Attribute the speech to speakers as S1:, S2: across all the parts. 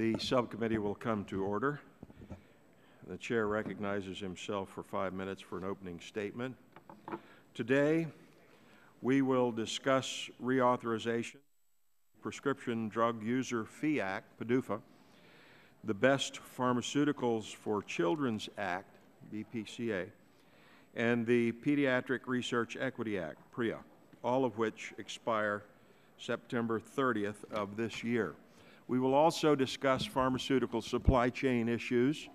S1: The subcommittee will come to order. The chair recognizes himself for 5 minutes for an opening statement. Today, we will discuss reauthorization, Prescription Drug User Fee Act, PDUFA, the Best Pharmaceuticals for Children's Act, BPCA, and the Pediatric Research Equity Act, PREA, all of which expire September 30th of this year. We will also discuss pharmaceutical supply chain issues.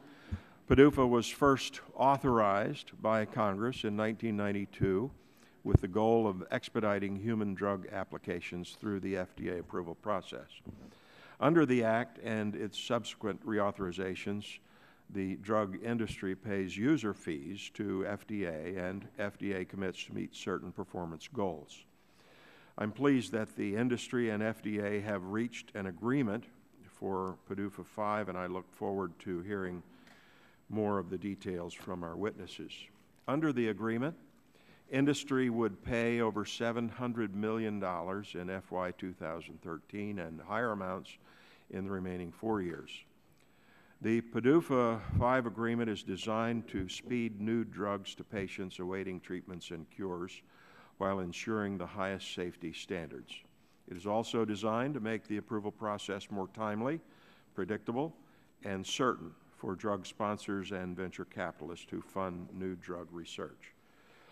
S1: PDUFA was first authorized by Congress in 1992 with the goal of expediting human drug applications through the FDA approval process. Under the Act and its subsequent reauthorizations, the drug industry pays user fees to FDA, and FDA commits to meet certain performance goals. I'm pleased that the industry and FDA have reached an agreement for PDUFA 5, and I look forward to hearing more of the details from our witnesses. Under the agreement, industry would pay over $700 million in FY 2013 and higher amounts in the remaining 4 years. The PDUFA 5 agreement is designed to speed new drugs to patients awaiting treatments and cures while ensuring the highest safety standards. It is also designed to make the approval process more timely, predictable, and certain for drug sponsors and venture capitalists who fund new drug research.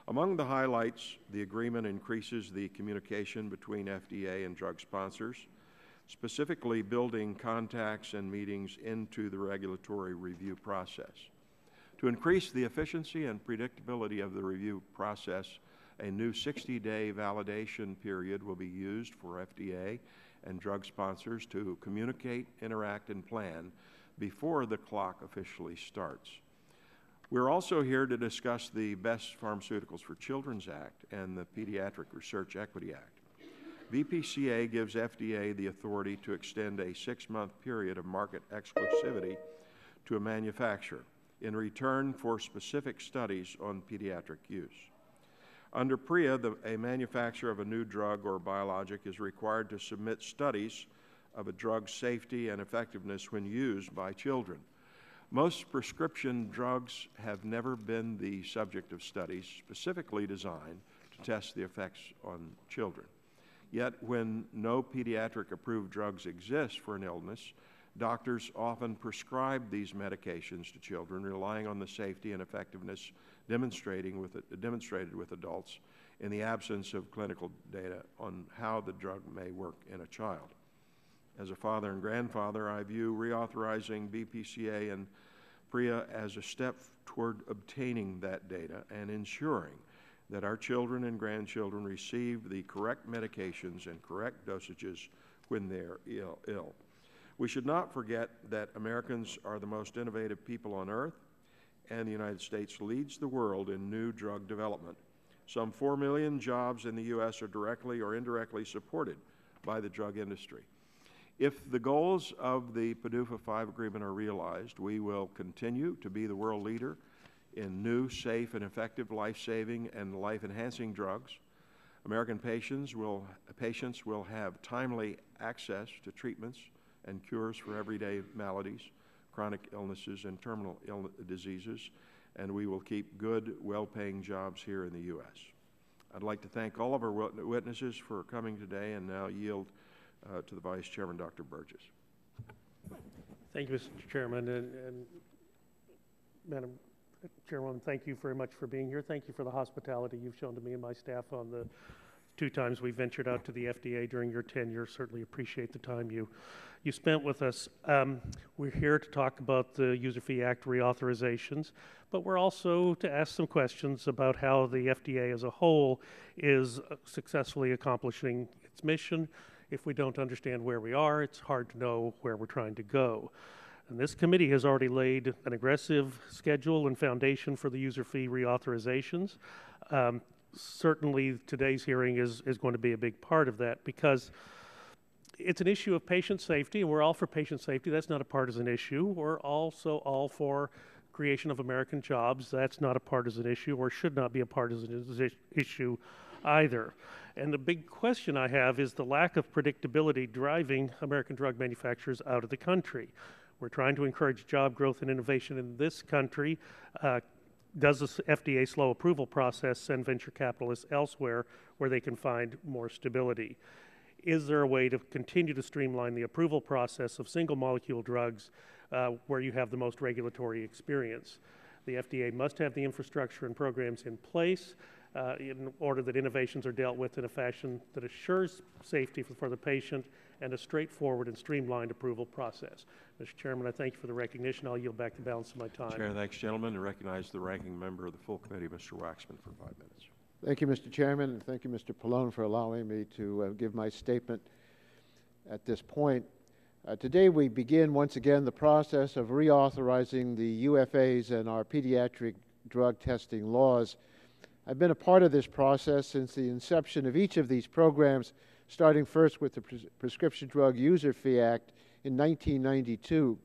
S1: Among the highlights, the agreement increases the communication between FDA and drug sponsors, specifically building contacts and meetings into the regulatory review process. To increase the efficiency and predictability of the review process, a new 60-day validation period will be used for FDA and drug sponsors to communicate, interact, and plan before the clock officially starts. We're also here to discuss the Best Pharmaceuticals for Children's Act and the Pediatric Research Equity Act. BPCA gives FDA the authority to extend a 6-month period of market exclusivity to a manufacturer in return for specific studies on pediatric use. Under PREA, a manufacturer of a new drug or biologic is required to submit studies of a drug's safety and effectiveness when used by children. Most prescription drugs have never been the subject of studies specifically designed to test the effects on children. Yet, when no pediatric approved drugs exist for an illness, doctors often prescribe these medications to children, relying on the safety and effectiveness demonstrated with adults in the absence of clinical data on how the drug may work in a child. As a father and grandfather, I view reauthorizing BPCA and PREA as a step toward obtaining that data and ensuring that our children and grandchildren receive the correct medications and correct dosages when they're ill. We should not forget that Americans are the most innovative people on earth, and the United States leads the world in new drug development. Some 4 million jobs in the U.S. are directly or indirectly supported by the drug industry. If the goals of the PDUFA 5 agreement are realized, we will continue to be the world leader in new, safe, and effective life-saving and life-enhancing drugs. American patients will have timely access to treatments and cures for everyday maladies, chronic illnesses, and terminal diseases, and we will keep good, well-paying jobs here in the U.S. I'd like to thank all of our witnesses for coming today and now yield to the Vice Chairman, Dr. Burgess.
S2: Thank you, Mr. Chairman. And Madam Chairwoman, thank you very much for being here. Thank you for the hospitality you've shown to me and my staff on the 2 times we ventured out to the FDA during your tenure. Certainly appreciate the time you spent with us. We're here to talk about the User Fee Act reauthorizations, but we're also to ask some questions about how the FDA as a whole is successfully accomplishing its mission. If we don't understand where we are, it's hard to know where we're trying to go. And this committee has already laid an aggressive schedule and foundation for the user fee reauthorizations. Certainly today's hearing is going to be a big part of that because it's an issue of patient safety, and we're all for patient safety. That's not a partisan issue. We're also all for creation of American jobs. That's not a partisan issue or should not be a partisan issue either. And the big question I have is the lack of predictability driving American drug manufacturers out of the country. We're trying to encourage job growth and innovation in this country. Does the FDA slow approval process send venture capitalists elsewhere where they can find more stability? Is there a way to continue to streamline the approval process of single molecule drugs where you have the most regulatory experience? The FDA must have the infrastructure and programs in place in order that innovations are dealt with in a fashion that assures safety for the patient and a straightforward and streamlined approval process. Mr. Chairman, I thank you for the recognition. I'll yield back the balance of my time.
S1: Chair, thanks, gentlemen, and recognize the ranking member of the full committee, Mr. Waxman, for 5 minutes.
S3: Thank you, Mr. Chairman, and thank you, Mr. Pallone, for allowing me to give my statement at this point. Today we begin once again the process of reauthorizing the UFAs and our pediatric drug testing laws. I've been a part of this process since the inception of each of these programs, starting first with the Prescription Drug User Fee Act in 1992.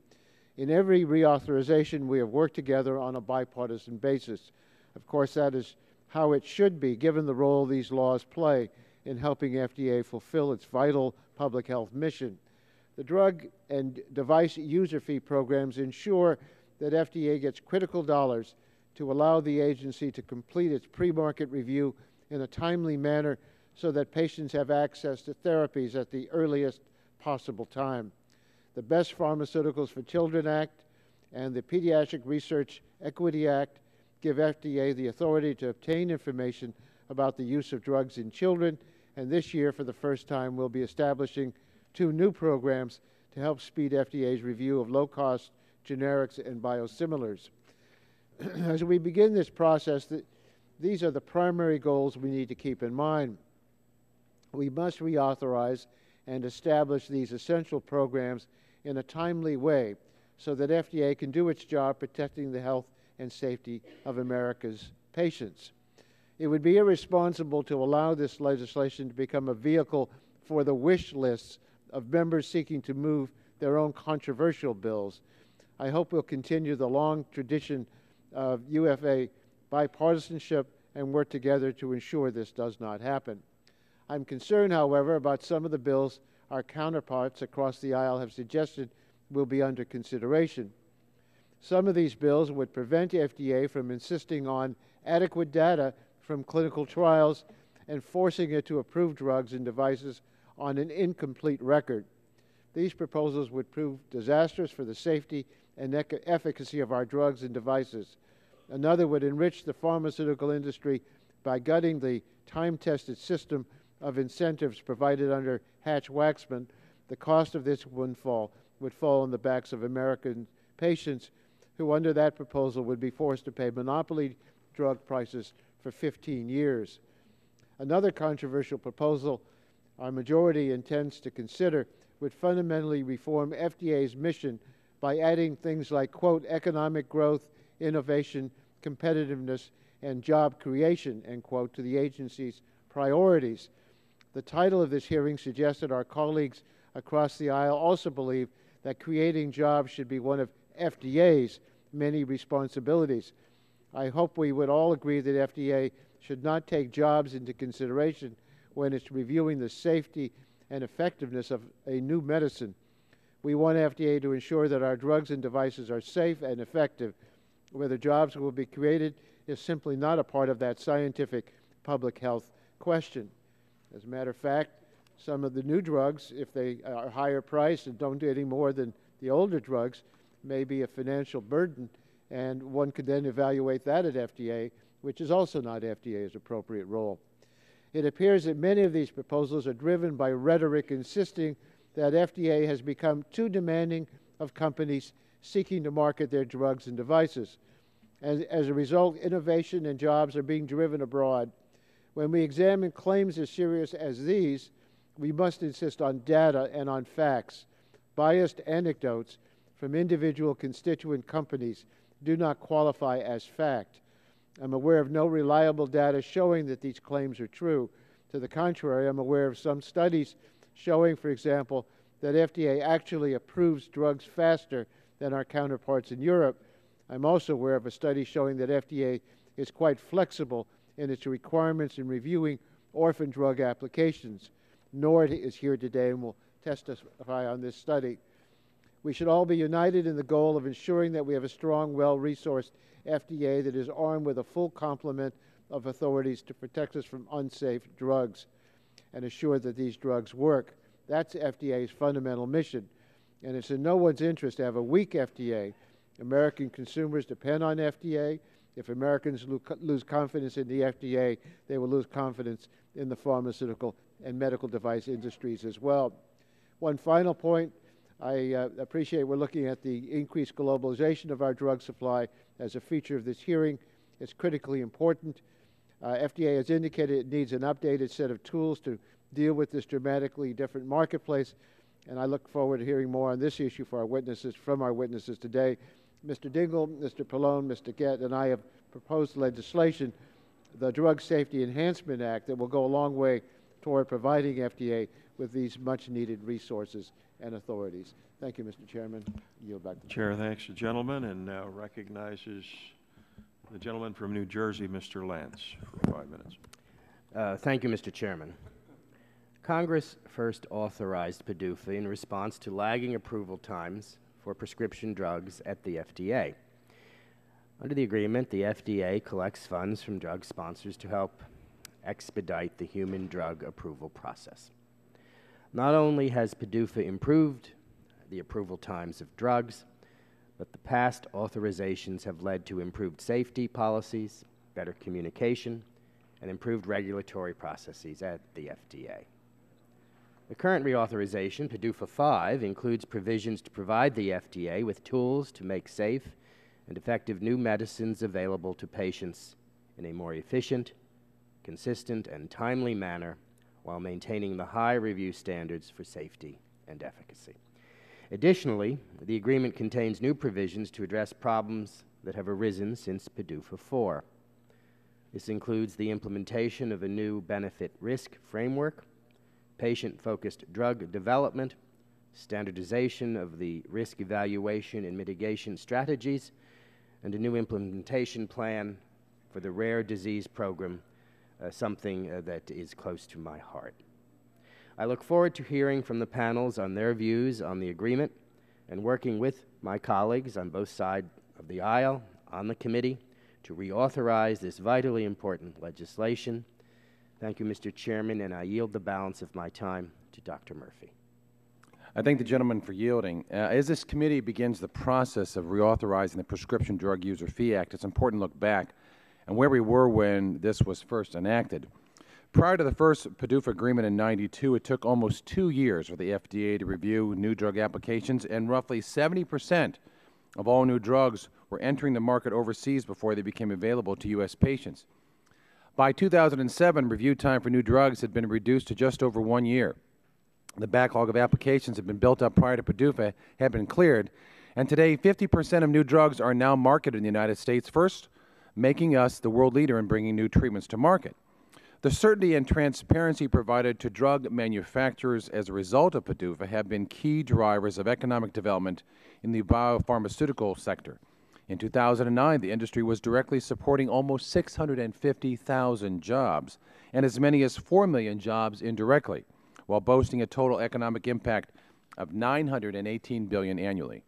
S3: In every reauthorization, we have worked together on a bipartisan basis. Of course, that is how it should be, given the role these laws play in helping FDA fulfill its vital public health mission. The drug and device user fee programs ensure that FDA gets critical dollars to allow the agency to complete its pre-market review in a timely manner so that patients have access to therapies at the earliest possible time. The Best Pharmaceuticals for Children Act and the Pediatric Research Equity Act give FDA the authority to obtain information about the use of drugs in children, and this year, for the first time, we'll be establishing 2 new programs to help speed FDA's review of low-cost generics and biosimilars. As we begin this process, these are the primary goals we need to keep in mind. We must reauthorize and establish these essential programs in a timely way so that FDA can do its job protecting the health and safety of America's patients. It would be irresponsible to allow this legislation to become a vehicle for the wish lists of members seeking to move their own controversial bills. I hope we'll continue the long tradition of UFA bipartisanship and work together to ensure this does not happen. I'm concerned, however, about some of the bills our counterparts across the aisle have suggested will be under consideration. Some of these bills would prevent FDA from insisting on adequate data from clinical trials and forcing it to approve drugs and devices on an incomplete record. These proposals would prove disastrous for the safety and efficacy of our drugs and devices. Another would enrich the pharmaceutical industry by gutting the time-tested system of incentives provided under Hatch-Waxman. The cost of this windfall would fall on the backs of American patients who, under that proposal, would be forced to pay monopoly drug prices for 15 years. Another controversial proposal our majority intends to consider would fundamentally reform FDA's mission by adding things like, quote, economic growth, innovation, competitiveness, and job creation, end quote, to the agency's priorities. The title of this hearing suggests that our colleagues across the aisle also believe that creating jobs should be one of FDA's many responsibilities. I hope we would all agree that FDA should not take jobs into consideration when it's reviewing the safety and effectiveness of a new medicine. We want FDA to ensure that our drugs and devices are safe and effective. Whether jobs will be created is simply not a part of that scientific public health question. As a matter of fact, some of the new drugs, if they are higher priced and don't do any more than the older drugs, may be a financial burden, and one could then evaluate that at FDA, which is also not FDA's appropriate role. It appears that many of these proposals are driven by rhetoric insisting that FDA has become too demanding of companies seeking to market their drugs and devices. As a result, innovation and jobs are being driven abroad. When we examine claims as serious as these, we must insist on data and on facts. Biased anecdotes from individual constituent companies do not qualify as fact. I'm aware of no reliable data showing that these claims are true. To the contrary, I'm aware of some studies showing, for example, that FDA actually approves drugs faster than our counterparts in Europe. I'm also aware of a study showing that FDA is quite flexible in its requirements in reviewing orphan drug applications. Nord is here today and will testify on this study. We should all be united in the goal of ensuring that we have a strong, well-resourced FDA that is armed with a full complement of authorities to protect us from unsafe drugs and assure that these drugs work. That's FDA's fundamental mission, and it's in no one's interest to have a weak FDA. American consumers depend on FDA. If Americans lose confidence in the FDA, they will lose confidence in the pharmaceutical and medical device industries as well. One final point, I appreciate we're looking at the increased globalization of our drug supply as a feature of this hearing. It's critically important. FDA has indicated it needs an updated set of tools to deal with this dramatically different marketplace, and I look forward to hearing more on this issue from our witnesses today. Mr. Dingell, Mr. Pallone, Mr. Gett, and I have proposed legislation, the Drug Safety Enhancement Act, that will go a long way toward providing FDA with these much-needed resources and authorities. Thank you, Mr. Chairman. I yield back to the
S1: Chair thanks the gentleman and now recognizes the gentleman from New Jersey, Mr. Lance, for 5 minutes.
S4: Thank you, Mr. Chairman. Congress first authorized PDUFA in response to lagging approval times for prescription drugs at the FDA. Under the agreement, the FDA collects funds from drug sponsors to help expedite the human drug approval process. Not only has PDUFA improved the approval times of drugs, but the past authorizations have led to improved safety policies, better communication, and improved regulatory processes at the FDA. The current reauthorization, PDUFA 5, includes provisions to provide the FDA with tools to make safe and effective new medicines available to patients in a more efficient, consistent, and timely manner while maintaining the high review standards for safety and efficacy. Additionally, the agreement contains new provisions to address problems that have arisen since PDUFA 4. This includes the implementation of a new benefit-risk framework, patient-focused drug development, standardization of the risk evaluation and mitigation strategies, and a new implementation plan for the rare disease program, something that is close to my heart. I look forward to hearing from the panels on their views on the agreement and working with my colleagues on both sides of the aisle on the committee to reauthorize this vitally important legislation. Thank you, Mr. Chairman, and I yield the balance of my time to Dr. Murphy.
S5: I thank the gentleman for yielding. As this committee begins the process of reauthorizing the Prescription Drug User Fee Act, it's important to look back and where we were when this was first enacted. Prior to the first PDUFA agreement in '92, it took almost 2 years for the FDA to review new drug applications, and roughly 70% of all new drugs were entering the market overseas before they became available to U.S. patients. By 2007, review time for new drugs had been reduced to just over 1 year. The backlog of applications had been built up prior to PDUFA had been cleared, and today 50% of new drugs are now marketed in the United States first, making us the world leader in bringing new treatments to market. The certainty and transparency provided to drug manufacturers as a result of PDUFA have been key drivers of economic development in the biopharmaceutical sector. In 2009, the industry was directly supporting almost 650,000 jobs and as many as 4 million jobs indirectly, while boasting a total economic impact of $918 billion annually.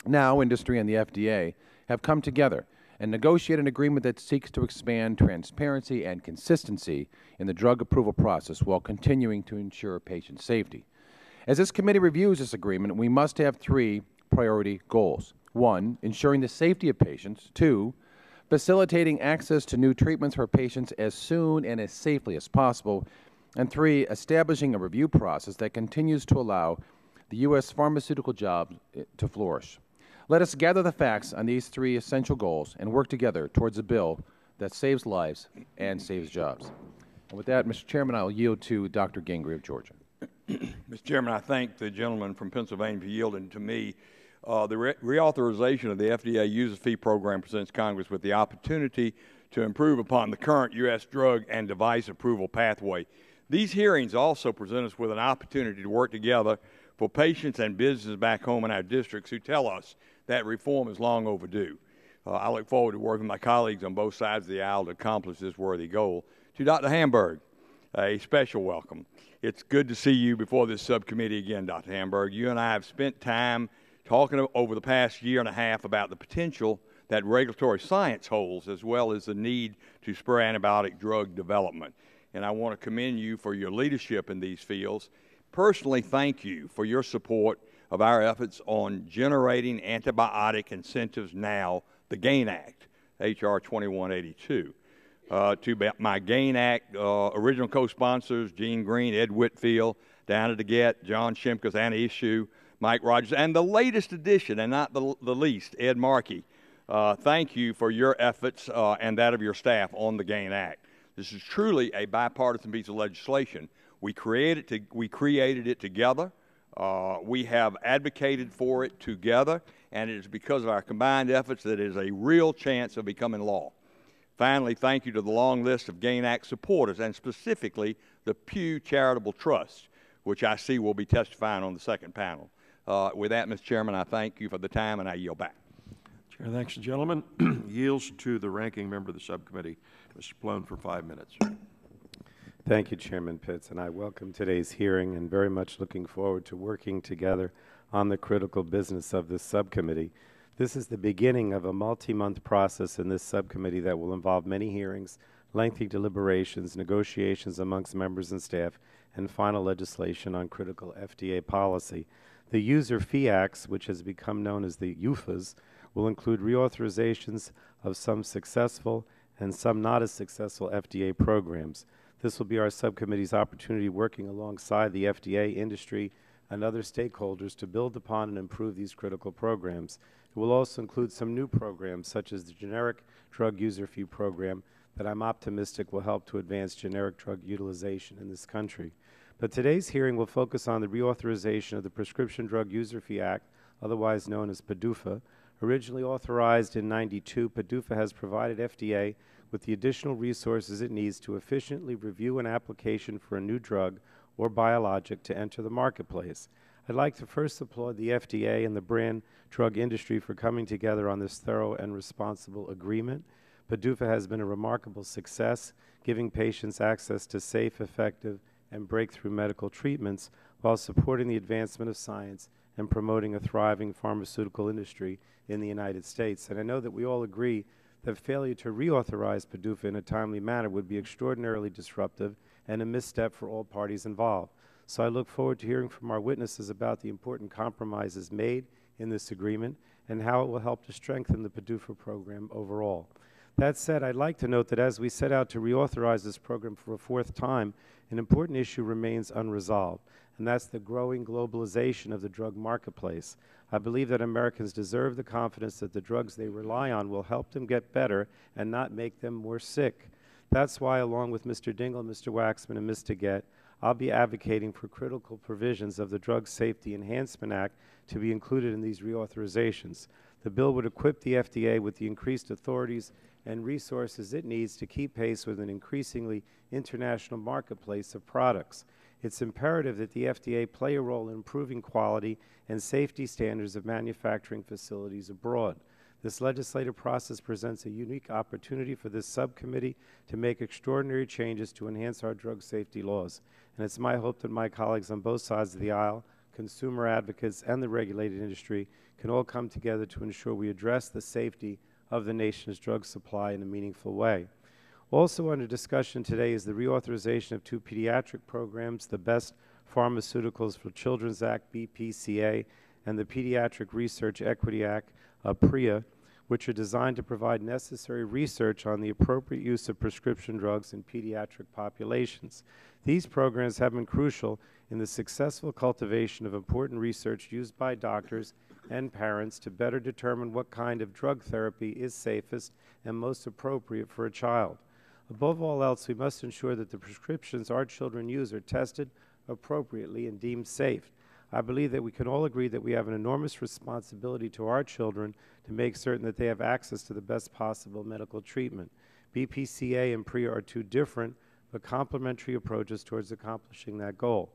S5: Now, industry and the FDA have come together and negotiate an agreement that seeks to expand transparency and consistency in the drug approval process while continuing to ensure patient safety. As this committee reviews this agreement, we must have 3 priority goals. 1, ensuring the safety of patients. 2, facilitating access to new treatments for patients as soon and as safely as possible. And 3, establishing a review process that continues to allow the U.S. pharmaceutical job to flourish. Let us gather the facts on these 3 essential goals and work together towards a bill that saves lives and saves jobs. And with that, Mr. Chairman, I will yield to Dr. Gingrey of Georgia.
S6: Mr. Chairman, I thank the gentleman from Pennsylvania for yielding to me. The reauthorization of the FDA user fee program presents Congress with the opportunity to improve upon the current U.S. drug and device approval pathway. These hearings also present us with an opportunity to work together for patients and businesses back home in our districts who tell us that reform is long overdue. I look forward to working with my colleagues on both sides of the aisle to accomplish this worthy goal. To Dr. Hamburg, a special welcome. It's good to see you before this subcommittee again, Dr. Hamburg. You and I have spent time talking over the past year and a half about the potential that regulatory science holds, as well as the need to spur antibiotic drug development. And I want to commend you for your leadership in these fields. Personally, thank you for your support of our efforts on generating antibiotic incentives now, the GAIN Act, H.R. 2182. To my GAIN Act original co-sponsors, Gene Green, Ed Whitfield, Diana DeGette, John Shimkus, Anna Issue, Mike Rogers, and the latest addition, and not the least, Ed Markey. Thank you for your efforts and that of your staff on the GAIN Act. This is truly a bipartisan piece of legislation. We created it together. We have advocated for it together, and it is because of our combined efforts that it is a real chance of becoming law. Finally, thank you to the long list of GAIN Act supporters, and specifically the Pew Charitable Trust, which I see will be testifying on the second panel. With that, Mr. Chairman, I thank you for the time, and I yield back.
S1: Chair, thanks, gentlemen. Yields to the ranking member of the subcommittee, Mr. Pallone, for 5 minutes.
S7: Thank you, Chairman Pitts, and I welcome today's hearing and very much looking forward to working together on the critical business of this subcommittee. This is the beginning of a multi-month process in this subcommittee that will involve many hearings, lengthy deliberations, negotiations amongst members and staff, and final legislation on critical FDA policy. The User Fee Acts, which has become known as the UFAs, will include reauthorizations of some successful and some not as successful FDA programs. This will be our subcommittee's opportunity working alongside the FDA, industry, and other stakeholders to build upon and improve these critical programs. It will also include some new programs, such as the Generic Drug User Fee Program, that I'm optimistic will help to advance generic drug utilization in this country. But today's hearing will focus on the reauthorization of the Prescription Drug User Fee Act, otherwise known as PDUFA. Originally authorized in '92, PDUFA has provided FDA with the additional resources it needs to efficiently review an application for a new drug or biologic to enter the marketplace. I'd like to first applaud the FDA and the brand drug industry for coming together on this thorough and responsible agreement. PDUFA has been a remarkable success, giving patients access to safe, effective, and breakthrough medical treatments while supporting the advancement of science and promoting a thriving pharmaceutical industry in the United States. And I know that we all agree that failure to reauthorize PDUFA in a timely manner would be extraordinarily disruptive and a misstep for all parties involved. So I look forward to hearing from our witnesses about the important compromises made in this agreement and how it will help to strengthen the PDUFA program overall. That said, I'd like to note that as we set out to reauthorize this program for a fourth time, an important issue remains unresolved, and that's the growing globalization of the drug marketplace. I believe that Americans deserve the confidence that the drugs they rely on will help them get better and not make them more sick. That's why, along with Mr. Dingell, Mr. Waxman, and Ms. DeGette, I'll be advocating for critical provisions of the Drug Safety Enhancement Act to be included in these reauthorizations. The bill would equip the FDA with the increased authorities and resources it needs to keep pace with an increasingly international marketplace of products. It's imperative that the FDA play a role in improving quality and safety standards of manufacturing facilities abroad. This legislative process presents a unique opportunity for this subcommittee to make extraordinary changes to enhance our drug safety laws. And it's my hope that my colleagues on both sides of the aisle, consumer advocates, and the regulated industry can all come together to ensure we address the safety of the nation's drug supply in a meaningful way. Also under discussion today is the reauthorization of two pediatric programs, the Best Pharmaceuticals for Children's Act, BPCA, and the Pediatric Research Equity Act, PREA, which are designed to provide necessary research on the appropriate use of prescription drugs in pediatric populations. These programs have been crucial in the successful cultivation of important research used by doctors and parents to better determine what kind of drug therapy is safest and most appropriate for a child. Above all else, we must ensure that the prescriptions our children use are tested appropriately and deemed safe. I believe that we can all agree that we have an enormous responsibility to our children to make certain that they have access to the best possible medical treatment. BPCA and PREA are two different but complementary approaches towards accomplishing that goal.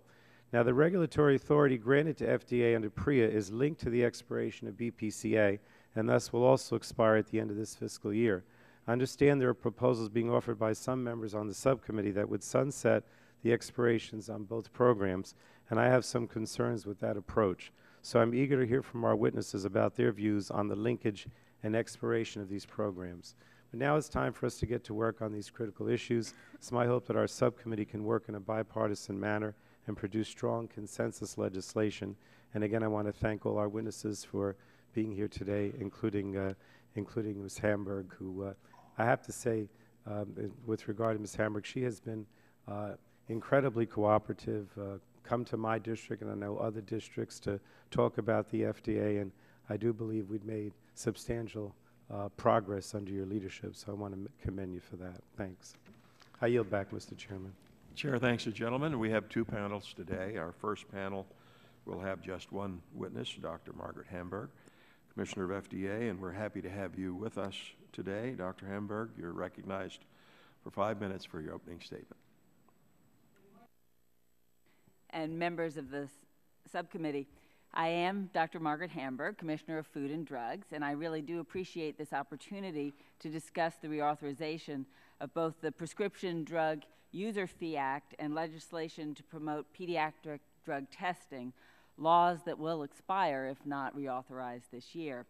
S7: Now, the regulatory authority granted to FDA under PREA is linked to the expiration of BPCA and thus will also expire at the end of this fiscal year. I understand there are proposals being offered by some members on the subcommittee that would sunset the expirations on both programs, and I have some concerns with that approach. So I'm eager to hear from our witnesses about their views on the linkage and expiration of these programs. But now it's time for us to get to work on these critical issues. It's my hope that our subcommittee can work in a bipartisan manner and produce strong consensus legislation. And again, I want to thank all our witnesses for being here today, including Ms. Hamburg, who I have to say, with regard to Ms. Hamburg, she has been incredibly cooperative, come to my district and I know other districts to talk about the FDA, and I do believe we've made substantial progress under your leadership, so I want to commend you for that. Thanks. I yield back, Mr. Chairman.
S1: Chair thanks the gentleman. We have two panels today. Our first panel will have just one witness, Dr. Margaret Hamburg, Commissioner of FDA, and we're happy to have you with us today. Dr. Hamburg, you're recognized for 5 minutes for your opening statement.
S8: And members of the subcommittee, I am Dr. Margaret Hamburg, Commissioner of Food and Drugs, and I really do appreciate this opportunity to discuss the reauthorization of both the Prescription Drug User Fee Act and legislation to promote pediatric drug testing, laws that will expire if not reauthorized this year.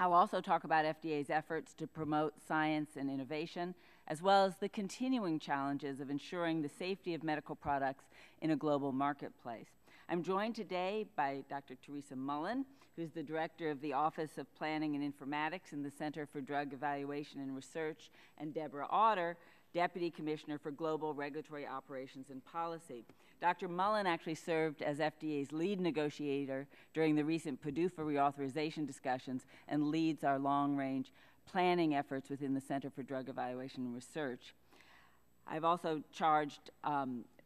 S8: I'll also talk about FDA's efforts to promote science and innovation, as well as the continuing challenges of ensuring the safety of medical products in a global marketplace. I'm joined today by Dr. Teresa Mullen, who's the Director of the Office of Planning and Informatics in the Center for Drug Evaluation and Research, and Deborah Otter, Deputy Commissioner for Global Regulatory Operations and Policy. Dr. Mullen actually served as FDA's lead negotiator during the recent PDUFA reauthorization discussions and leads our long-range planning efforts within the Center for Drug Evaluation and Research. I've also charged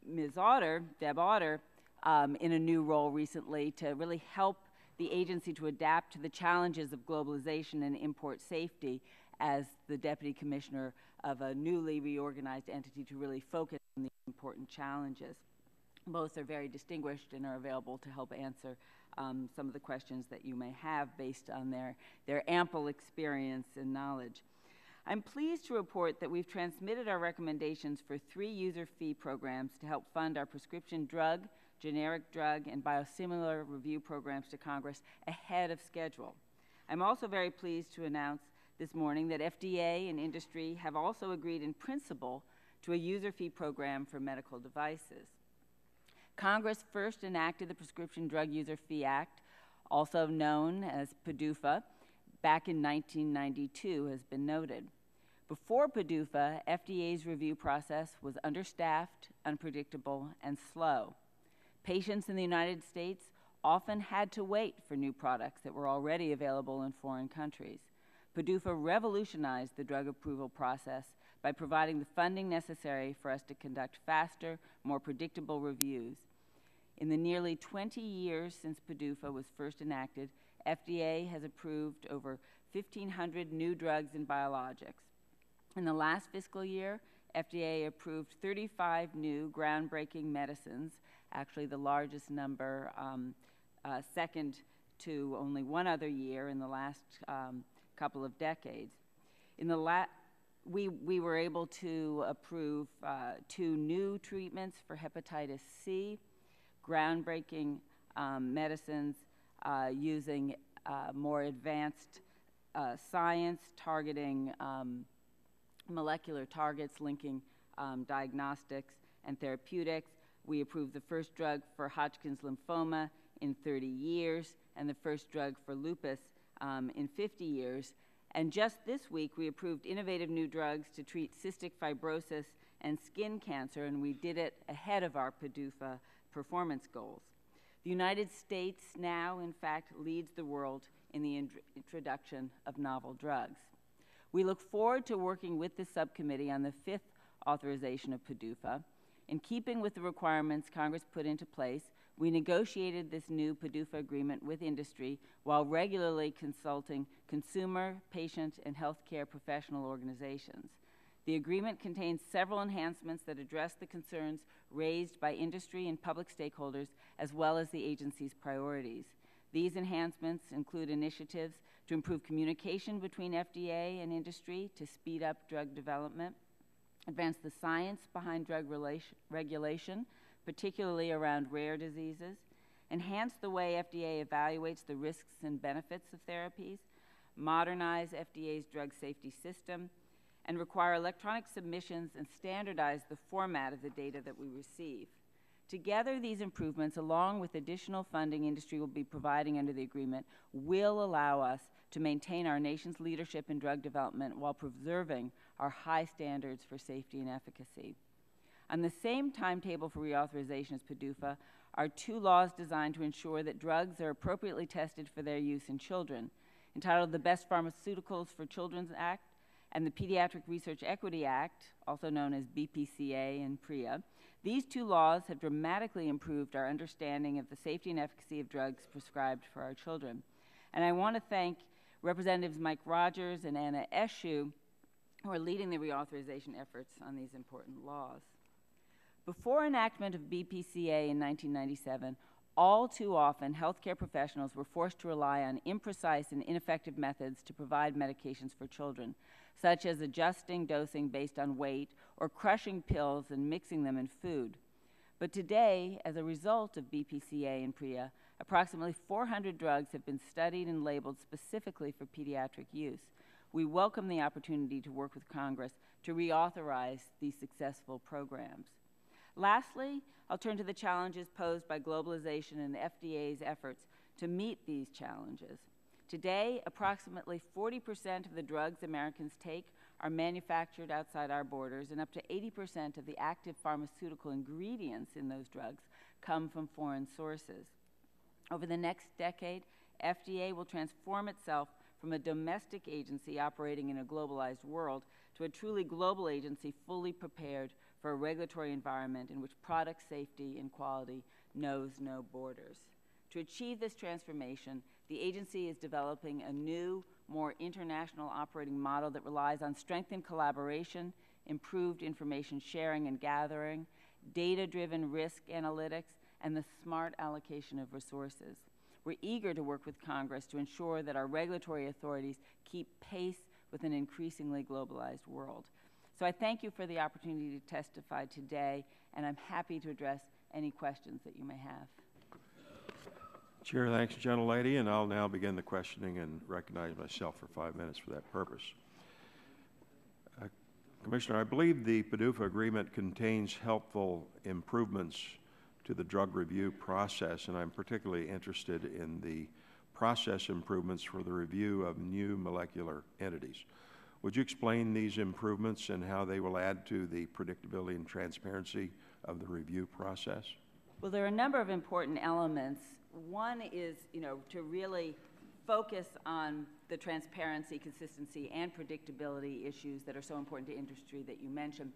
S8: Ms. Otter, Deb Otter, in a new role recently to really help the agency to adapt to the challenges of globalization and import safety as the Deputy Commissioner of a newly reorganized entity to really focus on these important challenges. Both are very distinguished and are available to help answer some of the questions that you may have based on their ample experience and knowledge. I'm pleased to report that we've transmitted our recommendations for 3 user fee programs to help fund our prescription drug, generic drug, and biosimilar review programs to Congress ahead of schedule. I'm also very pleased to announce this morning that FDA and industry have also agreed in principle to a user fee program for medical devices. Congress first enacted the Prescription Drug User Fee Act, also known as PDUFA, back in 1992, has been noted. Before PDUFA, FDA's review process was understaffed, unpredictable, and slow. Patients in the United States often had to wait for new products that were already available in foreign countries. PDUFA revolutionized the drug approval process by providing the funding necessary for us to conduct faster, more predictable reviews. In the nearly 20 years since PDUFA was first enacted, FDA has approved over 1,500 new drugs and biologics. In the last fiscal year, FDA approved 35 new groundbreaking medicines, actually the largest number, second to only one other year in the last couple of decades. We were able to approve 2 new treatments for hepatitis C, groundbreaking medicines using more advanced science targeting molecular targets linking diagnostics and therapeutics. We approved the first drug for Hodgkin's lymphoma in 30 years and the first drug for lupus in 50 years. And just this week, we approved innovative new drugs to treat cystic fibrosis and skin cancer, and we did it ahead of our PDUFA performance goals. The United States now, in fact, leads the world in the introduction of novel drugs. We look forward to working with the subcommittee on the 5th authorization of PDUFA. In keeping with the requirements Congress put into place, we negotiated this new PDUFA agreement with industry while regularly consulting consumer, patient, and healthcare professional organizations. The agreement contains several enhancements that address the concerns raised by industry and public stakeholders, as well as the agency's priorities. These enhancements include initiatives to improve communication between FDA and industry to speed up drug development, advance the science behind drug regulation, particularly around rare diseases, enhance the way FDA evaluates the risks and benefits of therapies, modernize FDA's drug safety system, and require electronic submissions and standardize the format of the data that we receive. Together, these improvements, along with additional funding industry will be providing under the agreement, will allow us to maintain our nation's leadership in drug development while preserving our high standards for safety and efficacy. On the same timetable for reauthorization as PDUFA are two laws designed to ensure that drugs are appropriately tested for their use in children, entitled the Best Pharmaceuticals for Children's Act and the Pediatric Research Equity Act, also known as BPCA and PREA. These two laws have dramatically improved our understanding of the safety and efficacy of drugs prescribed for our children. And I want to thank Representatives Mike Rogers and Anna Eshoo, who are leading the reauthorization efforts on these important laws. Before enactment of BPCA in 1997, all too often healthcare professionals were forced to rely on imprecise and ineffective methods to provide medications for children, such as adjusting dosing based on weight or crushing pills and mixing them in food. But today, as a result of BPCA and PREA, approximately 400 drugs have been studied and labeled specifically for pediatric use. We welcome the opportunity to work with Congress to reauthorize these successful programs. Lastly, I'll turn to the challenges posed by globalization and the FDA's efforts to meet these challenges. Today, approximately 40% of the drugs Americans take are manufactured outside our borders, and up to 80% of the active pharmaceutical ingredients in those drugs come from foreign sources. Over the next decade, FDA will transform itself from a domestic agency operating in a globalized world to a truly global agency fully prepared for a regulatory environment in which product safety and quality knows no borders. To achieve this transformation, the agency is developing a new, more international operating model that relies on strengthened collaboration, improved information sharing and gathering, data-driven risk analytics, and the smart allocation of resources. We're eager to work with Congress to ensure that our regulatory authorities keep pace with an increasingly globalized world. So I thank you for the opportunity to testify today, and I'm happy to address any questions that you may have.
S1: Chair, thanks, gentlelady, and I'll now begin the questioning and recognize myself for 5 minutes for that purpose. Commissioner, I believe the PDUFA agreement contains helpful improvements to the drug review process, and I'm particularly interested in the process improvements for the review of new molecular entities. Would you explain these improvements and how they will add to the predictability and transparency of the review process?
S8: Well, there are a number of important elements. One is, to really focus on the transparency, consistency, and predictability issues that are so important to industry that you mentioned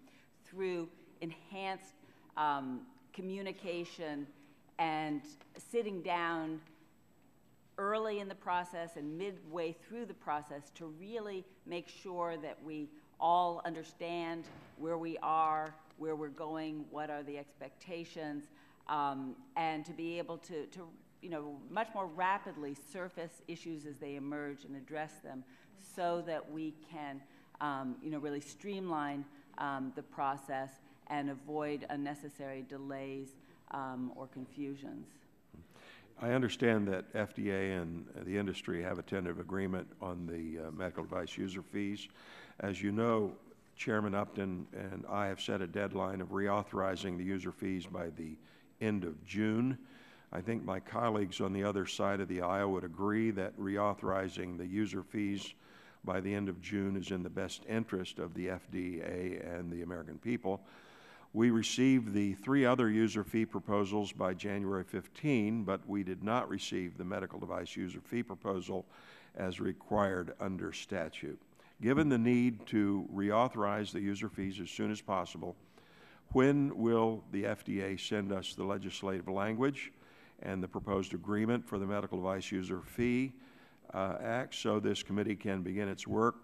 S8: through enhanced communication and sitting down early in the process and midway through the process to really make sure that we all understand where we are, where we're going, what are the expectations, and to be able to much more rapidly surface issues as they emerge and address them so that we can, really streamline the process and avoid unnecessary delays or confusions.
S1: I understand that FDA and the industry have a tentative agreement on the medical device user fees. As you know, Chairman Upton and I have set a deadline of reauthorizing the user fees by the end of June. I think my colleagues on the other side of the aisle would agree that reauthorizing the user fees by the end of June is in the best interest of the FDA and the American people. We received the 3 other user fee proposals by January 15, but we did not receive the medical device user fee proposal as required under statute. Given the need to reauthorize the user fees as soon as possible, when will the FDA send us the legislative language and the proposed agreement for the medical device user fee Act so this committee can begin its work?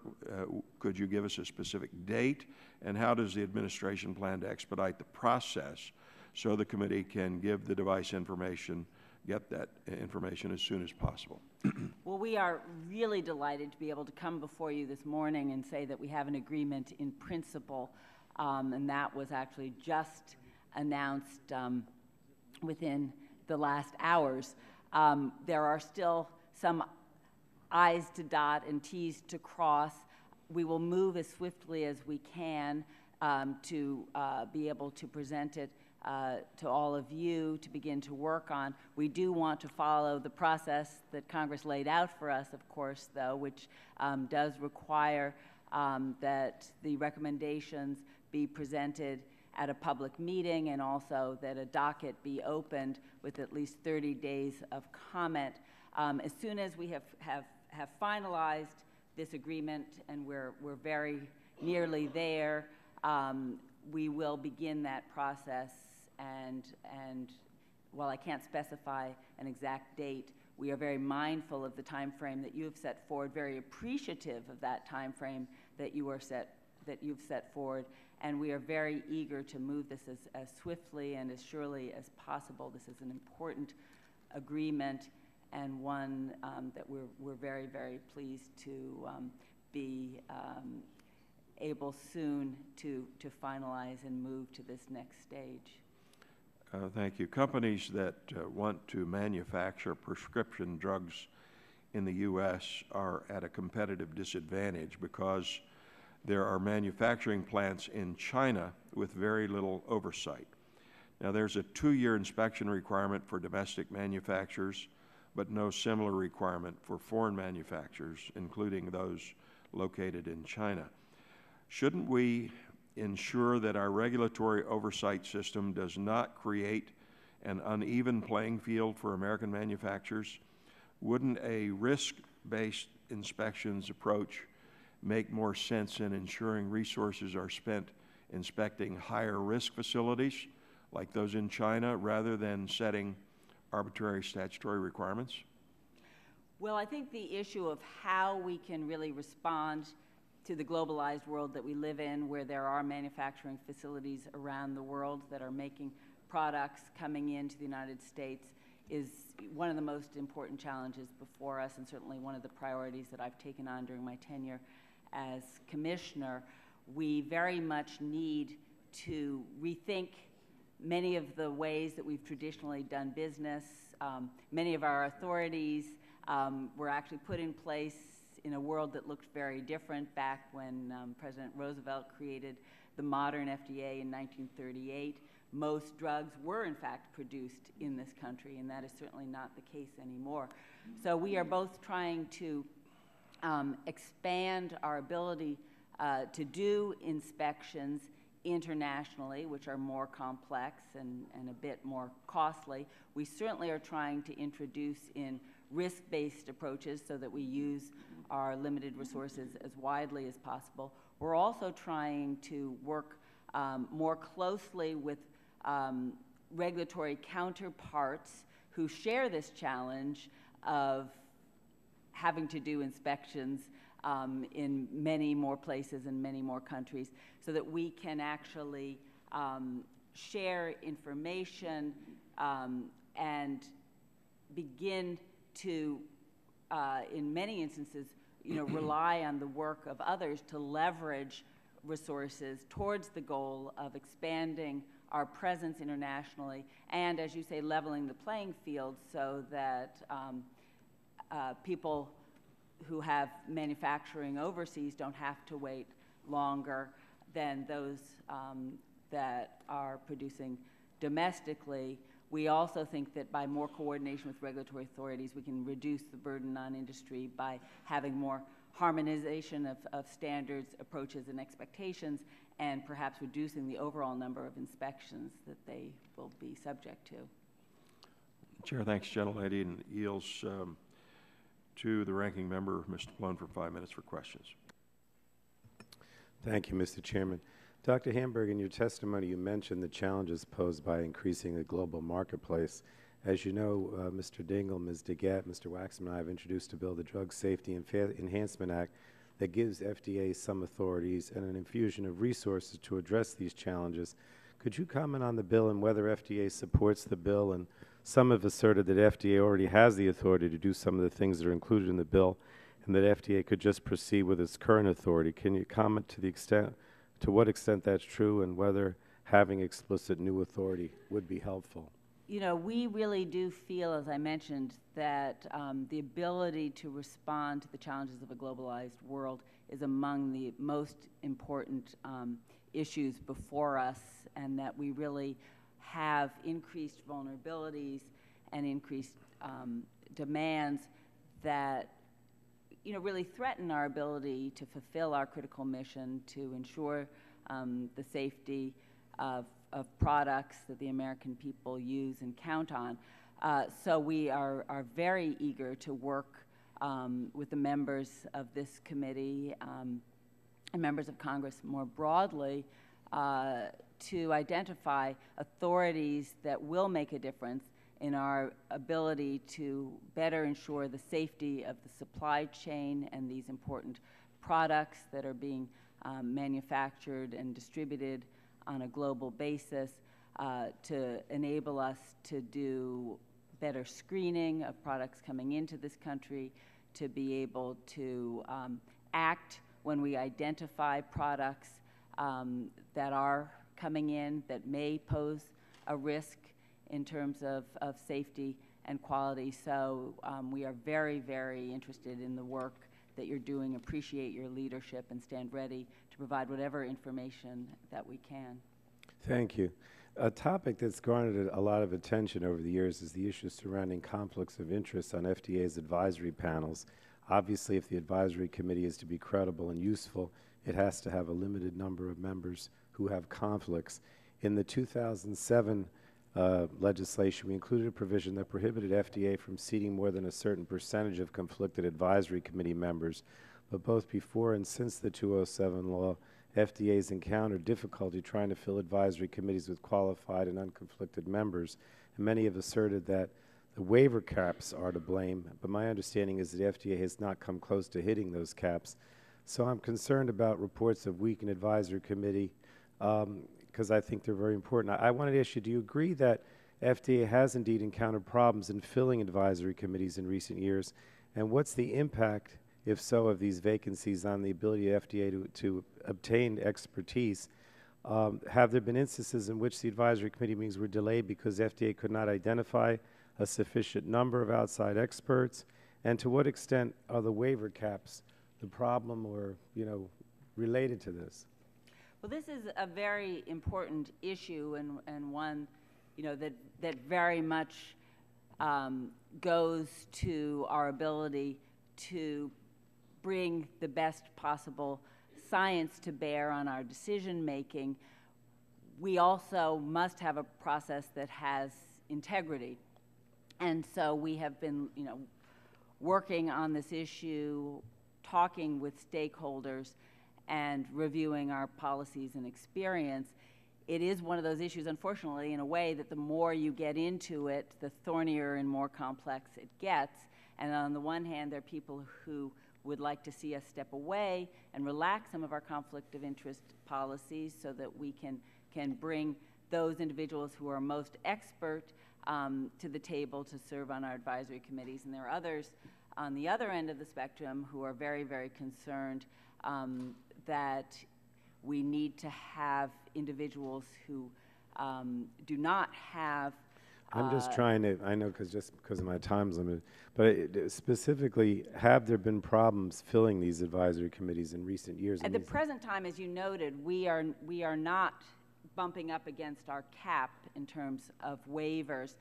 S1: Could you give us a specific date? And how does the administration plan to expedite the process so the committee can give the device information, get that information as soon as possible?
S8: Well, we are really delighted to be able to come before you this morning and say that we have an agreement in principle and that was actually just announced within the last hours. There are still some I's to dot and T's to cross. We will move as swiftly as we can to be able to present it to all of you to begin to work on. We do want to follow the process that Congress laid out for us, of course, though, which does require that the recommendations be presented at a public meeting, and also that a docket be opened with at least 30 days of comment. As soon as we have finalized this agreement, and we're very nearly there, we will begin that process, and while I can't specify an exact date, we are very mindful of the time frame that you have set forward, very appreciative of that time frame that you've set forward, and we are very eager to move this as swiftly and as surely as possible. This is an important agreement, and one that we're very, very pleased to be able soon to finalize and move to this next stage.
S1: Thank you. Companies that want to manufacture prescription drugs in the U.S. are at a competitive disadvantage because there are manufacturing plants in China with very little oversight. Now, there's a 2-year inspection requirement for domestic manufacturers, but no similar requirement for foreign manufacturers, including those located in China. Shouldn't we ensure that our regulatory oversight system does not create an uneven playing field for American manufacturers? Wouldn't a risk-based inspections approach make more sense in ensuring resources are spent inspecting higher risk facilities like those in China rather than setting arbitrary statutory requirements?
S8: Well, I think the issue of how we can really respond to the globalized world that we live in, where there are manufacturing facilities around the world that are making products coming into the United States, is one of the most important challenges before us, and certainly one of the priorities that I've taken on during my tenure as commissioner. We very much need to rethink many of the ways that we've traditionally done business. Many of our authorities were actually put in place in a world that looked very different back when President Roosevelt created the modern FDA in 1938. Most drugs were, in fact, produced in this country, and that is certainly not the case anymore. So we are both trying to expand our ability to do inspections internationally, which are more complex and a bit more costly. We certainly are trying to introduce in risk-based approaches so that we use our limited resources as widely as possible. We're also trying to work more closely with regulatory counterparts who share this challenge of having to do inspections in many more places and many more countries, so that we can actually share information and begin to, in many instances, rely on the work of others to leverage resources towards the goal of expanding our presence internationally and, as you say, leveling the playing field so that people who have manufacturing overseas don't have to wait longer than those that are producing domestically. We also think that by more coordination with regulatory authorities, we can reduce the burden on industry by having more harmonization of standards, approaches, and expectations, and perhaps reducing the overall number of inspections that they will be subject to.
S1: Chair, thanks, gentlelady, and yields to the ranking member, Mr. Pallone, for 5 minutes for questions.
S7: Thank you, Mr. Chairman. Dr. Hamburg, in your testimony, you mentioned the challenges posed by increasing the global marketplace. As you know, Mr. Dingell, Ms. DeGette, Mr. Waxman, and I have introduced a bill, the Drug Safety Enhancement Act, that gives FDA some authorities and an infusion of resources to address these challenges. Could you comment on the bill and whether FDA supports the bill? And some have asserted that FDA already has the authority to do some of the things that are included in the bill, and that FDA could just proceed with its current authority. Can you comment to the extent to what extent that's true and whether having explicit new authority would be helpful.
S8: You know, we really do feel, as I mentioned, that the ability to respond to the challenges of a globalized world is among the most important issues before us, and that we really have increased vulnerabilities and increased demands that, you know, really threaten our ability to fulfill our critical mission to ensure the safety of products that the American people use and count on. So we are very eager to work with the members of this committee and members of Congress more broadly to identify authorities that will make a difference in our ability to better ensure the safety of the supply chain and these important products that are being manufactured and distributed on a global basis, to enable us to do better screening of products coming into this country, to be able to act when we identify products that are coming in that may pose a risk in terms of safety and quality. So we are very, very interested in the work that you're doing, appreciate your leadership, and stand ready to provide whatever information that we can.
S7: Thank you. A topic that's garnered a lot of attention over the years is the issues surrounding conflicts of interest on FDA's advisory panels. Obviously, if the advisory committee is to be credible and useful, it has to have a limited number of members who have conflicts. In the 2007 legislation, we included a provision that prohibited FDA from seating more than a certain percentage of conflicted advisory committee members. But both before and since the 2007 law, FDA's encountered difficulty trying to fill advisory committees with qualified and unconflicted members. And many have asserted that the waiver caps are to blame, but my understanding is that FDA has not come close to hitting those caps. So I'm concerned about reports of weakened advisory committee because I think they're very important. I wanted to ask you, do you agree that FDA has indeed encountered problems in filling advisory committees in recent years? And what's the impact, if so, of these vacancies on the ability of FDA to obtain expertise? Have there been instances in which the advisory committee meetings were delayed because FDA could not identify a sufficient number of outside experts? And to what extent are the waiver caps the problem or, you know, related to this?
S8: Well, this is a very important issue and one, you know, that very much goes to our ability to bring the best possible science to bear on our decision making. We also must have a process that has integrity. And so we have been, you know, working on this issue, talking with stakeholders and reviewing our policies and experience. It is one of those issues, unfortunately, in a way that the more you get into it, the thornier and more complex it gets. And on the one hand, there are people who would like to see us step away and relax some of our conflict of interest policies so that we can bring those individuals who are most expert to the table to serve on our advisory committees. And there are others on the other end of the spectrum who are very, very concerned that we need to have individuals who do not have
S7: I'm just trying to, I know just because of my time's limited, but specifically, have there been problems filling these advisory committees in recent years?
S8: At the present time, as you noted, we are not bumping up against our cap in terms of waivers.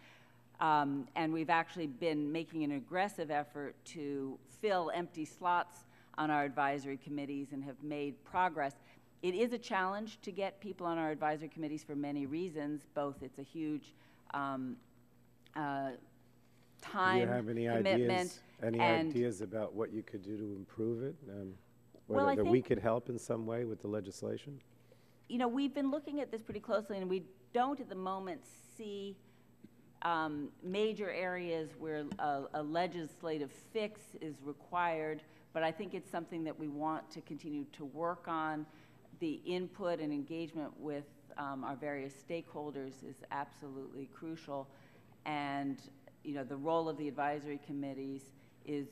S8: And we've actually been making an aggressive effort to fill empty slots on our advisory committees and have made progress. It is a challenge to get people on our advisory committees for many reasons. Both it's a huge time
S7: do you have any
S8: commitment.
S7: Ideas about what you could do to improve it? Whether we could help in some way with the legislation?
S8: You know, we've been looking at this pretty closely, and we don't at the moment see major areas where a legislative fix is required, but I think it's something that we want to continue to work on. The input and engagement with our various stakeholders is absolutely crucial, and you know, the role of the advisory committees is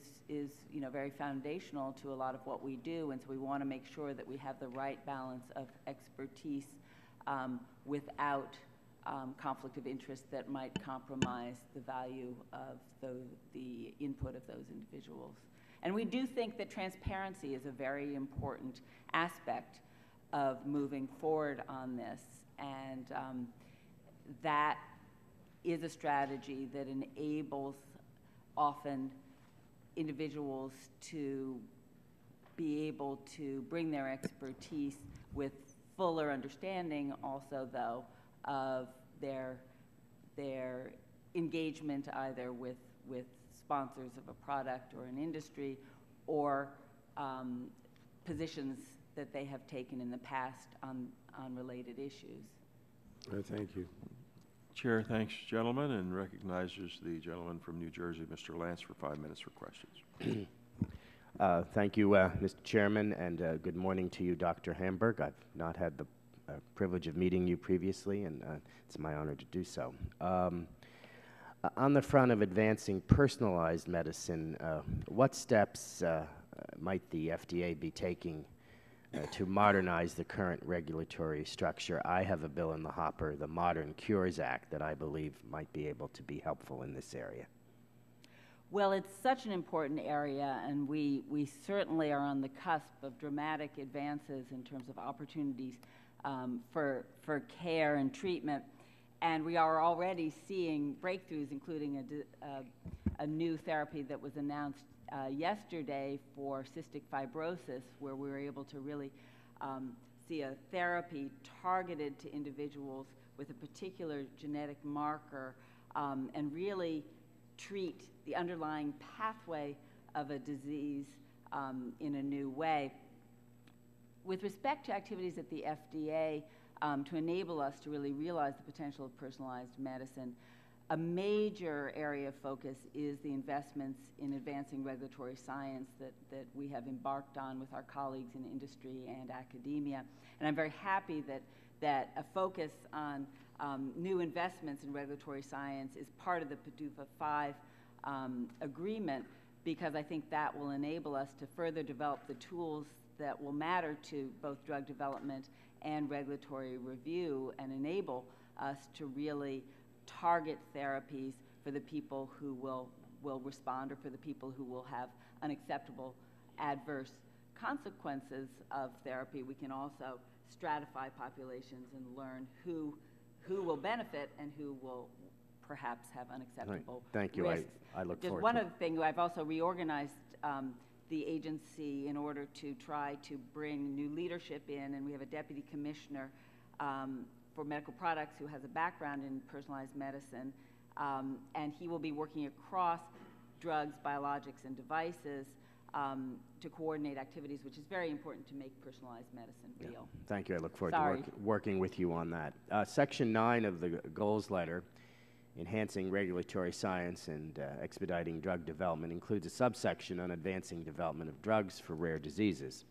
S8: very foundational to a lot of what we do, and so we want to make sure that we have the right balance of expertise without conflict of interest that might compromise the value of the input of those individuals. And we do think that transparency is a very important aspect of moving forward on this, and that is a strategy that enables often individuals to be able to bring their expertise with fuller understanding also, though, of their engagement either with sponsors of a product or an industry, or positions that they have taken in the past on related issues.
S7: Thank you.
S1: Chair thanks gentlemen and recognizes the gentleman from New Jersey, Mr. Lance, for 5 minutes for questions.
S4: Thank you, Mr. Chairman, and good morning to you, Dr. Hamburg. I've not had the privilege of meeting you previously, and it's my honor to do so. On the front of advancing personalized medicine, what steps might the FDA be taking to modernize the current regulatory structure? I have a bill in the hopper, the Modern Cures Act, that I believe might be able to be helpful in this area.
S8: Well, it's such an important area, and we certainly are on the cusp of dramatic advances in terms of opportunities for care and treatment. And we are already seeing breakthroughs, including a new therapy that was announced yesterday for cystic fibrosis, where we were able to really see a therapy targeted to individuals with a particular genetic marker and really treat the underlying pathway of a disease in a new way. With respect to activities at the FDA to enable us to really realize the potential of personalized medicine, a major area of focus is the investments in advancing regulatory science that we have embarked on with our colleagues in industry and academia. And I'm very happy that a focus on new investments in regulatory science is part of the PDUFA 5 agreement, because I think that will enable us to further develop the tools that will matter to both drug development and regulatory review, and enable us to really target therapies for the people who will respond, or for the people who will have unacceptable adverse consequences of therapy. We can also stratify populations and learn who will benefit and who will perhaps have unacceptable
S4: Thank you.
S8: risks.
S4: I look
S8: Just
S4: forward
S8: one
S4: to
S8: other thing, I've also reorganized the agency in order to try to bring new leadership in, and we have a deputy commissioner for medical products who has a background in personalized medicine, and he will be working across drugs, biologics, and devices to coordinate activities, which is very important to make personalized medicine real.
S4: Yeah. Thank you. I look forward to working with you on that. Section 9 of the goals letter, enhancing regulatory science and expediting drug development, includes a subsection on advancing development of drugs for rare diseases.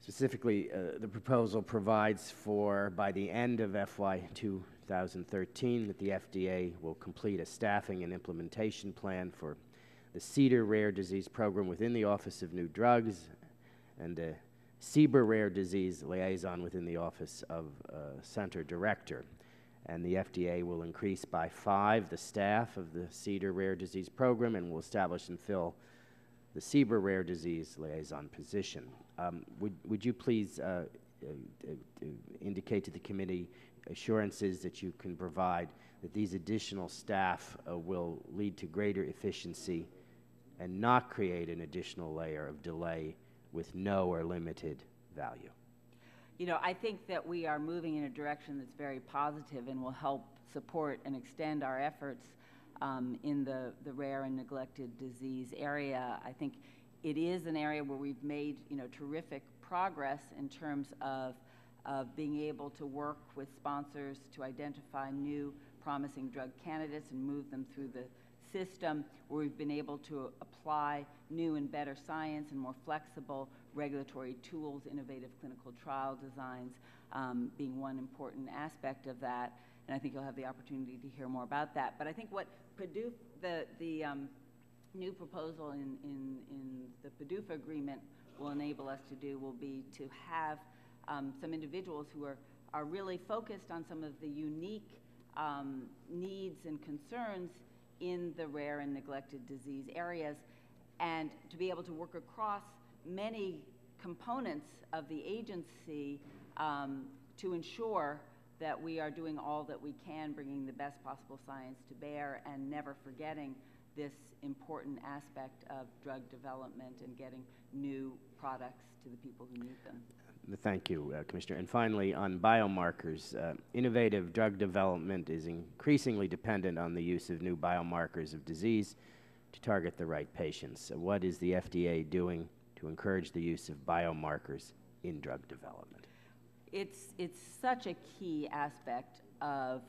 S4: Specifically, the proposal provides for, by the end of FY 2013, that the FDA will complete a staffing and implementation plan for the CEDAR Rare Disease Program within the Office of New Drugs, and the CBER Rare Disease Liaison within the Office of Center Director. And the FDA will increase by 5 the staff of the CEDAR Rare Disease Program, and will establish and fill the CBER Rare Disease Liaison position. Would you please indicate to the committee assurances that you can provide that these additional staff will lead to greater efficiency and not create an additional layer of delay with no or limited value?
S8: You know, I think that we are moving in a direction that's very positive and will help support and extend our efforts in the rare and neglected disease area. I think it is an area where we've made, terrific progress in terms of being able to work with sponsors to identify new promising drug candidates and move them through the system, where we've been able to apply new and better science and more flexible regulatory tools, innovative clinical trial designs being one important aspect of that. And I think you'll have the opportunity to hear more about that. But I think what new proposal in the PDUFA agreement will enable us to do will be to have some individuals who are really focused on some of the unique needs and concerns in the rare and neglected disease areas, and to be able to work across many components of the agency to ensure that we are doing all that we can, bringing the best possible science to bear and never forgetting this important aspect of drug development and getting new products to the people who need them.
S4: Thank you, Commissioner. And finally, on biomarkers, innovative drug development is increasingly dependent on the use of new biomarkers of disease to target the right patients. So what is the FDA doing to encourage the use of biomarkers in drug development?
S8: It's such a key aspect of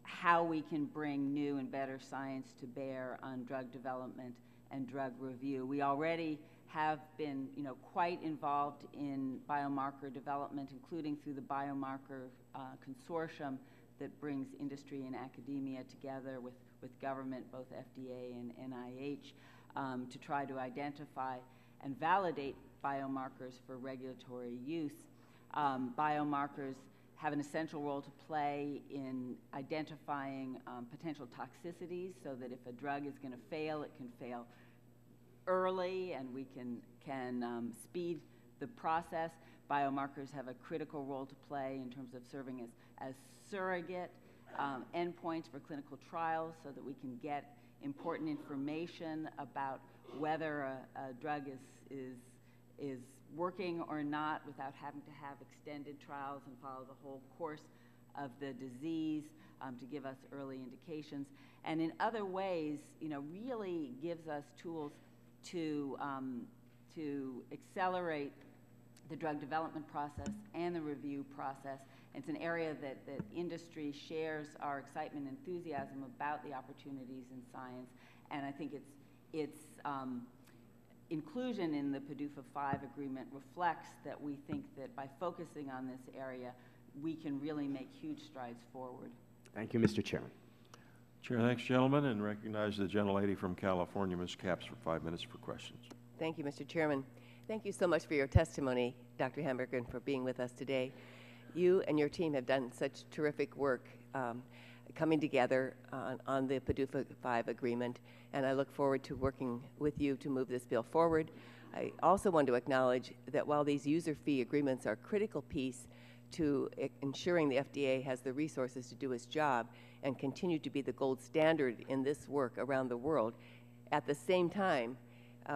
S8: how we can bring new and better science to bear on drug development and drug review. We already have been, quite involved in biomarker development, including through the biomarker consortium that brings industry and academia together with government, both FDA and NIH, to try to identify and validate biomarkers for regulatory use. Biomarkers have an essential role to play in identifying potential toxicities, so that if a drug is going to fail, it can fail early and we can speed the process. Biomarkers have a critical role to play in terms of serving as surrogate endpoints for clinical trials, so that we can get important information about whether a drug is working or not without having to have extended trials and follow the whole course of the disease, to give us early indications. And in other ways, really gives us tools to accelerate the drug development process and the review process. It's an area that industry shares our excitement and enthusiasm about the opportunities in science, and I think its inclusion in the PDUFA 5 agreement reflects that we think that by focusing on this area, we can really make huge strides forward.
S4: Thank you, Mr. Chairman.
S1: Chair, thanks, gentlemen, and recognize the gentlelady from California, Ms. Capps, for 5 minutes for questions.
S9: Thank you, Mr. Chairman. Thank you so much for your testimony, Dr. Hamburger, and for being with us today. You and your team have done such terrific work coming together on the PDUFA 5 agreement, and I look forward to working with you to move this bill forward. I also want to acknowledge that while these user fee agreements are a critical piece to ensuring the FDA has the resources to do its job and continue to be the gold standard in this work around the world, at the same time,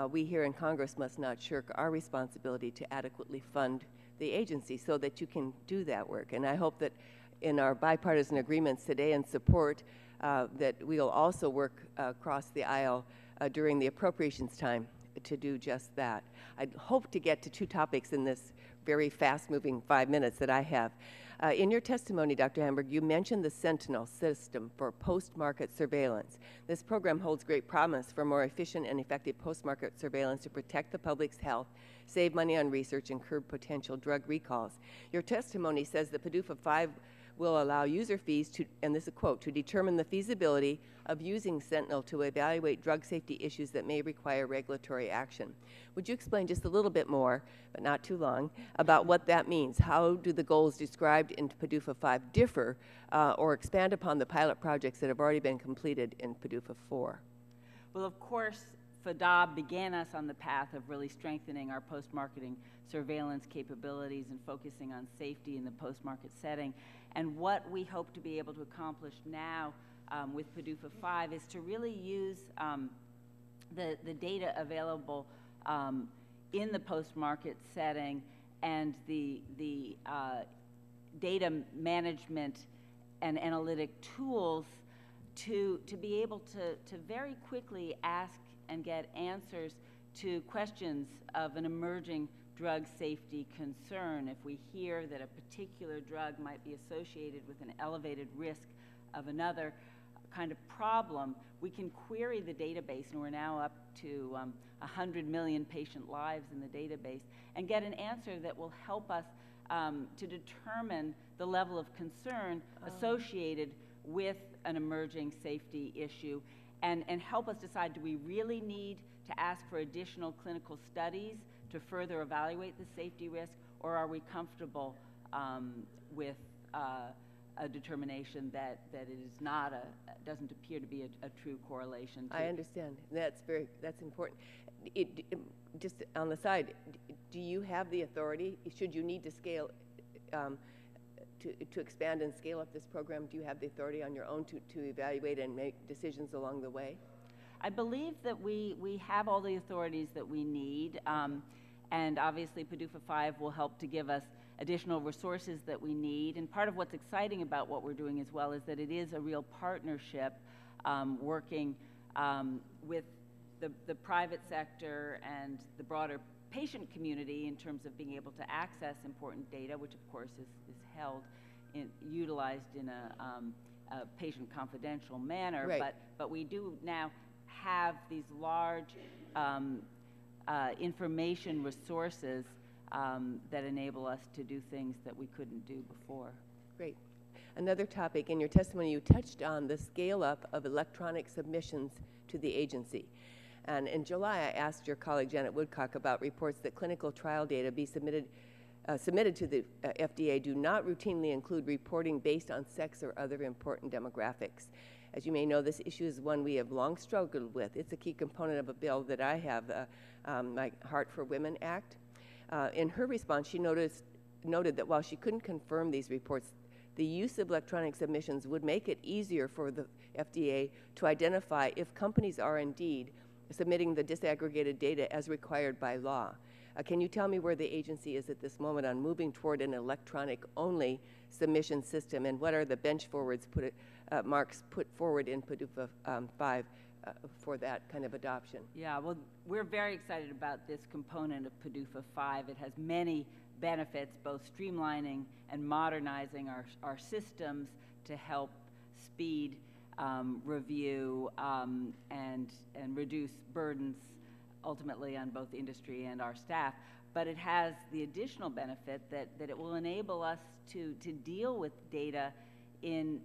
S9: we here in Congress must not shirk our responsibility to adequately fund the agency so that you can do that work. And I hope that in our bipartisan agreements today and support, that we'll also work across the aisle during the appropriations time to do just that. I hope to get to two topics in this very fast-moving 5 minutes that I have. In your testimony, Dr. Hamburg, you mentioned the Sentinel system for post-market surveillance. This program holds great promise for more efficient and effective post-market surveillance to protect the public's health, save money on research, and curb potential drug recalls. Your testimony says that PDUFA 5 will allow user fees to, and this is a quote, to determine the feasibility of using Sentinel to evaluate drug safety issues that may require regulatory action. Would you explain just a little bit more, but not too long, about what that means? How do the goals described in PDUFA 5 differ or expand upon the pilot projects that have already been completed in PDUFA 4?
S8: Well, of course, FDAB began us on the path of really strengthening our post-marketing surveillance capabilities and focusing on safety in the post-market setting. And what we hope to be able to accomplish now with PDUFA 5 is to really use the data available in the post-market setting and the data management and analytic tools to be able to very quickly ask and get answers to questions of an emerging drug safety concern. If we hear that a particular drug might be associated with an elevated risk of another kind of problem, we can query the database, and we're now up to 100 million patient lives in the database, and get an answer that will help us to determine the level of concern associated with an emerging safety issue, and help us decide, do we really need to ask for additional clinical studies to further evaluate the safety risk, or are we comfortable with a determination that it is not doesn't appear to be a true correlation?
S9: I understand. That's important. Just on the side, do you have the authority, should you need to scale, to expand and scale up this program, do you have the authority on your own to evaluate and make decisions along the way?
S8: I believe that we have all the authorities that we need, and obviously PDUFA 5 will help to give us additional resources that we need. And part of what's exciting about what we're doing as well is that it is a real partnership, working with the private sector and the broader patient community in terms of being able to access important data, which of course is held, utilized in a patient confidential manner.
S9: Right.
S8: But we do now have these large information resources that enable us to do things that we couldn't do before.
S9: Great. Another topic, in your testimony you touched on the scale up of electronic submissions to the agency. And in July, I asked your colleague Janet Woodcock about reports that clinical trial data be submitted to the FDA do not routinely include reporting based on sex or other important demographics. As you may know, this issue is one we have long struggled with. It's a key component of a bill that I have, my Heart for Women Act. In her response, she noted that while she couldn't confirm these reports, the use of electronic submissions would make it easier for the FDA to identify if companies are indeed submitting the disaggregated data as required by law. Can you tell me where the agency is at this moment on moving toward an electronic-only submission system, and what are the bench forwards marks put forward in PDUFA 5 for that kind of adoption?
S8: Yeah, well, we're very excited about this component of PDUFA 5. It has many benefits, both streamlining and modernizing our systems to help speed review and reduce burdens ultimately on both industry and our staff. But it has the additional benefit that it will enable us to deal with data in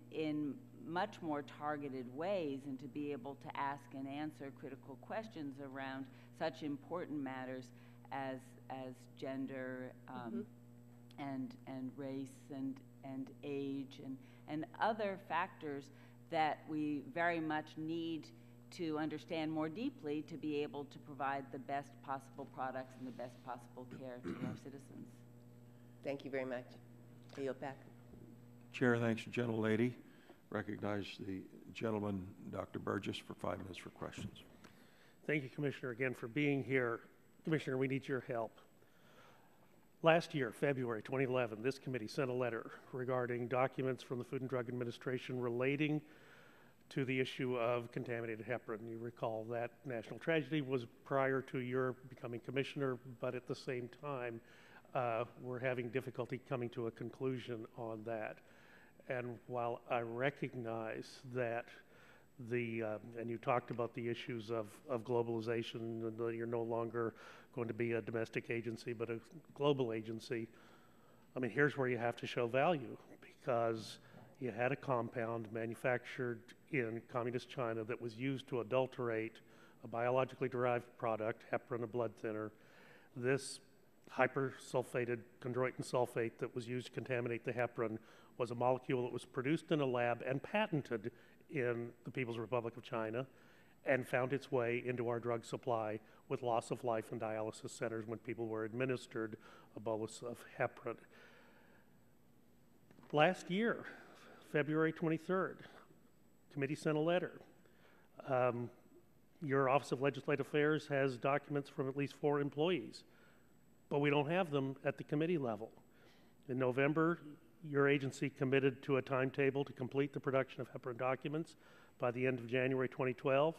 S8: much more targeted ways, and to be able to ask and answer critical questions around such important matters as gender and race and age and other factors that we very much need to understand more deeply to be able to provide the best possible products and the best possible care to our citizens.
S9: Thank you very much. I yield back.
S1: Chair, thanks, gentlelady. Recognize the gentleman, Dr. Burgess, for 5 minutes for questions.
S2: Thank you, Commissioner, again for being here. Commissioner, we need your help. Last year, February 2011, this committee sent a letter regarding documents from the Food and Drug Administration relating to the issue of contaminated heparin. You recall that national tragedy was prior to your becoming commissioner, but at the same time, we're having difficulty coming to a conclusion on that. And while I recognize that and you talked about the issues of globalization, and that you're no longer going to be a domestic agency, but a global agency, I mean, here's where you have to show value, because you had a compound manufactured in communist China that was used to adulterate a biologically derived product, heparin, a blood thinner. This hypersulfated chondroitin sulfate that was used to contaminate the heparin was a molecule that was produced in a lab and patented in the People's Republic of China, and found its way into our drug supply with loss of life in dialysis centers when people were administered a bolus of heparin. Last year, February 23rd, committee sent a letter. Your Office of Legislative Affairs has documents from at least 4 employees, but we don't have them at the committee level. In November, your agency committed to a timetable to complete the production of heparin documents by the end of January 2012.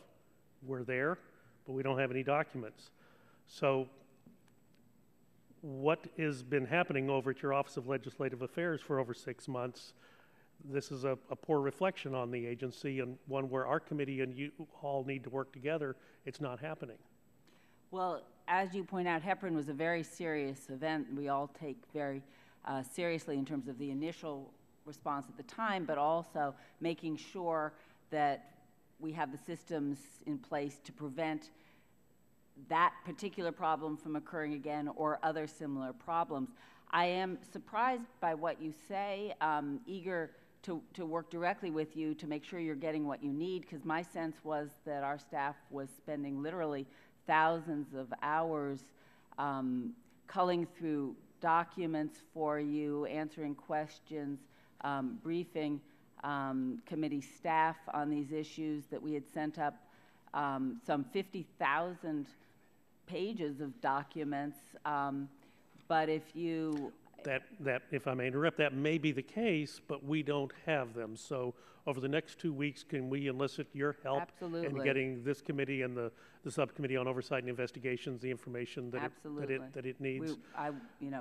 S2: We're there, but we don't have any documents. So what has been happening over at your Office of Legislative Affairs for over 6 months? This is a poor reflection on the agency, and one where our committee and you all need to work together. It's not happening.
S8: Well, as you point out, heparin was a very serious event we all take very seriously in terms of the initial response at the time, but also making sure that we have the systems in place to prevent that particular problem from occurring again or other similar problems. I am surprised by what you say, eager to work directly with you to make sure you're getting what you need, because my sense was that our staff was spending literally thousands of hours culling through documents for you, answering questions, briefing committee staff on these issues, that we had sent up some 50,000 pages of documents. But if you...
S2: That, if I may interrupt, that may be the case, but we don't have them. So over the next 2 weeks, can we elicit your help
S8: Absolutely.
S2: in getting this committee and the Subcommittee on Oversight and Investigations the information that it needs?
S8: I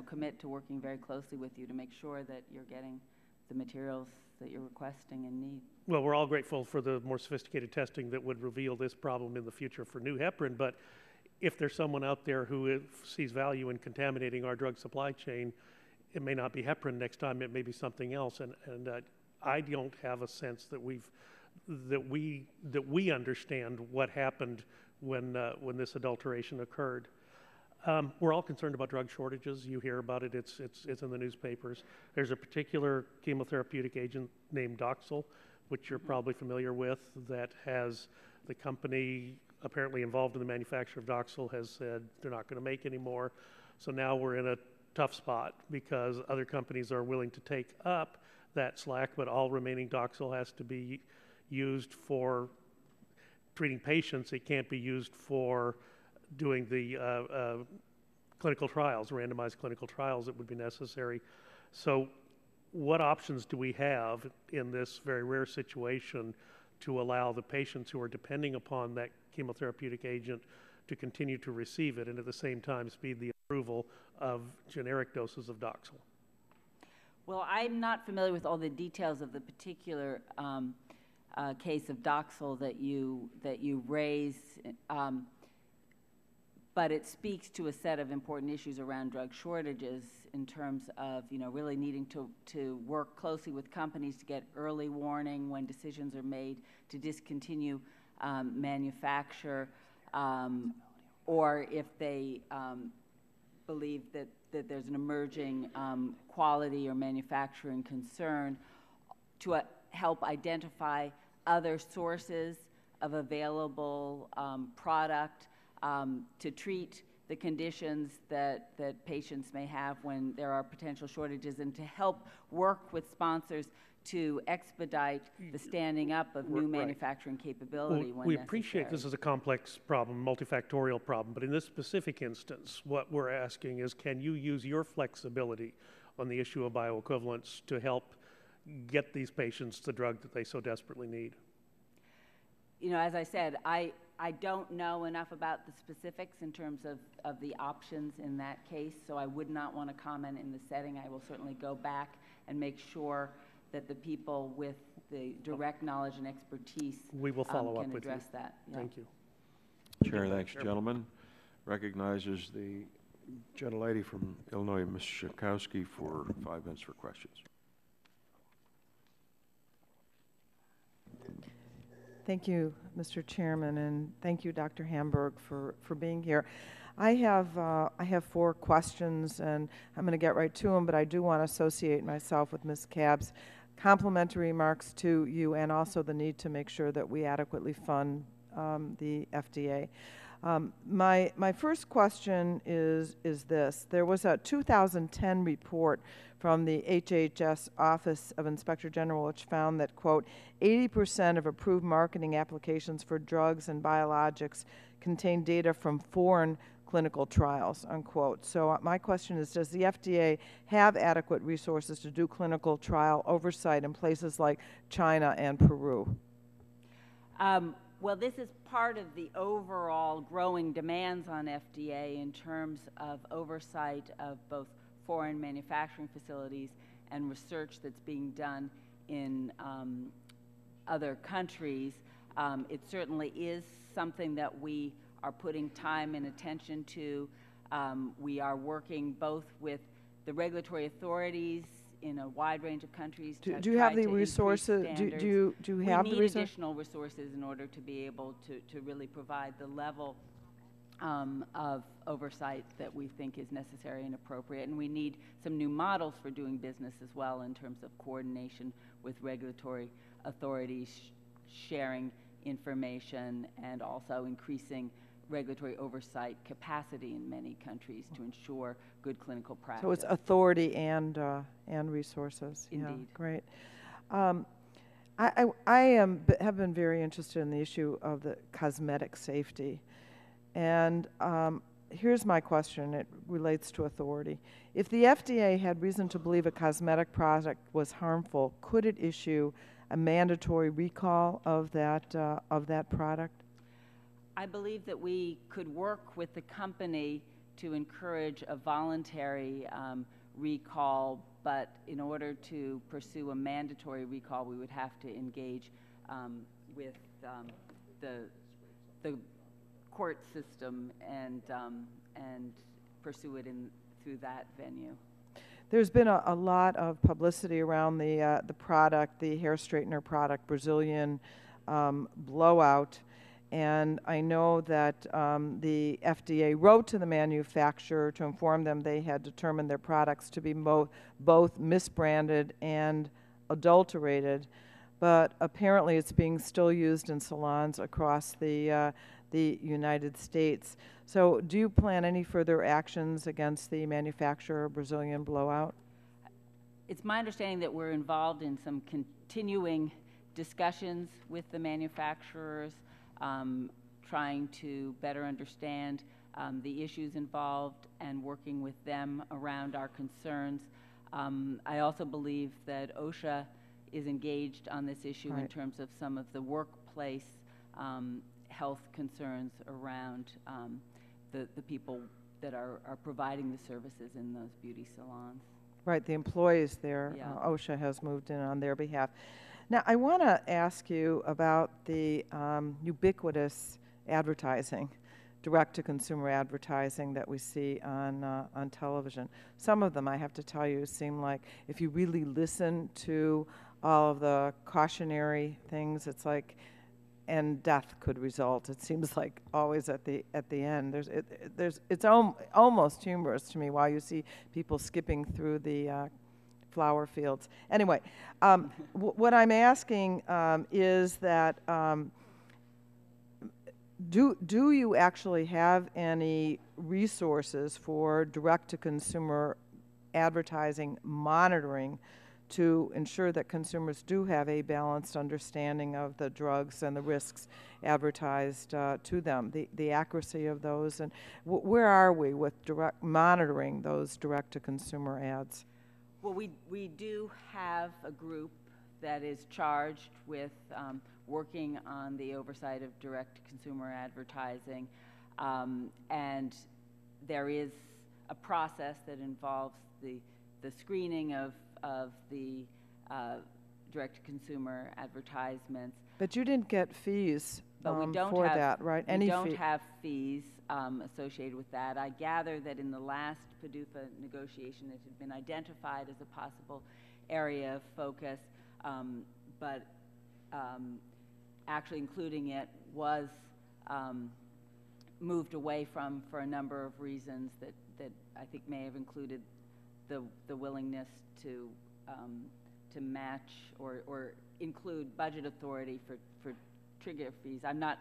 S8: commit to working very closely with you to make sure that you're getting the materials that you're requesting and need.
S2: Well, we're all grateful for the more sophisticated testing that would reveal this problem in the future for new heparin, but if there's someone out there who sees value in contaminating our drug supply chain, it may not be heparin next time, it may be something else, and I don't have a sense that we understand what happened when this adulteration occurred. We're all concerned about drug shortages. You hear about it. It's in the newspapers. There's a particular chemotherapeutic agent named Doxil, which you're probably familiar with, that has the company apparently involved in the manufacture of Doxil has said they're not going to make any more. So now we're in a tough spot because other companies are willing to take up that slack, but all remaining Doxil has to be used for treating patients. It can't be used for doing the clinical trials, randomized clinical trials that would be necessary. So what options do we have in this very rare situation to allow the patients who are depending upon that chemotherapeutic agent to continue to receive it and at the same time speed the approval of generic doses of Doxil?
S8: Well, I'm not familiar with all the details of the particular case of Doxil that you raise, but it speaks to a set of important issues around drug shortages in terms of really needing to work closely with companies to get early warning when decisions are made to discontinue manufacture, or if they believe that there's an emerging quality or manufacturing concern, to help identify other sources of available product to treat the conditions that patients may have when there are potential shortages, and to help work with sponsors to expedite the standing up of new manufacturing capability when
S2: we
S8: necessary.
S2: appreciate this is a complex problem, multifactorial problem, but in this specific instance, what we're asking is, can you use your flexibility on the issue of bioequivalence to help get these patients the drug that they so desperately need?
S8: As I said, I don't know enough about the specifics in terms of the options in that case, so I would not want to comment in the setting. I will certainly go back and make sure that the people with the direct knowledge and expertise
S2: we will follow up
S8: can
S2: with
S8: address
S2: you.
S8: that. Yeah.
S2: Thank you.
S1: Chair, thanks, gentlemen. Recognizes the gentlelady from Illinois, Ms. Schakowsky, for 5 minutes for questions.
S10: Thank you, Mr. Chairman, and thank you, Dr. Hamburg, for being here. I have 4 questions, and I'm going to get right to them, but I do want to associate myself with Ms. Cabb's complimentary remarks to you, and also the need to make sure that we adequately fund the FDA. My first question is this. There was a 2010 report from the HHS Office of Inspector General, which found that, quote, 80% of approved marketing applications for drugs and biologics contain data from foreign clinical trials, unquote. So my question is, does the FDA have adequate resources to do clinical trial oversight in places like China and Peru?
S8: Well, this is part of the overall growing demands on FDA in terms of oversight of both foreign manufacturing facilities and research that's being done in other countries. It certainly is something that we are putting time and attention to. We are working both with the regulatory authorities in a wide range of countries.
S10: Do you have the resources? Do you have the resources?
S8: We need additional resources in order to be able to really provide the level of oversight that we think is necessary and appropriate. And we need some new models for doing business as well in terms of coordination with regulatory authorities, sharing information, and also increasing regulatory oversight capacity in many countries to ensure good clinical practice.
S10: So it's authority and resources.
S8: Indeed.
S10: Yeah, great. I have been very interested in the issue of the cosmetic safety. And here's my question. It relates to authority. If the FDA had reason to believe a cosmetic product was harmful, could it issue a mandatory recall of that product?
S8: I believe that we could work with the company to encourage a voluntary recall, but in order to pursue a mandatory recall, we would have to engage with the court system and pursue it through that venue.
S10: There's been a lot of publicity around the product, the hair straightener product, Brazilian Blowout. And I know that the FDA wrote to the manufacturer to inform them they had determined their products to be both misbranded and adulterated, but apparently it's being still used in salons across the United States. So do you plan any further actions against the manufacturer Brazilian Blowout?
S8: It's my understanding that we're involved in some continuing discussions with the manufacturers, trying to better understand the issues involved and working with them around our concerns. I also believe that OSHA is engaged on this issue in terms of some of the workplace health concerns around the people that are providing the services in those beauty salons.
S10: Right, the employees there,
S8: Yeah.
S10: OSHA has moved in on their behalf. Now, I want to ask you about the ubiquitous advertising, direct-to-consumer advertising that we see on television. Some of them, I have to tell you, seem like if you really listen to all of the cautionary things, it's like, and death could result. It seems like always at the end. It's almost humorous to me while you see people skipping through the flower fields. Anyway, what I'm asking is that do you actually have any resources for direct-to-consumer advertising monitoring to ensure that consumers do have a balanced understanding of the drugs and the risks advertised to them, the accuracy of those, and where are we with monitoring those direct-to-consumer ads?
S8: Well, we do have a group that is charged with working on the oversight of direct-to-consumer advertising, and there is a process that involves the screening of the direct-to-consumer advertisements.
S10: But you didn't get fees
S8: but we don't
S10: for
S8: have,
S10: that, right?
S8: We don't have fees associated with that. I gather that in the last PDUFA negotiation it had been identified as a possible area of focus, but actually including it was moved away from for a number of reasons that I think may have included the willingness to match or include budget authority for trigger fees. I'm not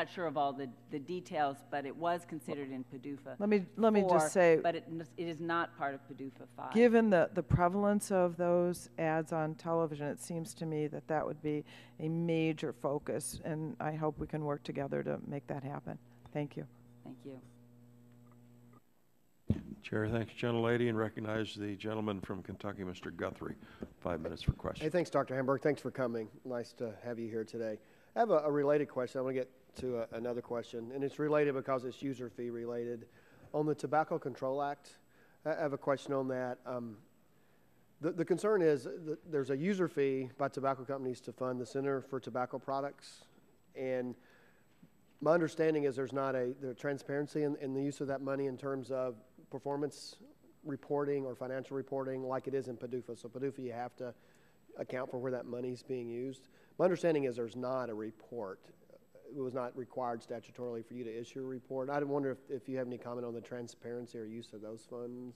S8: sure of all the details, but it was considered in PDUFA.
S10: Let me just say,
S8: but it is not part of PDUFA 5.
S10: Given the prevalence of those ads on television, it seems to me that that would be a major focus, and I hope we can work together to make that happen. Thank you.
S8: Thank you.
S1: Chair, thanks, gentlelady, and recognize the gentleman from Kentucky, Mr. Guthrie. 5 minutes for questions.
S11: Hey, thanks, Dr. Hamburg. Thanks for coming. Nice to have you here today. I have a related question. I want to get to another question, and it's related because it's user fee related. On the Tobacco Control Act, I have a question on that. The concern is that there's a user fee by tobacco companies to fund the Center for Tobacco Products, and my understanding is there's not the transparency in the use of that money in terms of performance reporting or financial reporting like it is in PDUFA. So PDUFA, you have to account for where that money's being used. My understanding is there's not a report. It was not required statutorily for you to issue a report. I wonder if you have any comment on the transparency or use of those funds.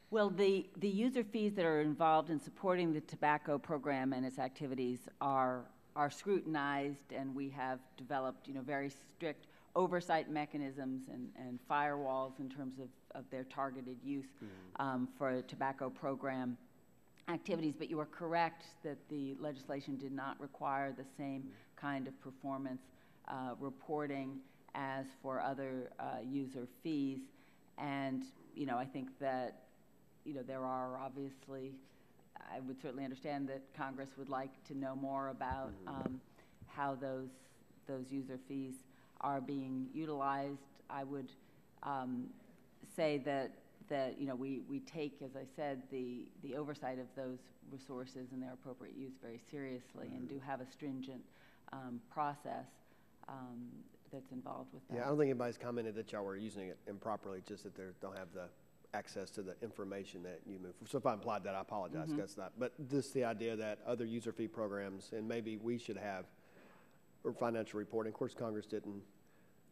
S8: Well, the user fees that are involved in supporting the tobacco program and its activities are scrutinized, and we have developed, very strict oversight mechanisms and firewalls in terms of their targeted use for tobacco program activities. But you are correct that the legislation did not require the same kind of performance reporting as for other user fees. And, I think that, there are obviously, I would certainly understand that Congress would like to know more about how those user fees are being utilized. I would say that we take, as I said, the oversight of those resources and their appropriate use very seriously, and do have a stringent process that's involved with that.
S11: Yeah, I don't think anybody's commented that y'all were using it improperly, just that they don't have the access to the information that you move. So if I implied that, I apologize. That's not. But just the idea that other user fee programs, and maybe we should have financial reporting. Of course, Congress didn't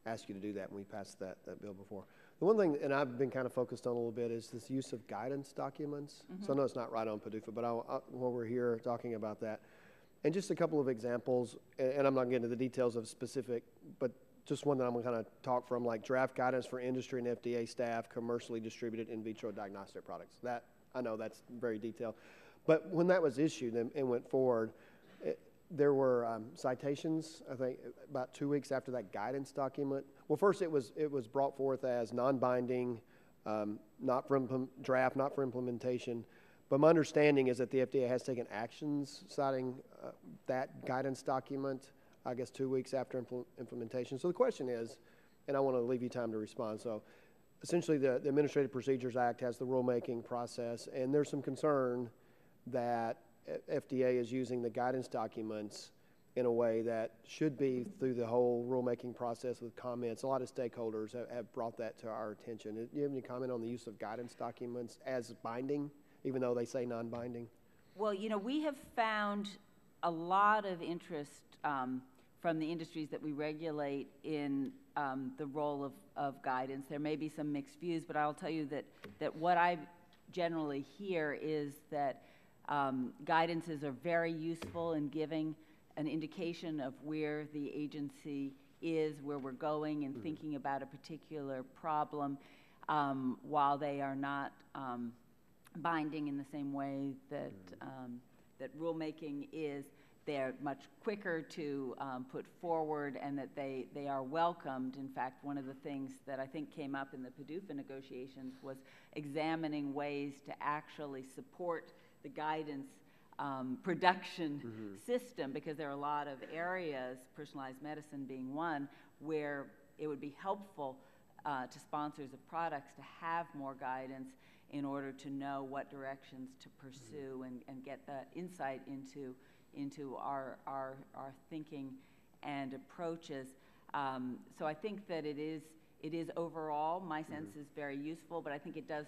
S11: ask you to do that when we passed that bill before. The one thing, and I've been kind of focused on a little bit, is this use of guidance documents. So I know it's not right on PDUFA, but while we're here talking about that, and just a couple of examples, and I'm not getting into the details of specific, but just one that I'm going to kind of talk from, like draft guidance for industry and FDA staff, commercially distributed in vitro diagnostic products. That, I know that's very detailed. But when that was issued and went forward, there were citations, I think, about 2 weeks after that guidance document. Well, first it was brought forth as non-binding, not for draft, not for implementation. But my understanding is that the FDA has taken actions citing that guidance document, I guess 2 weeks after implementation. So the question is, and I want to leave you time to respond. So essentially the Administrative Procedures Act has the rulemaking process, and there's some concern that FDA is using the guidance documents in a way that should be through the whole rulemaking process with comments. A lot of stakeholders have brought that to our attention. Do you have any comment on the use of guidance documents as binding, even though they say non-binding?
S8: Well, we have found a lot of interest from the industries that we regulate in the role of guidance. There may be some mixed views, but I'll tell you that what I generally hear is that guidances are very useful in giving an indication of where the agency is, where we're going, and thinking about a particular problem, while they are not binding in the same way that that rulemaking is. They're much quicker to put forward, and that they are welcomed. In fact, one of the things that I think came up in the PDUFA negotiations was examining ways to actually support the guidance production system, because there are a lot of areas, personalized medicine being one, where it would be helpful to sponsors of products to have more guidance in order to know what directions to pursue and get the insight into our thinking and approaches. So I think that it is overall, my sense is very useful, but I think it does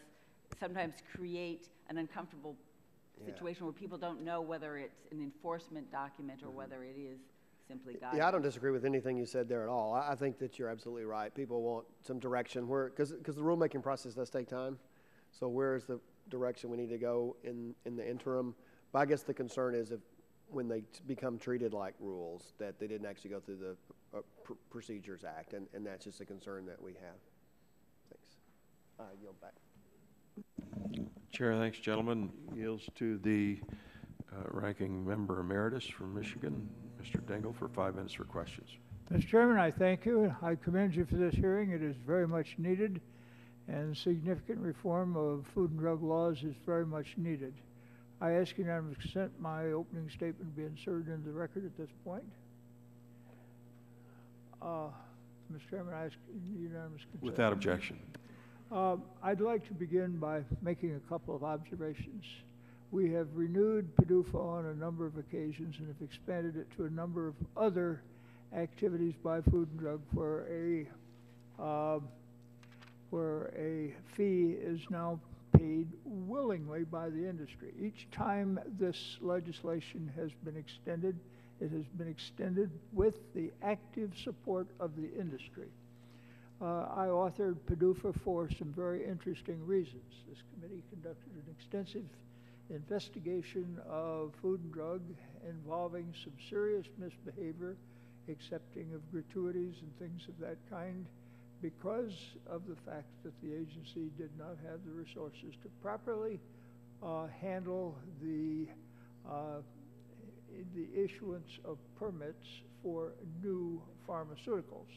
S8: sometimes create an uncomfortable situation where people don't know whether it's an enforcement document or whether it is simply guidance.
S11: Yeah, I don't disagree with anything you said there at all. I think that you're absolutely right. People want some direction, because the rulemaking process does take time. So where is the direction we need to go in the interim? But I guess the concern is when they become treated like rules, that they didn't actually go through the Procedures Act, and that's just a concern that we have. Thanks. I yield back.
S1: Chair, thanks, gentlemen. Yields to the ranking member emeritus from Michigan, Mr. Dingell, for 5 minutes for questions.
S12: Mr. Chairman, I thank you. I commend you for this hearing. It is very much needed, and significant reform of food and drug laws is very much needed. I ask unanimous consent my opening statement be inserted into the record at this point. Mr. Chairman, I ask unanimous consent.
S1: Without objection.
S12: I'd like to begin by making a couple of observations. We have renewed PDUFA on a number of occasions and have expanded it to a number of other activities by Food and Drug where a fee is now paid willingly by the industry. Each time this legislation has been extended, it has been extended with the active support of the industry. I authored PDUFA for some very interesting reasons. This committee conducted an extensive investigation of food and drug involving some serious misbehavior, accepting of gratuities and things of that kind, because of the fact that the agency did not have the resources to properly handle the issuance of permits for new pharmaceuticals.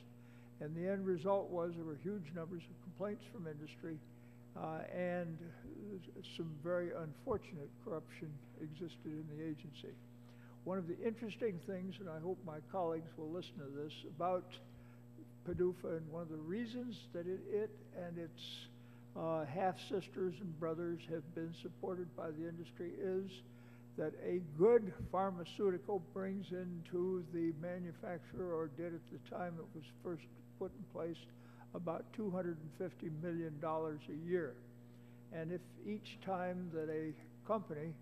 S12: And the end result was there were huge numbers of complaints from industry and some very unfortunate corruption existed in the agency. One of the interesting things, and I hope my colleagues will listen to this, about PDUFA, and one of the reasons that it and its half-sisters and brothers have been supported by the industry is that a good pharmaceutical brings into the manufacturer, or did at the time it was first put in place, about $250 million a year. And if each time that a company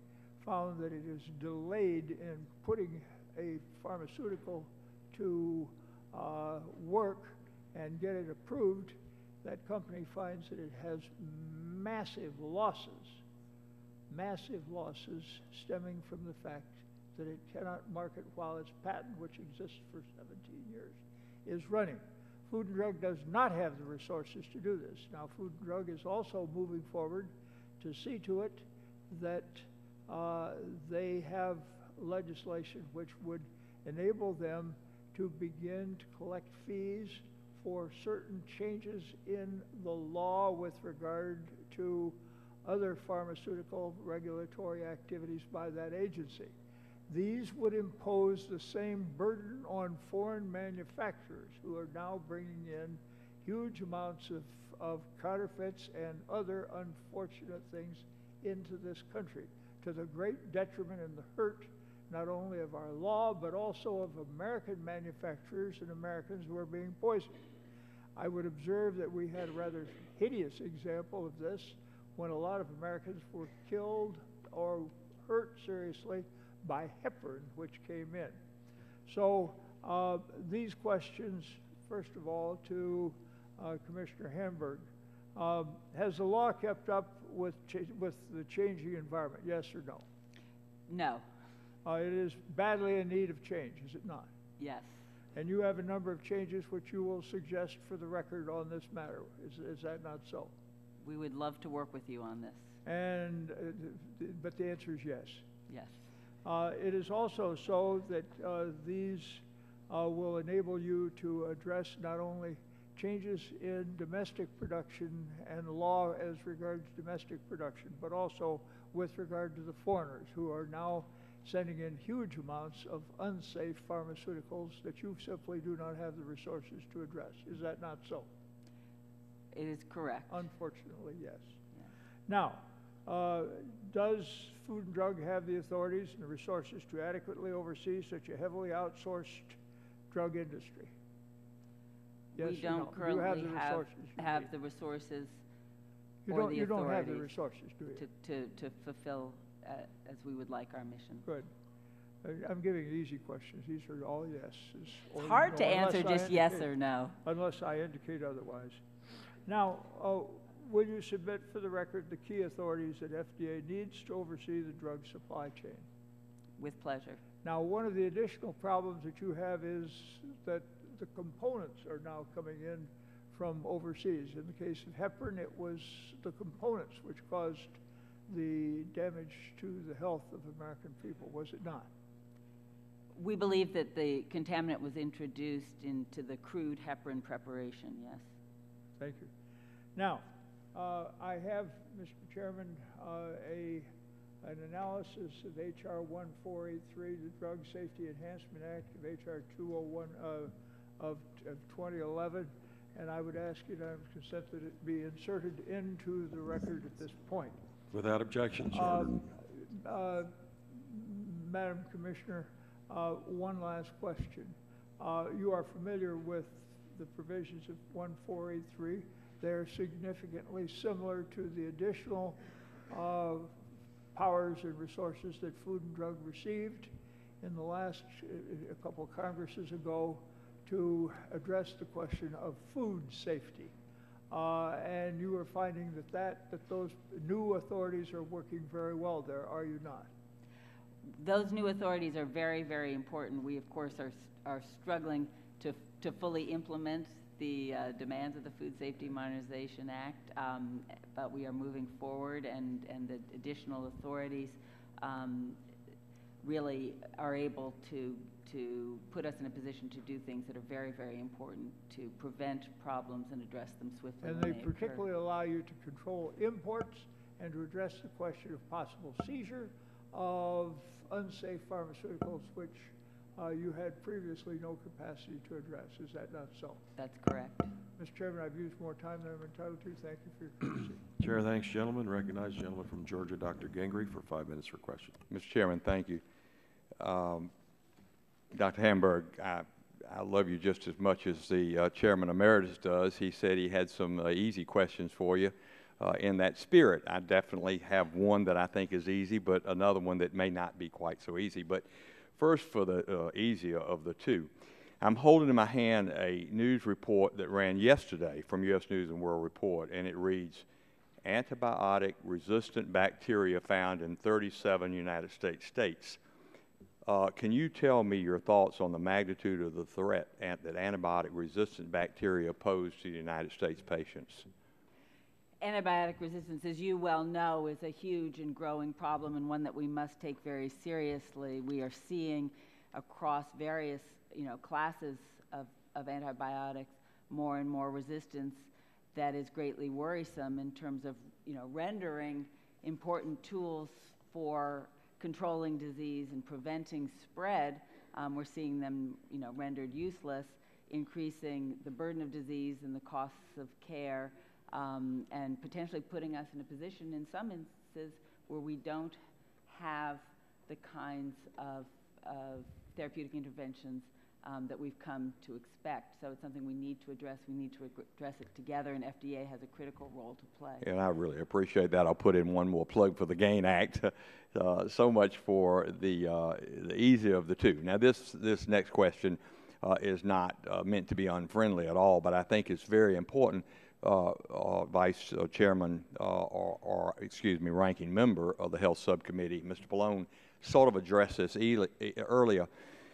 S12: found that it is delayed in putting a pharmaceutical to work and get it approved, that company finds that it has massive losses stemming from the fact that it cannot market while its patent, which exists for 17 years, is running. Food and Drug does not have the resources to do this. Now, Food and Drug is also moving forward to see to it that they have legislation which would enable them to begin to collect fees for certain changes in the law with regard to other pharmaceutical regulatory activities by that agency. These would impose the same burden on foreign manufacturers who are now bringing in huge amounts of counterfeits and other unfortunate things into this country, to the great detriment and the hurt not only of our law, but also of American manufacturers and Americans who are being poisoned. I would observe that we had a rather hideous example of this when a lot of Americans were killed or hurt seriously by heparin, which came in. So these questions, first of all, to Commissioner Hamburg. Has the law kept up with the changing environment, yes or no?
S8: No.
S12: It is badly in need of change, is it not?
S8: Yes.
S12: And you have a number of changes which you will suggest for the record on this matter. Is that not so?
S8: We would love to work with you on this.
S12: And, but the answer is yes.
S8: Yes.
S12: It is also so that these will enable you to address not only changes in domestic production and law as regards domestic production, but also with regard to the foreigners who are now sending in huge amounts of unsafe pharmaceuticals that you simply do not have the resources to address. Is that not so?
S8: It is correct.
S12: Unfortunately, yes.
S8: Yeah.
S12: Now, does Food and Drug have the authorities and the resources to adequately oversee such a heavily outsourced drug industry? Yes,
S8: we don't currently have the resources.
S12: You don't have the resources, do you?
S8: To fulfill as we would like our mission.
S12: Good. I'm giving easy questions. These are all yeses.
S8: It's hard to answer just yes or no.
S12: Unless I indicate otherwise. Now, will you submit for the record the key authorities that FDA needs to oversee the drug supply chain?
S8: With pleasure.
S12: Now, one of the additional problems that you have is that the components are now coming in from overseas. In the case of heparin, it was the components which caused the damage to the health of American people, was it not?
S8: We believe that the contaminant was introduced into the crude heparin preparation, yes.
S12: Thank you. Now, I have, Mr. Chairman, an analysis of H.R. 1483, the Drug Safety Enhancement Act, of H.R. 201 of 2011, and I would ask unanimous consent that it be inserted into the record at this point.
S1: Without objection, sir.
S12: Madam Commissioner, one last question. You are familiar with the provisions of 1483. They're significantly similar to the additional powers and resources that Food and Drug received in the last a couple of Congresses ago to address the question of food safety. And you are finding that those new authorities are working very well there, are you not?
S8: Those new authorities are very, very important. We, of course, are struggling to fully implement the demands of the Food Safety Modernization Act, but we are moving forward, and the additional authorities really are able to put us in a position to do things that are very, very important to prevent problems and address them swiftly.
S12: And they particularly allow you to control imports and to address the question of possible seizure of unsafe pharmaceuticals, which you had previously no capacity to address. Is that not so?
S8: That's correct.
S12: Mr. Chairman, I've used more time than I'm entitled to. Thank you for your courtesy.
S1: Chair thanks gentlemen. Recognize the gentleman from Georgia, Dr. Gingrey, for 5 minutes for questions.
S6: Mr. Chairman, thank you. Dr. Hamburg, I love you just as much as the Chairman Emeritus does. He said he had some easy questions for you. In that spirit, I definitely have one that I think is easy, but another one that may not be quite so easy. But first, for the easier of the two, I'm holding in my hand a news report that ran yesterday from U.S. News and World Report, and it reads, antibiotic-resistant bacteria found in 37 United States states. Can you tell me your thoughts on the magnitude of the threat that antibiotic-resistant bacteria pose to the United States patients?
S8: Antibiotic resistance, as you well know, is a huge and growing problem, and one that we must take very seriously. We are seeing across various classes of antibiotics more and more resistance that is greatly worrisome in terms of rendering important tools for controlling disease and preventing spread. We're seeing them rendered useless, increasing the burden of disease and the costs of care, and potentially putting us in a position in some instances where we don't have the kinds of therapeutic interventions that we've come to expect. So it's something we need to address. We need to address it together, and FDA has a critical role to play.
S6: And I really appreciate that. I'll put in one more plug for the GAIN Act. So much for the easier of the two. Now, this next question is not meant to be unfriendly at all, but I think it's very important. Vice Chairman, or excuse me, Ranking Member of the Health Subcommittee, Mr. Pallone, sort of addressed this earlier.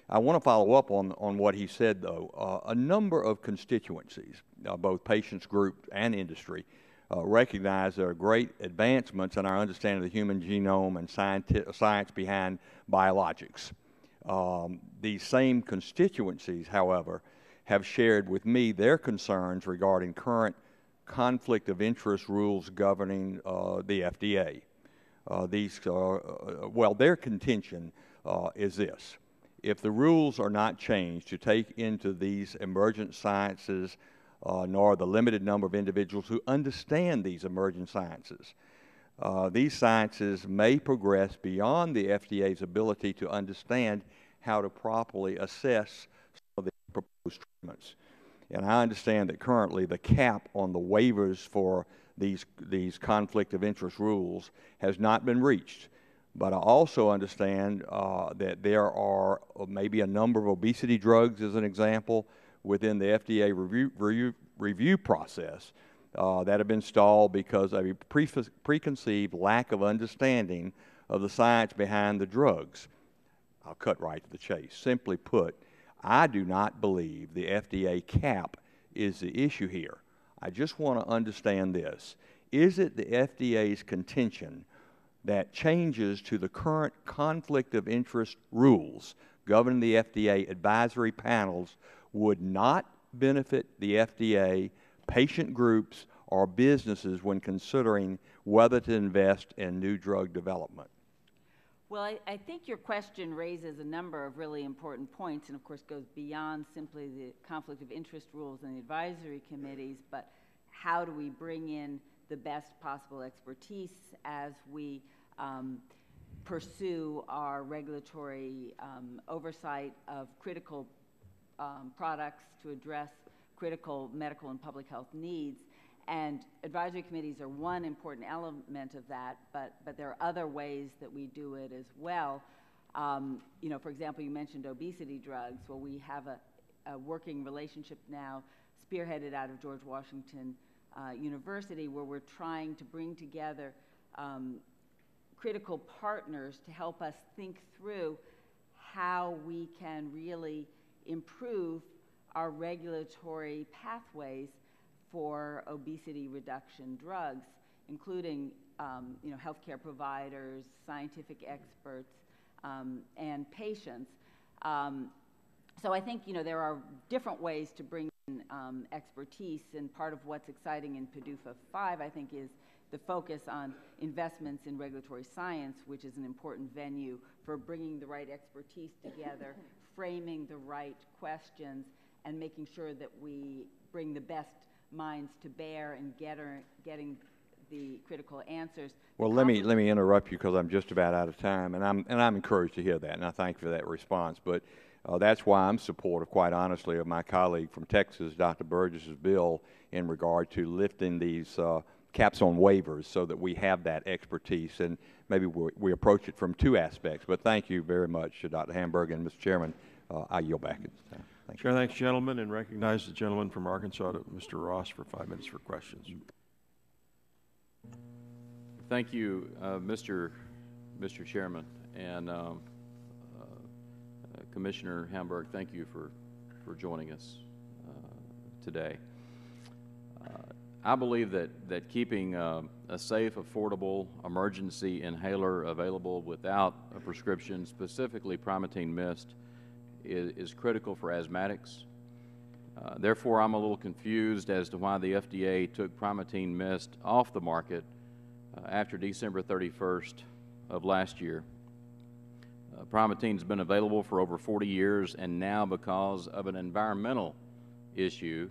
S6: I want to follow up on what he said, though. A number of constituencies, both patients, groups, and industry, recognize there are great advancements in our understanding of the human genome and science behind biologics. These same constituencies, however, have shared with me their concerns regarding current conflict of interest rules governing the FDA. Their contention is this. If the rules are not changed to take into these emergent sciences, nor the limited number of individuals who understand these emergent sciences, these sciences may progress beyond the FDA's ability to understand how to properly assess some of the proposed treatments. And I understand that currently the cap on the waivers for these conflict of interest rules has not been reached. But I also understand that there are maybe a number of obesity drugs, as an example, within the FDA review process that have been stalled because of a preconceived lack of understanding of the science behind the drugs. I'll cut right to the chase. Simply put, I do not believe the FDA cap is the issue here. I just want to understand this. Is it the FDA's contention that changes to the current conflict of interest rules governing the FDA advisory panels would not benefit the FDA, patient groups, or businesses when considering whether to invest in new drug development?
S8: Well, I think your question raises a number of really important points, and of course goes beyond simply the conflict of interest rules and the advisory committees, but how do we bring in the best possible expertise as we pursue our regulatory oversight of critical products to address critical medical and public health needs. And advisory committees are one important element of that, but there are other ways that we do it as well. You know, for example, you mentioned obesity drugs. Well, we have a working relationship now spearheaded out of George Washington University, where we're trying to bring together critical partners to help us think through how we can really improve our regulatory pathways for obesity reduction drugs, including you know, healthcare providers, scientific experts, and patients. So I think, you know, there are different ways to bring in expertise, and part of what's exciting in PDUFA 5, I think, is the focus on investments in regulatory science, which is an important venue for bringing the right expertise together, framing the right questions, and making sure that we bring the best minds to bear and getting the critical answers.
S6: Well, let me interrupt you because I'm just about out of time, and I'm encouraged to hear that, and I thank you for that response. But that's why I'm supportive, quite honestly, of my colleague from Texas, Dr. Burgess's bill in regard to lifting these caps on waivers so that we have that expertise, and maybe we approach it from two aspects. But thank you very much, Dr. Hamburg, and Mr. Chairman, I yield back at this time. Thank you.
S1: Chair thanks, gentlemen, and recognize the gentleman from Arkansas, Mr. Ross, for 5 minutes for questions.
S13: Thank you, Mr. Chairman, and Commissioner Hamburg, thank you for joining us today. I believe that keeping a safe, affordable emergency inhaler available without a prescription, specifically Primatene Mist, is critical for asthmatics. Therefore, I'm a little confused as to why the FDA took Primatene Mist off the market after December 31st of last year. Primatene's been available for over 40 years, and now because of an environmental issue,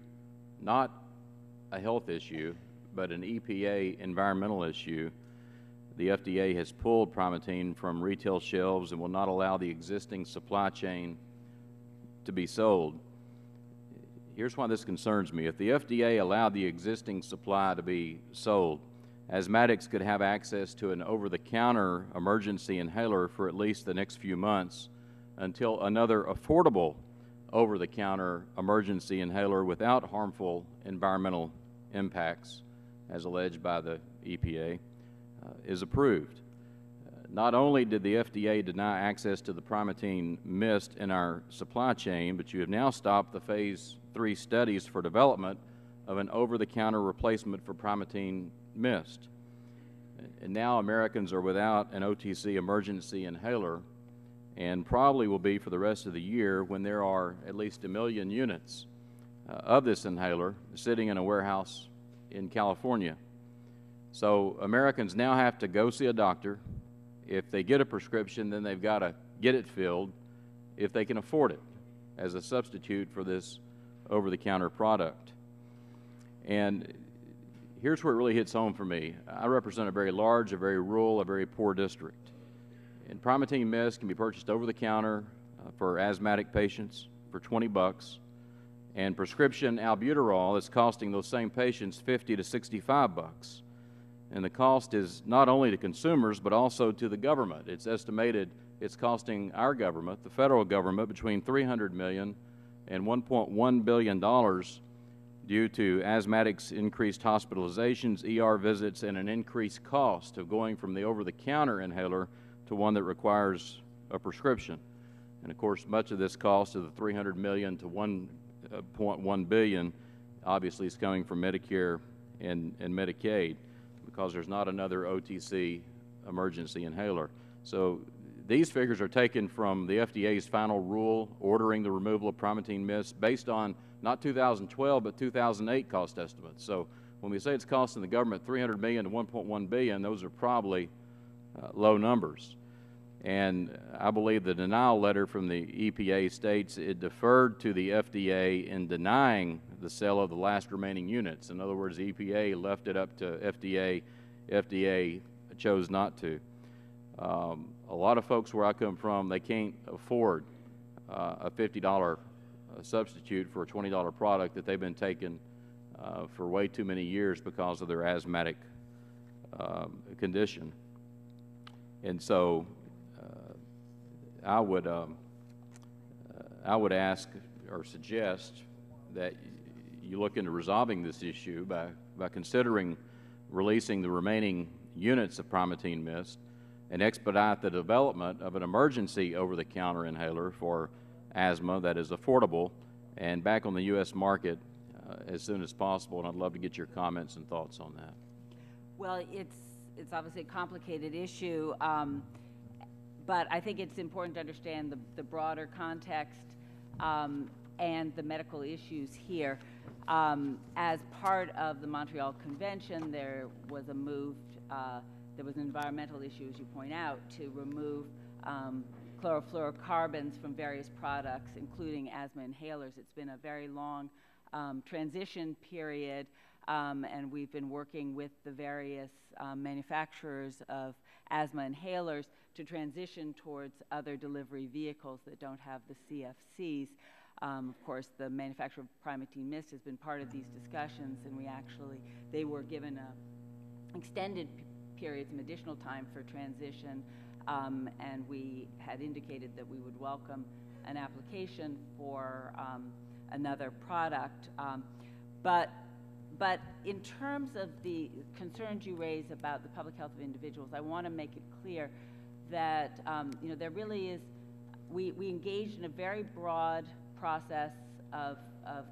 S13: not a health issue, but an EPA environmental issue, the FDA has pulled Primatene from retail shelves and will not allow the existing supply chain to be sold. Here's why this concerns me. If the FDA allowed the existing supply to be sold, asthmatics could have access to an over-the-counter emergency inhaler for at least the next few months until another affordable over-the-counter emergency inhaler without harmful environmental impacts, as alleged by the EPA, is approved. Not only did the FDA deny access to the Primatene Mist in our supply chain, but you have now stopped the Phase 3 studies for development of an over-the-counter replacement for Primatene Mist. And now Americans are without an OTC emergency inhaler, and probably will be for the rest of the year, when there are at least 1 million units of this inhaler sitting in a warehouse in California. So Americans now have to go see a doctor. If they get a prescription, then they've got to get it filled if they can afford it as a substitute for this over-the-counter product. And here's where it really hits home for me. I represent a very large, a very rural, a very poor district. And Primatene Mist can be purchased over-the-counter for asthmatic patients for $20, and prescription albuterol is costing those same patients $50 to $65. And the cost is not only to consumers, but also to the government. It's estimated it's costing our government, the federal government, between $300 million and $1.1 billion due to asthmatics' increased hospitalizations, ER visits, and an increased cost of going from the over-the-counter inhaler to one that requires a prescription. And of course, much of this cost of the $300 million to $1.1 billion obviously is coming from Medicare and Medicaid, because there's not another OTC emergency inhaler. So these figures are taken from the FDA's final rule ordering the removal of Primatene Mist based on not 2012 but 2008 cost estimates. So when we say it's costing the government $300 million to $1.1 billion, those are probably low numbers. And I believe the denial letter from the EPA states it deferred to the FDA in denying the sale of the last remaining units. In other words, the EPA left it up to FDA. FDA chose not to. A lot of folks where I come from, they can't afford a $50 substitute for a $20 product that they've been taking for way too many years because of their asthmatic condition. And so I would ask or suggest that you look into resolving this issue by considering releasing the remaining units of Primatene Mist and expedite the development of an emergency over-the-counter inhaler for asthma that is affordable and back on the U.S. market as soon as possible. And I'd love to get your comments and thoughts on that.
S8: Well, it's obviously a complicated issue, but I think it's important to understand the broader context and the medical issues here. As part of the Montreal Convention, there was a move, there was an environmental issue, as you point out, to remove chlorofluorocarbons from various products, including asthma inhalers. It's been a very long transition period, and we've been working with the various manufacturers of asthma inhalers to transition towards other delivery vehicles that don't have the CFCs. Of course, the manufacturer of Primatene Mist has been part of these discussions, and they were given a extended period, some additional time for transition, and we had indicated that we would welcome an application for another product. But in terms of the concerns you raise about the public health of individuals, I want to make it clear that there really is, we engaged in a very broad process of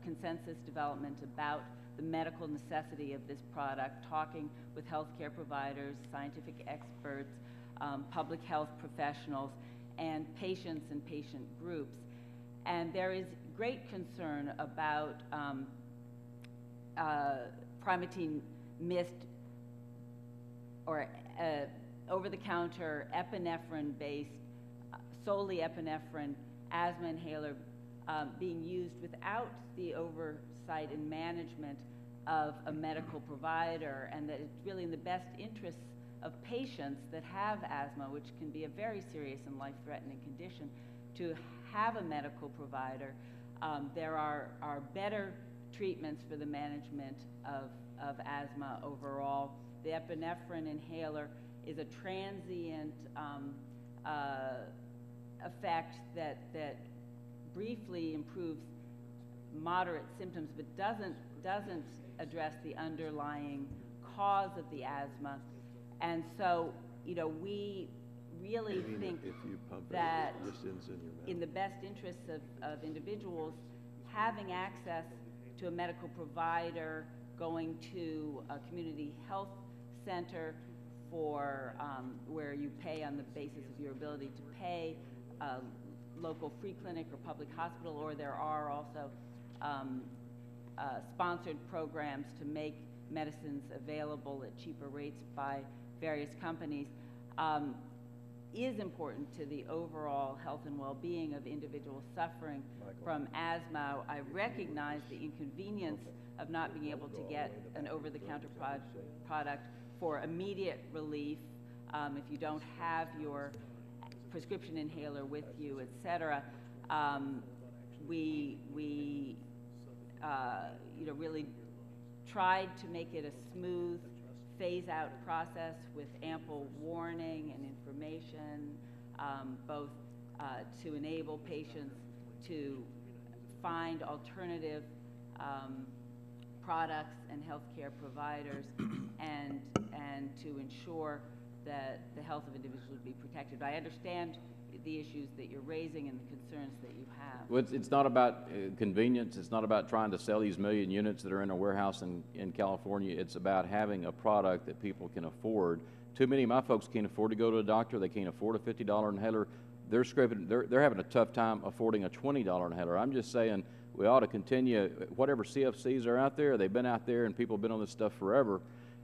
S8: consensus development about the medical necessity of this product, talking with healthcare providers, scientific experts, public health professionals, and patients and patient groups. And there is great concern about Primatene Mist or over-the-counter epinephrine-based, solely epinephrine asthma inhaler being used without the oversight and management of a medical provider, and that it's really in the best interests of patients that have asthma, which can be a very serious and life-threatening condition, to have a medical provider. There are better treatments for the management of asthma overall. The epinephrine inhaler is a transient effect that briefly improves moderate symptoms, but doesn't address the underlying cause of the asthma. And so, we really think that in the best interests of individuals, having access to a medical provider, going to a community health center for where you pay on the basis of your ability to pay, local free clinic or public hospital, or there are also sponsored programs to make medicines available at cheaper rates by various companies, is important to the overall health and well-being of individuals suffering from asthma. I recognize the inconvenience of not being able to get an over-the-counter product for immediate relief if you don't have your prescription inhaler with you, et cetera. We really tried to make it a smooth phase-out process with ample warning and information, both to enable patients to find alternative products and healthcare providers, and to ensure that the health of individuals would be protected. I understand the issues that you're raising and the concerns that you have.
S13: Well, it's not about convenience. It's not about trying to sell these million units that are in a warehouse in California. It's about having a product that people can afford. Too many of my folks can't afford to go to a doctor. They can't afford a $50 inhaler. They're having a tough time affording a $20 inhaler. I'm just saying we ought to continue, whatever CFCs are out there, they've been out there and people have been on this stuff forever,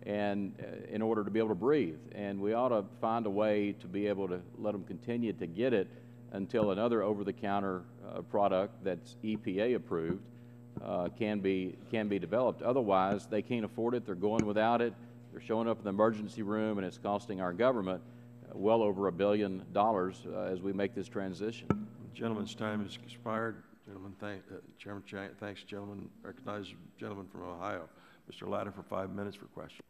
S13: and in order to be able to breathe. And we ought to find a way to be able to let them continue to get it until another over-the-counter product that's EPA approved can be developed. Otherwise, they can't afford it. They're going without it. They're showing up in the emergency room, and it's costing our government well over $1 billion as we make this transition.
S1: The gentleman's time has expired. Gentlemen, Chairman Chang, thanks, gentlemen. Recognize the gentleman from Ohio. Mr. Latta for 5 minutes for question.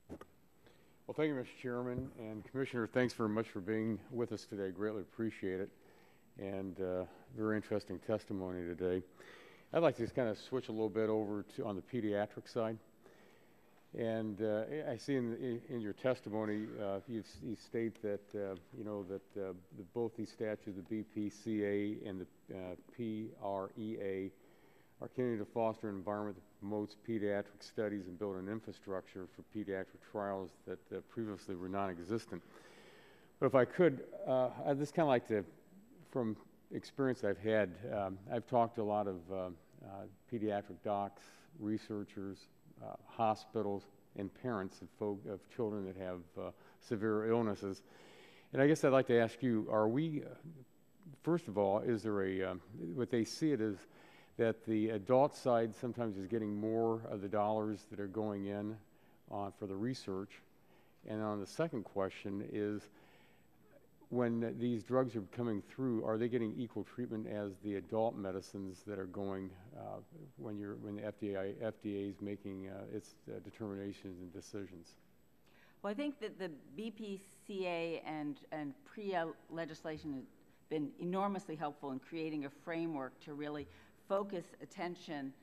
S14: Well, thank you, Mr. Chairman. And Commissioner, thanks very much for being with us today. Greatly appreciate it. And very interesting testimony today. I'd like to just kind of switch a little bit over to on the pediatric side. And I see in your testimony, you state that, you know, that both these statutes, the BPCA and the PREA, are continuing to foster an environment that promotes pediatric studies and build an infrastructure for pediatric trials that previously were non-existent. But if I could, I'd just kind of like to, from experience I've had, I've talked to a lot of pediatric docs, researchers, hospitals, and parents of children that have severe illnesses. And I guess I'd like to ask you, are we, first of all, is there a, what they see it as that the adult side sometimes is getting more of the dollars that are going in for the research? And on the second question is, when these drugs are coming through, are they getting equal treatment as the adult medicines that are going when the FDA is making its determinations and decisions?
S8: Well, I think that the BPCA and PREA legislation has been enormously helpful in creating a framework to really focus attention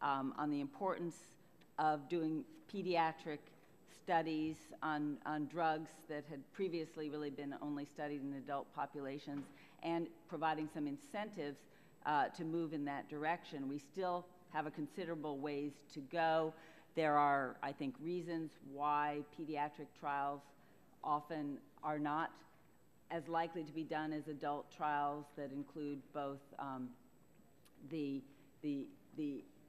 S8: on the importance of doing pediatric studies on drugs that had previously really been only studied in adult populations, and providing some incentives to move in that direction. We still have a considerable ways to go. There are, I think, reasons why pediatric trials often are not as likely to be done as adult trials that include both the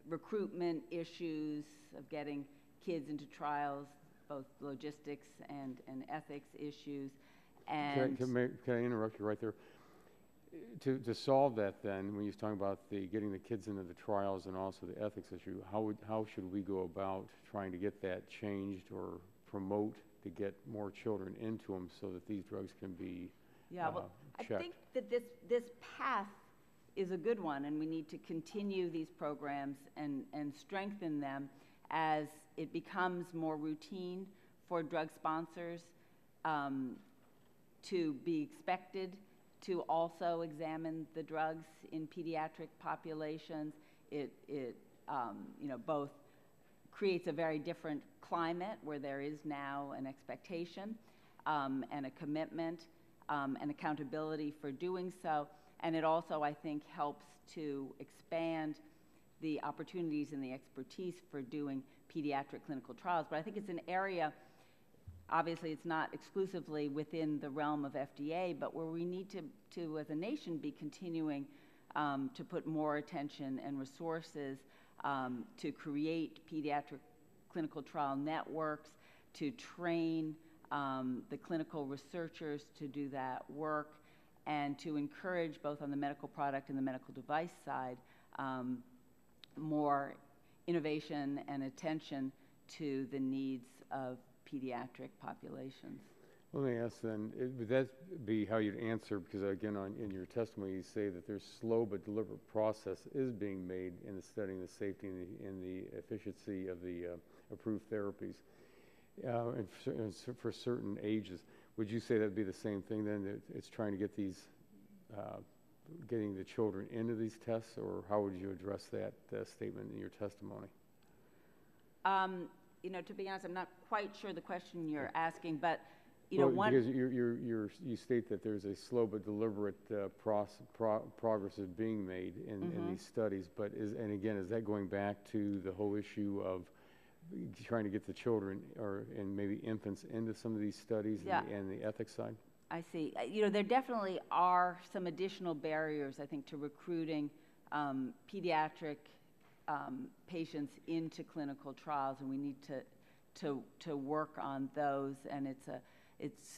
S8: recruitment issues of getting kids into trials, both logistics and ethics issues. And
S14: can I interrupt you right there? To solve that, then, when you're talking about getting the kids into the trials and also the ethics issue, how should we go about trying to get that changed or promote to get more children into them so that these drugs can be checked?
S8: I think that this path is a good one, and we need to continue these programs and strengthen them as it becomes more routine for drug sponsors to be expected to also examine the drugs in pediatric populations. It you know, both creates a very different climate where there is now an expectation and a commitment and accountability for doing so. And it also, I think, helps to expand the opportunities and the expertise for doing pediatric clinical trials. But I think it's an area, obviously it's not exclusively within the realm of FDA, but where we need to as a nation, be continuing to put more attention and resources to create pediatric clinical trial networks, to train the clinical researchers to do that work, and to encourage, both on the medical product and the medical device side, more innovation and attention to the needs of pediatric populations.
S14: Let me ask then, would that be how you'd answer, because again, in your testimony you say that there's slow but deliberate process is being made in the studying the safety and the efficiency of the approved therapies and for certain ages. Would you say that would be the same thing then, that it's trying to get these, getting the children into these tests, or how would you address that statement in your testimony?
S8: You know, to be honest, I'm not quite sure the question you're asking, but you know,
S14: because you state that there's a slow but deliberate progress is being made in these studies, but and again, is that going back to the whole issue of trying to get the children and maybe infants into some of these studies and the ethics side?
S8: I see. You know, there definitely are some additional barriers, I think, to recruiting pediatric patients into clinical trials, and we need to work on those. And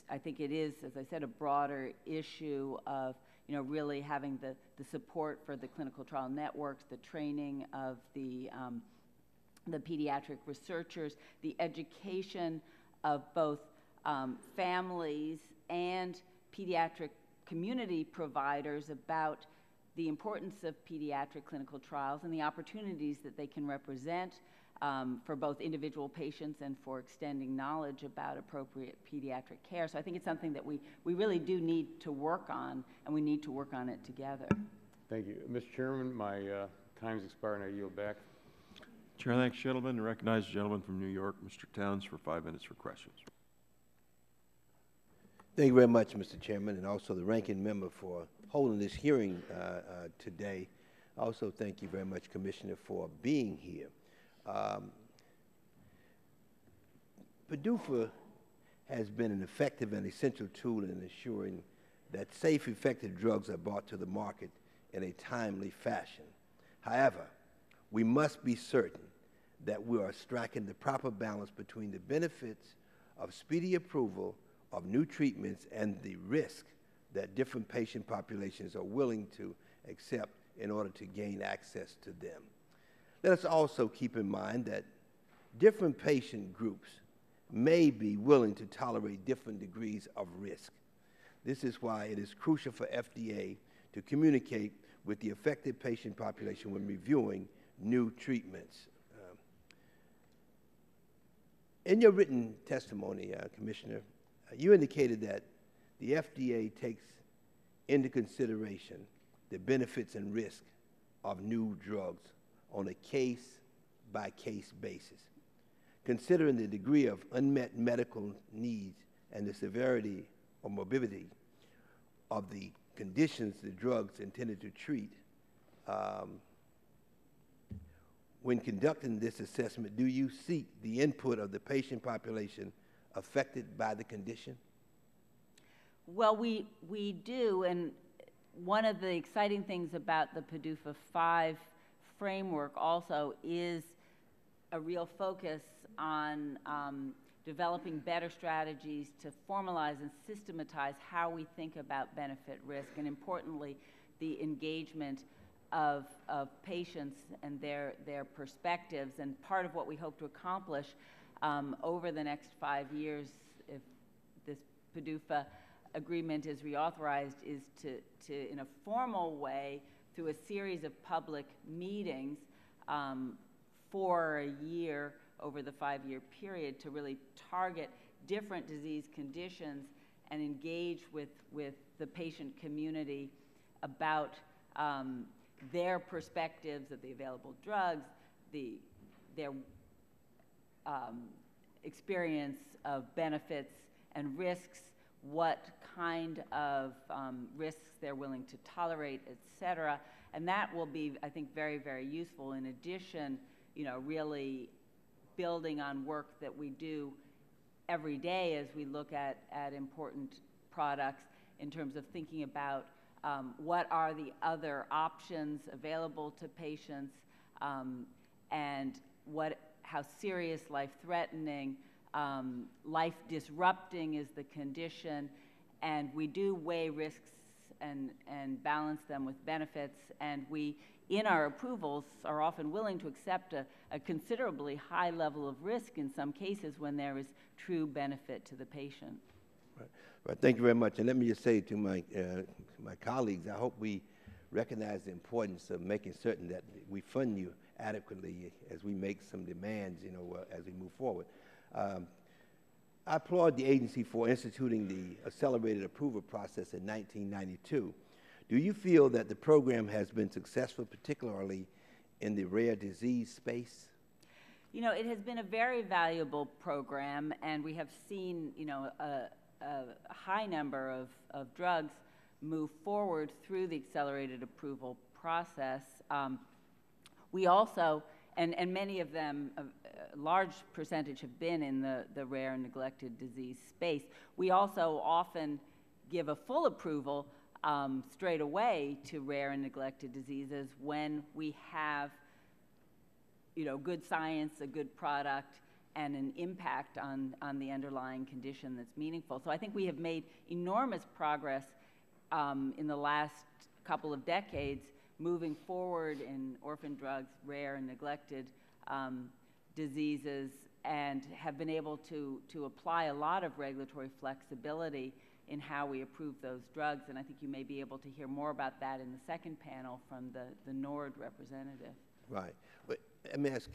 S8: I think it is, as I said, a broader issue of, you know, really having the support for the clinical trial networks, the training of the pediatric researchers, the education of both families and pediatric community providers about the importance of pediatric clinical trials and the opportunities that they can represent for both individual patients and for extending knowledge about appropriate pediatric care. So I think it's something that we really do need to work on, and we need to work on it together.
S14: Thank you. Mr. Chairman, my time's expired and I yield back.
S1: Chair thanks, gentlemen. Recognize the gentleman from New York, Mr. Towns, for 5 minutes for questions.
S15: Thank you very much, Mr. Chairman, and also the ranking member for holding this hearing today. Also, thank you very much, Commissioner, for being here. PDUFA has been an effective and essential tool in ensuring that safe, effective drugs are brought to the market in a timely fashion. However, we must be certain that we are striking the proper balance between the benefits of speedy approval of new treatments and the risk that different patient populations are willing to accept in order to gain access to them. Let us also keep in mind that different patient groups may be willing to tolerate different degrees of risk. This is why it is crucial for FDA to communicate with the affected patient population when reviewing new treatments. In your written testimony, Commissioner, you indicated that the FDA takes into consideration the benefits and risks of new drugs on a case-by-case basis, considering the degree of unmet medical needs and the severity or morbidity of the conditions the drugs intended to treat. When conducting this assessment, do you seek the input of the patient population affected by the condition?
S8: Well, we do, and one of the exciting things about the PDUFA 5 framework also is a real focus on developing better strategies to formalize and systematize how we think about benefit risk, and importantly, the engagement of patients and their perspectives. And part of what we hope to accomplish over the next 5 years, if this PDUFA agreement is reauthorized, is to in a formal way, through a series of public meetings for a year over the 5-year period, to really target different disease conditions and engage with the patient community about their perspectives of the available drugs, their experience of benefits and risks, what kind of risks they're willing to tolerate, et cetera. And that will be, I think, very, very useful. In addition, really building on work that we do every day as we look at important products in terms of thinking about what are the other options available to patients, and how serious, life-threatening, life-disrupting is the condition. And we do weigh risks and balance them with benefits, and we, in our approvals, are often willing to accept a considerably high level of risk in some cases when there is true benefit to the patient.
S15: Right. Well, thank you very much. And let me just say to my colleagues, I hope we recognize the importance of making certain that we fund you adequately as we make some demands, as we move forward. I applaud the agency for instituting the accelerated approval process in 1992. Do you feel that the program has been successful, particularly in the rare disease space?
S8: It has been a very valuable program, and we have seen, a high number of drugs move forward through the accelerated approval process. We also, and many of them, a large percentage have been in the rare and neglected disease space. We also often give a full approval straight away to rare and neglected diseases when we have, good science, a good product, and an impact on the underlying condition that's meaningful. So I think we have made enormous progress in the last couple of decades moving forward in orphan drugs, rare and neglected diseases, and have been able to apply a lot of regulatory flexibility in how we approve those drugs, and I think you may be able to hear more about that in the second panel from the NORD representative.
S15: Right. But let me ask,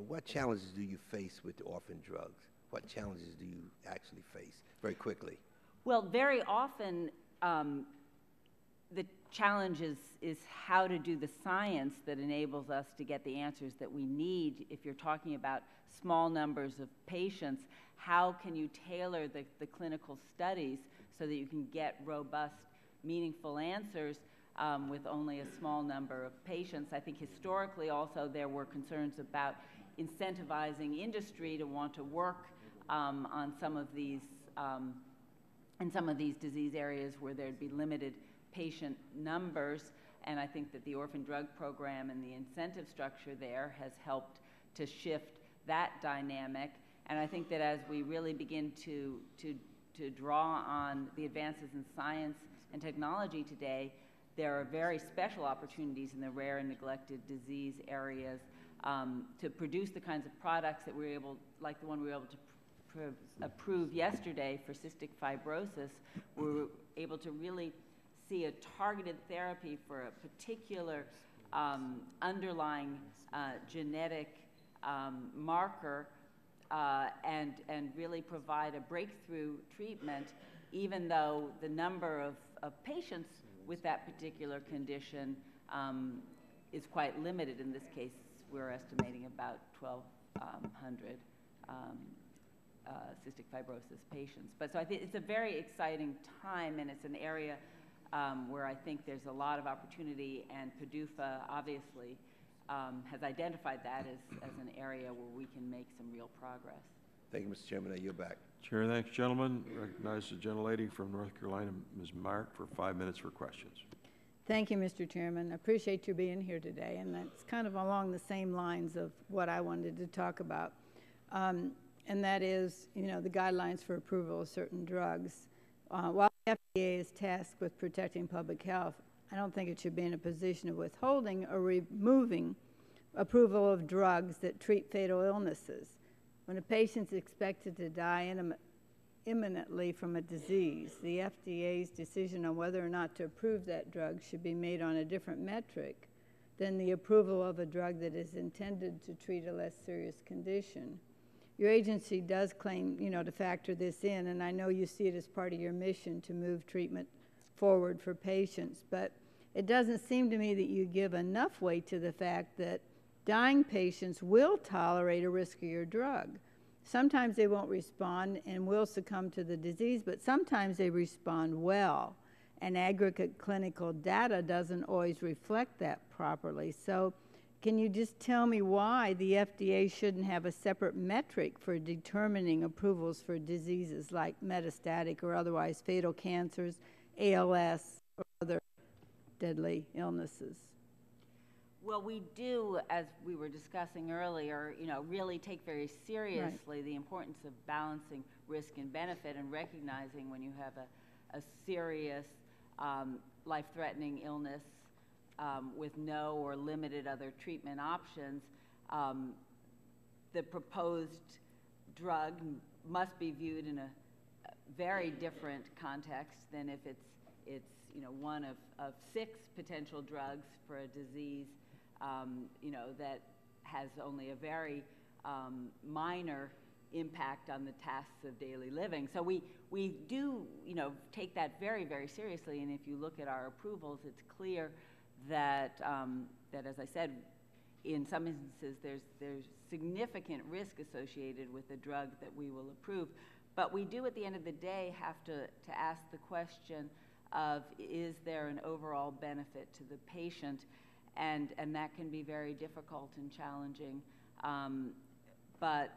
S15: what challenges do you face with the orphan drugs? What challenges do you actually face, very quickly?
S8: Well, very often the challenge is how to do the science that enables us to get the answers that we need. If you're talking about small numbers of patients, how can you tailor the clinical studies so that you can get robust, meaningful answers with only a small number of patients? I think historically also there were concerns about incentivizing industry to want to work on some of these in some of these disease areas where there'd be limited patient numbers, and I think that the orphan drug program and the incentive structure there has helped to shift that dynamic. And I think that as we really begin to draw on the advances in science and technology today, there are very special opportunities in the rare and neglected disease areas to produce the kinds of products that we're able, like the one we were able to approve yesterday for cystic fibrosis. We were able to really see a targeted therapy for a particular underlying genetic marker and really provide a breakthrough treatment, even though the number of patients with that particular condition is quite limited. In this case, we're estimating about 1,200 cystic fibrosis patients. But so I think it's a very exciting time, and it's an area where I think there's a lot of opportunity, and PDUFA obviously has identified that as an area where we can make some real progress.
S15: Thank you, Mr. Chairman. I yield back.
S1: Chair, thanks, gentlemen. Recognize the gentlelady from North Carolina, Ms. Mark, for 5 minutes for questions.
S16: Thank you, Mr. Chairman. I appreciate you being here today, and that's kind of along the same lines of what I wanted to talk about. And that is, you know, the guidelines for approval of certain drugs. While the FDA is tasked with protecting public health, I don't think it should be in a position of withholding or removing approval of drugs that treat fatal illnesses. When a patient's expected to die imminently from a disease, the FDA's decision on whether or not to approve that drug should be made on a different metric than the approval of a drug that is intended to treat a less serious condition. Your agency does claim, you know, to factor this in, and I know you see it as part of your mission to move treatment forward for patients, but it doesn't seem to me that you give enough weight to the fact that dying patients will tolerate a riskier drug. Sometimes they won't respond and will succumb to the disease, but sometimes they respond well, and aggregate clinical data doesn't always reflect that properly. So can you just tell me why the FDA shouldn't have a separate metric for determining approvals for diseases like metastatic or otherwise fatal cancers, ALS, or other deadly illnesses?
S8: Well, we do, as we were discussing earlier, you know, really take very seriously the importance of balancing risk and benefit and recognizing when you have a serious life-threatening illness with no or limited other treatment options, the proposed drug must be viewed in a very different context than if it's you know, one of 6 potential drugs for a disease you know, that has only a very minor impact on the tasks of daily living. So we do, you know, take that very, very seriously, and if you look at our approvals, it's clear that, that as I said, in some instances there's significant risk associated with the drug that we will approve. But we do, at the end of the day, have to ask the question of, is there an overall benefit to the patient? And that can be very difficult and challenging. But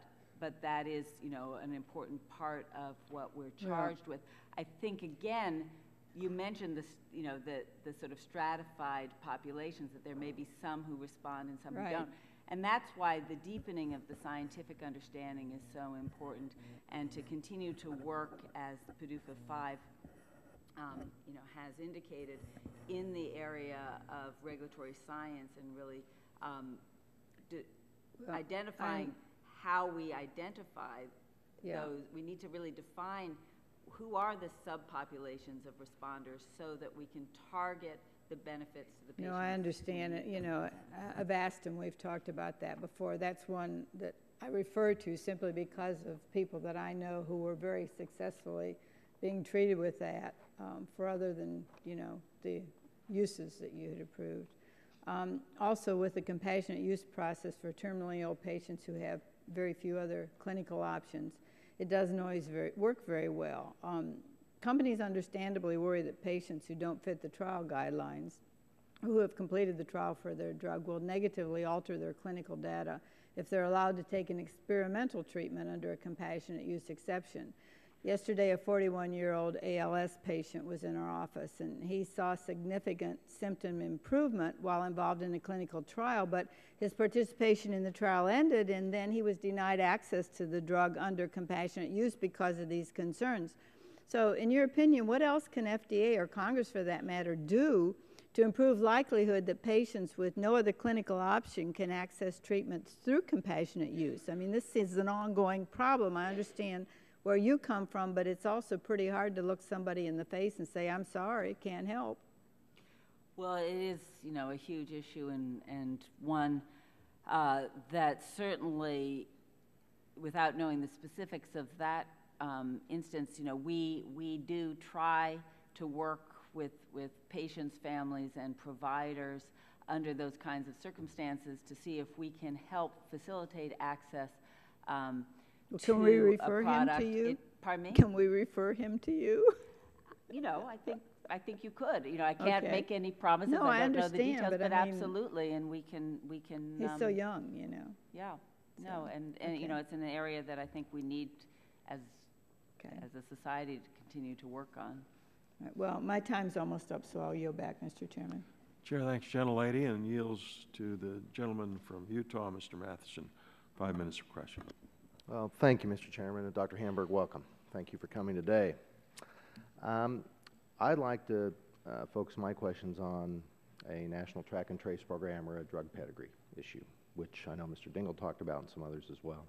S8: that is, you know, an important part of what we're charged with. I think, again, you mentioned this, you know, the sort of stratified populations, that there may be some who respond and some who don't. And that's why the deepening of the scientific understanding is so important, and to continue to work as the PDUFA 5 you know, has indicated in the area of regulatory science and really identifying how we identify those. We need to really define who are the subpopulations of responders so that we can target the benefits to the patients?
S16: No, I understand it. You know, Avastin, we've talked about that before. That's one that I refer to simply because of people that I know who were very successfully being treated with that for other than, you know, the uses that you had approved. Also with the compassionate use process for terminally ill patients who have very few other clinical options, it doesn't always work very well. Companies understandably worry that patients who don't fit the trial guidelines, who have completed the trial for their drug, will negatively alter their clinical data if they're allowed to take an experimental treatment under a compassionate use exception. Yesterday, a 41-year-old ALS patient was in our office, and he saw significant symptom improvement while involved in a clinical trial, but his participation in the trial ended, and then he was denied access to the drug under compassionate use because of these concerns. So in your opinion, what else can FDA, or Congress for that matter, do to improve likelihood that patients with no other clinical option can access treatments through compassionate use? I mean, this is an ongoing problem. I understand where you come from, but it's also pretty hard to look somebody in the face and say, I'm sorry, can't help.
S8: Well, it is, you know, a huge issue, and one that certainly, without knowing the specifics of that instance, you know, we do try to work with patients, families, and providers under those kinds of circumstances to see if we can help facilitate access
S16: well, can we refer him to you?
S8: Pardon me?
S16: Can we refer him to you?
S8: You know, I think you could. You know, I can't make any promises.
S16: No,
S8: I don't know the details,
S16: but
S8: I mean,
S16: absolutely,
S8: and we can.
S16: He's so young, you know.
S8: Yeah.
S16: So,
S8: no, and you know, it's an area that I think we need as a society to continue to work on.
S16: Right, well, my time's almost up, so I'll yield back, Mr. Chairman.
S1: Chair thanks gentlelady and yields to the gentleman from Utah, Mr. Matheson. 5 minutes of question.
S17: Well, thank you, Mr. Chairman, and Dr. Hamburg, welcome. Thank you for coming today. I'd like to focus my questions on a national track and trace program or a drug pedigree issue, which I know Mr. Dingle talked about and some others as well.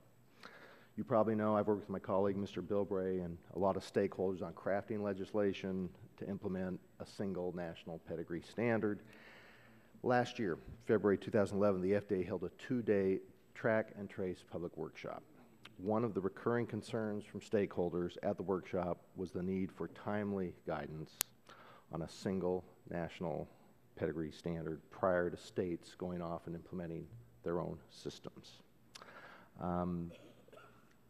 S17: You probably know I've worked with my colleague, Mr. Bilbray, and a lot of stakeholders on crafting legislation to implement a single national pedigree standard. Last year, February 2011, the FDA held a 2-day track and trace public workshop. One of the recurring concerns from stakeholders at the workshop was the need for timely guidance on a single national pedigree standard prior to states going off and implementing their own systems.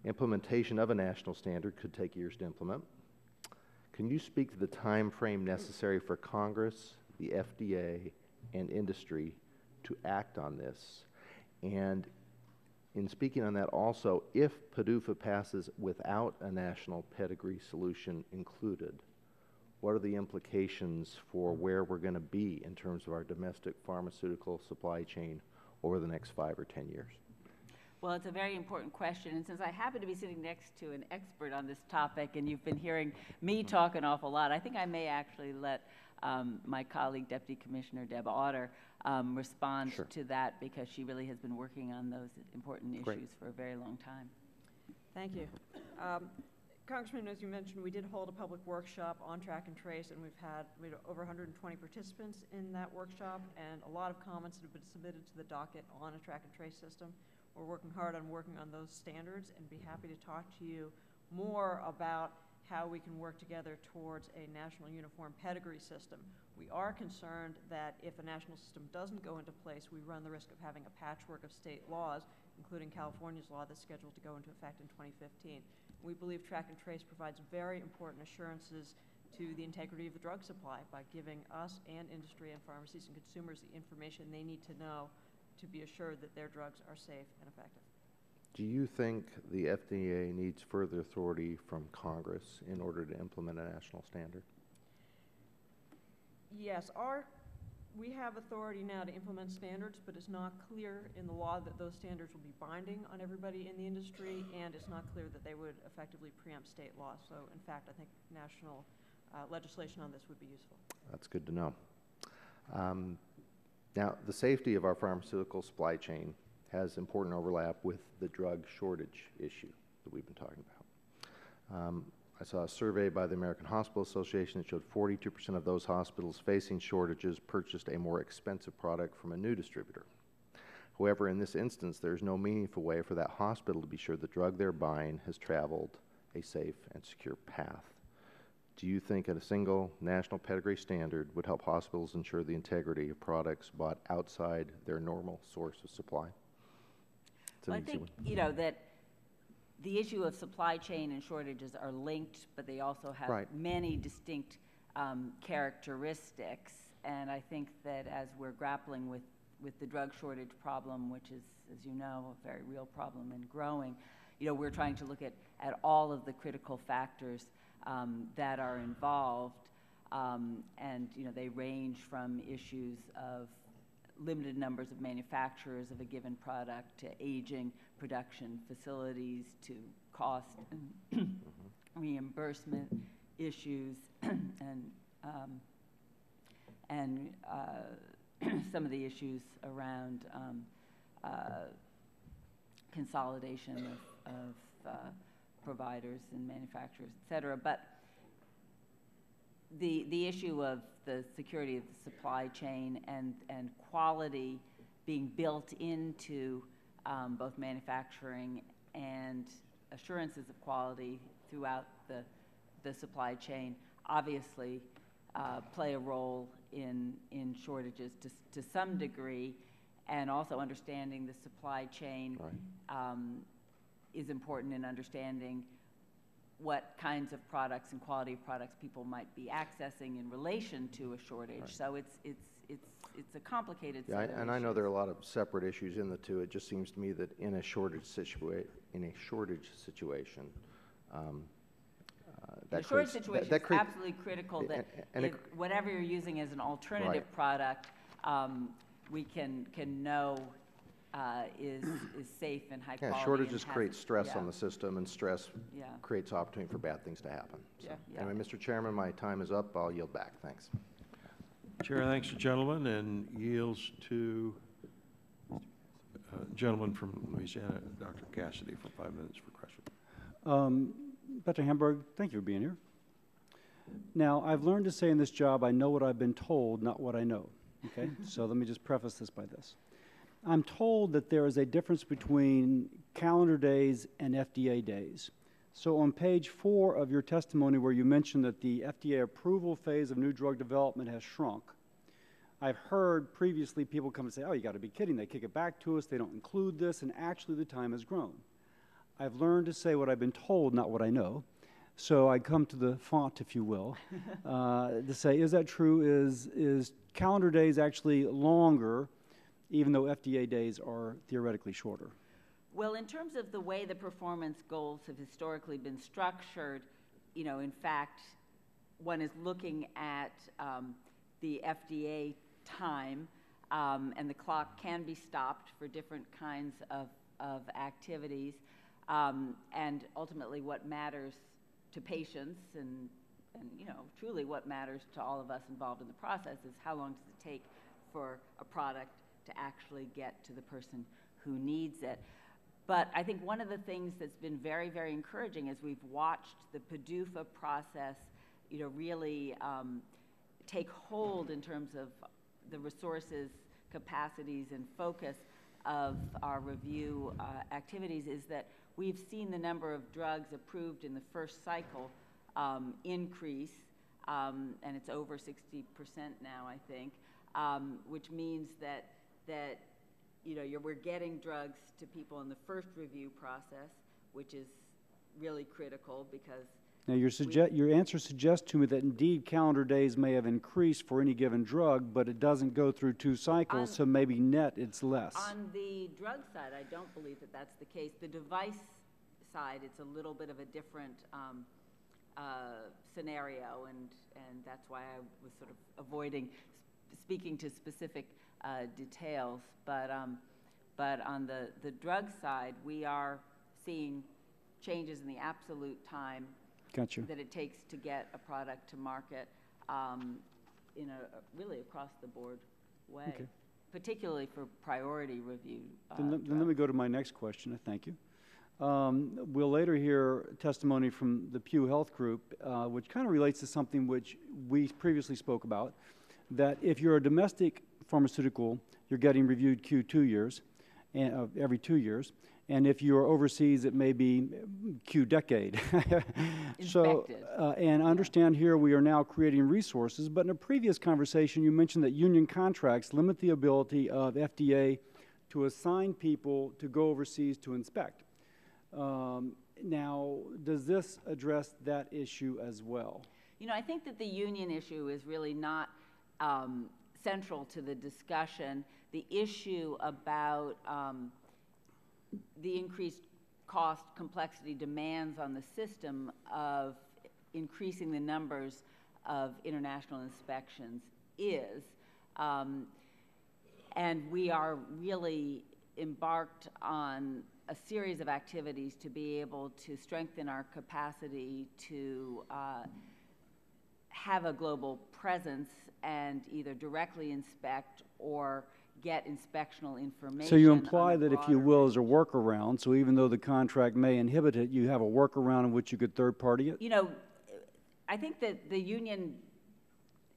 S17: Implementation of a national standard could take years to implement. Can you speak to the time frame necessary for Congress, the FDA, and industry to act on this? And in speaking on that also, if PDUFA passes without a national pedigree solution included, what are the implications for where we're going to be in terms of our domestic pharmaceutical supply chain over the next 5 or 10 years?
S8: Well, it's a very important question, and since I happen to be sitting next to an expert on this topic, and you've been hearing me talk an awful lot, I think I may actually let my colleague, Deputy Commissioner Deb Otter, respond to that, because she really has been working on those important issues for a very long time.
S18: Thank you. Congressman, as you mentioned, we did hold a public workshop on track and trace, and we had over 120 participants in that workshop, and a lot of comments that have been submitted to the docket on a track and trace system. We're working hard on working on those standards, and be happy to talk to you more about how we can work together towards a national uniform pedigree system. We are concerned that if a national system doesn't go into place, we run the risk of having a patchwork of state laws, including California's law that's scheduled to go into effect in 2015. We believe track and trace provides very important assurances to the integrity of the drug supply by giving us and industry and pharmacies and consumers the information they need to know to be assured that their drugs are safe and effective.
S17: Do you think the FDA needs further authority from Congress in order to implement a national standard?
S18: Yes, we have authority now to implement standards, but it's not clear in the law that those standards will be binding on everybody in the industry, and it's not clear that they would effectively preempt state law. So, in fact, I think national legislation on this would be useful.
S17: That's good to know. Now, the safety of our pharmaceutical supply chain has important overlap with the drug shortage issue that we've been talking about. I saw a survey by the American Hospital Association that showed 42% of those hospitals facing shortages purchased a more expensive product from a new distributor. However, in this instance, there's no meaningful way for that hospital to be sure the drug they're buying has traveled a safe and secure path. Do you think that a single national pedigree standard would help hospitals ensure the integrity of products bought outside their normal source of supply?
S8: Well, I think, you know, that the issue of supply chain and shortages are linked, but they also have many distinct characteristics. And I think that as we're grappling with the drug shortage problem, which is, as you know, a very real problem and growing, you know, we're trying to look at all of the critical factors that are involved. And, you know, they range from issues of limited numbers of manufacturers of a given product to aging production facilities to cost and reimbursement issues and some of the issues around consolidation of providers and manufacturers, et cetera. But the issue of the security of the supply chain and quality being built into both manufacturing and assurances of quality throughout the supply chain obviously play a role in shortages to some degree, and also understanding the supply chain is important in understanding what kinds of products and quality of products people might be accessing in relation to a shortage. So it's a complicated set of
S17: and I know there are a lot of separate issues in the two. It just seems to me that in a shortage situation,
S8: the shortage situation is absolutely critical that whatever you're using as an alternative product, we can know is safe and high quality.
S17: Shortages create stress on the system, and stress creates opportunity for bad things to happen. So, anyway, Mr. Chairman, my time is up. I'll yield back. Thanks.
S1: Chair thanks the gentleman and yields to gentleman from Louisiana, Dr. Cassidy, for 5 minutes for question.
S19: Dr. Hamburg, thank you for being here. Now, I've learned to say in this job, I know what I've been told, not what I know. Okay, so let me just preface this by this. I'm told that there is a difference between calendar days and FDA days. So on page 4 of your testimony, where you mentioned that the FDA approval phase of new drug development has shrunk, I've heard previously people come and say, oh, you got to be kidding. They kick it back to us. They don't include this. And actually, the time has grown. I've learned to say what I've been told, not what I know. So I come to the font, if you will, to say, is that true? Is calendar days actually longer, even though FDA days are theoretically shorter?
S8: Well, in terms of the way the performance goals have historically been structured, you know, in fact, one is looking at the FDA time, and the clock can be stopped for different kinds of activities. And ultimately what matters to patients and you know, truly what matters to all of us involved in the process is how long does it take for a product to actually get to the person who needs it. But I think one of the things that's been very, very encouraging is we've watched the PDUFA process, you know, really take hold in terms of the resources, capacities, and focus of our review activities, is that we've seen the number of drugs approved in the first cycle increase, and it's over 60% now, I think, which means that you know, we're getting drugs to people in the first review process, which is really critical because
S19: now your answer suggests to me that indeed calendar days may have increased for any given drug, but it doesn't go through 2 cycles, so maybe net it's less.
S8: On the drug side, I don't believe that that's the case. The device side, it's a little bit of a different scenario, and that's why I was sort of avoiding speaking to specific details. But on the drug side, we are seeing changes in the absolute time that it takes to get a product to market in a really across the board way, particularly for priority review.
S19: Then let me go to my next question. Thank you. We'll later hear testimony from the Pew Health Group, which kind of relates to something which we previously spoke about, that if you're a domestic pharmaceutical, you're getting reviewed every 2 years. And if you're overseas, it may be Q decade. So, and understand here we are now creating resources, but in a previous conversation, you mentioned that union contracts limit the ability of FDA to assign people to go overseas to inspect. Now, does this address that issue as well?
S8: You know, I think that the union issue is really not central to the discussion. The issue about the increased cost, complexity, demands on the system of increasing the numbers of international inspections is, and we are really embarked on a series of activities to be able to strengthen our capacity to have a global presence and either directly inspect or get inspectional information.
S19: So you imply that, if you will, as a workaround, so even though the contract may inhibit it, you have a workaround in which you could third party it?
S8: You know, I think that the union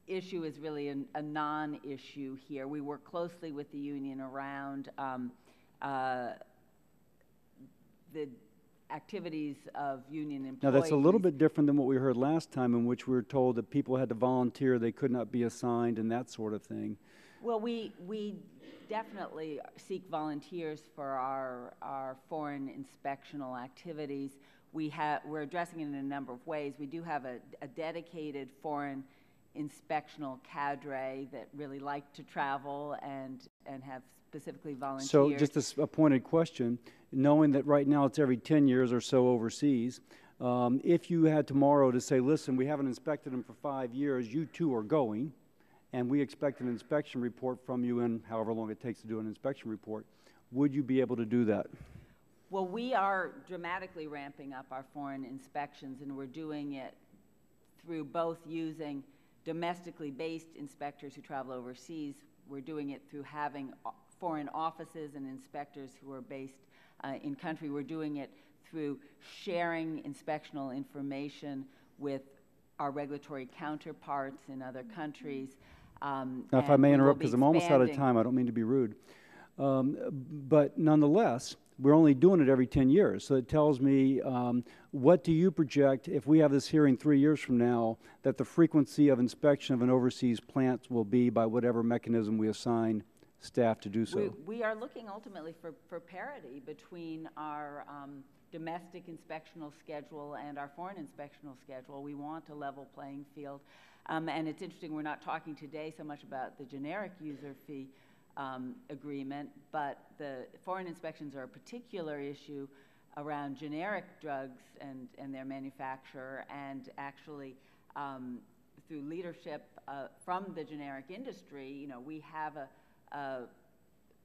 S8: issue is really a non-issue here. We work closely with the union around the activities of union employees.
S19: Now, that's a little bit different than what we heard last time, in which we were told that people had to volunteer, they could not be assigned, and that sort of thing.
S8: Well, we definitely seek volunteers for our foreign inspectional activities. We're addressing it in a number of ways. We do have a dedicated foreign inspectional cadre that really like to travel and have specifically volunteers.
S19: So just a pointed question, knowing that right now it's every 10 years or so overseas, if you had tomorrow to say, listen, we haven't inspected them for 5 years, you too are going, and we expect an inspection report from you in however long it takes to do an inspection report, would you be able to do that?
S8: Well, we are dramatically ramping up our foreign inspections, and we're doing it through both using domestically based inspectors who travel overseas. We're doing it through having foreign offices and inspectors who are based in country. We're doing it through sharing inspectional information with our regulatory counterparts in other countries.
S19: Now, if I may interrupt, because I'm almost out of time, I don't mean to be rude. But nonetheless, we're only doing it every 10 years. So it tells me, what do you project, if we have this hearing 3 years from now, that the frequency of inspection of an overseas plant will be by whatever mechanism we assign staff to do so?
S8: We are looking ultimately for parity between our domestic inspectional schedule and our foreign inspectional schedule. We want a level playing field. And it's interesting, we're not talking today so much about the generic user fee agreement, but the foreign inspections are a particular issue around generic drugs and their manufacturer, and actually through leadership from the generic industry, you know, we have a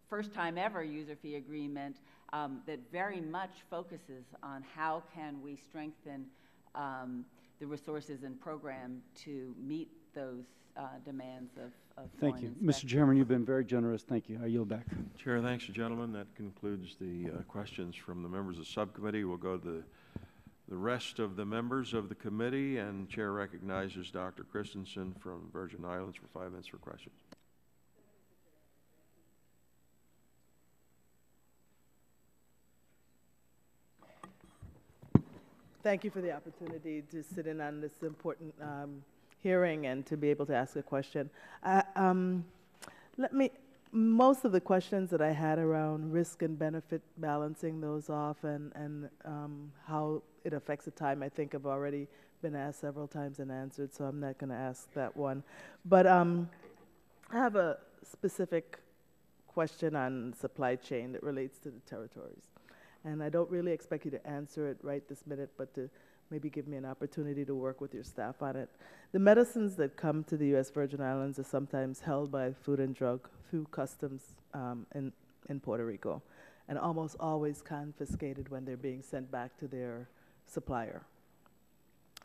S8: first time ever user fee agreement that very much focuses on how can we strengthen the resources and program to meet those demands of
S19: Thank you. Mr. Chairman, you've been very generous. Thank you. I yield back.
S1: Chair, thanks, gentlemen. That concludes the questions from the members of the subcommittee. We'll go to the rest of the members of the committee, and Chair recognizes Dr. Christensen from Virgin Islands for 5 minutes for questions.
S20: Thank you for the opportunity to sit in on this important hearing and to be able to ask a question. Most of the questions that I had around risk and benefit, balancing those off, and how it affects the time, I think have already been asked several times and answered, so I'm not going to ask that one. But I have a specific question on supply chain that relates to the territories. And I don't really expect you to answer it right this minute, but to maybe give me an opportunity to work with your staff on it. The medicines that come to the U.S. Virgin Islands are sometimes held by Food and Drug through customs in Puerto Rico, and almost always confiscated when they're being sent back to their supplier.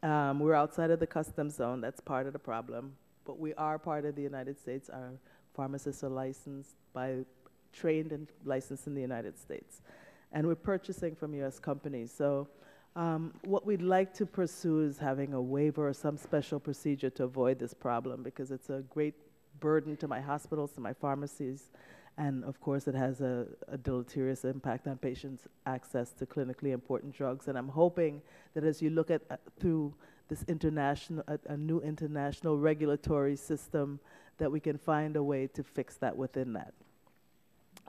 S20: We're outside of the customs zone. That's part of the problem. But we are part of the United States. Our pharmacists are licensed trained and licensed in the United States. and we're purchasing from U.S. companies. So what we'd like to pursue is having a waiver or some special procedure to avoid this problem, because it's a great burden to my hospitals, to my pharmacies, and of course it has a deleterious impact on patients' access to clinically important drugs. And I'm hoping that as you look at through this international, a new international regulatory system, that we can find a way to fix that within that.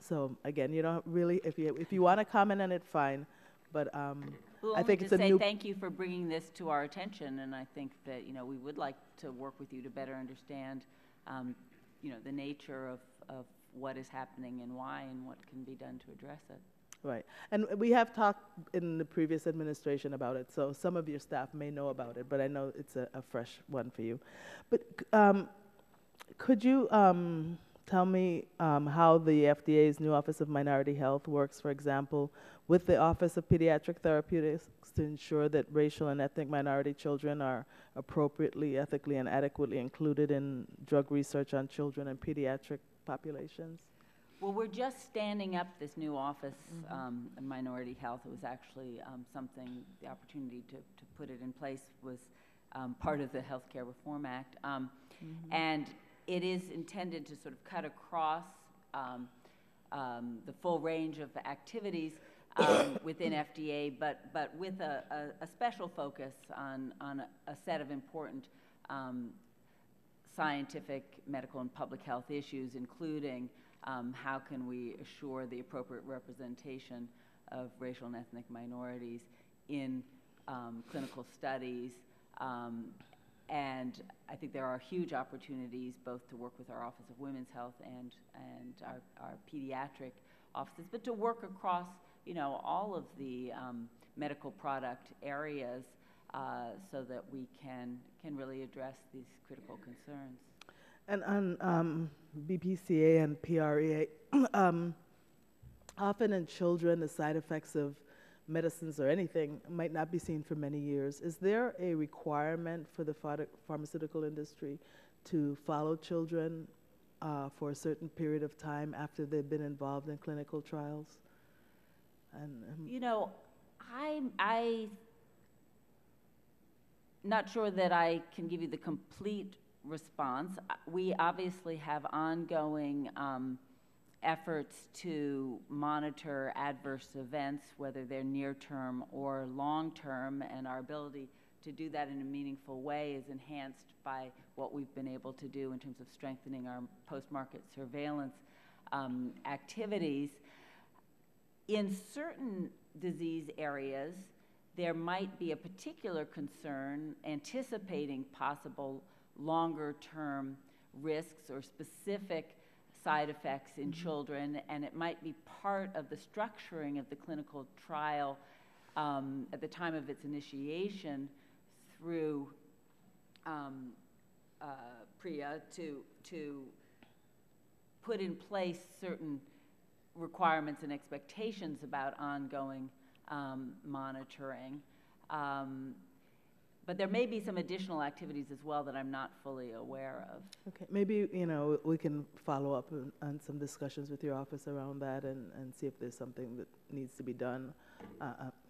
S20: So again, you don't really, if you want to comment on it, fine, but I think it's a new.
S8: Thank you for bringing this to our attention, and I think that we would like to work with you to better understand, the nature of what is happening and why, and what can be done to address it.
S20: Right, and we have talked in the previous administration about it, so some of your staff may know about it, but I know it's a fresh one for you. But could you tell me how the FDA's new Office of Minority Health works, for example, with the Office of Pediatric Therapeutics to ensure that racial and ethnic minority children are appropriately, ethically, and adequately included in drug research on children and pediatric populations?
S8: Well, we're just standing up this new Office of Minority Health. It was actually something, the opportunity to put it in place was part of the Healthcare Reform Act. And it is intended to sort of cut across the full range of activities within FDA, but with a special focus on a set of important scientific, medical, and public health issues, including how can we assure the appropriate representation of racial and ethnic minorities in clinical studies. And I think there are huge opportunities both to work with our Office of Women's Health and our pediatric offices, but to work across all of the medical product areas so that we can really address these critical concerns.
S20: And on BPCA and PREA, often in children, the side effects of medicines or anything might not be seen for many years. Is there a requirement for the pharmaceutical industry to follow children for a certain period of time after they've been involved in clinical trials? And
S8: I'm not sure that I can give you the complete response. We obviously have ongoing efforts to monitor adverse events, whether they're near-term or long-term, and our ability to do that in a meaningful way is enhanced by what we've been able to do in terms of strengthening our post-market surveillance activities. In certain disease areas, there might be a particular concern anticipating possible longer-term risks or specific side effects in children, and it might be part of the structuring of the clinical trial at the time of its initiation through PREA to put in place certain requirements and expectations about ongoing monitoring. But there may be some additional activities as well that I'm not fully aware of.
S20: Okay, maybe we can follow up on some discussions with your office around that and see if there's something that needs to be done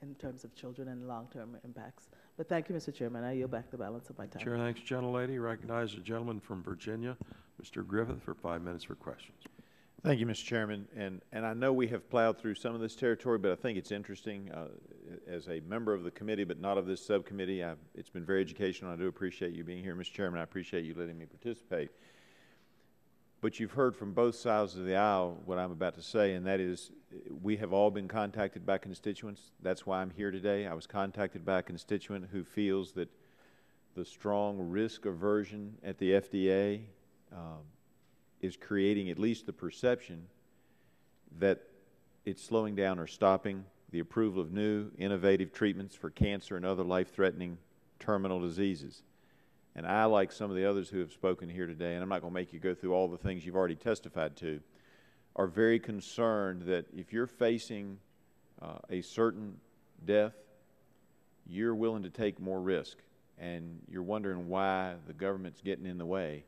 S20: in terms of children and long-term impacts. But thank you, Mr. Chairman. I yield back the balance of my time.
S1: Chair, thanks, gentlelady. Recognize the gentleman from Virginia, Mr. Griffith, for 5 minutes for questions.
S21: Thank you, Mr. Chairman. And I know we have plowed through some of this territory, but I think it's interesting as a member of the committee, but not of this subcommittee. It's been very educational. I do appreciate you being here, Mr. Chairman. I appreciate you letting me participate. But you've heard from both sides of the aisle what I'm about to say, and that is we have all been contacted by constituents. That's why I'm here today. I was contacted by a constituent who feels that the strong risk aversion at the FDA is creating at least the perception that it's slowing down or stopping the approval of new, innovative treatments for cancer and other life-threatening terminal diseases. And I, like some of the others who have spoken here today, and I'm not going to make you go through all the things you've already testified to, are very concerned that if you're facing a certain death, you're willing to take more risk, and you're wondering why the government's getting in the way.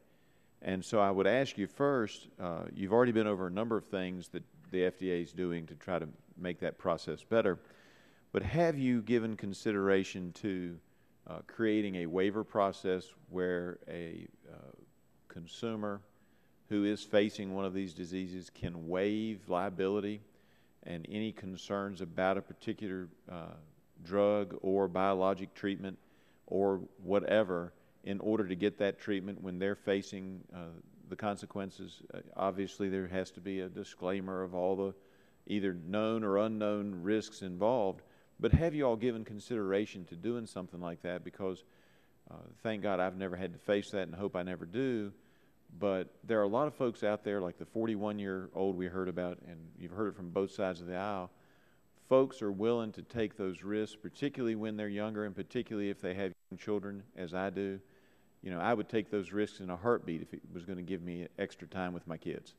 S21: And so I would ask you first, you've already been over a number of things that the FDA is doing to try to make that process better. But have you given consideration to creating a waiver process where a consumer who is facing one of these diseases can waive liability and any concerns about a particular drug or biologic treatment or whatever in order to get that treatment when they're facing the consequences? Obviously, there has to be a disclaimer of all the either known or unknown risks involved, but have you all given consideration to doing something like that? Because thank God I've never had to face that and hope I never do, but there are a lot of folks out there like the 41-year-old we heard about, and you've heard it from both sides of the aisle. Folks are willing to take those risks, particularly when they're younger and particularly if they have young children, as I do. You know, I would take those risks in a heartbeat if it was going to give me extra time with my kids.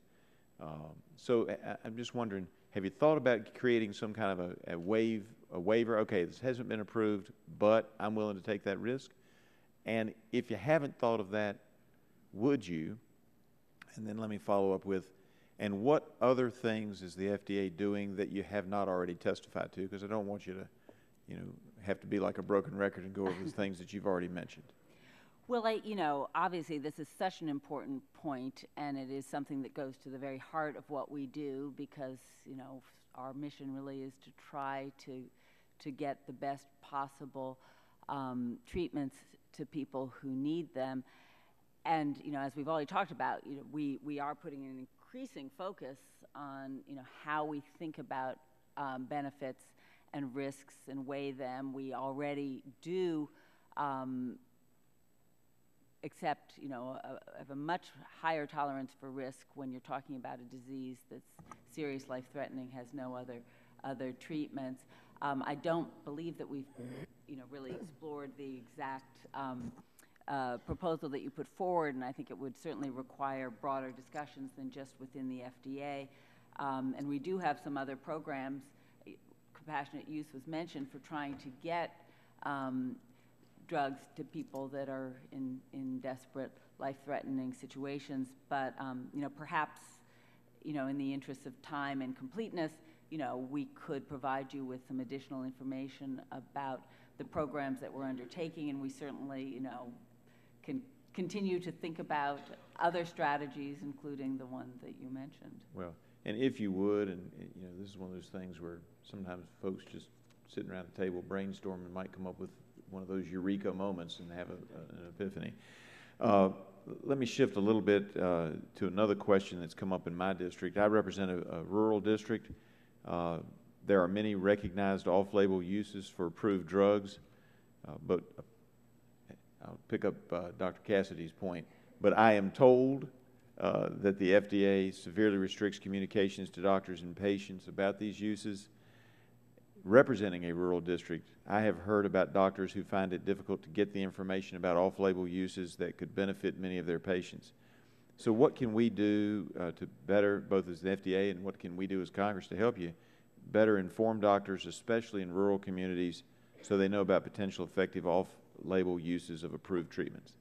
S21: So I'm just wondering, have you thought about creating some kind of a waiver? Okay, this hasn't been approved, but I'm willing to take that risk. And if you haven't thought of that, would you? And then let me follow up with, and what other things is the FDA doing that you have not already testified to? Because I don't want you to, you know, have to be like a broken record and go over the things that you've already mentioned.
S8: Well, you know, obviously this is such an important point, and it is something that goes to the very heart of what we do, because, you know, our mission really is to try to get the best possible treatments to people who need them. And, you know, as we've already talked about, you know, we are putting an increasing focus on, you know, how we think about benefits and risks and weigh them. We already do accept, you know, have a much higher tolerance for risk when you're talking about a disease that's serious, life-threatening, has no other treatments. I don't believe that we've, you know, really explored the exact proposal that you put forward, and I think it would certainly require broader discussions than just within the FDA. And we do have some other programs. Compassionate use was mentioned for trying to get drugs to people that are in desperate, life-threatening situations. But, you know, perhaps, you know, in the interest of time and completeness, you know, we could provide you with some additional information about the programs that we're undertaking, and we certainly, you know, can continue to think about other strategies, including the one that you mentioned.
S21: Well, and if you would, and you know, this is one of those things where sometimes folks just sitting around the table brainstorming might come up with one of those eureka moments and have an epiphany. Let me shift a little bit to another question that's come up in my district. I represent a rural district. There are many recognized off-label uses for approved drugs, but I'll pick up Dr. Cassidy's point. But I am told that the FDA severely restricts communications to doctors and patients about these uses. Representing a rural district, I have heard about doctors who find it difficult to get the information about off-label uses that could benefit many of their patients. So what can we do to better, both as the FDA and what can we do as Congress to help you better inform doctors, especially in rural communities, so they know about potential effective off-label uses of approved treatments?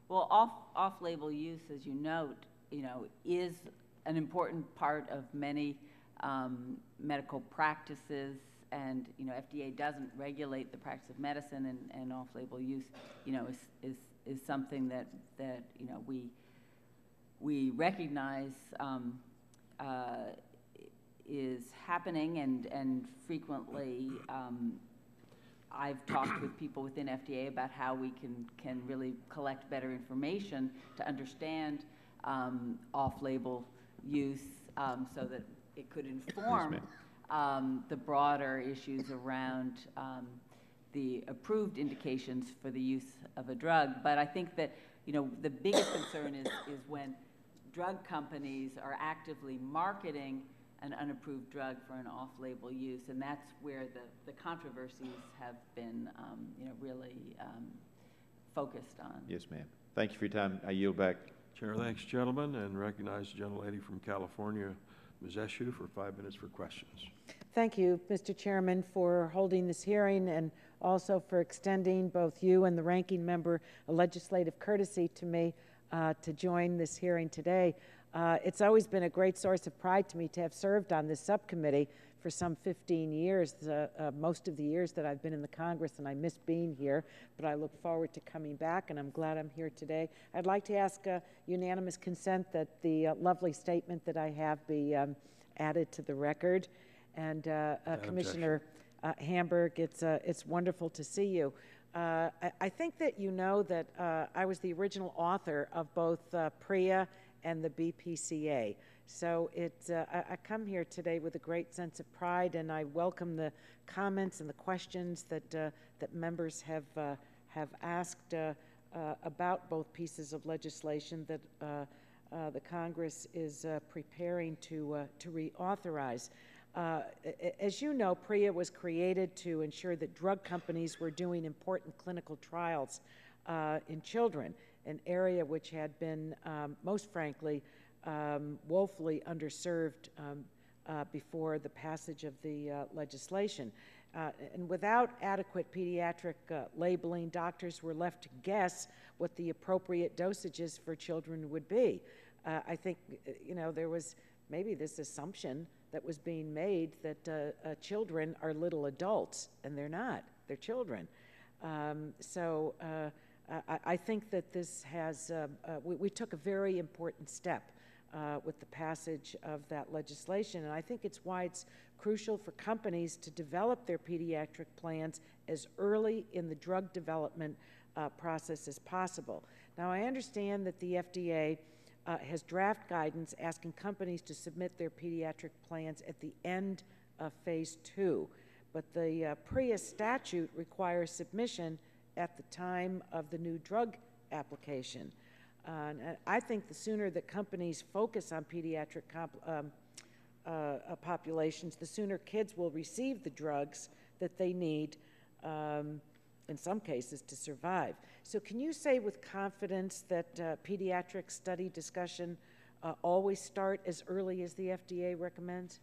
S8: Well, off-label use, as you note, you know, is an important part of many medical practices, and, you know, FDA doesn't regulate the practice of medicine, and off-label use, you know, is something that you know, we recognize is happening, and frequently I've talked with people within FDA about how we can really collect better information to understand off-label use, so that it could inform the broader issues around the approved indications for the use of a drug. But I think that, you know, the biggest concern is when drug companies are actively marketing an unapproved drug for an off-label use, and that's where the controversies have been, you know, really focused on.
S21: Yes, ma'am. Thank you for your time. I yield back.
S1: Chair, thanks, gentlemen, and recognize the gentlelady from California, Ms. Eshu, for 5 minutes for questions.
S3: Thank you, Mr. Chairman, for holding this hearing, and also for extending both you and the ranking member a legislative courtesy to me to join this hearing today. It's always been a great source of pride to me to have served on this subcommittee for some 15 years, most of the years that I've been in the Congress, and I miss being here, but I look forward to coming back, and I'm glad I'm here today. I'd like to ask unanimous consent that the lovely statement that I have be added to the record. And Commissioner Hamburg, it's wonderful to see you. I think that you know that I was the original author of both PREA and the BPCA. So I come here today with a great sense of pride, and I welcome the comments and the questions that members have asked about both pieces of legislation that the Congress is preparing to reauthorize. As you know, PREA was created to ensure that drug companies were doing important clinical trials in children, an area which had been, most frankly, woefully underserved before the passage of the legislation. And without adequate pediatric labeling, doctors were left to guess what the appropriate dosages for children would be. I think, there was maybe this assumption that was being made that children are little adults, and they're not. They're children. I think that this has, we took a very important step with the passage of that legislation, and I think it's why it's crucial for companies to develop their pediatric plans as early in the drug development process as possible. Now, I understand that the FDA has draft guidance asking companies to submit their pediatric plans at the end of phase 2, but the PREA statute requires submission at the time of the new drug application. And I think the sooner that companies focus on pediatric populations, the sooner kids will receive the drugs that they need, in some cases, to survive. So can you say with confidence that pediatric study discussion always start as early as the FDA recommends?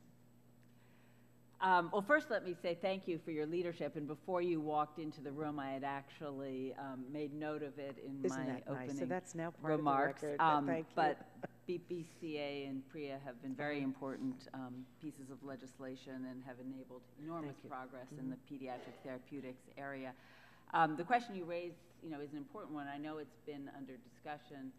S8: Well, first let me say thank you for your leadership. And before you walked into the room, I had actually made note of it in my opening
S3: nice? So that's now part
S8: remarks.
S3: of the record. Thank you.
S8: But BPCA and PREA have been very important pieces of legislation and have enabled enormous progress in the pediatric therapeutics area. The question you raised, is an important one. I know it's been under discussion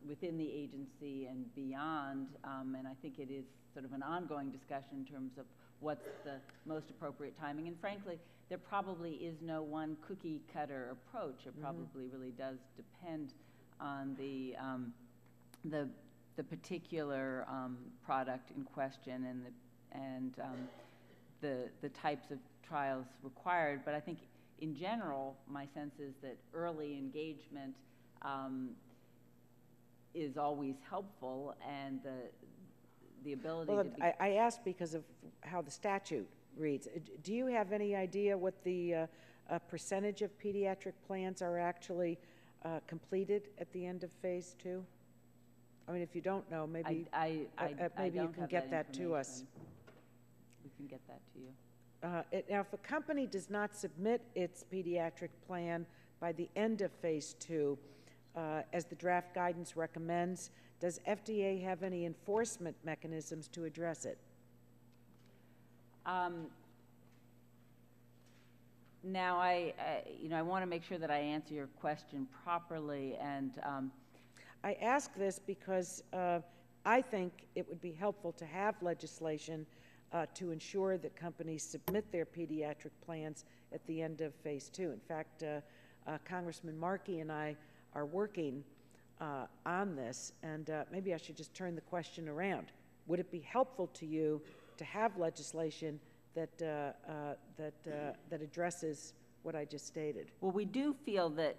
S8: within the agency and beyond, and I think it is sort of an ongoing discussion in terms of what's the most appropriate timing. And frankly, there probably is no one cookie-cutter approach. It probably really does depend on the particular product in question and the types of trials required. But I think in general, my sense is that early engagement is always helpful, and the ability to
S3: I asked because of how the statute reads. Do you have any idea what the percentage of pediatric plans are actually completed at the end of phase 2? I mean, if you don't know, maybe maybe you can get that to us.
S8: We can get that to you.
S3: Now, if a company does not submit its pediatric plan by the end of phase 2, as the draft guidance recommends, does FDA have any enforcement mechanisms to address it?
S8: Now, I want to make sure that I answer your question properly, and
S3: I ask this because I think it would be helpful to have legislation to ensure that companies submit their pediatric plans at the end of phase 2. In fact, Congressman Markey and I are working on this, and maybe I should just turn the question around. Would it be helpful to you to have legislation that addresses what I just stated?
S8: Well, we do feel that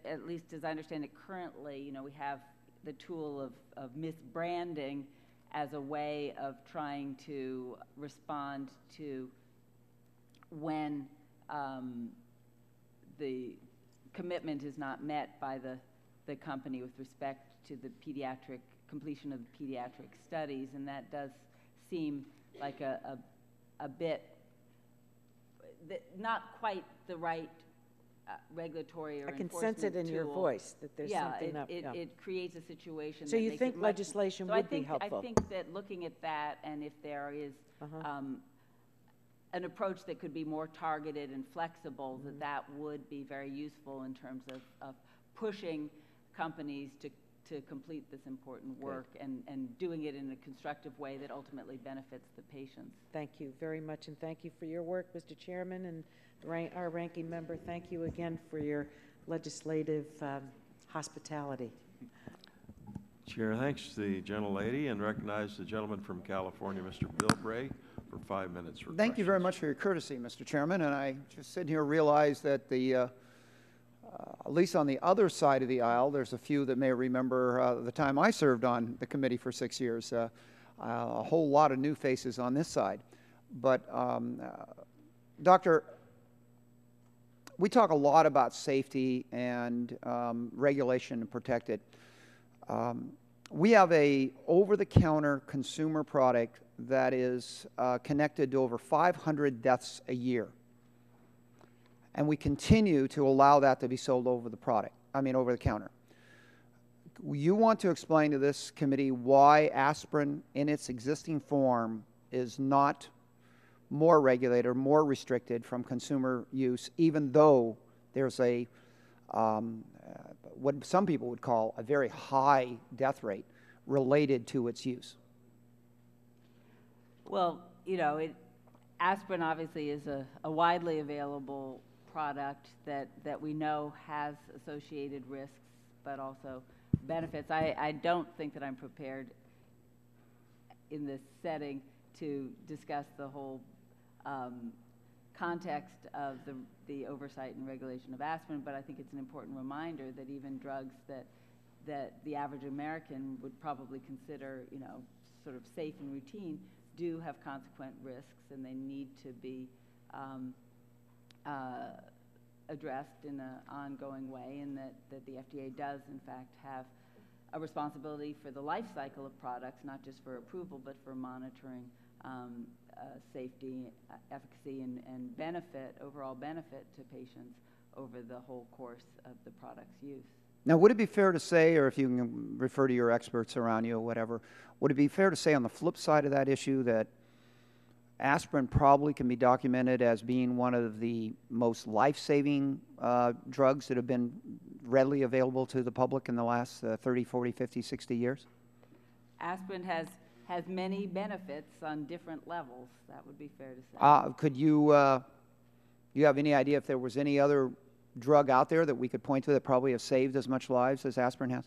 S8: at least as I understand it currently, we have the tool of misbranding as a way of trying to respond to when the commitment is not met by the company with respect to the completion of the pediatric studies, and that does seem like a bit not quite the right regulatory or
S3: I can
S8: enforcement
S3: sense it in your
S8: tool.
S3: voice that there's something up.
S8: Yeah, it creates a situation.
S3: So
S8: that
S3: you
S8: makes
S3: think
S8: it
S3: legislation would be helpful?
S8: I think that looking at that, and if there is an approach that could be more targeted and flexible, that would be very useful in terms of pushing companies to complete this important work and doing it in a constructive way that ultimately benefits the patients.
S3: Thank you very much, and thank you for your work, Mr. Chairman, and our ranking member. Thank you again for your legislative hospitality.
S1: Chair thanks the gentlelady and recognize the gentleman from California, Mr. Bilbray, for 5 minutes. For
S5: Thank you very much for your courtesy, Mr. Chairman. And I just sitting here realize that at least on the other side of the aisle, there's a few that may remember the time I served on the committee for 6 years. A whole lot of new faces on this side. But, Doctor, we talk a lot about safety and regulation to protect it. We have a over-the-counter consumer product that is connected to over 500 deaths a year. And we continue to allow that to be sold over the counter. You want to explain to this committee why aspirin in its existing form is not more regulated or more restricted from consumer use, even though there's a what some people would call a very high death rate related to its use?
S8: Well, you know, aspirin obviously is a widely available product that we know has associated risks, but also benefits. I don't think that I'm prepared in this setting to discuss the whole context of the oversight and regulation of aspirin, but I think it's an important reminder that even drugs that the average American would probably consider, you know, sort of safe and routine, do have consequent risks, and they need to be addressed in an ongoing way, and that the FDA does, in fact, have a responsibility for the life cycle of products, not just for approval, but for monitoring safety, efficacy, and benefit, overall benefit to patients over the whole course of the product's use.
S5: Now, would it be fair to say, or if you can refer to your experts around you or whatever, would it be fair to say on the flip side of that issue that aspirin probably can be documented as being one of the most life-saving drugs that have been readily available to the public in the last 30, 40, 50, 60 years?
S8: Aspirin has many benefits on different levels. That would be fair to say.
S5: Could you have any idea if there was any other drug out there that we could point to that probably has saved as much lives as aspirin has?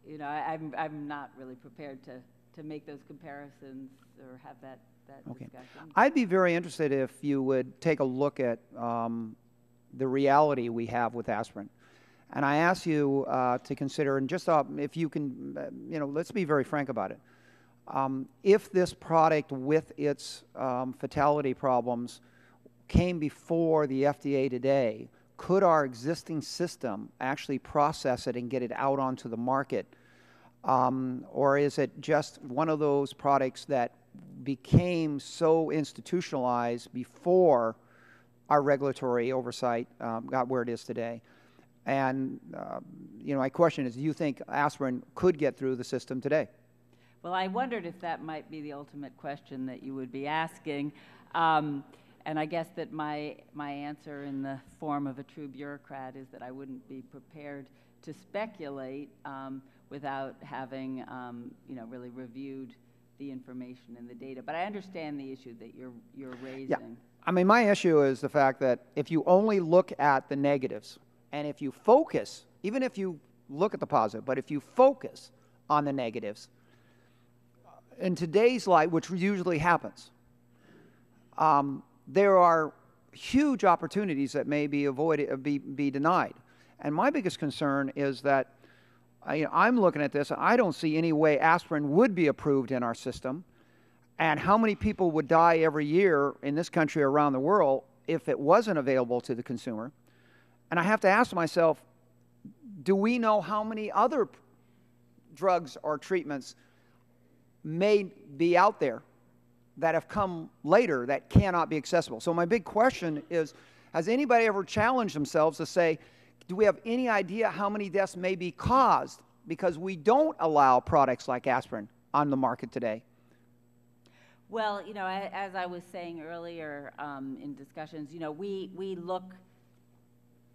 S8: You know, I'm not really prepared to make those comparisons or have that discussion.
S5: I'd be very interested if you would take a look at the reality we have with aspirin. And I ask you to consider, and just if you can, you know, let's be very frank about it. If this product with its fatality problems came before the FDA today, could our existing system actually process it and get it out onto the market? Or is it just one of those products that became so institutionalized before our regulatory oversight got where it is today? And, you know, my question is, do you think aspirin could get through the system today?
S8: Well, I wondered if that might be the ultimate question that you would be asking. And I guess that my answer in the form of a true bureaucrat is that I wouldn't be prepared to speculate without having, you know, really reviewed the information and the data. But I understand the issue that you're raising.
S5: Yeah. I mean, my issue is the fact that if you only look at the negatives, and if you focus, even if you look at the positive, but if you focus on the negatives, in today's life, which usually happens, there are huge opportunities that may be avoided, be denied. And my biggest concern is that I'm looking at this, and I don't see any way aspirin would be approved in our system, and how many people would die every year in this country or around the world if it wasn't available to the consumer. And I have to ask myself, do we know how many other drugs or treatments may be out there that have come later that cannot be accessible? So my big question is, Has anybody ever challenged themselves to say, do we have any idea how many deaths may be caused because we don't allow products like aspirin on the market today?
S8: Well, you know, as I was saying earlier in discussions, you know, we look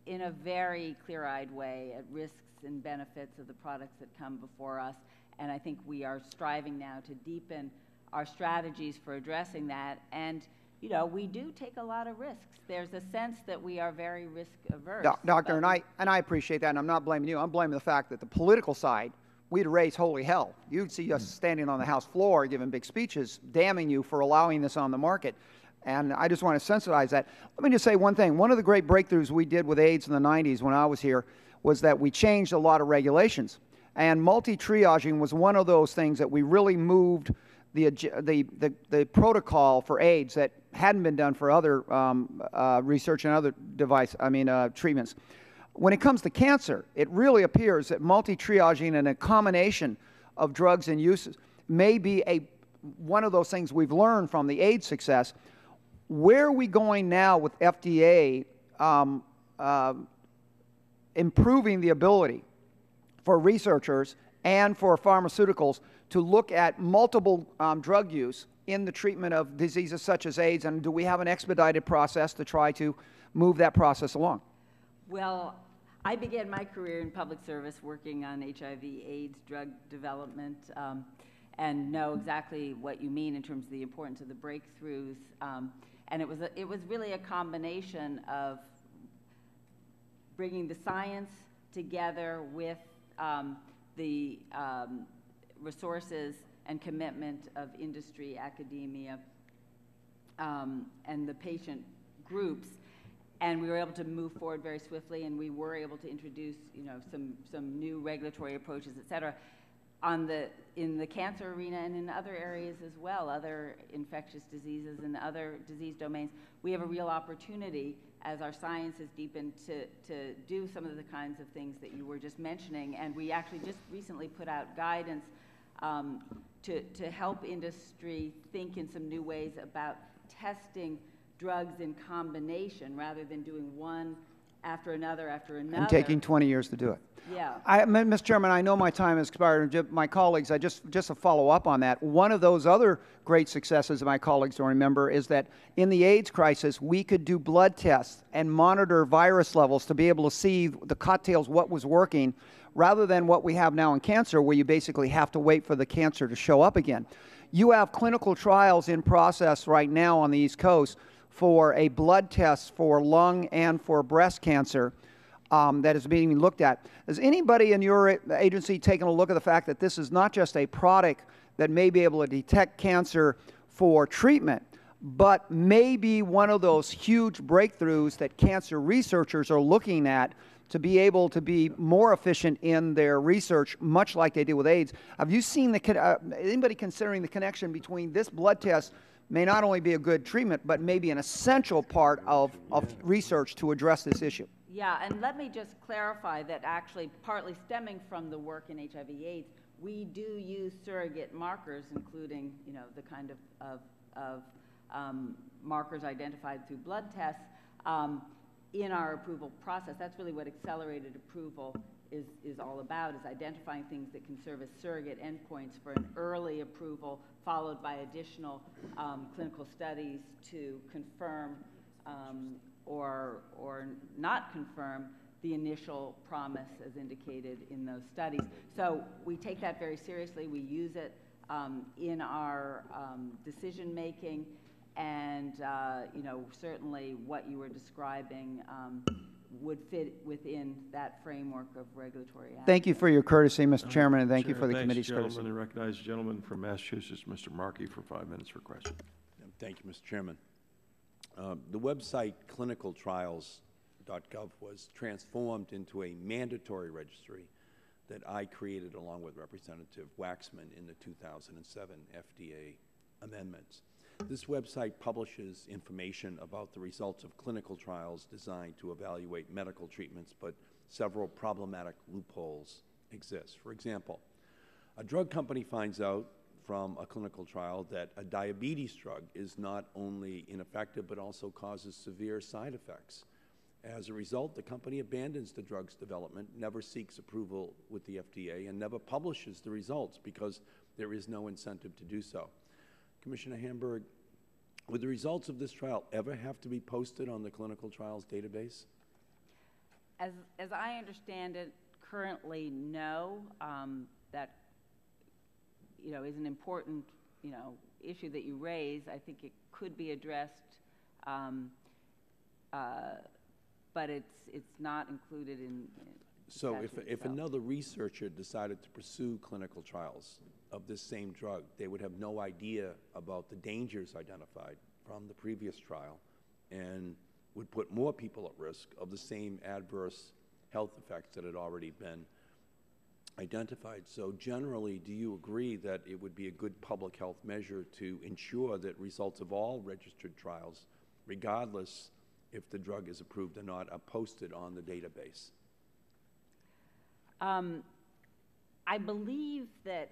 S8: in a very clear-eyed way at risks and benefits of the products that come before us, and I think we are striving now to deepen our strategies for addressing that. And you know, we do take a lot of risks. There's a sense that we are very risk-averse.
S5: Doctor, and I appreciate that, and I'm not blaming you. I'm blaming the fact that the political side, we'd raise holy hell. You'd see us standing on the House floor giving big speeches, damning you for allowing this on the market. And I just want to sensitize that. Let me just say one thing. One of the great breakthroughs we did with AIDS in the 90s when I was here was that we changed a lot of regulations. And multi-triaging was one of those things that we really moved the protocol for AIDS that hadn't been done for other research and other treatments. When it comes to cancer, it really appears that multi-triaging and a combination of drugs and uses may be one of those things we've learned from the AIDS success. Where are we going now with FDA improving the ability for researchers and for pharmaceuticals to look at multiple drug use in the treatment of diseases such as AIDS, and do we have an expedited process to try to move that process along?
S8: Well, I began my career in public service working on HIV/AIDS drug development, and know exactly what you mean in terms of the importance of the breakthroughs. And it was really a combination of bringing the science together with the resources and commitment of industry, academia, and the patient groups, and we were able to move forward very swiftly, and we were able to introduce, you know, some new regulatory approaches, et cetera, in the cancer arena and in other areas as well, other infectious diseases and other disease domains. We have a real opportunity as our science has deepened to do some of the kinds of things that you were just mentioning, and we actually just recently put out guidance to help industry think in some new ways about testing drugs in combination rather than doing one after another after another.
S5: And taking 20 years to do it.
S8: Yeah.
S5: Mr. Chairman, I know my time has expired. My colleagues, just to follow up on that, one of those other great successes that my colleagues will remember is that in the AIDS crisis, we could do blood tests and monitor virus levels to be able to see the cocktails, what was working, rather than what we have now in cancer, where you basically have to wait for the cancer to show up again. You have clinical trials in process right now on the East Coast for a blood test for lung and for breast cancer that is being looked at. Has anybody in your agency taken a look at the fact that this is not just a product that may be able to detect cancer for treatment, but may be one of those huge breakthroughs that cancer researchers are looking at to be able to be more efficient in their research, much like they did with AIDS? Have you seen anybody considering the connection between this blood test may not only be a good treatment, but may be an essential part of research to address this issue?
S8: Yeah, and let me just clarify that actually partly stemming from the work in HIV/AIDS, we do use surrogate markers, including, you know, the kind of markers identified through blood tests in our approval process. That's really what accelerated approval is all about, is identifying things that can serve as surrogate endpoints for an early approval, followed by additional clinical studies to confirm or not confirm the initial promise as indicated in those studies. So we take that very seriously. We use it in our decision making, and you know, certainly what you were describing would fit within that framework of regulatory action.
S5: Thank you for your courtesy, Mr. Chairman, and thank you for the committee's courtesy.
S1: I recognize the gentleman from Massachusetts, Mr. Markey, for 5 minutes for question.
S7: Thank you, Mr. Chairman. The website clinicaltrials.gov was transformed into a mandatory registry that I created along with Representative Waxman in the 2007 FDA amendments. This website publishes information about the results of clinical trials designed to evaluate medical treatments, but several problematic loopholes exist. For example, a drug company finds out from a clinical trial that a diabetes drug is not only ineffective but also causes severe side effects. As a result, the company abandons the drug's development, never seeks approval with the FDA, and never publishes the results because there is no incentive to do so. Commissioner Hamburg, would the results of this trial ever have to be posted on the clinical trials database?
S8: As I understand it, currently, no. That is an important issue that you raise. I think it could be addressed, but it's not included in.
S7: So if another researcher decided to pursue clinical trials of this same drug, they would have no idea about the dangers identified from the previous trial and would put more people at risk of the same adverse health effects that had already been identified. So generally, do you agree that it would be a good public health measure to ensure that results of all registered trials, regardless if the drug is approved or not, are posted on the database?
S8: I believe that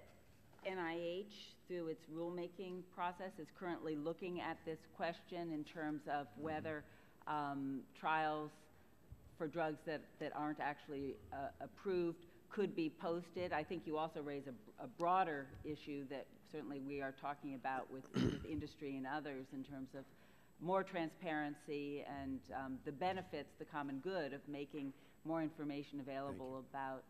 S8: NIH, through its rulemaking process, is currently looking at this question in terms of whether trials for drugs that aren't actually approved could be posted. I think you also raise a broader issue that certainly we are talking about with industry and others in terms of more transparency and the benefits, the common good of making more information available about,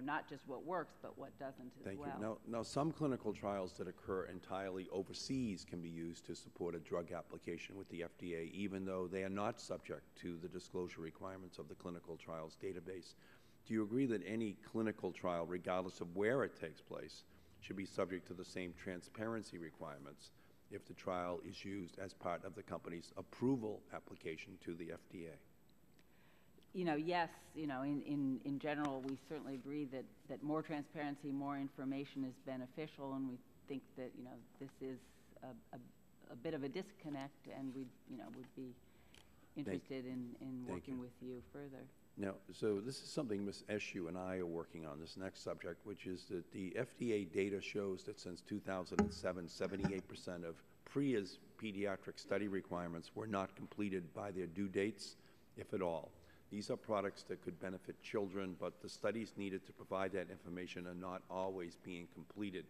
S8: not just what works, but what doesn't as well.
S7: Thank you. Now, some clinical trials that occur entirely overseas can be used to support a drug application with the FDA, even though they are not subject to the disclosure requirements of the clinical trials database. Do you agree that any clinical trial, regardless of where it takes place, should be subject to the same transparency requirements if the trial is used as part of the company's approval application to the FDA?
S8: Yes, in general, we certainly agree that more transparency, more information is beneficial, and we think that, this is a bit of a disconnect, and we, would be interested in working with you further.
S7: Now, so this is something Ms. Eshu and I are working on, this next subject, which is that the FDA data shows that since 2007, 78% of PREA's pediatric study requirements were not completed by their due dates, if at all. These are products that could benefit children, but the studies needed to provide that information are not always being completed.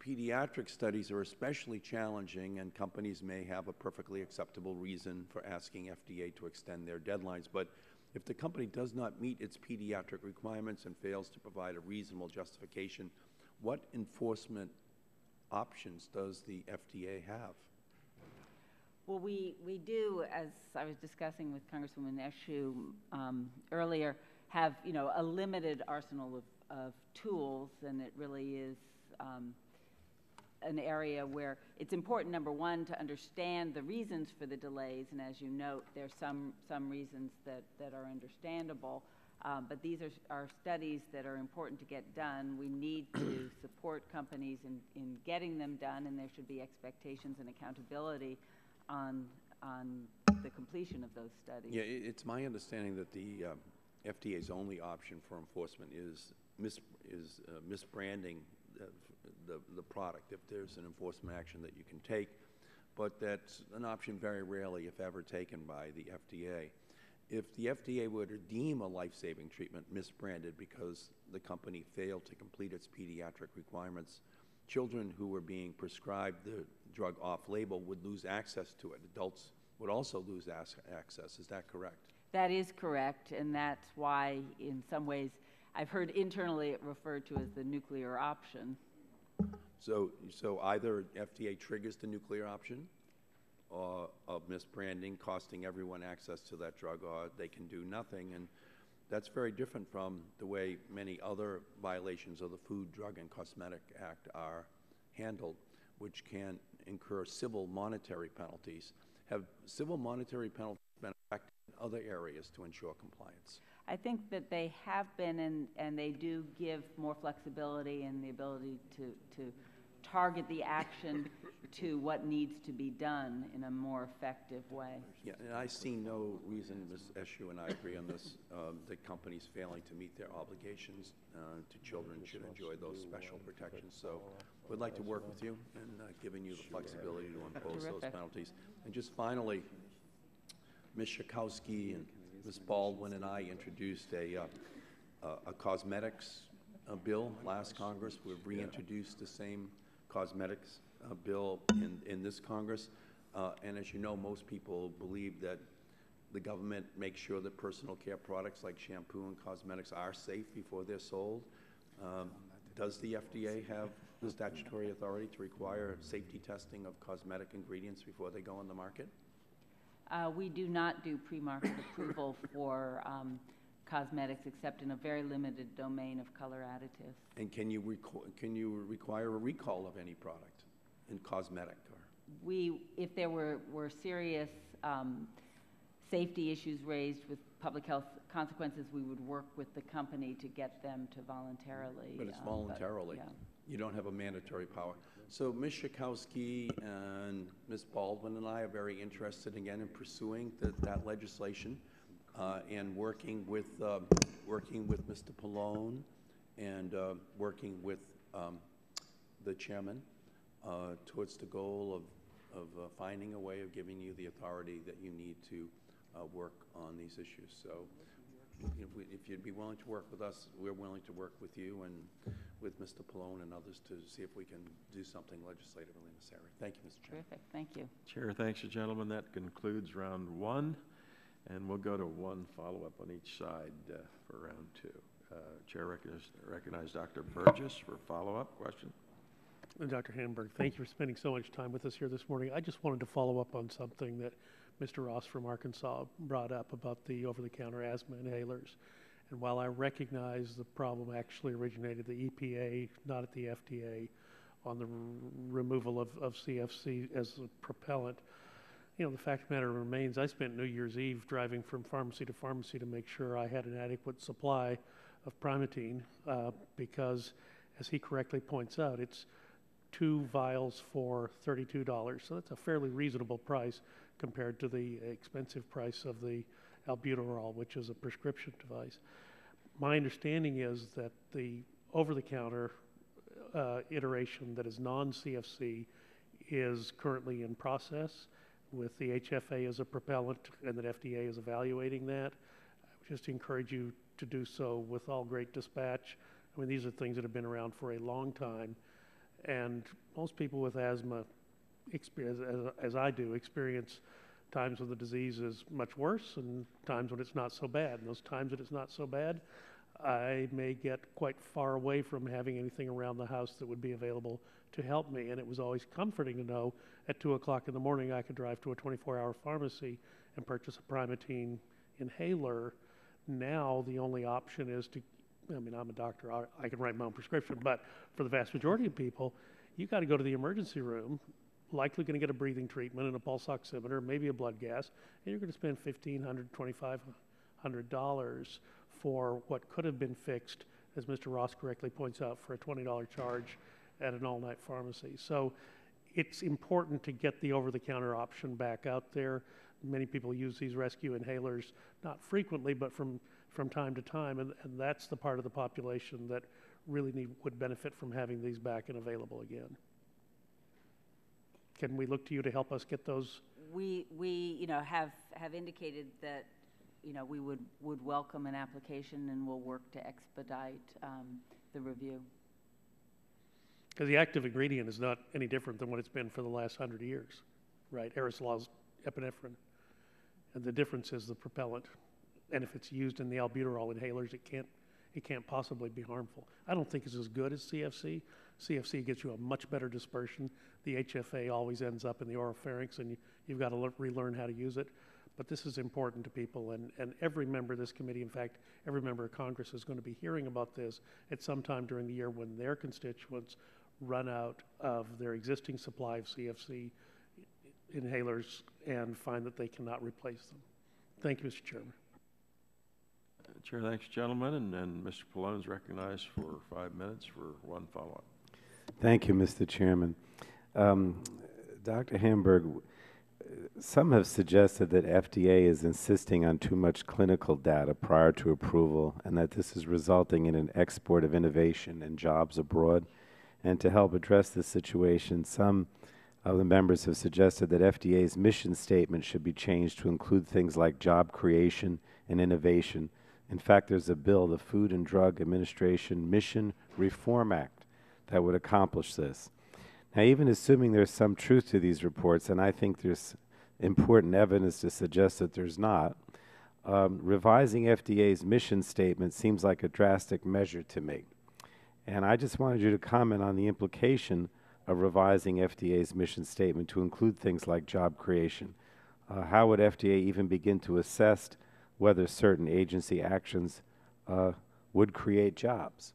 S7: Pediatric studies are especially challenging, and companies may have a perfectly acceptable reason for asking FDA to extend their deadlines. But if the company does not meet its pediatric requirements and fails to provide a reasonable justification, what enforcement options does the FDA have?
S8: Well, we do, as I was discussing with Congresswoman Eshu earlier, have a limited arsenal of tools, and it really is an area where it's important, number one, to understand the reasons for the delays, and as you note, there's some reasons that are understandable, but these are studies that are important to get done. We need to support companies in getting them done, and there should be expectations and accountability on the completion of those studies.
S7: Yeah, it's my understanding that the FDA's only option for enforcement is misbranding the product, if there's an enforcement action that you can take, but that's an option very rarely, if ever, taken by the FDA. If the FDA were to deem a life-saving treatment misbranded because the company failed to complete its pediatric requirements, children who were being prescribed the drug off-label would lose access to it. Adults would also lose access. Is that correct?
S8: That is correct, and that's why, in some ways, I've heard internally it referred to as the nuclear option.
S7: So either FDA triggers the nuclear option of misbranding, costing everyone access to that drug, or they can do nothing. And that's very different from the way many other violations of the Food, Drug, and Cosmetic Act are handled, which can incur civil monetary penalties. Have civil monetary penalties been effective in other areas to ensure compliance?
S8: I think that they have been, and they do give more flexibility and the ability to target the action to what needs to be done in a more effective way.
S7: Yeah, and I see no reason, Ms. Eshu and I agree on this, that companies failing to meet their obligations to children should enjoy those special protections. So we'd like to work with you and giving you the flexibility to impose those penalties. And just finally, Ms. Schakowsky and Ms. Baldwin and I introduced a cosmetics bill last Congress. We've reintroduced the same cosmetics bill in this Congress. And as you know, most people believe that the government makes sure that personal care products like shampoo and cosmetics are safe before they're sold. Does the FDA have the statutory authority to require safety testing of cosmetic ingredients before they go on the market?
S8: We do not do pre-market approval for cosmetics except in a very limited domain of color additives.
S7: And can you require a recall of any product in cosmetic?
S8: If there were serious safety issues raised with public health consequences, we would work with the company to get them to voluntarily.
S7: But it's voluntarily.
S8: But, yeah.
S7: You don't have a mandatory power. So Ms. Schakowsky and Ms. Baldwin and I are very interested again in pursuing that legislation and working with Mr. Pallone and working with the chairman towards the goal of finding a way of giving you the authority that you need to work on these issues. So if you'd be willing to work with us, we're willing to work with you and with Mr. Pallone and others to see if we can do something legislatively in this area. Thank you, Mr. Chairman.
S8: Terrific. Thank you.
S1: Chair, thanks, gentlemen. That concludes round one, and we'll go to one follow-up on each side for round two. Chair recognize Dr. Burgess for follow-up question.
S2: Dr. Hamburg, thank you for spending so much time with us here this morning. I just wanted to follow up on something that Mr. Ross from Arkansas brought up about the over-the-counter asthma inhalers. And while I recognize the problem actually originated at the EPA, not at the FDA, on the removal of CFC as a propellant, you know, the fact of the matter remains I spent New Year's Eve driving from pharmacy to pharmacy to make sure I had an adequate supply of Primatene because, as he correctly points out, it's 2 vials for $32. So that's a fairly reasonable price compared to the expensive price of the albuterol, which is a prescription device. My understanding is that the over-the-counter iteration that is non-CFC is currently in process with the HFA as a propellant, and that FDA is evaluating that. I would just encourage you to do so with all great dispatch. I mean, these are things that have been around for a long time, and most people with asthma, as I do, experience times when the disease is much worse and times when it's not so bad. And those times that it's not so bad, I may get quite far away from having anything around the house that would be available to help me. And it was always comforting to know at 2 o'clock in the morning I could drive to a 24-hour pharmacy and purchase a Primatene inhaler. Now the only option is to, I mean, I'm a doctor, I can write my own prescription, but for the vast majority of people, you got to go to the emergency room, likely going to get a breathing treatment and a pulse oximeter, maybe a blood gas, and you're going to spend $1,500, $2,500 for what could have been fixed, as Mr. Ross correctly points out, for a $20 charge at an all-night pharmacy. So it's important to get the over-the-counter option back out there. Many people use these rescue inhalers, not frequently, but from time to time, and that's the part of the population that really would benefit from having these back and available again. Can we look to you to help us get those?
S8: We have indicated that, we would welcome an application and we'll work to expedite the review.
S2: Because the active ingredient is not any different than what it's been for the last 100 years, right? Aerosol's epinephrine. And the difference is the propellant. And if it's used in the albuterol inhalers, it can't possibly be harmful. I don't think it's as good as CFC. CFC gets you a much better dispersion. The HFA always ends up in the oropharynx, and you've got to relearn how to use it. But this is important to people, and every member of this committee, in fact, every member of Congress is going to be hearing about this at some time during the year when their constituents run out of their existing supply of CFC inhalers and find that they cannot replace them. Thank you, Mr. Chairman.
S1: Chair, thanks, gentlemen, and Mr. Pallone is recognized for 5 minutes for one follow-up.
S4: Thank you, Mr. Chairman. Dr. Hamburg, some have suggested that FDA is insisting on too much clinical data prior to approval and that this is resulting in an export of innovation and jobs abroad. And to help address this situation, some of the members have suggested that FDA's mission statement should be changed to include things like job creation and innovation. In fact, there's a bill, the Food and Drug Administration Mission Reform Act, that would accomplish this. Now, even assuming there's some truth to these reports, and I think there's important evidence to suggest that there's not, revising FDA's mission statement seems like a drastic measure to me. And I just wanted you to comment on the implication of revising FDA's mission statement to include things like job creation. How would FDA even begin to assess whether certain agency actions would create jobs?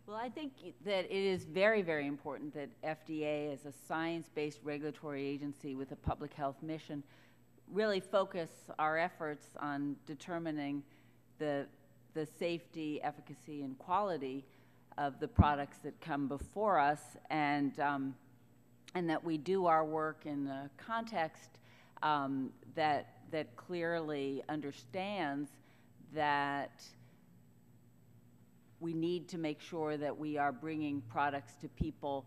S8: Well, I think that it is very, very important that FDA, as a science-based regulatory agency with a public health mission, really focus our efforts on determining the safety, efficacy, and quality of the products that come before us, and that we do our work in a context that clearly understands that we need to make sure that we are bringing products to people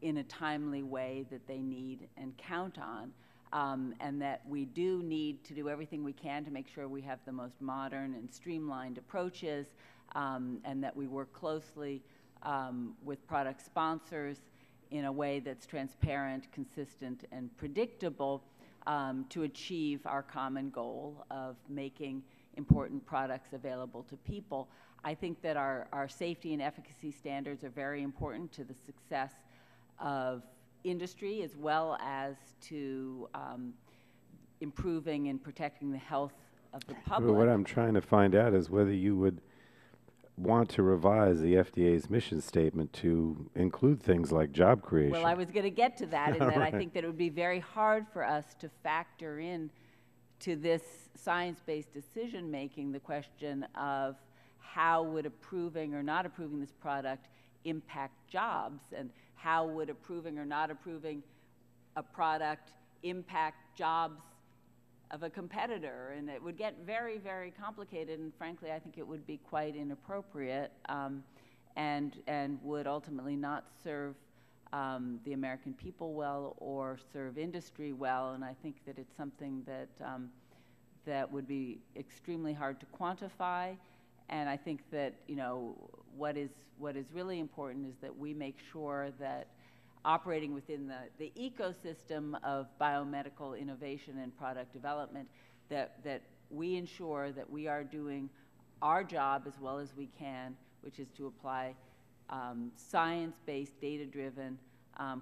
S8: in a timely way that they need and count on, and that we do need to do everything we can to make sure we have the most modern and streamlined approaches, and that we work closely with product sponsors in a way that's transparent, consistent, and predictable to achieve our common goal of making important products available to people. I think that our safety and efficacy standards are very important to the success of industry as well as to improving and protecting the health of the public.
S4: Well, what I'm trying to find out is whether you would want to revise the FDA's mission statement to include things like job creation.
S8: Well, I was going to get to that, in that I think that it would be very hard for us to factor in to this science-based decision-making the question of how would approving or not approving this product impact jobs, and how would approving or not approving a product impact jobs of a competitor. And it would get very, very complicated, and frankly, I think it would be quite inappropriate and would ultimately not serve the American people well or serve industry well. And I think that it's something that that would be extremely hard to quantify. And I think that, you know, what is really important is that we make sure that operating within the ecosystem of biomedical innovation and product development, that we ensure that we are doing our job as well as we can, which is to apply science-based, data-driven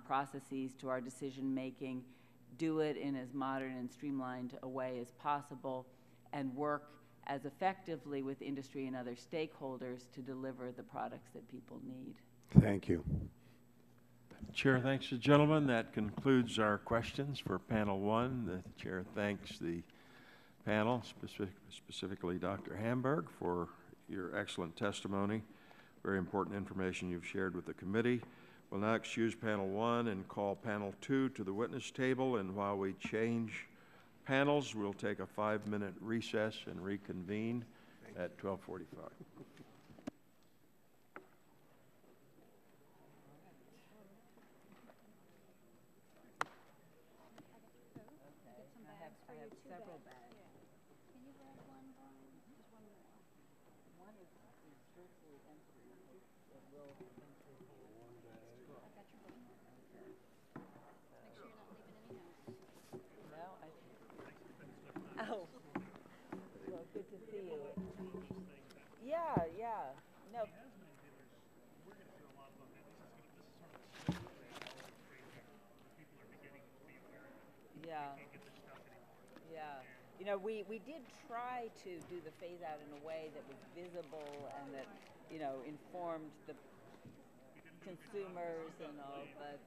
S8: processes to our decision-making, do it in as modern and streamlined a way as possible, and work as effectively with industry and other stakeholders to deliver the products that people need.
S4: Thank you.
S1: Chair thanks the gentleman. That concludes our questions for panel one. The chair thanks the panel, specifically Dr. Hamburg, for your excellent testimony. Very important information you've shared with the committee. We'll now excuse panel one and call panel two to the witness table, and while we change panels, we'll take a 5-minute recess and reconvene at 12:45.
S8: Oh, well, good to see you. Yeah, yeah. No. Yeah. Yeah. You know, we did try to do the phase out in a way that was visible and that, you know, informed the consumers and all, but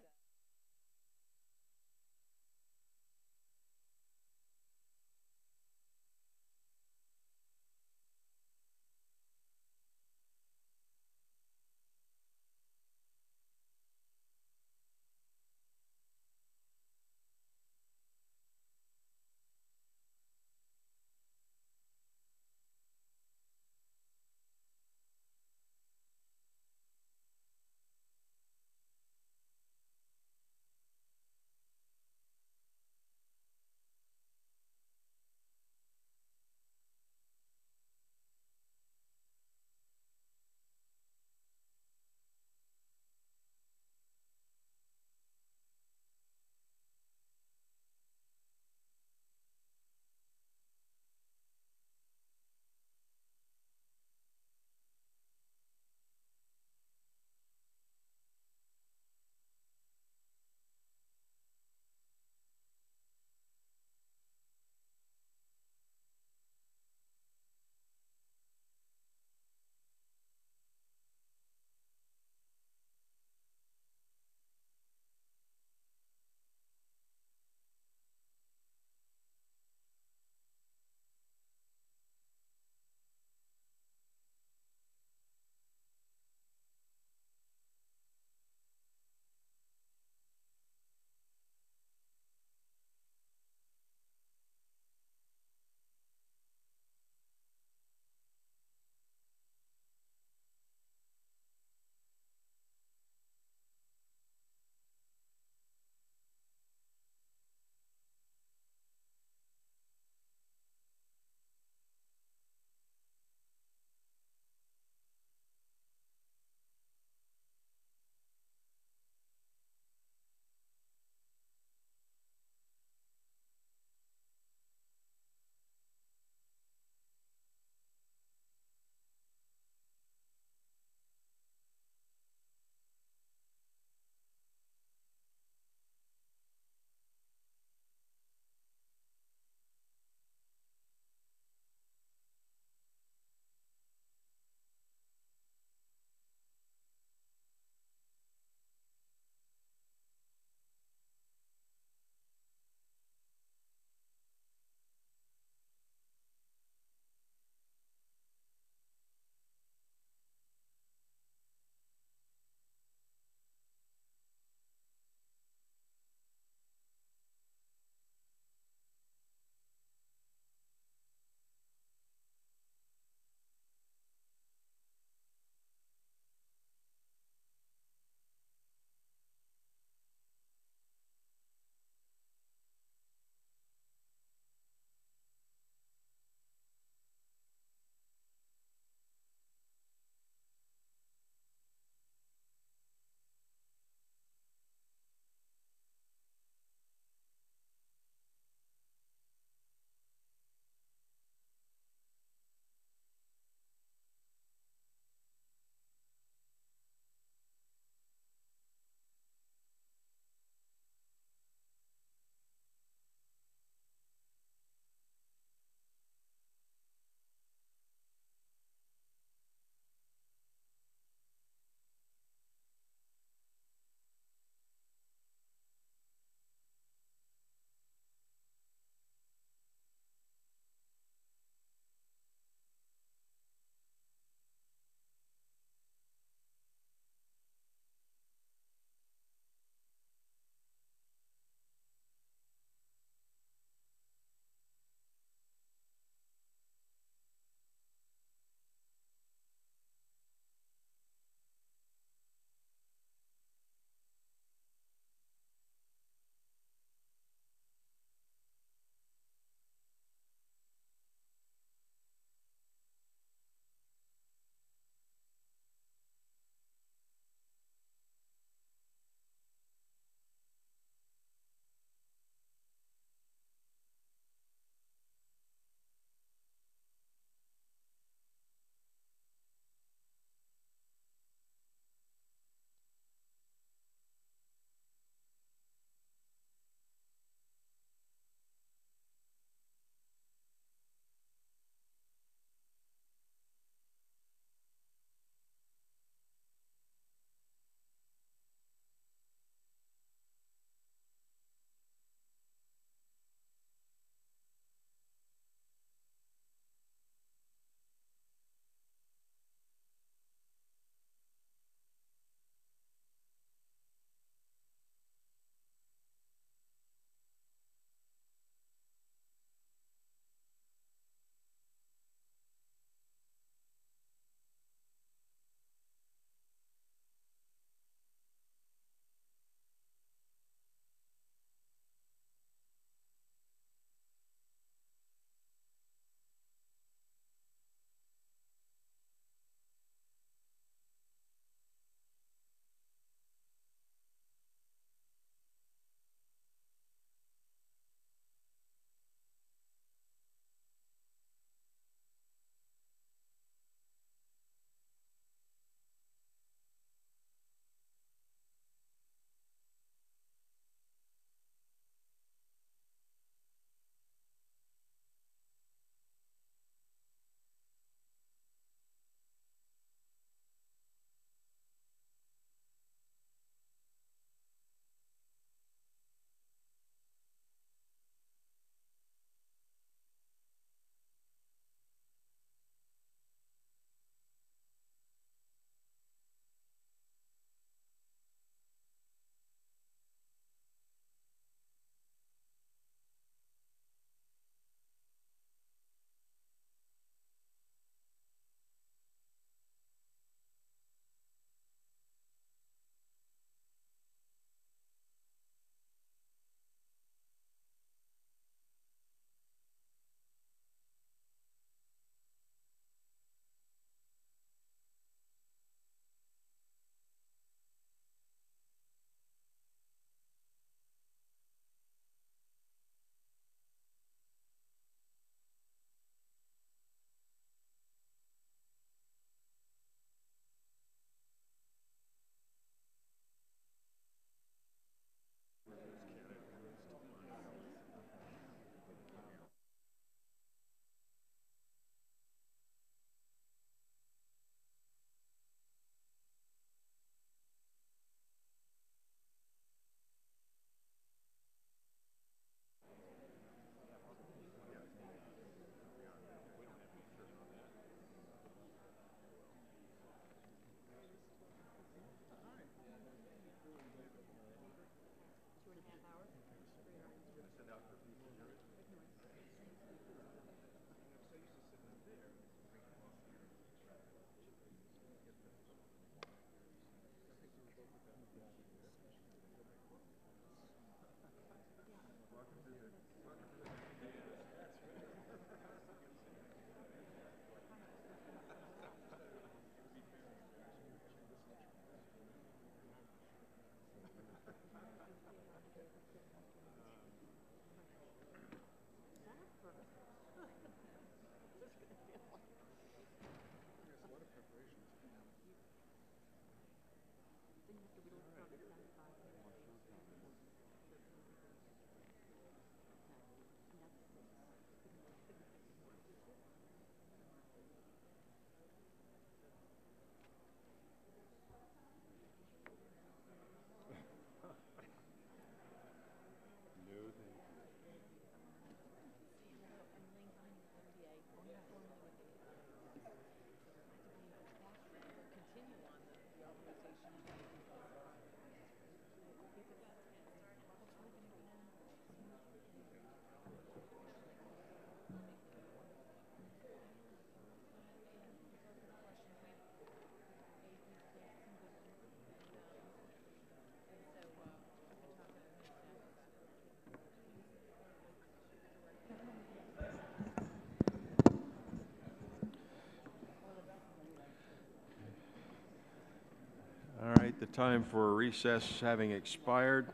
S1: time for recess having expired,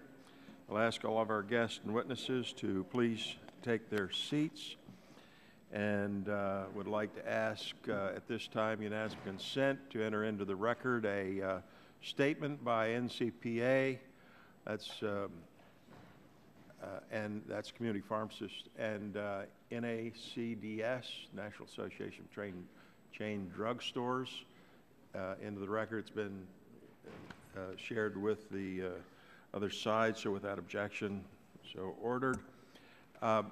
S1: I'll ask all of our guests and witnesses to please take their seats, and would like to ask at this time unanimous consent to enter into the record a statement by NCPA, and that's Community Pharmacists, and NACDS, National Association of Chain Drug Stores, into the record. It's been shared with the other side, so without objection, so ordered. I'd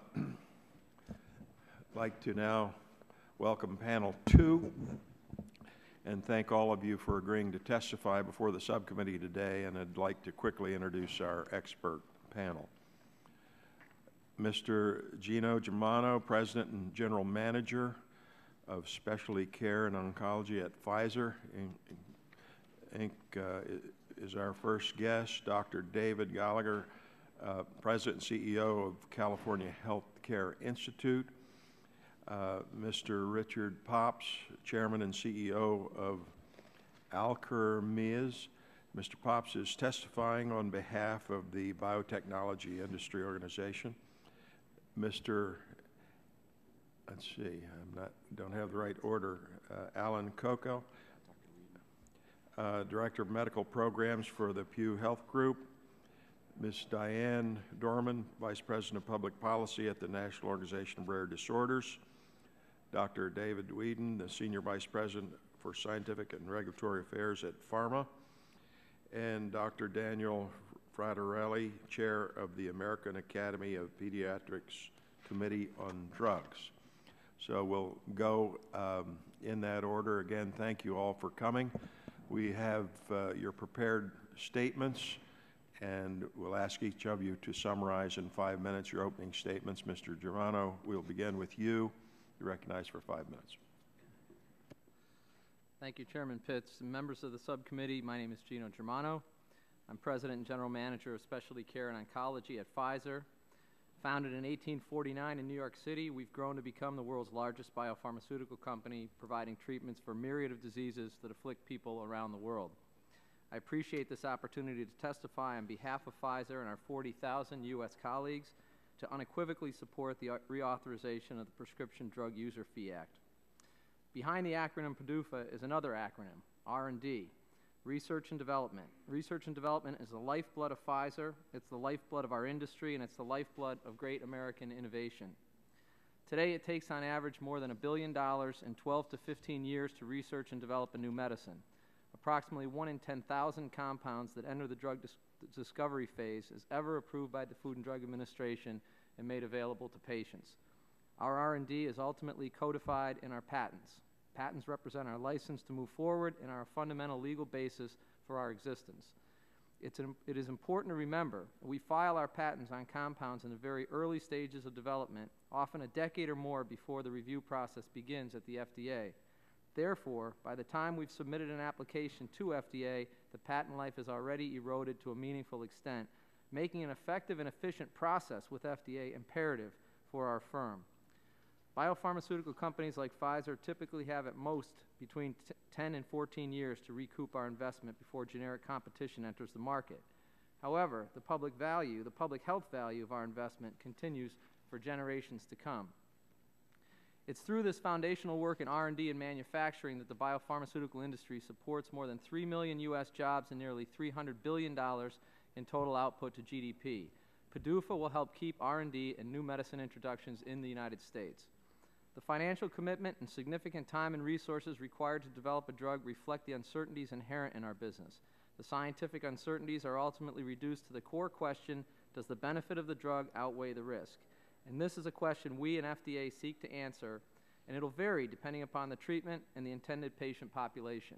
S1: like to now welcome panel 2 and thank all of you for agreeing to testify before the subcommittee today, and I'd like to quickly introduce our expert panel. Mr. Gino Germano, President and General Manager of Specialty Care and Oncology at Pfizer, Inc. Is our first guest. Dr. David Gallagher, President and CEO of California Healthcare Institute. Mr. Richard Pops, Chairman and CEO of Alkermes. Mr. Pops is testifying on behalf of the Biotechnology Industry Organization. Mr. Let's see, don't have the right order. Alan Coco, Director of Medical Programs for the Pew Health Group. Ms. Diane Dorman, Vice President of Public Policy at the National Organization of Rare Disorders. Dr. David Whedon, the Senior Vice President for Scientific and Regulatory Affairs at Pharma. And Dr. Daniel Fraterelli, Chair of the American Academy of Pediatrics Committee on Drugs. So we'll go in that order. Again, thank you all for coming. We have your prepared statements, and we'll ask each of you to summarize in 5 minutes your opening statements. Mr. Germano, we'll begin with you. You're recognized for 5 minutes.
S9: Thank you, Chairman Pitts. And members of the subcommittee, my name is Gino Germano. I'm President and General Manager of Specialty Care and Oncology at Pfizer. Founded in 1849 in New York City, we've grown to become the world's largest biopharmaceutical company, providing treatments for a myriad of diseases that afflict people around the world. I appreciate this opportunity to testify on behalf of Pfizer and our 40,000 U.S. colleagues to unequivocally support the reauthorization of the Prescription Drug User Fee Act. Behind the acronym PDUFA is another acronym, R&D, Research and Development. Research and development is the lifeblood of Pfizer, it's the lifeblood of our industry, and it's the lifeblood of great American innovation. Today, it takes on average more than $1 billion in 12 to 15 years to research and develop a new medicine. Approximately 1 in 10,000 compounds that enter the drug discovery phase is ever approved by the Food and Drug Administration and made available to patients. Our R&D is ultimately codified in our patents. Patents represent our license to move forward and are a fundamental legal basis for our existence. It is important to remember that we file our patents on compounds in the very early stages of development, often a decade or more before the review process begins at the FDA. Therefore, by the time we've submitted an application to FDA, the patent life is already eroded to a meaningful extent, making an effective and efficient process with FDA imperative for our firm. Biopharmaceutical companies like Pfizer typically have at most between 10 and 14 years to recoup our investment before generic competition enters the market. However, the public health value of our investment continues for generations to come. It's through this foundational work in R&D and manufacturing that the biopharmaceutical industry supports more than 3 million U.S. jobs and nearly $300 billion in total output to GDP. PDUFA will help keep R&D and new medicine introductions in the United States. The financial commitment and significant time and resources required to develop a drug reflect the uncertainties inherent in our business. The scientific uncertainties are ultimately reduced to the core question, does the benefit of the drug outweigh the risk? And this is a question we and FDA seek to answer, and it'll vary depending upon the treatment and the intended patient population.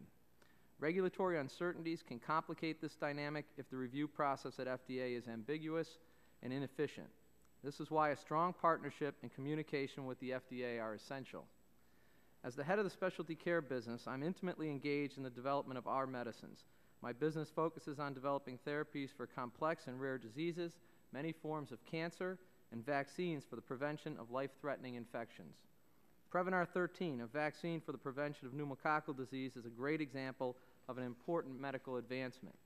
S9: Regulatory uncertainties can complicate this dynamic if the review process at FDA is ambiguous and inefficient. This is why a strong partnership and communication with the FDA are essential. As the head of the specialty care business, I'm intimately engaged in the development of our medicines. My business focuses on developing therapies for complex and rare diseases, many forms of cancer, and vaccines for the prevention of life-threatening infections. Prevnar 13, a vaccine for the prevention of pneumococcal disease, is a great example of an important medical advancement.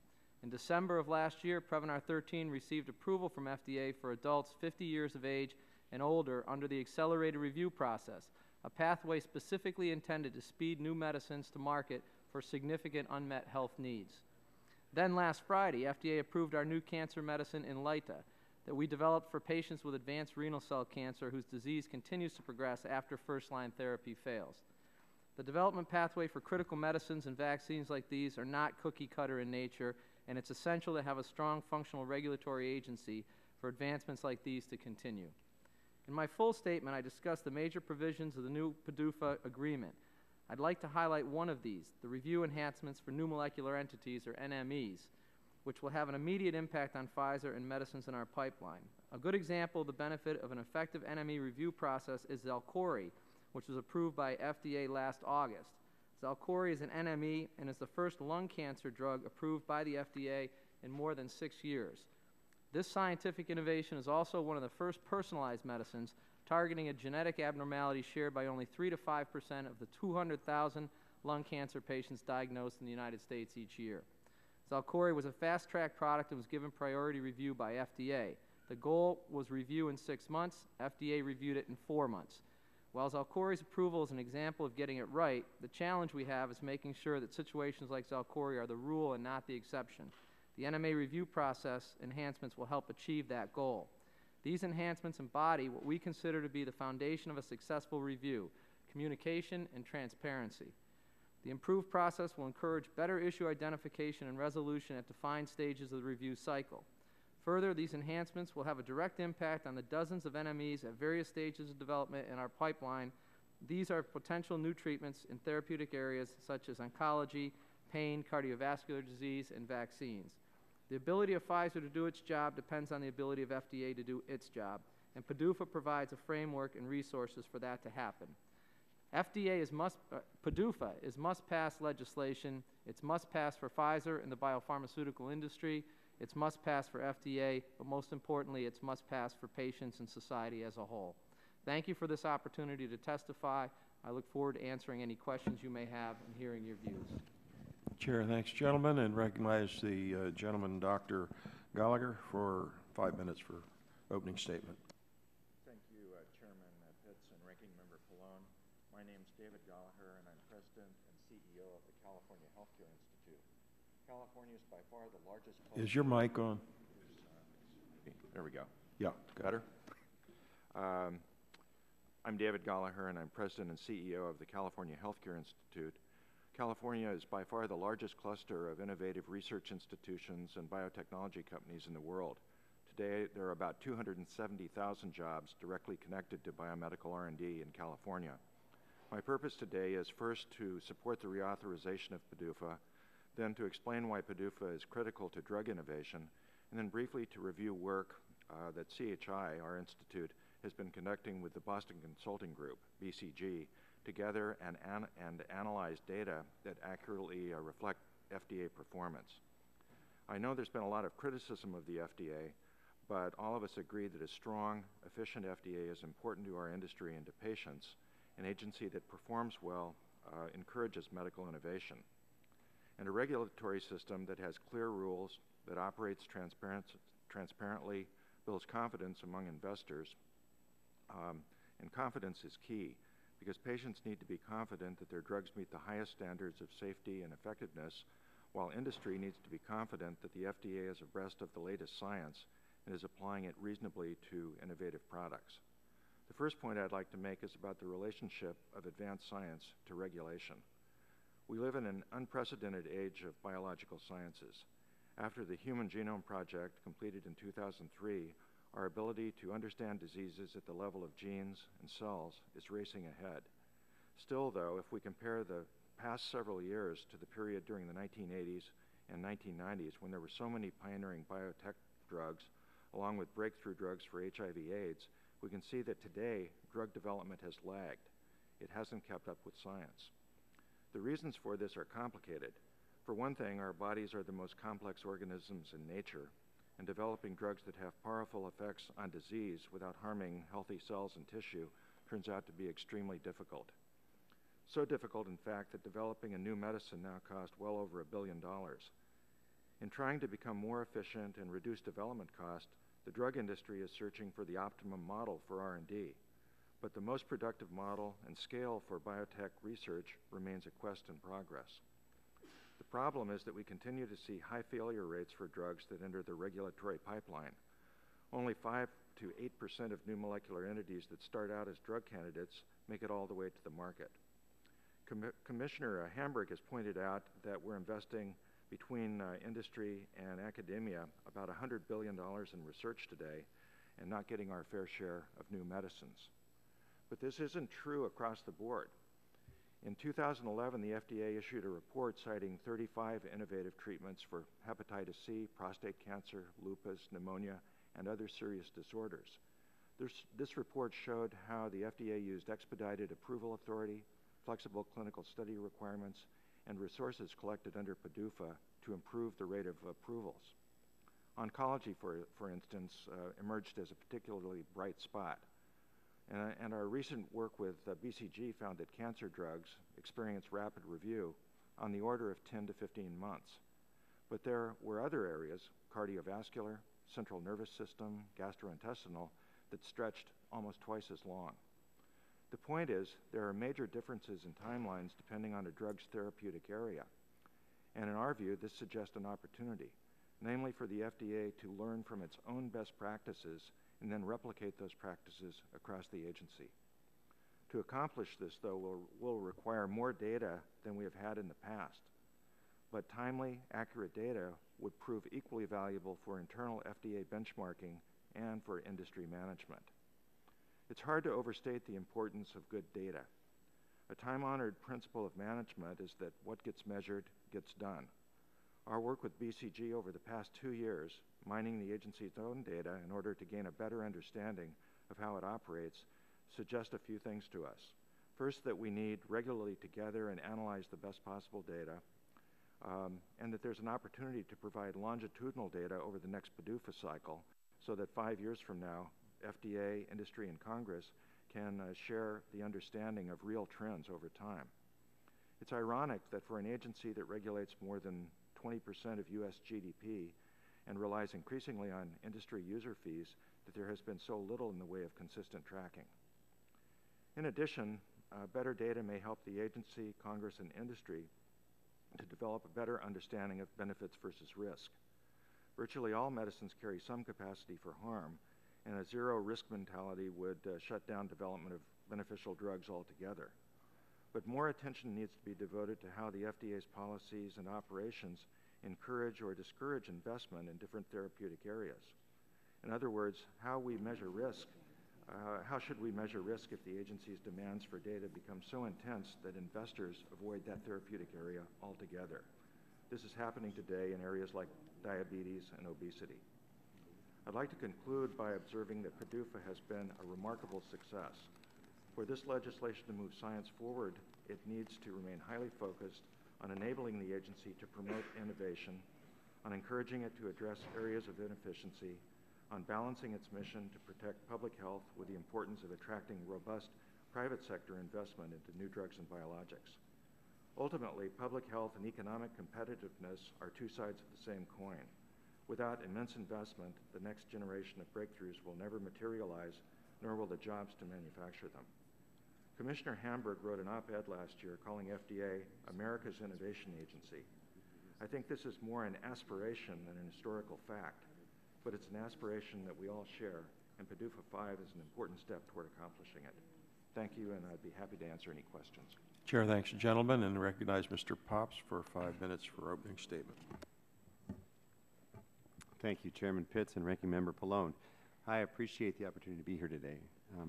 S9: In December of last year, Prevnar 13 received approval from FDA for adults 50 years of age and older under the accelerated review process, a pathway specifically intended to speed new medicines to market for significant unmet health needs. Then last Friday, FDA approved our new cancer medicine, Inlyta, that we developed for patients with advanced renal cell cancer whose disease continues to progress after first-line therapy fails. The development pathway for critical medicines and vaccines like these are not cookie-cutter in nature, and it's essential to have a strong functional regulatory agency for advancements like these to continue. In my full statement, I discussed the major provisions of the new PDUFA agreement. I'd like to highlight one of these, the review enhancements for new molecular entities, or NMEs, which will have an immediate impact on Pfizer and medicines in our pipeline. A good example of the benefit of an effective NME review process is Xalkori, which was approved by FDA last August. Xalkori is an NME and is the first lung cancer drug approved by the FDA in more than 6 years. This scientific innovation is also one of the first personalized medicines targeting a genetic abnormality shared by only 3 to 5% of the 200,000 lung cancer patients diagnosed in the United States each year. Xalkori was a fast-track product and was given priority review by FDA. The goal was review in 6 months. FDA reviewed it in 4 months. While Xalkori's approval is an example of getting it right, the challenge we have is making sure that situations like Xalkori are the rule and not the exception. The NMA review process enhancements will help achieve that goal. These enhancements embody what we consider to be the foundation of a successful review: communication and transparency. The improved process will encourage better issue identification and resolution at defined stages of the review cycle. Further, these enhancements will have a direct impact on the dozens of NMEs at various stages of development in our pipeline. These are potential new treatments in therapeutic areas such as oncology, pain, cardiovascular disease, and vaccines. The ability of Pfizer to do its job depends on the ability of FDA to do its job, and PDUFA provides a framework and resources for that to happen. PDUFA is must-pass legislation. It's must-pass for Pfizer and the biopharmaceutical industry. It's must-pass for FDA, but most importantly, it's must-pass for patients and society as a whole. Thank you for this opportunity to testify. I look forward to answering any questions you may have and hearing your views.
S1: Chair, thanks, gentlemen, and recognize the gentleman, Dr. Gallagher, for 5 minutes for opening statement.
S10: Thank you, Chairman Pitts and Ranking Member Pallone. My name is David Gallagher, and I'm President and CEO of the California Healthcare Institute. California is by far the largest...
S1: Is your mic on?
S10: There we go.
S1: Yeah.
S10: Better? I'm David Gallagher, and I'm President and CEO of the California Healthcare Institute. California is by far the largest cluster of innovative research institutions and biotechnology companies in the world. Today, there are about 270,000 jobs directly connected to biomedical R&D in California. My purpose today is first to support the reauthorization of PDUFA, then to explain why PDUFA is critical to drug innovation, and then briefly to review work that CHI, our institute, has been conducting with the Boston Consulting Group, BCG, to gather and analyze data that accurately reflect FDA performance. I know there's been a lot of criticism of the FDA, but all of us agree that a strong, efficient FDA is important to our industry and to patients. An agency that performs well encourages medical innovation. And a regulatory system that has clear rules, that operates transparently, builds confidence among investors, and confidence is key, because patients need to be confident that their drugs meet the highest standards of safety and effectiveness, while industry needs to be confident that the FDA is abreast of the latest science and is applying it reasonably to innovative products. The first point I'd like to make is about the relationship of advanced science to regulation. We live in an unprecedented age of biological sciences. After the Human Genome Project, completed in 2003, our ability to understand diseases at the level of genes and cells is racing ahead. Still, though, if we compare the past several years to the period during the 1980s and 1990s, when there were so many pioneering biotech drugs, along with breakthrough drugs for HIV/AIDS, we can see that today drug development has lagged. It hasn't kept up with science. The reasons for this are complicated. For one thing, our bodies are the most complex organisms in nature, and developing drugs that have powerful effects on disease without harming healthy cells and tissue turns out to be extremely difficult. So difficult, in fact, that developing a new medicine now costs well over $1 billion. In trying to become more efficient and reduce development cost, the drug industry is searching for the optimum model for R&D. But the most productive model and scale for biotech research remains a quest in progress. The problem is that we continue to see high failure rates for drugs that enter the regulatory pipeline. Only 5 to 8% of new molecular entities that start out as drug candidates make it all the way to the market. Commissioner Hamburg has pointed out that we're investing between industry and academia about $100 billion in research today and not getting our fair share of new medicines. But this isn't true across the board. In 2011, the FDA issued a report citing 35 innovative treatments for hepatitis C, prostate cancer, lupus, pneumonia, and other serious disorders. This report showed how the FDA used expedited approval authority, flexible clinical study requirements, and resources collected under PDUFA to improve the rate of approvals. Oncology, for instance, emerged as a particularly bright spot. And our recent work with BCG found that cancer drugs experience rapid review on the order of 10 to 15 months. But there were other areas, cardiovascular, central nervous system, gastrointestinal, that stretched almost twice as long. The point is, there are major differences in timelines depending on a drug's therapeutic area. And in our view, this suggests an opportunity, namely for the FDA to learn from its own best practices and then replicate those practices across the agency. To accomplish this, though, will require more data than we have had in the past. But timely, accurate data would prove equally valuable for internal FDA benchmarking and for industry management. It's hard to overstate the importance of good data. A time-honored principle of management is that what gets measured gets done. Our work with BCG over the past 2 years, mining the agency's own data in order to gain a better understanding of how it operates, suggests a few things to us. First, that we need regularly to gather and analyze the best possible data, and that there's an opportunity to provide longitudinal data over the next PDUFA cycle so that 5 years from now, FDA, industry, and Congress can share the understanding of real trends over time. It's ironic that for an agency that regulates more than 20% of U.S. GDP and relies increasingly on industry user fees, that there has been so little in the way of consistent tracking. In addition, better data may help the agency, Congress, and industry to develop a better understanding of benefits versus risk. Virtually all medicines carry some capacity for harm, and a zero-risk mentality would shut down development of beneficial drugs altogether. But more attention needs to be devoted to how the FDA's policies and operations encourage or discourage investment in different therapeutic areas. In other words, how we measure risk. How should we measure risk if the agency's demands for data become so intense that investors avoid that therapeutic area altogether? This is happening today in areas like diabetes and obesity. I'd like to conclude by observing that PDUFA has been a remarkable success. For this legislation to move science forward, it needs to remain highly focused on enabling the agency to promote innovation, on encouraging it to address areas of inefficiency, on balancing its mission to protect public health with the importance of attracting robust private sector investment into new drugs and biologics. Ultimately, public health and economic competitiveness are two sides of the same coin. Without immense investment, the next generation of breakthroughs will never materialize, nor will the jobs to manufacture them. Commissioner Hamburg wrote an op-ed last year calling FDA America's Innovation Agency. I think this is more an aspiration than an historical fact, but it's an aspiration that we all share, and PDUFA 5 is an important step toward accomplishing it. Thank you, and I'd be happy to answer any questions.
S1: Chair thanks the gentleman and recognize Mr. Pops for 5 minutes for opening statement.
S11: Thank you, Chairman Pitts and Ranking Member Pallone. I appreciate the opportunity to be here today.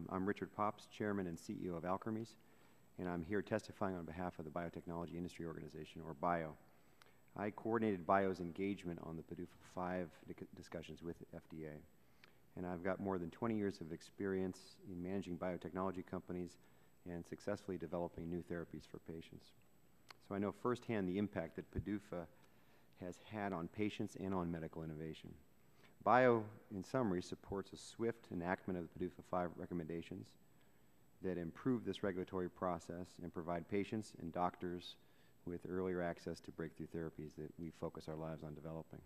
S11: I'm Richard Pops, Chairman and CEO of Alkermes, and I'm here testifying on behalf of the Biotechnology Industry Organization, or BIO. I coordinated BIO's engagement on the PDUFA 5 discussions with the FDA, and I've got more than 20 years of experience in managing biotechnology companies and successfully developing new therapies for patients. So I know firsthand the impact that PDUFA has had on patients and on medical innovation. BIO, in summary, supports a swift enactment of the PDUFA 5 recommendations that improve this regulatory process and provide patients and doctors with earlier access to breakthrough therapies that we focus our lives on developing.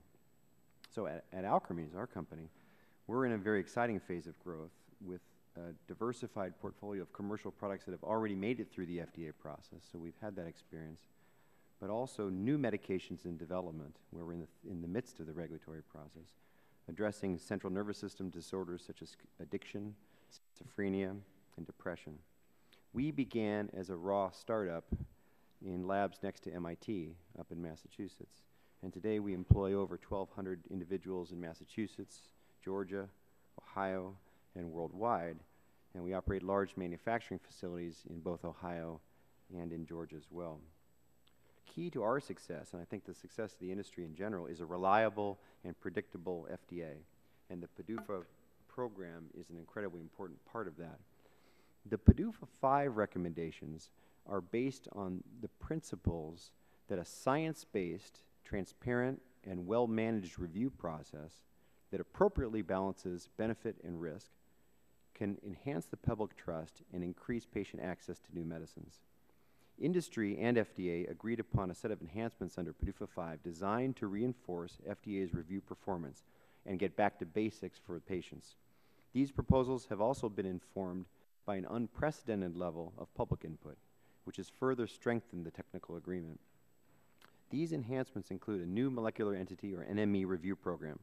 S11: So at Alkermes, our company, we're in a very exciting phase of growth with a diversified portfolio of commercial products that have already made it through the FDA process, so we've had that experience, but also new medications in development where we're in the midst of the regulatory process, addressing central nervous system disorders such as addiction, schizophrenia, and depression. We began as a raw startup in labs next to MIT up in Massachusetts, and today we employ over 1,200 individuals in Massachusetts, Georgia, Ohio, and worldwide, and we operate large manufacturing facilities in both Ohio and in Georgia as well. Key to our success, and I think the success of the industry in general, is a reliable and predictable FDA, and the PDUFA program is an incredibly important part of that. The PDUFA 5 recommendations are based on the principles that a science-based, transparent, and well-managed review process that appropriately balances benefit and risk can enhance the public trust and increase patient access to new medicines. Industry and FDA agreed upon a set of enhancements under PDUFA 5 designed to reinforce FDA's review performance and get back to basics for patients. These proposals have also been informed by an unprecedented level of public input, which has further strengthened the technical agreement. These enhancements include a new molecular entity, or NME, review program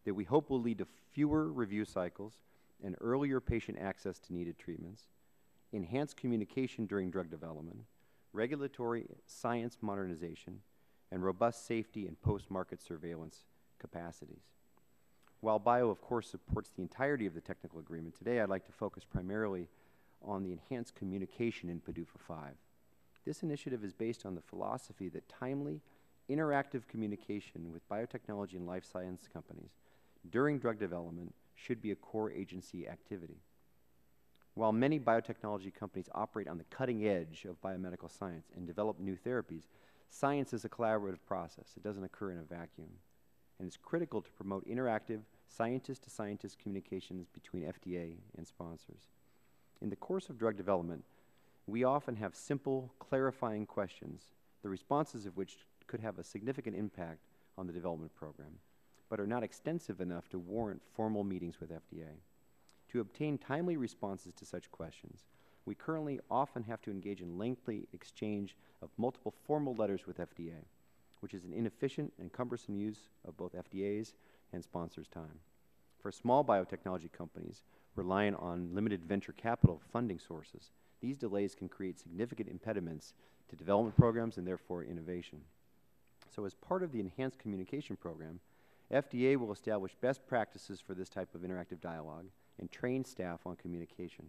S11: that we hope will lead to fewer review cycles and earlier patient access to needed treatments, enhanced communication during drug development, regulatory science modernization, and robust safety and post-market surveillance capacities. While BIO, of course, supports the entirety of the technical agreement, today I'd like to focus primarily on the enhanced communication in PDUFA 5. This initiative is based on the philosophy that timely, interactive communication with biotechnology and life science companies during drug development should be a core agency activity. While many biotechnology companies operate on the cutting edge of biomedical science and develop new therapies, science is a collaborative process. It doesn't occur in a vacuum. And it's critical to promote interactive scientist-to-scientist communications between FDA and sponsors. In the course of drug development, we often have simple, clarifying questions, the responses of which could have a significant impact on the development program, but are not extensive enough to warrant formal meetings with FDA. To obtain timely responses to such questions, we currently often have to engage in lengthy exchange of multiple formal letters with FDA, which is an inefficient and cumbersome use of both FDA's and sponsors' time. For small biotechnology companies reliant on limited venture capital funding sources, these delays can create significant impediments to development programs and therefore innovation. So as part of the enhanced communication program, FDA will establish best practices for this type of interactive dialogue and train staff on communication.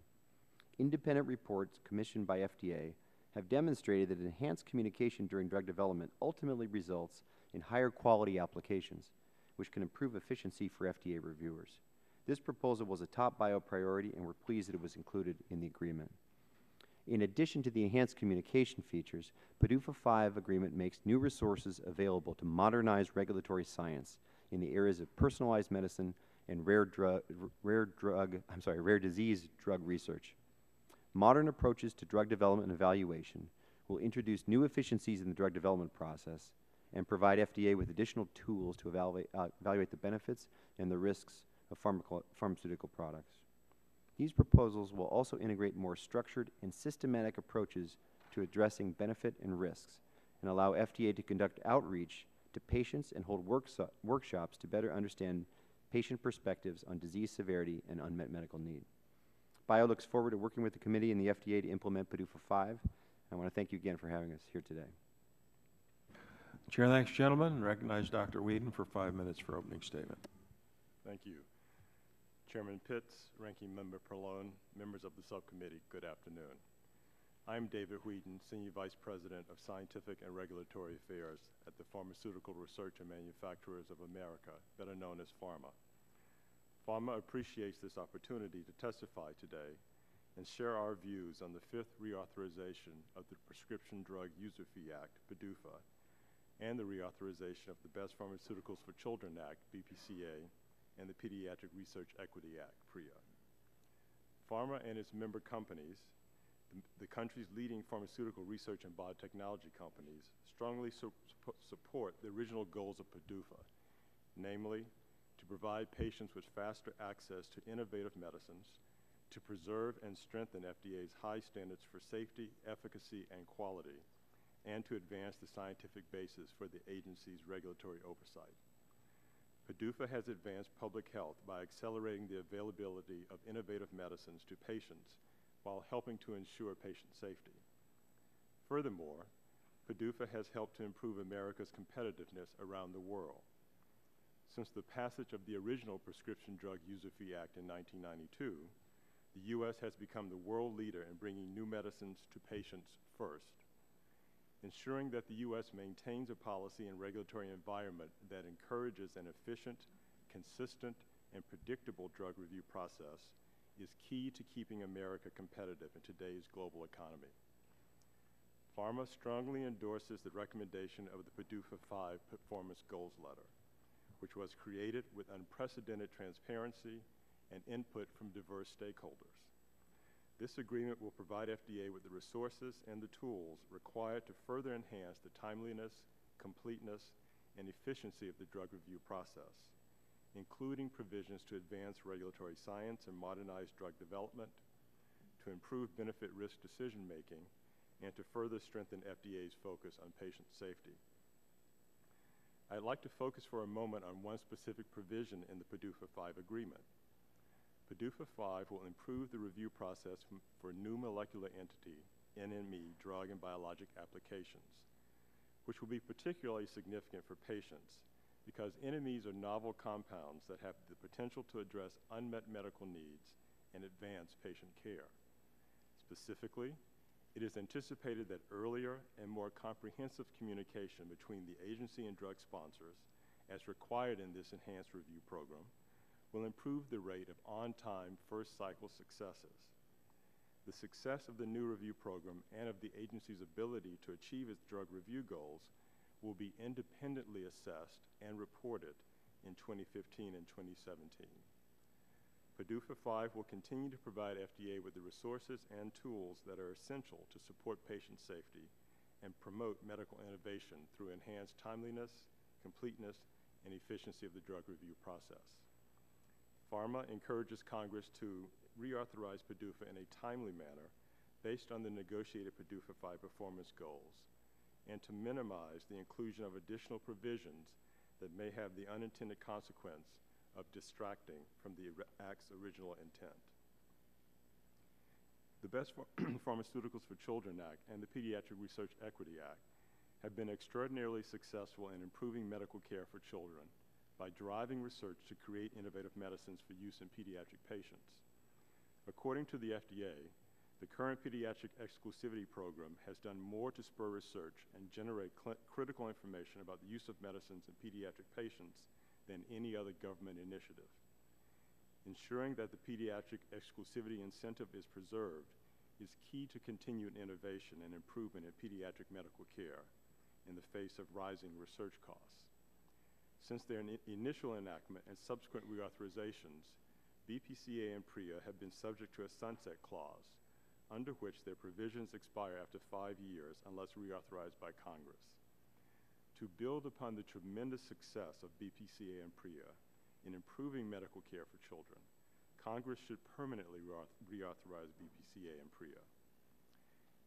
S11: Independent reports commissioned by FDA have demonstrated that enhanced communication during drug development ultimately results in higher quality applications, which can improve efficiency for FDA reviewers. This proposal was a top bio priority, and we're pleased that it was included in the agreement. In addition to the enhanced communication features, PDUFA 5 agreement makes new resources available to modernize regulatory science in the areas of personalized medicine and rare disease drug research. Modern approaches to drug development and evaluation will introduce new efficiencies in the drug development process and provide FDA with additional tools to evaluate the benefits and the risks of pharmaceutical products. These proposals will also integrate more structured and systematic approaches to addressing benefit and risks and allow FDA to conduct outreach to patients and hold workshops to better understand patient perspectives on disease severity and unmet medical need. BIO looks forward to working with the committee and the FDA to implement PDUFA 5. I want to thank you again for having us here today.
S1: Chair thanks, gentlemen. Recognize Dr. Whedon for 5 minutes for opening statement.
S12: Thank you. Chairman Pitts, Ranking Member Pallone, members of the subcommittee, good afternoon. I'm David Whedon, Senior Vice President of Scientific and Regulatory Affairs at the Pharmaceutical Research and Manufacturers of America, better known as PhRMA. PhRMA appreciates this opportunity to testify today and share our views on the 5th reauthorization of the Prescription Drug User Fee Act, PDUFA, and the reauthorization of the Best Pharmaceuticals for Children Act, BPCA, and the Pediatric Research Equity Act, PREA. PhRMA and its member companies The country's leading pharmaceutical research and biotechnology companies strongly support the original goals of PDUFA, namely, to provide patients with faster access to innovative medicines, to preserve and strengthen FDA's high standards for safety, efficacy, and quality, and to advance the scientific basis for the agency's regulatory oversight. PDUFA has advanced public health by accelerating the availability of innovative medicines to patients while helping to ensure patient safety. Furthermore, PDUFA has helped to improve America's competitiveness around the world. Since the passage of the original Prescription Drug User Fee Act in 1992, the U.S. has become the world leader in bringing new medicines to patients first. Ensuring that the U.S. maintains a policy and regulatory environment that encourages an efficient, consistent, and predictable drug review process is key to keeping America competitive in today's global economy. Pharma strongly endorses the recommendation of the PDUFA 5 Performance Goals Letter, which was created with unprecedented transparency and input from diverse stakeholders. This agreement will provide FDA with the resources and the tools required to further enhance the timeliness, completeness, and efficiency of the drug review process, including provisions to advance regulatory science and modernize drug development, to improve benefit-risk decision-making, and to further strengthen FDA's focus on patient safety. I'd like to focus for a moment on one specific provision in the PDUFA 5 agreement. PDUFA 5 will improve the review process for new molecular entity, NME, drug and biologic applications, which will be particularly significant for patients because NMEs are novel compounds that have the potential to address unmet medical needs and advance patient care. Specifically, it is anticipated that earlier and more comprehensive communication between the agency and drug sponsors, as required in this enhanced review program, will improve the rate of on-time first-cycle successes. The success of the new review program and of the agency's ability to achieve its drug review goals will be independently assessed and reported in 2015 and 2017. PDUFA 5 will continue to provide FDA with the resources and tools that are essential to support patient safety and promote medical innovation through enhanced timeliness, completeness, and efficiency of the drug review process. Pharma encourages Congress to reauthorize PDUFA in a timely manner based on the negotiated PDUFA 5 performance goals, and to minimize the inclusion of additional provisions that may have the unintended consequence of distracting from the Act's original intent. The Best Pharmaceuticals for Children Act and the Pediatric Research Equity Act have been extraordinarily successful in improving medical care for children by driving research to create innovative medicines for use in pediatric patients. According to the FDA, the current pediatric exclusivity program has done more to spur research and generate critical information about the use of medicines in pediatric patients than any other government initiative. Ensuring that the pediatric exclusivity incentive is preserved is key to continued innovation and improvement in pediatric medical care in the face of rising research costs. Since their initial enactment and subsequent reauthorizations, BPCA and PREA have been subject to a sunset clause, under which their provisions expire after 5 years unless reauthorized by Congress. To build upon the tremendous success of BPCA and PREA in improving medical care for children, Congress should permanently reauthorize BPCA and PREA.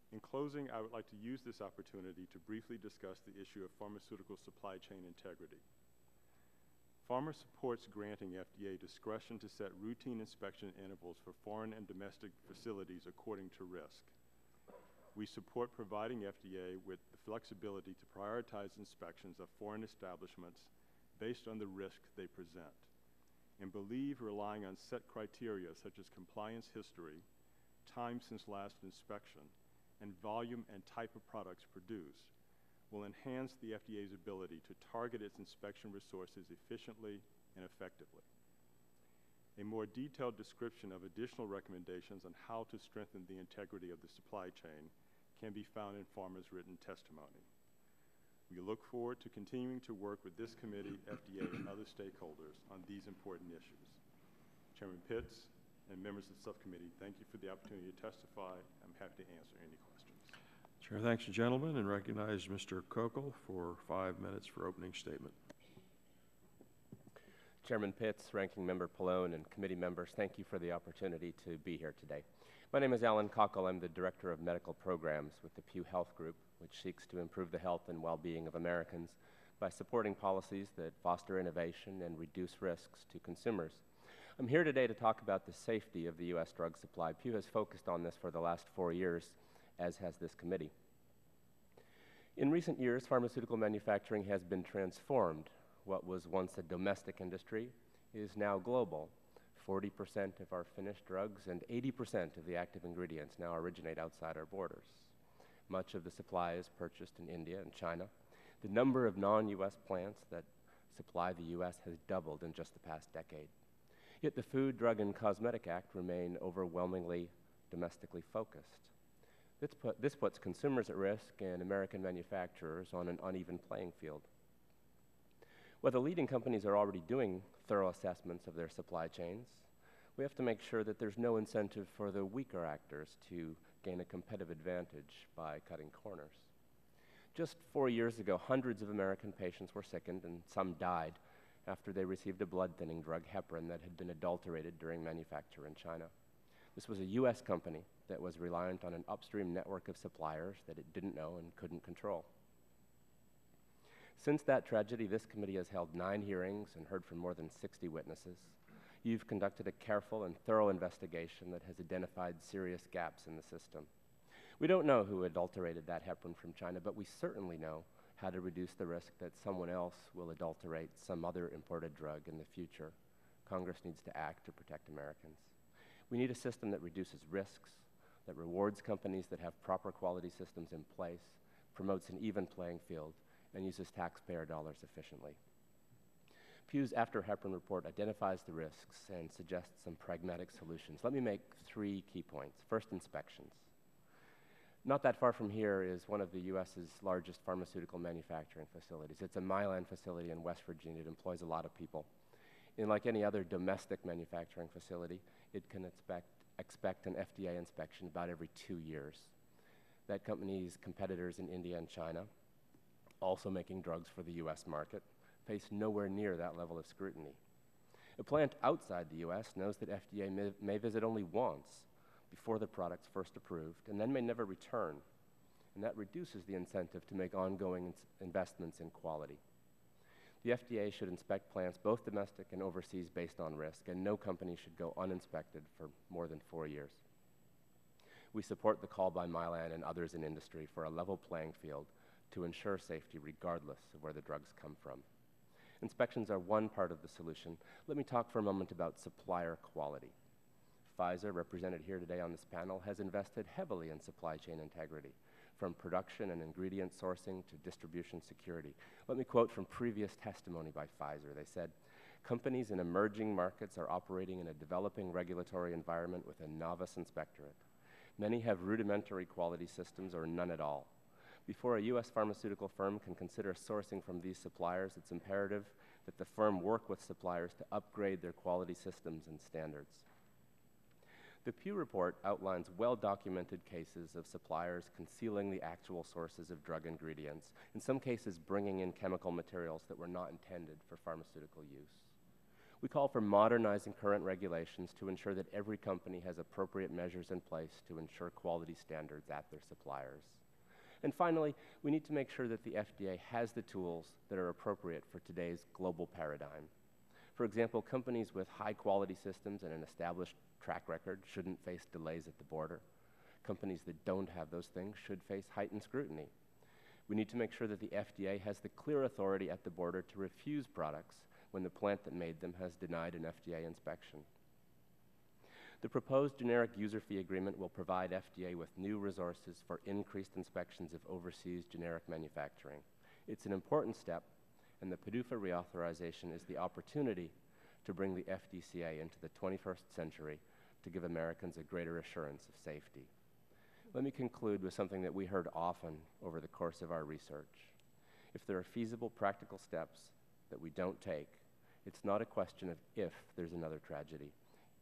S12: In closing, I would like to use this opportunity to briefly discuss the issue of pharmaceutical supply chain integrity. Pharma supports granting FDA discretion to set routine inspection intervals for foreign and domestic facilities according to risk. We support providing FDA with the flexibility to prioritize inspections of foreign establishments based on the risk they present, and believe relying on set criteria such as compliance history, time since last inspection, and volume and type of products produced will enhance the FDA's ability to target its inspection resources efficiently and effectively. A more detailed description of additional recommendations on how to strengthen the integrity of the supply chain can be found in Pharma's written testimony. We look forward to continuing to work with this committee, FDA, and other stakeholders on these important issues. Chairman Pitts, and members of the subcommittee, thank you for the opportunity to testify. I'm happy to answer any questions.
S1: Chair thanks the gentleman and recognize Mr. Kokel for 5 minutes for opening statement.
S6: Chairman Pitts, Ranking Member Pallone, and committee members, thank you for the opportunity to be here today. My name is Alan Kokel. I'm the Director of Medical Programs with the Pew Health Group, which seeks to improve the health and well-being of Americans by supporting policies that foster innovation and reduce risks to consumers. I'm here today to talk about the safety of the U.S. drug supply. Pew has focused on this for the last 4 years, as has this committee. In recent years, pharmaceutical manufacturing has been transformed. What was once a domestic industry is now global. 40% of our finished drugs and 80% of the active ingredients now originate outside our borders. Much of the supply is purchased in India and China. The number of non-U.S. plants that supply the U.S. has doubled in just the past decade. Yet the Food, Drug, and Cosmetic Act remain overwhelmingly domestically focused. This puts consumers at risk and American manufacturers on an uneven playing field. While the leading companies are already doing thorough assessments of their supply chains, we have to make sure that there's no incentive for the weaker actors to gain a competitive advantage by cutting corners. Just 4 years ago, hundreds of American patients were sickened and some died after they received a blood-thinning drug, heparin, that had been adulterated during manufacture in China. This was a U.S. company that was reliant on an upstream network of suppliers that it didn't know and couldn't control. Since that tragedy, this committee has held 9 hearings and heard from more than 60 witnesses. You've conducted a careful and thorough investigation that has identified serious gaps in the system. We don't know who adulterated that heparin from China, but we certainly know how to reduce the risk that someone else will adulterate some other imported drug in the future. Congress needs to act to protect Americans. We need a system that reduces risks, that rewards companies that have proper quality systems in place, promotes an even playing field, and uses taxpayer dollars efficiently. Pew's After Heparin report identifies the risks and suggests some pragmatic solutions. Let me make 3 key points. First, inspections. Not that far from here is one of the U.S.'s largest pharmaceutical manufacturing facilities. It's a Mylan facility in West Virginia. It employs a lot of people. And like any other domestic manufacturing facility, it can expect an FDA inspection about every 2 years. That company's competitors in India and China, also making drugs for the U.S. market, face nowhere near that level of scrutiny. A plant outside the U.S. knows that FDA may visit only once before the product's first approved, and then may never return, and that reduces the incentive to make ongoing investments in quality. The FDA should inspect plants, both domestic and overseas, based on risk, and no company should go uninspected for more than 4 years. We support the call by Mylan and others in industry for a level playing field to ensure safety regardless of where the drugs come from. Inspections are one part of the solution. Let me talk for a moment about supplier quality. Pfizer, represented here today on this panel, has invested heavily in supply chain integrity, from production and ingredient sourcing to distribution security. Let me quote from previous testimony by Pfizer. They said, "Companies in emerging markets are operating in a developing regulatory environment with a novice inspectorate. Many have rudimentary quality systems or none at all. Before a U.S. pharmaceutical firm can consider sourcing from these suppliers, it's imperative that the firm work with suppliers to upgrade their quality systems and standards." The Pew report outlines well-documented cases of suppliers concealing the actual sources of drug ingredients, in some cases bringing in chemical materials that were not intended for pharmaceutical use. We call for modernizing current regulations to ensure that every company has appropriate measures in place to ensure quality standards at their suppliers. And finally, we need to make sure that the FDA has the tools that are appropriate for today's global paradigm. For example, companies with high-quality systems and an established track record shouldn't face delays at the border. Companies that don't have those things should face heightened scrutiny. We need to make sure that the FDA has the clear authority at the border to refuse products when the plant that made them has denied an FDA inspection. The proposed generic user fee agreement will provide FDA with new resources for increased inspections of overseas generic manufacturing. It's an important step, and the PDUFA reauthorization is the opportunity to bring the FDCA into the 21st century to give Americans a greater assurance of safety. Let me conclude with something that we heard often over the course of our research. If there are feasible, practical steps that we don't take, it's not a question of if there's another tragedy.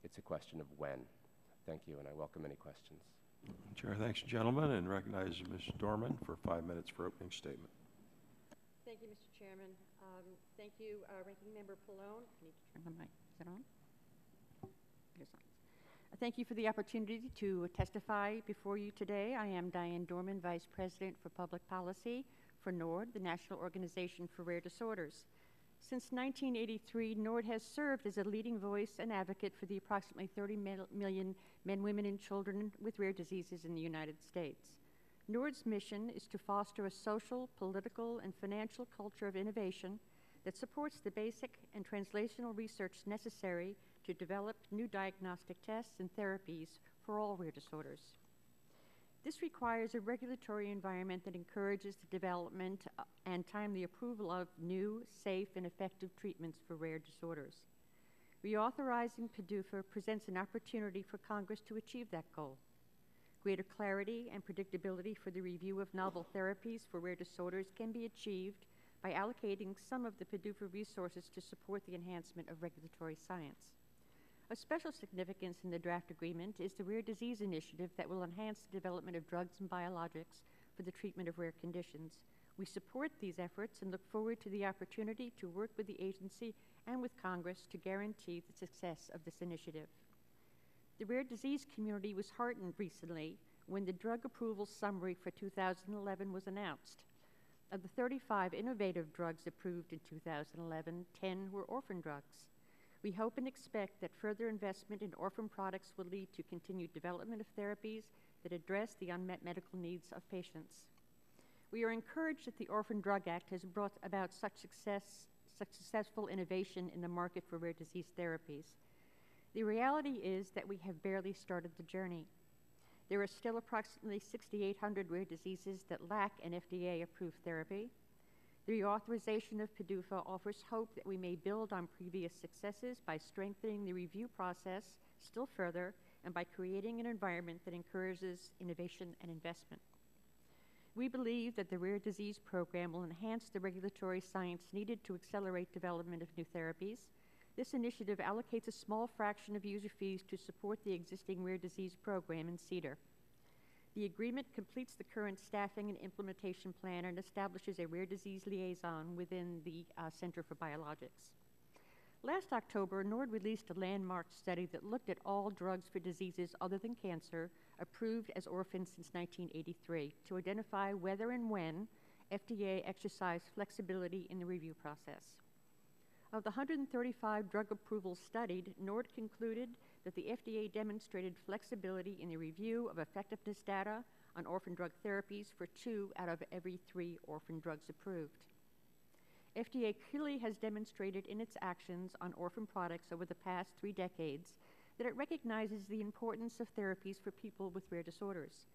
S6: It's a question of when. Thank you, and I welcome any questions.
S1: Chair thanks the gentleman and recognizes Ms. Dorman for 5 minutes for opening statement.
S13: Thank you, Mr. Chairman. Thank you, Ranking Member Pallone. I need to turn the mic. Is it on? It is on. Thank you for the opportunity to testify before you today. I am Diane Dorman, Vice President for Public Policy for NORD, the National Organization for Rare Disorders. Since 1983, NORD has served as a leading voice and advocate for the approximately 30 million men, women, and children with rare diseases in the United States. NORD's mission is to foster a social, political, and financial culture of innovation that supports the basic and translational research necessary to develop new diagnostic tests and therapies for all rare disorders. This requires a regulatory environment that encourages the development and timely approval of new, safe, and effective treatments for rare disorders. Reauthorizing PDUFA presents an opportunity for Congress to achieve that goal. Greater clarity and predictability for the review of novel therapies for rare disorders can be achieved by allocating some of the PDUFA resources to support the enhancement of regulatory science. Of special significance in the draft agreement is the Rare Disease Initiative that will enhance the development of drugs and biologics for the treatment of rare conditions. We support these efforts and look forward to the opportunity to work with the agency and with Congress to guarantee the success of this initiative. The rare disease community was heartened recently when the drug approval summary for 2011 was announced. Of the 35 innovative drugs approved in 2011, 10 were orphan drugs. We hope and expect that further investment in orphan products will lead to continued development of therapies that address the unmet medical needs of patients. We are encouraged that the Orphan Drug Act has brought about such successful innovation in the market for rare disease therapies. The reality is that we have barely started the journey. There are still approximately 6,800 rare diseases that lack an FDA-approved therapy. The reauthorization of PDUFA offers hope that we may build on previous successes by strengthening the review process still further and by creating an environment that encourages innovation and investment. We believe that the Rare Disease Program will enhance the regulatory science needed to accelerate development of new therapies. This initiative allocates a small fraction of user fees to support the existing Rare Disease Program in CEDAR. The agreement completes the current staffing and implementation plan and establishes a rare disease liaison within the Center for Biologics. Last October, NORD released a landmark study that looked at all drugs for diseases other than cancer approved as orphans since 1983 to identify whether and when FDA exercised flexibility in the review process. Of the 135 drug approvals studied, NORD concluded that the FDA demonstrated flexibility in the review of effectiveness data on orphan drug therapies for 2 out of every 3 orphan drugs approved. FDA clearly has demonstrated in its actions on orphan products over the past 3 decades that it recognizes the importance of therapies for people with rare disorders.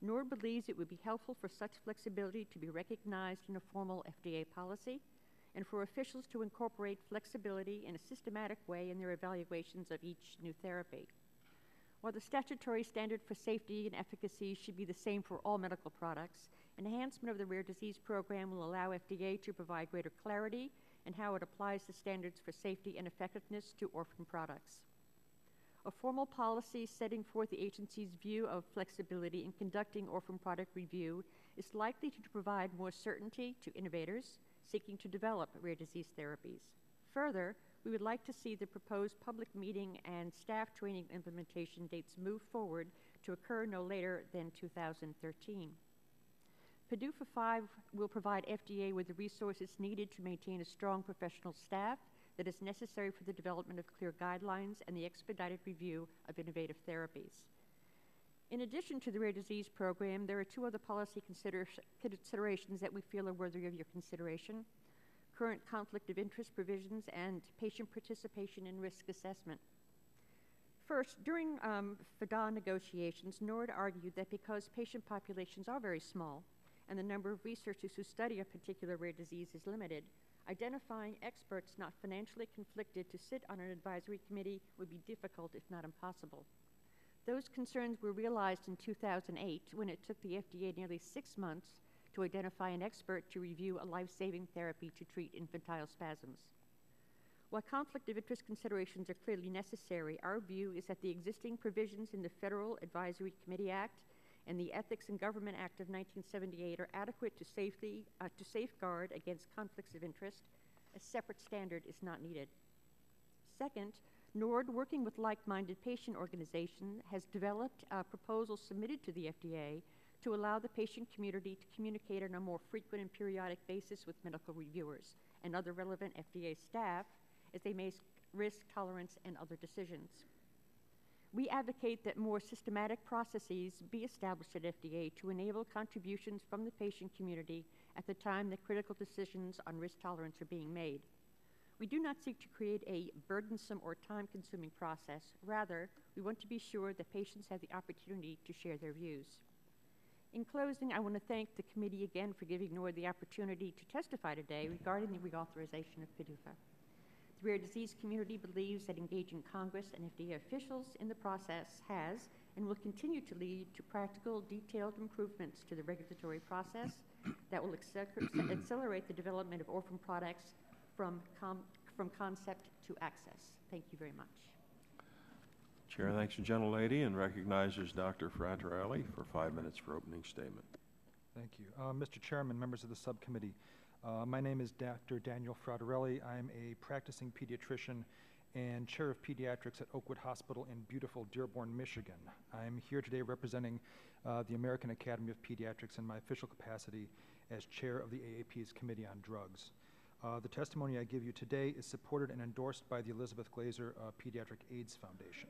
S13: NORD believes it would be helpful for such flexibility to be recognized in a formal FDA policy and for officials to incorporate flexibility in a systematic way in their evaluations of each new therapy. While the statutory standard for safety and efficacy should be the same for all medical products, enhancement of the Rare Disease Program will allow FDA to provide greater clarity in how it applies the standards for safety and effectiveness to orphan products. A formal policy setting forth the agency's view of flexibility in conducting orphan product review is likely to provide more certainty to innovators seeking to develop rare disease therapies. Further, we would like to see the proposed public meeting and staff training implementation dates move forward to occur no later than 2013. PDUFA 5 will provide FDA with the resources needed to maintain a strong professional staff that is necessary for the development of clear guidelines and the expedited review of innovative therapies. In addition to the Rare Disease Program, there are 2 other policy considerations that we feel are worthy of your consideration: current conflict of interest provisions and patient participation in risk assessment. First, during FDA negotiations, NORD argued that because patient populations are very small and the number of researchers who study a particular rare disease is limited, identifying experts not financially conflicted to sit on an advisory committee would be difficult, if not impossible. Those concerns were realized in 2008 when it took the FDA nearly 6 months to identify an expert to review a life-saving therapy to treat infantile spasms. While conflict of interest considerations are clearly necessary, our view is that the existing provisions in the Federal Advisory Committee Act and the Ethics in Government Act of 1978 are adequate to safeguard against conflicts of interest. A separate standard is not needed. Second, NORD, working with like-minded patient organizations, has developed a proposal submitted to the FDA to allow the patient community to communicate on a more frequent and periodic basis with medical reviewers and other relevant FDA staff as they make risk tolerance and other decisions. We advocate that more systematic processes be established at FDA to enable contributions from the patient community at the time that critical decisions on risk tolerance are being made. We do not seek to create a burdensome or time-consuming process. Rather, we want to be sure that patients have the opportunity to share their views. In closing, I want to thank the committee again for giving NORD the opportunity to testify today regarding the reauthorization of PDUFA. The rare disease community believes that engaging Congress and FDA officials in the process has and will continue to lead to practical, detailed improvements to the regulatory process that will accelerate the development of orphan products from concept to access. Thank you very much.
S1: Chair thanks the gentlelady and recognizes Dr. Fraterelli for 5 minutes for opening statement.
S14: Thank you. Mr. Chairman, members of the subcommittee, my name is Dr. Daniel Fraterelli. I'm a practicing pediatrician and chair of pediatrics at Oakwood Hospital in beautiful Dearborn, Michigan. I'm here today representing the American Academy of Pediatrics in my official capacity as chair of the AAP's Committee on Drugs. The testimony I give you today is supported and endorsed by the Elizabeth Glaser Pediatric AIDS Foundation.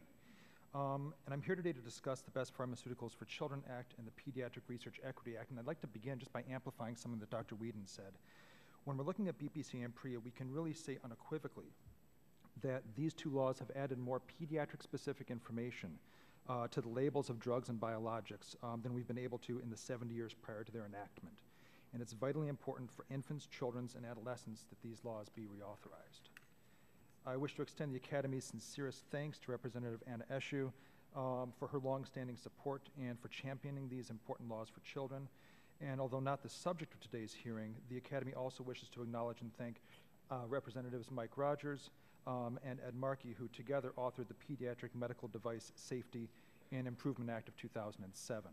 S14: And I'm here today to discuss the Best Pharmaceuticals for Children Act and the Pediatric Research Equity Act, and I'd like to begin just by amplifying something that Dr. Whedon said. When we're looking at BPCA and PREA, we can really say unequivocally that these two laws have added more pediatric-specific information to the labels of drugs and biologics than we've been able to in the 70 years prior to their enactment. And it's vitally important for infants, children, and adolescents that these laws be reauthorized. I wish to extend the Academy's sincerest thanks to Representative Anna Eshoo for her longstanding support and for championing these important laws for children. And although not the subject of today's hearing, the Academy also wishes to acknowledge and thank Representatives Mike Rogers and Ed Markey, who together authored the Pediatric Medical Device Safety and Improvement Act of 2007.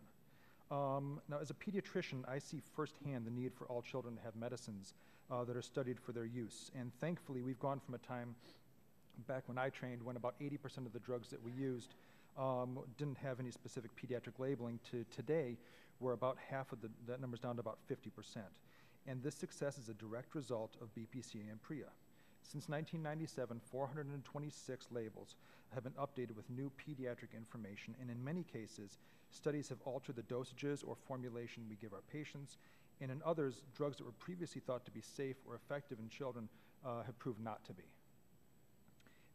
S14: Now, as a pediatrician, I see firsthand the need for all children to have medicines that are studied for their use. And thankfully, we've gone from a time back when I trained when about 80% of the drugs that we used didn't have any specific pediatric labeling to today, where about half of that number's down to about 50%. And this success is a direct result of BPCA and PREA. Since 1997, 426 labels have been updated with new pediatric information, and in many cases, studies have altered the dosages or formulation we give our patients, and in others, drugs that were previously thought to be safe or effective in children have proved not to be.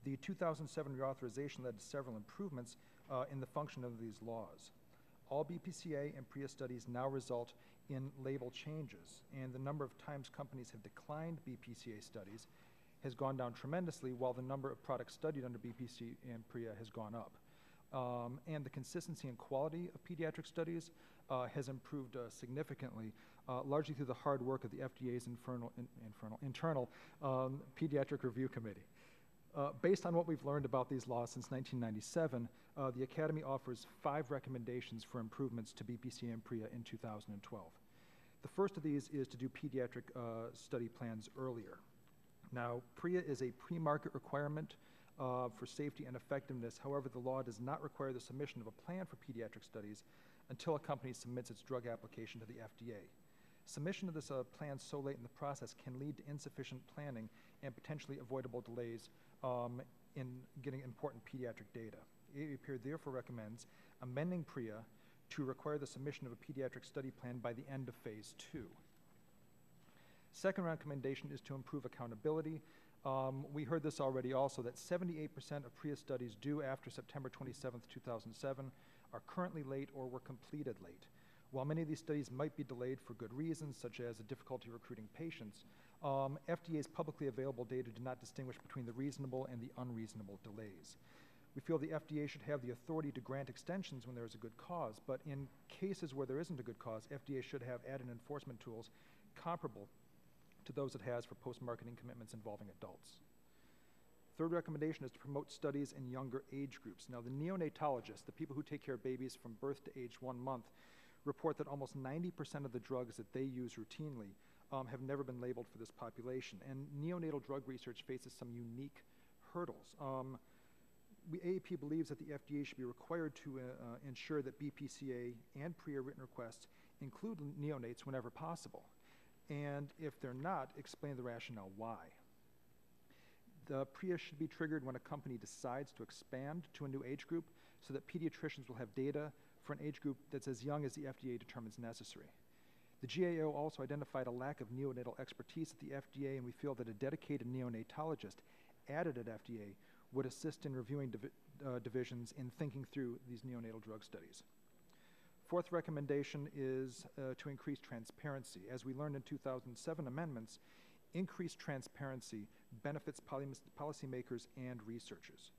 S14: The 2007 reauthorization led to several improvements in the function of these laws. All BPCA and PREA studies now result in label changes, and the number of times companies have declined BPCA studies has gone down tremendously, while the number of products studied under BPCA and PREA has gone up. And the consistency and quality of pediatric studies has improved significantly, largely through the hard work of the FDA's internal Pediatric Review Committee. Based on what we've learned about these laws since 1997, the Academy offers 5 recommendations for improvements to BPCA and PREA in 2012. The first of these is to do pediatric study plans earlier. Now, PREA is a pre-market requirement for safety and effectiveness. However, the law does not require the submission of a plan for pediatric studies until a company submits its drug application to the FDA. Submission of this plan so late in the process can lead to insufficient planning and potentially avoidable delays in getting important pediatric data. AAP therefore recommends amending PREA to require the submission of a pediatric study plan by the end of phase 2. Second recommendation is to improve accountability. We heard this already also, that 78% of PREA studies due after September 27th, 2007 are currently late or were completed late. While many of these studies might be delayed for good reasons, such as a difficulty recruiting patients, FDA's publicly available data do not distinguish between the reasonable and the unreasonable delays. We feel the FDA should have the authority to grant extensions when there is a good cause, but in cases where there isn't a good cause, FDA should have added enforcement tools comparable to those it has for post-marketing commitments involving adults. Third recommendation is to promote studies in younger age groups. Now, the neonatologists, the people who take care of babies from birth to age 1 month, report that almost 90% of the drugs that they use routinely have never been labeled for this population. And neonatal drug research faces some unique hurdles. AAP believes that the FDA should be required to ensure that BPCA and PREA written requests include neonates whenever possible. And if they're not, explain the rationale why. The PREA should be triggered when a company decides to expand to a new age group so that pediatricians will have data for an age group that's as young as the FDA determines necessary. The GAO also identified a lack of neonatal expertise at the FDA, and we feel that a dedicated neonatologist added at FDA would assist in reviewing divisions in thinking through these neonatal drug studies. Fourth recommendation is to increase transparency. As we learned in 2007 amendments, increased transparency benefits policymakers and researchers.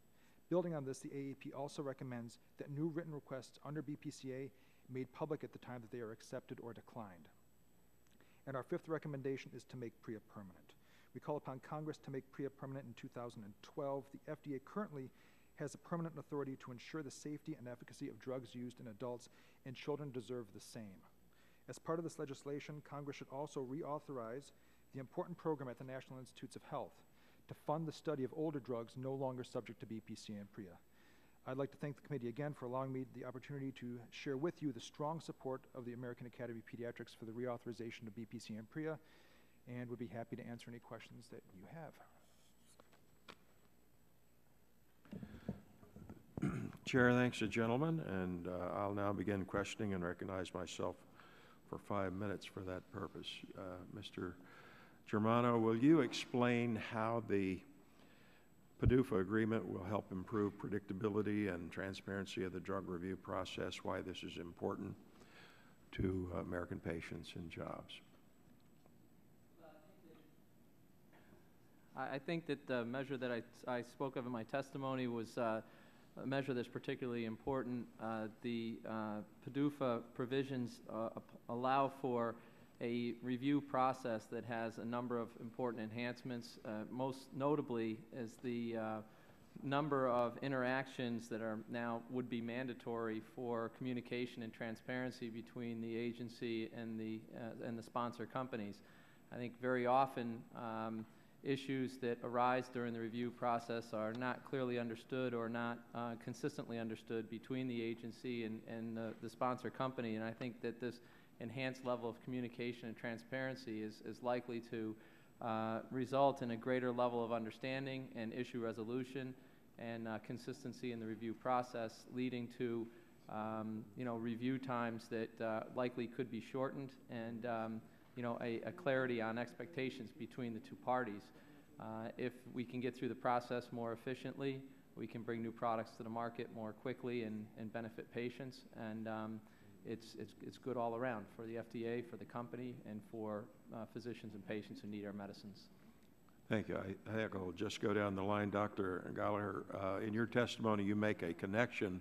S14: Building on this, the AAP also recommends that new written requests under BPCA made public at the time that they are accepted or declined. And our fifth recommendation is to make PREA permanent. We call upon Congress to make PREA permanent in 2012. The FDA currently has a permanent authority to ensure the safety and efficacy of drugs used in adults, and children deserve the same. As part of this legislation, Congress should also reauthorize the important program at the National Institutes of Health to fund the study of older drugs no longer subject to BPCA and PREA. I'd like to thank the committee again for allowing me the opportunity to share with you the strong support of the American Academy of Pediatrics for the reauthorization of BPCA and PREA, and would be happy to answer any questions that you have.
S1: Chair thanks the gentleman, and I'll now begin questioning and recognize myself for 5 minutes for that purpose. Mr. Germano, will you explain how the PDUFA agreement will help improve predictability and transparency of the drug review process, why this is important to American patients and jobs?
S9: I think that the measure that I spoke of in my testimony was a measure that's particularly important. The PDUFA provisions allow for a review process that has a number of important enhancements. Most notably is the number of interactions that are now would be mandatory for communication and transparency between the agency and the sponsor companies. I think very often issues that arise during the review process are not clearly understood or not consistently understood between the agency and the sponsor company, and I think that this enhanced level of communication and transparency is likely to result in a greater level of understanding and issue resolution and consistency in the review process, leading to review times that likely could be shortened and a clarity on expectations between the two parties. If we can get through the process more efficiently, we can bring new products to the market more quickly and benefit patients, and it's good all around for the FDA, for the company, and for physicians and patients who need our medicines.
S1: Thank you. I think I'll just go down the line. Dr. Gallagher, in your testimony, you make a connection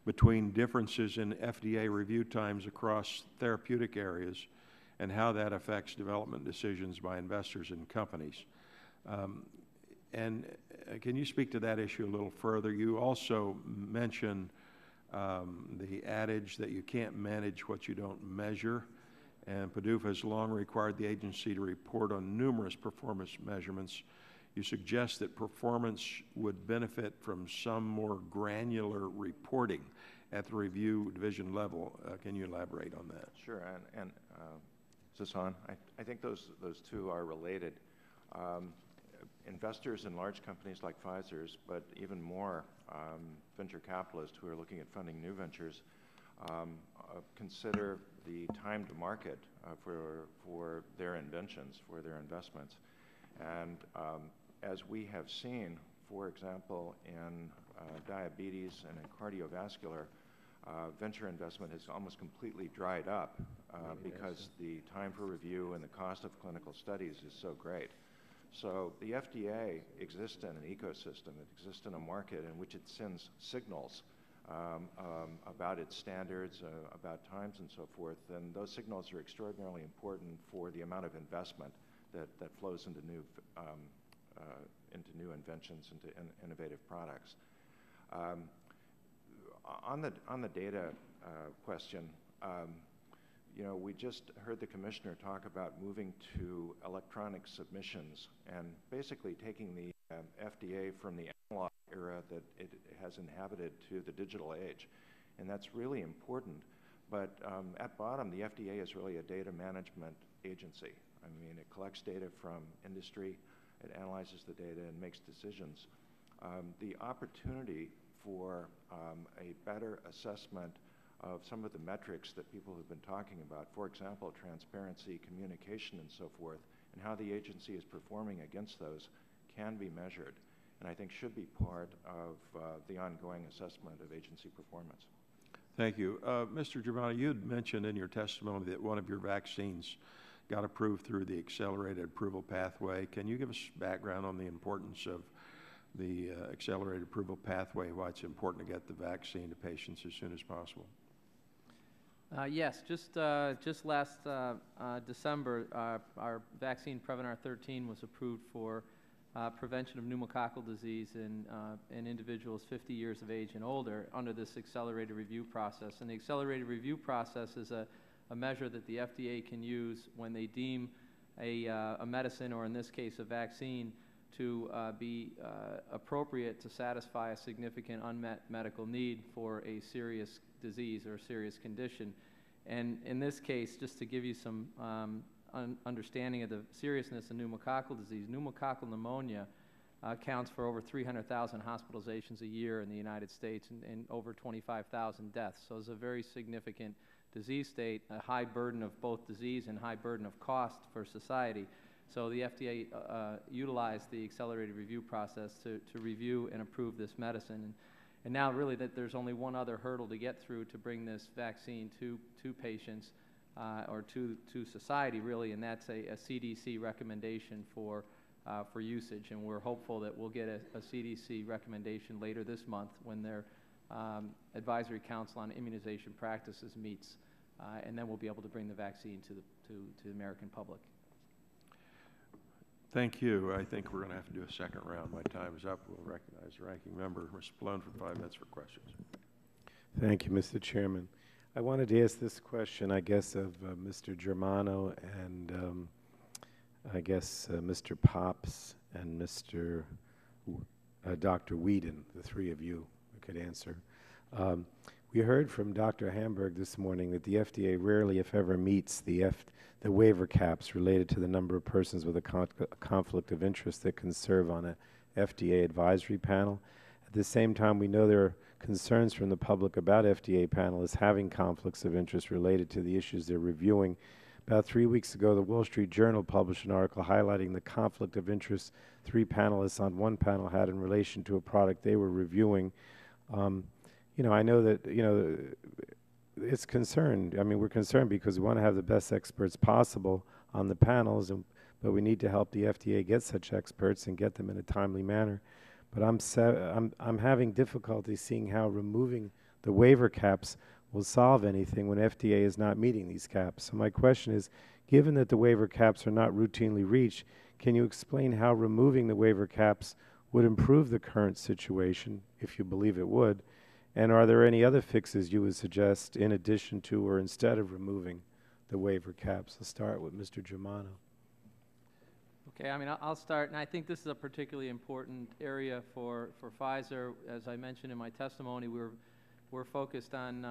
S1: between differences in FDA review times across therapeutic areas and how that affects development decisions by investors and companies. And can you speak to that issue a little further? You also mention the adage that you can't manage what you don't measure, and PDUFA has long required the agency to report on numerous performance measurements. You suggest that performance would benefit from some more granular reporting at the review division level. Can you elaborate on that?
S10: Sure, and is this on? I think those two are related. Investors in large companies like Pfizer's, but even more venture capitalists who are looking at funding new ventures, consider the time to market for their inventions, for their investments. And as we have seen, for example, in diabetes and in cardiovascular, venture investment has almost completely dried up because the time for review and the cost of clinical studies is so great. So the FDA exists in an ecosystem. It exists in a market in which it sends signals about its standards, about times and so forth, and those signals are extraordinarily important for the amount of investment that flows into new into new inventions, into innovative products. On the data question, you know, we just heard the Commissioner talk about moving to electronic submissions and basically taking the FDA from the analog era that it has inhabited to the digital age. And that's really important. But at bottom, the FDA is really a data management agency. I mean, it collects data from industry, it analyzes the data and makes decisions. The opportunity for a better assessment of some of the metrics that people have been talking about, for example, transparency, communication, and so forth, and how the agency is performing against those can be measured, and I think should be part of the ongoing assessment of agency performance.
S1: Thank you. Mr. Germano, you had mentioned in your testimony that one of your vaccines got approved through the accelerated approval pathway. Can you give us background on the importance of the accelerated approval pathway, why it's important to get the vaccine to patients as soon as possible?
S9: Yes, just last December, our vaccine Prevnar 13 was approved for prevention of pneumococcal disease in individuals 50 years of age and older under this accelerated review process. And the accelerated review process is a measure that the FDA can use when they deem a medicine, or in this case a vaccine, to be appropriate to satisfy a significant unmet medical need for a serious disease or a serious condition. And in this case, just to give you some understanding of the seriousness of pneumococcal disease, pneumococcal pneumonia accounts for over 300,000 hospitalizations a year in the United States and over 25,000 deaths. So it's a very significant disease state, a high burden of both disease and high burden of cost for society. So the FDA utilized the accelerated review process to review and approve this medicine. And now really that there's only one other hurdle to get through to bring this vaccine to patients or to society really, and that's a CDC recommendation for usage. And we're hopeful that we'll get a CDC recommendation later this month when their Advisory Council on Immunization Practices meets, and then we'll be able to bring the vaccine to the American public.
S1: Thank you. I think we're going to have to do a second round. My time is up. We'll recognize the ranking member, Mr. Pallone, for 5 minutes for questions.
S4: Thank you, Mr. Chairman. I wanted to ask this question, I guess, of Mr. Germano and I guess Mr. Pops and Mr. Dr. Whedon, the three of you could answer. We heard from Dr. Hamburg this morning that the FDA rarely, if ever, meets the waiver caps related to the number of persons with a conflict of interest that can serve on a FDA advisory panel. At the same time, we know there are concerns from the public about FDA panelists having conflicts of interest related to the issues they're reviewing. About 3 weeks ago, the Wall Street Journal published an article highlighting the conflict of interest 3 panelists on one panel had in relation to a product they were reviewing. You know, I know that, you know, it's concerned. I mean, we're concerned because we want to have the best experts possible on the panels, but we need to help the FDA get such experts and get them in a timely manner. But I'm having difficulty seeing how removing the waiver caps will solve anything when FDA is not meeting these caps. So my question is, given that the waiver caps are not routinely reached, can you explain how removing the waiver caps would improve the current situation, if you believe it would? And are there any other fixes you would suggest in addition to or instead of removing the waiver caps? I'll start with Mr. Germano.
S9: Okay, I mean, I'll start, and I think this is a particularly important area for Pfizer. As I mentioned in my testimony, we're focused on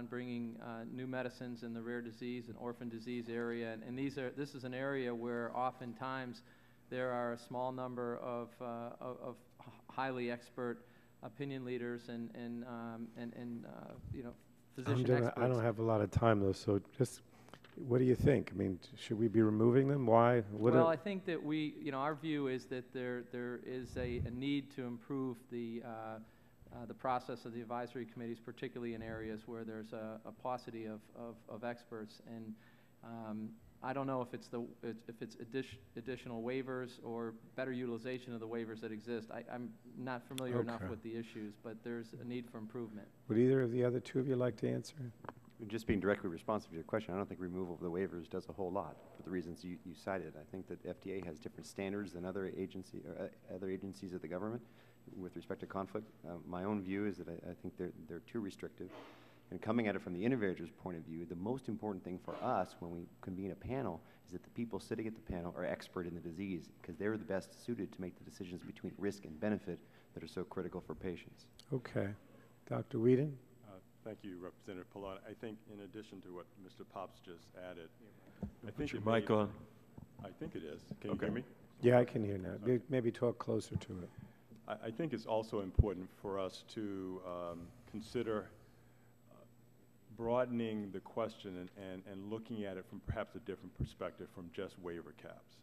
S9: bringing new medicines in the rare disease and orphan disease area, and this is an area where oftentimes there are a small number of highly expert opinion leaders and you know, physician experts.
S4: I don't have a lot of time though, so just what do you think? I mean, should we be removing them? Why?
S9: Well, I think that you know, our view is that there is a need to improve the process of the advisory committees, particularly in areas where there's a paucity of experts. And I don't know if it's additional waivers or better utilization of the waivers that exist. I'm not familiar enough with the issues, but there's a need for improvement.
S4: Would either of the other two of you like to answer?
S11: Just being directly responsive to your question, I don't think removal of the waivers does a whole lot for the reasons you cited. I think that the FDA has different standards than other agencies of the government with respect to conflict. My own view is that I think they're too restrictive. And coming at it from the innovator's point of view, the most important thing for us when we convene a panel is that the people sitting at the panel are expert in the disease, because they're the best suited to make the decisions between risk and benefit that are so critical for patients.
S1: Okay. Dr. Whedon?
S12: Thank you, Representative Pallone. I think in addition to what Mr. Pops just added, I think
S1: Put your mic on.
S12: I think it is. Can you hear me?
S1: Yeah, I can hear now. Okay. Maybe talk closer to it.
S12: I think it's also important for us to consider broadening the question and looking at it from perhaps a different perspective from just waiver caps.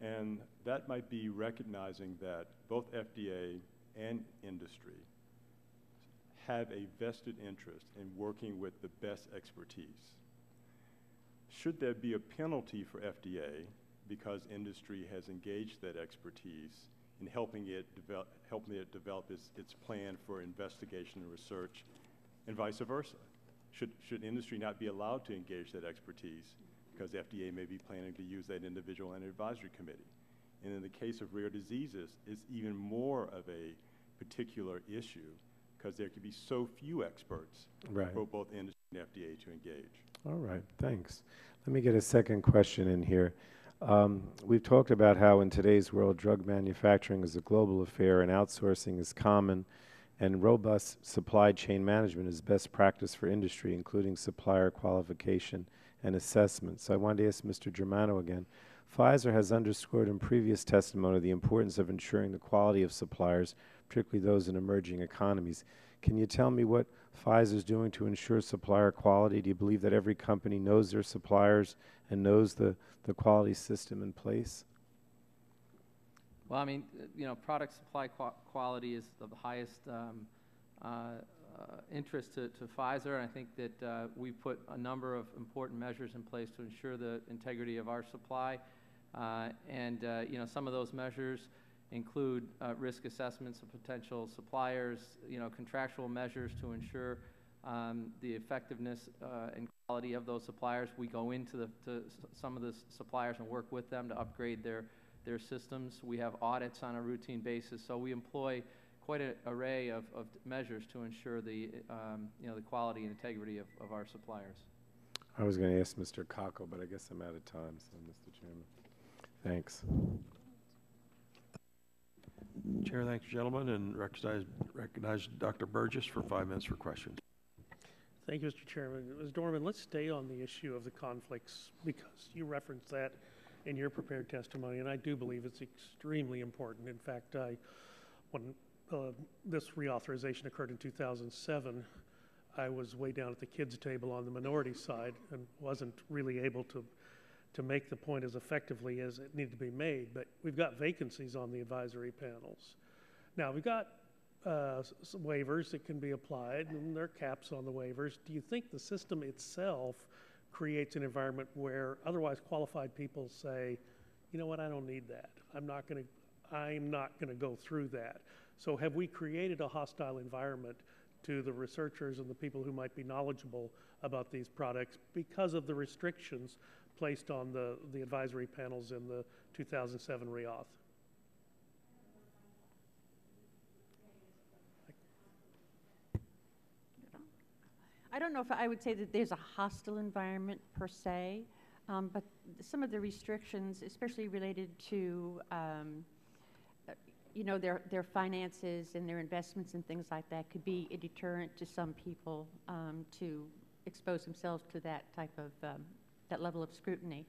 S12: And that might be recognizing that both FDA and industry have a vested interest in working with the best expertise. Should there be a penalty for FDA because industry has engaged that expertise in helping it develop its plan for investigation and research, and vice versa? Should industry not be allowed to engage that expertise because FDA may be planning to use that individual in an advisory committee? And in the case of rare diseases, it's even more of a particular issue because there could be so few experts for both industry and FDA to engage.
S1: All right, thanks. Let me get a second question in here. We've talked about how in today's world, drug manufacturing is a global affair and outsourcing is common, and robust supply chain management is best practice for industry, including supplier qualification and assessment. So I wanted to ask Mr. Germano again. Pfizer has underscored in previous testimony the importance of ensuring the quality of suppliers, particularly those in emerging economies. Can you tell me what Pfizer is doing to ensure supplier quality? Do you believe that every company knows their suppliers and knows the quality system in place?
S9: Well, I mean, you know, product supply quality is of the highest interest to Pfizer. And I think that we've put a number of important measures in place to ensure the integrity of our supply. You know, some of those measures include risk assessments of potential suppliers, you know, contractual measures to ensure the effectiveness and quality of those suppliers. We go into some of the suppliers and work with them to upgrade their systems. We have audits on a routine basis, so we employ quite an array of measures to ensure the you know, the quality and integrity of our suppliers.
S1: I was going to ask Mr. Cockle, but I guess I'm out of time, so Mr. Chairman. Thanks. Chair, thanks, gentlemen, and recognize Dr. Burgess for 5 minutes for questions.
S2: Thank you, Mr. Chairman. Ms. Dorman, let's stay on the issue of the conflicts because you referenced that in your prepared testimony, and I do believe it's extremely important. In fact, when this reauthorization occurred in 2007, I was way down at the kids' table on the minority side and wasn't really able to make the point as effectively as it needed to be made. But we've got vacancies on the advisory panels. Now, we've got some waivers that can be applied, and there are caps on the waivers. Do you think the system itself creates an environment where otherwise qualified people say, you know what, I don't need that. I'm not going to go through that. So have we created a hostile environment to the researchers and the people who might be knowledgeable about these products because of the restrictions placed on the advisory panels in the 2007 Reauth?
S13: I don't know if I would say that there's a hostile environment per se, but some of the restrictions, especially related to you know, their finances and their investments and things like that, could be a deterrent to some people to expose themselves to that type of that level of scrutiny.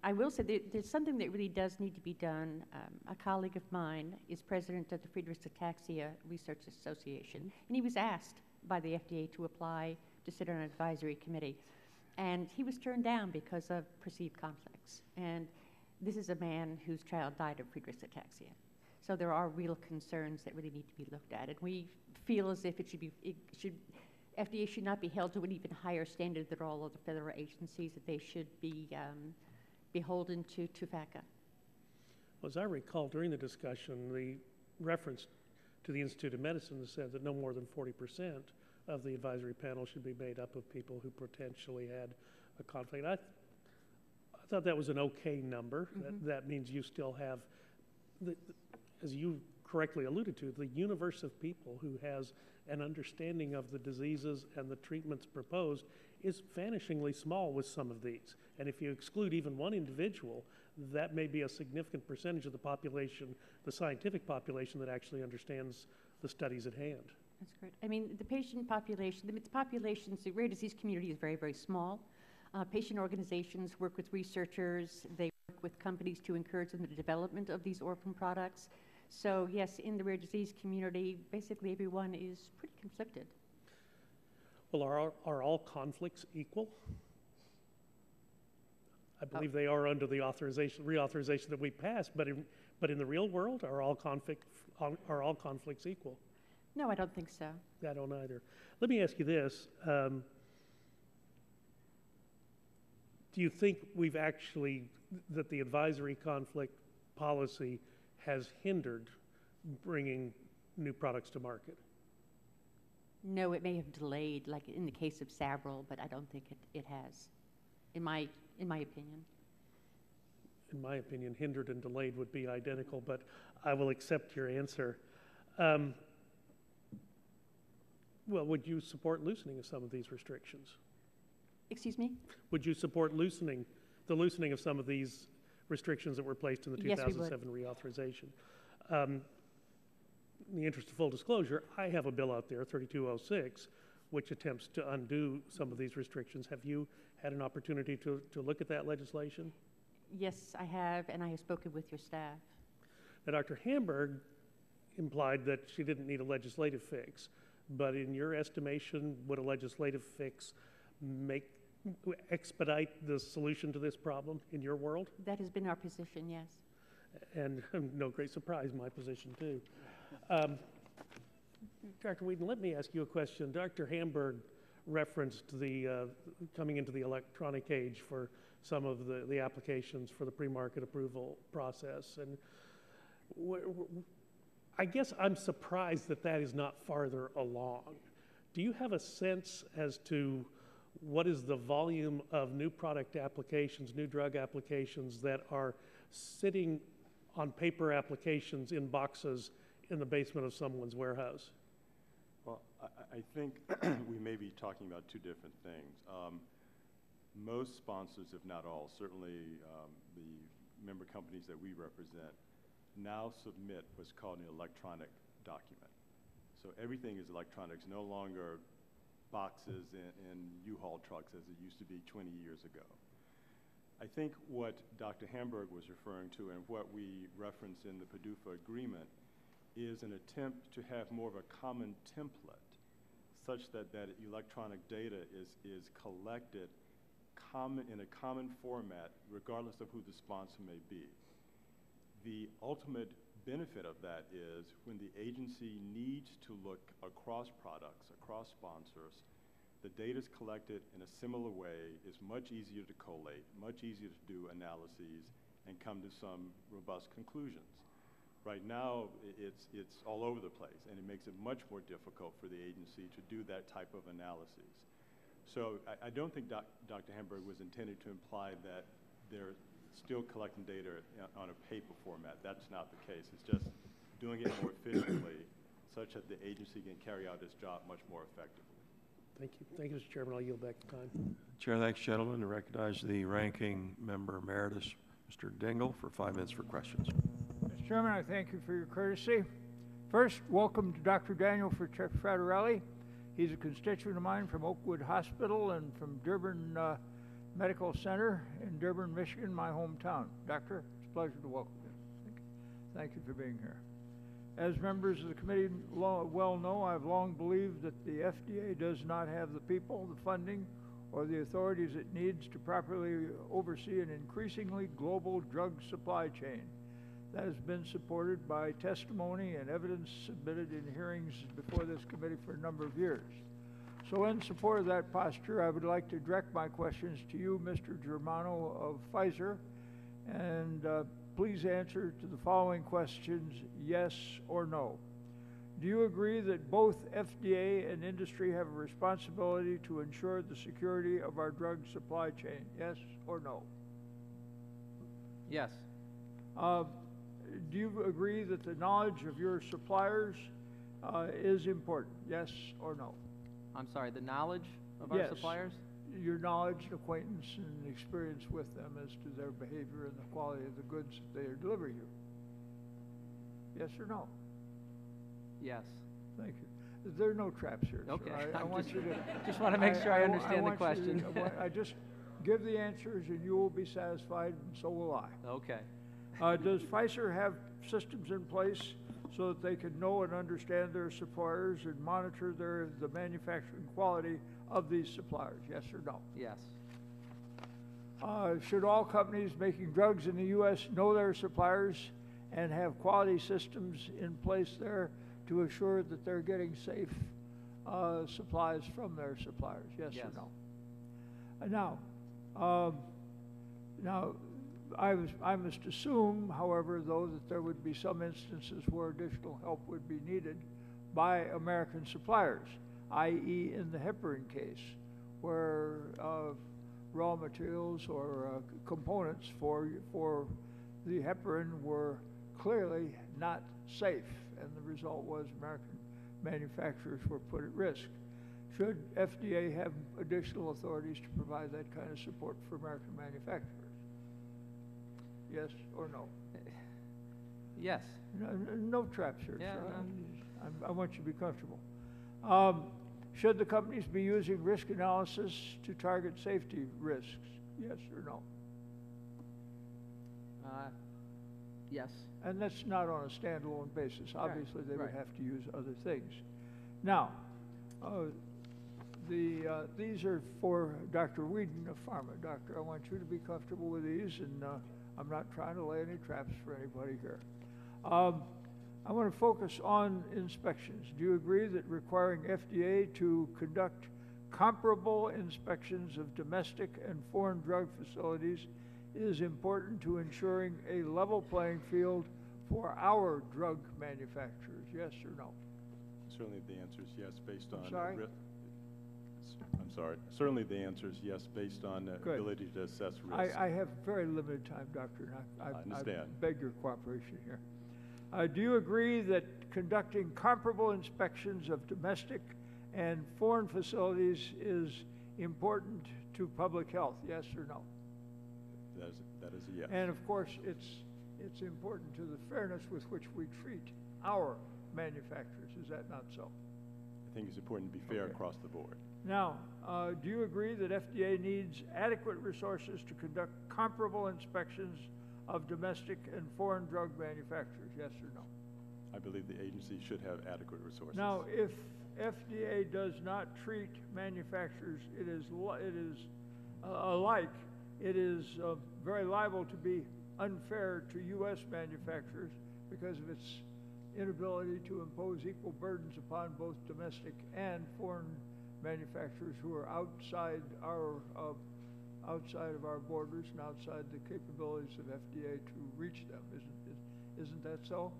S13: I will say there's something that really does need to be done. A colleague of mine is president of the Friedreich's Ataxia Research Association, and he was asked by the FDA to apply to sit on an advisory committee. And he was turned down because of perceived conflicts. And this is a man whose child died of Friedreich's ataxia. So there are real concerns that really need to be looked at. And we feel as if FDA should not be held to an even higher standard than all other federal agencies, that they should be beholden to FACA.
S2: Well, as I recall, during the discussion, the reference to the Institute of Medicine said that no more than 40% of the advisory panel should be made up of people who potentially had a conflict. I thought that was an okay number. That means you still have, as you correctly alluded to, the universe of people who has an understanding of the diseases and the treatments proposed is vanishingly small with some of these. And if you exclude even one individual, that may be a significant percentage of the population, the scientific population, that actually understands the studies at hand.
S15: That's correct. I mean, the patient population, the rare disease community is very, very small. Patient organizations work with researchers. They work with companies to encourage the development of these orphan products. So yes, in the rare disease community, basically everyone is pretty conflicted.
S2: Well, are all conflicts equal? I believe they are under the reauthorization that we passed, but in the real world, are all conflicts equal?
S15: No, I don't think so.
S2: I don't either. Let me ask you this. Do you think that the advisory conflict policy has hindered bringing new products to market?
S15: No, it may have delayed, like in the case of Sabril, but I don't think it has, in my opinion.
S2: In my opinion, hindered and delayed would be identical, but I will accept your answer. Well, would you support loosening of some of these restrictions?
S15: Excuse me?
S2: Would you support the loosening of some of these restrictions that were placed in the 2007 reauthorization? In the interest of full disclosure, I have a bill out there, 3206, which attempts to undo some of these restrictions. Have you had an opportunity to look at that legislation?
S15: Yes, I have, and I have spoken with your staff.
S2: Now, Dr. Hamburg implied that she didn't need a legislative fix, but in your estimation, would a legislative fix expedite the solution to this problem in your world?
S15: That has been our position, yes.
S2: And no great surprise, my position too. Dr. Whedon, let me ask you a question. Dr. Hamburg referenced the coming into the electronic age for some of the applications for the pre-market approval process. And I guess I'm surprised that is not farther along. Do you have a sense as to what is the volume of new product applications, new drug applications that are sitting on paper applications in boxes in the basement of someone's warehouse?
S12: Well, I think we may be talking about two different things. Most sponsors, if not all, certainly the member companies that we represent, now submit what's called an electronic document. So everything is electronic. It's no longer boxes in U-Haul trucks as it used to be 20 years ago. I think what Dr. Hamburg was referring to and what we reference in the PDUFA agreement is an attempt to have more of a common template such that electronic data is collected in a common format regardless of who the sponsor may be. The ultimate benefit of that is when the agency needs to look across products, across sponsors, the data is collected in a similar way, is much easier to collate, much easier to do analyses, and come to some robust conclusions. Right now, it's all over the place, and it makes it much more difficult for the agency to do that type of analysis. So I don't think Dr. Hamburg was intended to imply that they're still collecting data on a paper format. That's not the case. It's just doing it more efficiently such that the agency can carry out its job much more effectively.
S2: Thank you. Thank you, Mr. Chairman. I'll yield back the time.
S1: Chair, thanks, gentlemen. To recognize the ranking member emeritus, Mr. Dingell, for 5 minutes for questions.
S22: Mr. Chairman, I thank you for your courtesy. First, welcome to Dr. Daniel Fraterelli. He's a constituent of mine from Oakwood Hospital and from Dearborn Medical Center in Dearborn, Michigan, my hometown. Doctor, it's a pleasure to welcome you. Thank you for being here. As members of the committee well know, I've long believed that the FDA does not have the people, the funding, or the authorities it needs to properly oversee an increasingly global drug supply chain. That has been supported by testimony and evidence submitted in hearings before this committee for a number of years. So in support of that posture, I would like to direct my questions to you, Mr. Germano of Pfizer, and please answer to the following questions, yes or no. Do you agree that both FDA and industry have a responsibility to ensure the security of our drug supply chain? Yes or no?
S9: Yes.
S22: Do you agree that the knowledge of your suppliers is important? Yes or no?
S9: I'm sorry, the knowledge of our suppliers?
S22: Your knowledge, acquaintance, and experience with them as to their behavior and the quality of the goods that they are delivering you. Yes or no?
S9: Yes.
S22: Thank you. There are no traps here.
S9: Okay.
S22: I want you to
S9: just want to make sure I understand the question.
S22: I just give the answers and you will be satisfied, and so will I.
S9: Okay.
S22: Does Pfizer have systems in place so that they can know and understand their suppliers and monitor the manufacturing quality of these suppliers? Yes or no?
S9: Yes.
S22: Should all companies making drugs in the U.S. know their suppliers and have quality systems in place there to assure that they're getting safe supplies from their suppliers? Yes or no? Now, I must assume, however, though, that there would be some instances where additional help would be needed by American suppliers, i.e. in the heparin case, where raw materials or components for the heparin were clearly not safe, and the result was American manufacturers were put at risk. Should FDA have additional authorities to provide that kind of support for American manufacturers? Yes or no?
S9: Yes.
S22: No traps here,
S9: Yeah,
S22: sir. I want you to be comfortable. Should the companies be using risk analysis to target safety risks? Yes or no?
S9: Yes.
S22: And that's not on a standalone basis. Obviously, they would have to use other things. Now, these are for Dr. Whedon of Pharma. Doctor, I want you to be comfortable with these, and I'm not trying to lay any traps for anybody here. I want to focus on inspections. Do you agree that requiring FDA to conduct comparable inspections of domestic and foreign drug facilities is important to ensuring a level playing field for our drug manufacturers? Yes or no?
S12: Certainly the answer is yes, based on...
S22: I'm sorry?
S12: I'm sorry. Certainly the answer is yes, based on the ability to assess risk.
S22: I have very limited time, Doctor, and
S12: I understand.
S22: I beg your cooperation here. Do you agree that conducting comparable inspections of domestic and foreign facilities is important to public health? Yes or no?
S12: That is a yes.
S22: And of course, it's important to the fairness with which we treat our manufacturers. Is that not so?
S12: I think it's important to be fair across the board.
S22: Now, do you agree that FDA needs adequate resources to conduct comparable inspections of domestic and foreign drug manufacturers? Yes or no?
S12: I believe the agency should have adequate resources.
S22: Now, if FDA does not treat manufacturers alike, it is very liable to be unfair to U.S. manufacturers because of its inability to impose equal burdens upon both domestic and foreign manufacturers who are outside of our borders and outside the capabilities of FDA to reach them. Isn't that so?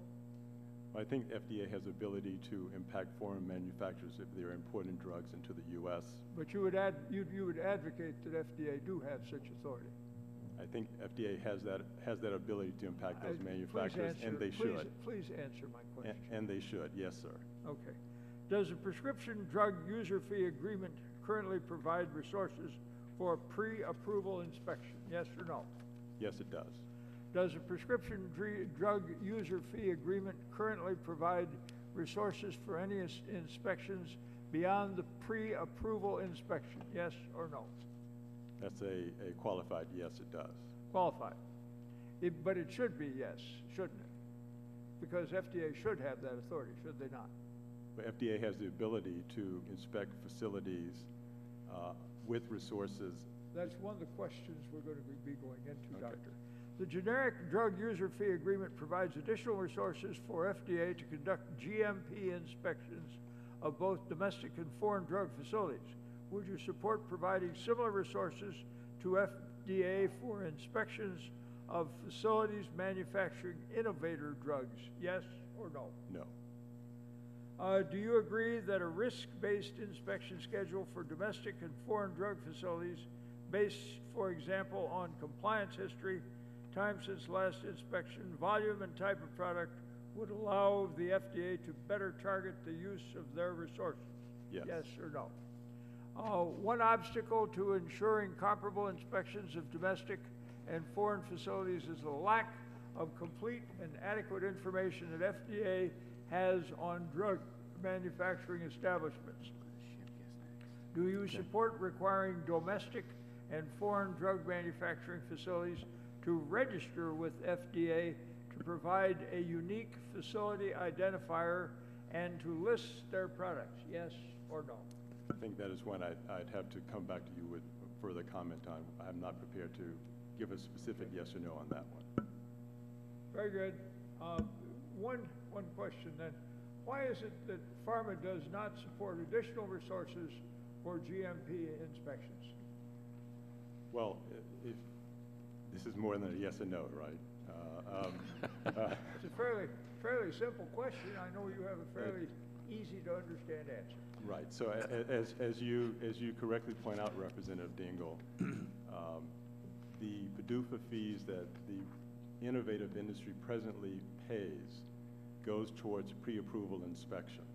S12: I think FDA has the ability to impact foreign manufacturers if they're importing drugs into the U.S.
S22: But you would advocate that FDA do have such authority.
S12: I think FDA has that ability to impact those manufacturers, and they should.
S22: Please answer my question.
S12: And they should, yes, sir.
S22: Okay. Does the prescription drug user fee agreement currently provide resources for pre-approval inspection? Yes or no?
S12: Yes, it does.
S22: Does a prescription drug user fee agreement currently provide resources for any inspections beyond the pre-approval inspection? Yes or no?
S12: That's a qualified yes, it does.
S22: Qualified. But it should be yes, shouldn't it? Because FDA should have that authority, should they not?
S12: But FDA has the ability to inspect facilities with resources.
S22: That's one of the questions we're going to be going into, Doctor. The generic drug user fee agreement provides additional resources for FDA to conduct GMP inspections of both domestic and foreign drug facilities. Would you support providing similar resources to FDA for inspections of facilities manufacturing innovator drugs? Yes or no?
S12: No.
S22: Do you agree that a risk-based inspection schedule for domestic and foreign drug facilities based, for example, on compliance history, time since last inspection, volume and type of product would allow the FDA to better target the use of their resources?
S1: Yes.
S22: Yes or no? One obstacle to ensuring comparable inspections of domestic and foreign facilities is the lack of complete and adequate information that FDA has on drug manufacturing establishments. Do you support requiring domestic and foreign drug manufacturing facilities to register with FDA to provide a unique facility identifier and to list their products? Yes or no?
S12: I think that is one I'd have to come back to you with further comment on. I'm not prepared to give a specific yes or no on that one.
S22: Very good. One question then. Why is it that pharma does not support additional resources for GMP inspections?
S12: Well, if this is more than a yes or no, right?
S22: It's a fairly simple question. I know you have a fairly easy to understand answer.
S12: Right. So as you correctly point out, Representative Dingell, the PDUFA fees that the innovative industry presently pays goes towards pre-approval inspections.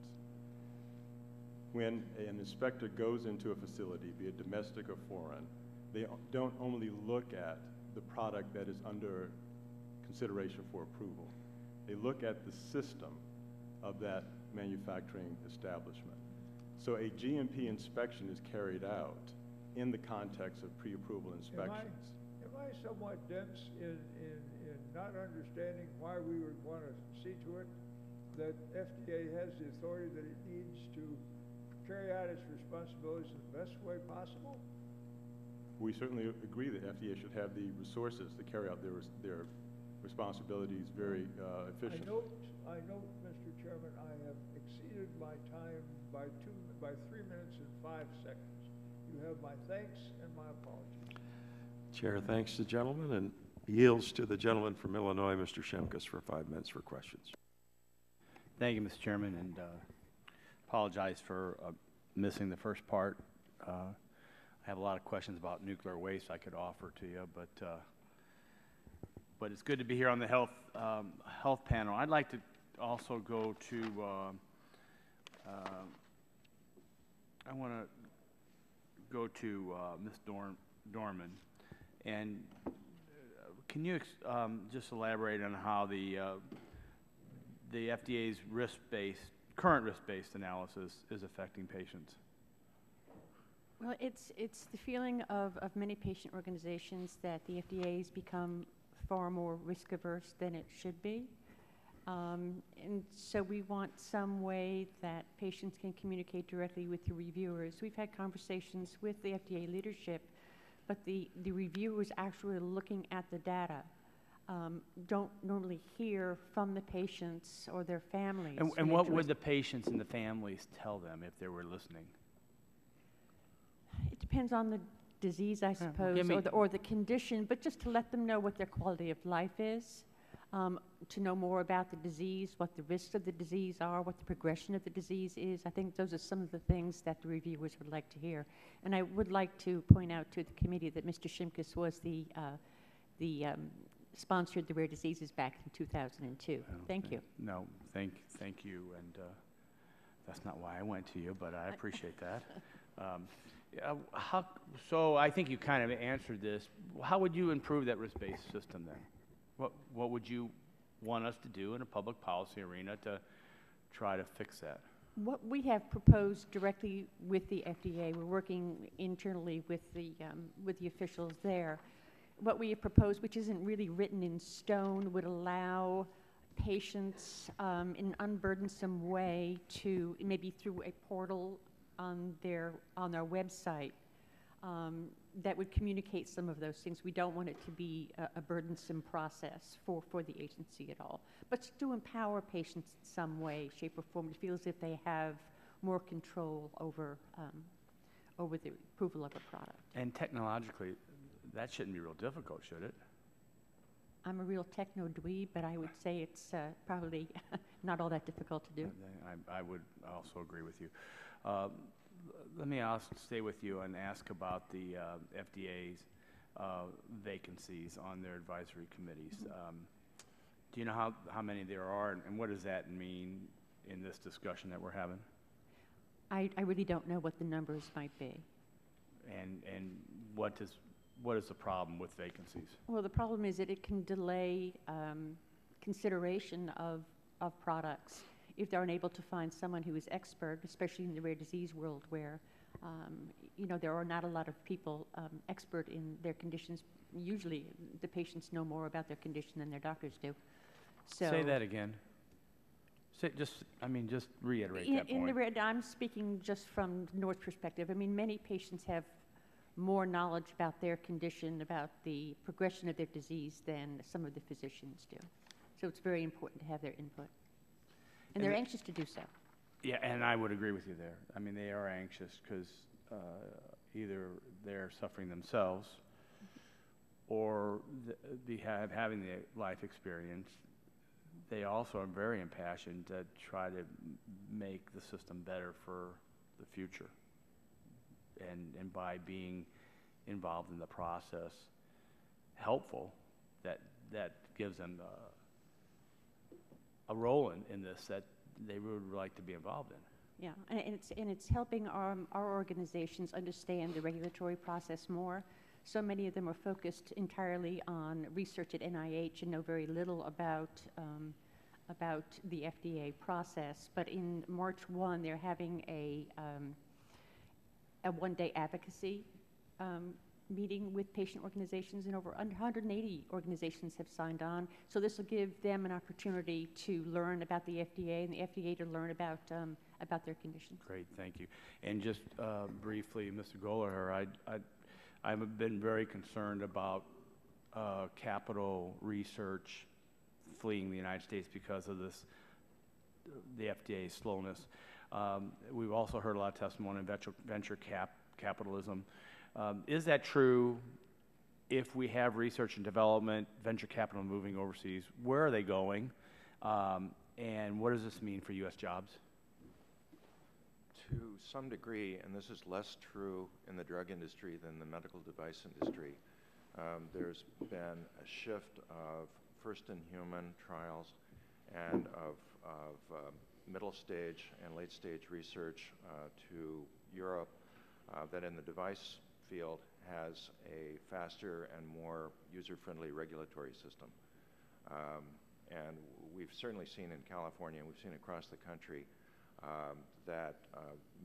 S12: When an inspector goes into a facility, be it domestic or foreign, they don't only look at the product that is under consideration for approval. They look at the system of that manufacturing establishment. So a GMP inspection is carried out in the context of pre-approval inspections.
S22: Am I somewhat dense in not understanding why we would want to see to it that FDA has the authority that it needs to carry out its responsibilities in the best way possible?
S12: We certainly agree that FDA should have the resources to carry out their responsibilities very efficiently.
S22: I note, Mr. Chairman, I have exceeded my time by 3 minutes and 5 seconds. You have my thanks and my apologies.
S1: Chair thanks the gentleman and yields to the gentleman from Illinois, Mr. Shimkus, for 5 minutes for questions.
S16: Thank you, Mr. Chairman, and apologize for missing the first part. I have a lot of questions about nuclear waste I could offer to you, but it's good to be here on the health panel. I'd like to also go to I want to go to Ms. Dorman, and can you just elaborate on how the FDA's current risk-based analysis is affecting patients?
S15: Well, it's the feeling of many patient organizations that the FDA has become far more risk-averse than it should be. And so we want some way that patients can communicate directly with the reviewers. We've had conversations with the FDA leadership, but the reviewers actually looking at the data don't normally hear from the patients or their families.
S16: And what would the patients and the families tell them if they were listening?
S15: It depends on the disease, I suppose, or the condition, but just to let them know what their quality of life is, to know more about the disease, what the risks of the disease are, what the progression of the disease is. I think those are some of the things that the reviewers would like to hear. And I would like to point out to the committee that Mr. Shimkus was sponsored the rare diseases back in 2002. Thank you.
S16: No, thank you, and that's not why I went to you, but I appreciate that. So I think you kind of answered this. How would you improve that risk-based system then? What would you want us to do in a public policy arena to try to fix that?
S15: What we have proposed directly with the FDA, we're working internally with the officials there. What we have proposed, which isn't really written in stone, would allow patients in an unburdensome way to, maybe through a portal on their website, that would communicate some of those things. We don't want it to be a burdensome process for the agency at all, but to empower patients in some way, shape, or form, to feel as if they have more control over the approval of a product.
S16: And technologically, that shouldn't be real difficult, should it?
S15: I'm a real techno dweeb, but I would say it's probably not all that difficult to do.
S16: I would also agree with you. Let me stay with you and ask about the FDA's vacancies on their advisory committees. Do you know how many there are, and what does that mean in this discussion that we're having?
S15: I really don't know what the numbers might be.
S16: And what is the problem with vacancies?
S15: Well, the problem is that it can delay consideration of products if they're unable to find someone who is expert, especially in the rare disease world where you know, there are not a lot of people expert in their conditions. Usually the patients know more about their condition than their doctors do. So
S16: say that again. Just reiterate that point.
S15: I'm speaking just from North perspective. I mean, many patients have more knowledge about their condition, about the progression of their disease than some of the physicians do. So it's very important to have their input. And they're anxious to do so.
S16: Yeah, and I would agree with you there. I mean, they are anxious because either they're suffering themselves or having the life experience. They also are very impassioned to try to make the system better for the future. And by being involved in the process, helpful, that gives them a role in this that they would like to be involved in.
S15: Yeah, and it's helping our organizations understand the regulatory process more. So many of them are focused entirely on research at NIH and know very little about the FDA process. But in March 1, they're having a one-day advocacy meeting with patient organizations, and over 180 organizations have signed on. So this will give them an opportunity to learn about the FDA and the FDA to learn about their conditions.
S16: Great, thank you. And just briefly, Mr. Golaher, I've been very concerned about capital research fleeing the United States because of the FDA's slowness. We've also heard a lot of testimony on venture capitalism. Is that true? If we have research and development, venture capital moving overseas, where are they going? And what does this mean for U.S. jobs?
S10: To some degree, and this is less true in the drug industry than the medical device industry, there's been a shift of first-in-human trials and of middle stage and late stage research to Europe that in the device field has a faster and more user-friendly regulatory system. And we've certainly seen in California, and we've seen across the country, that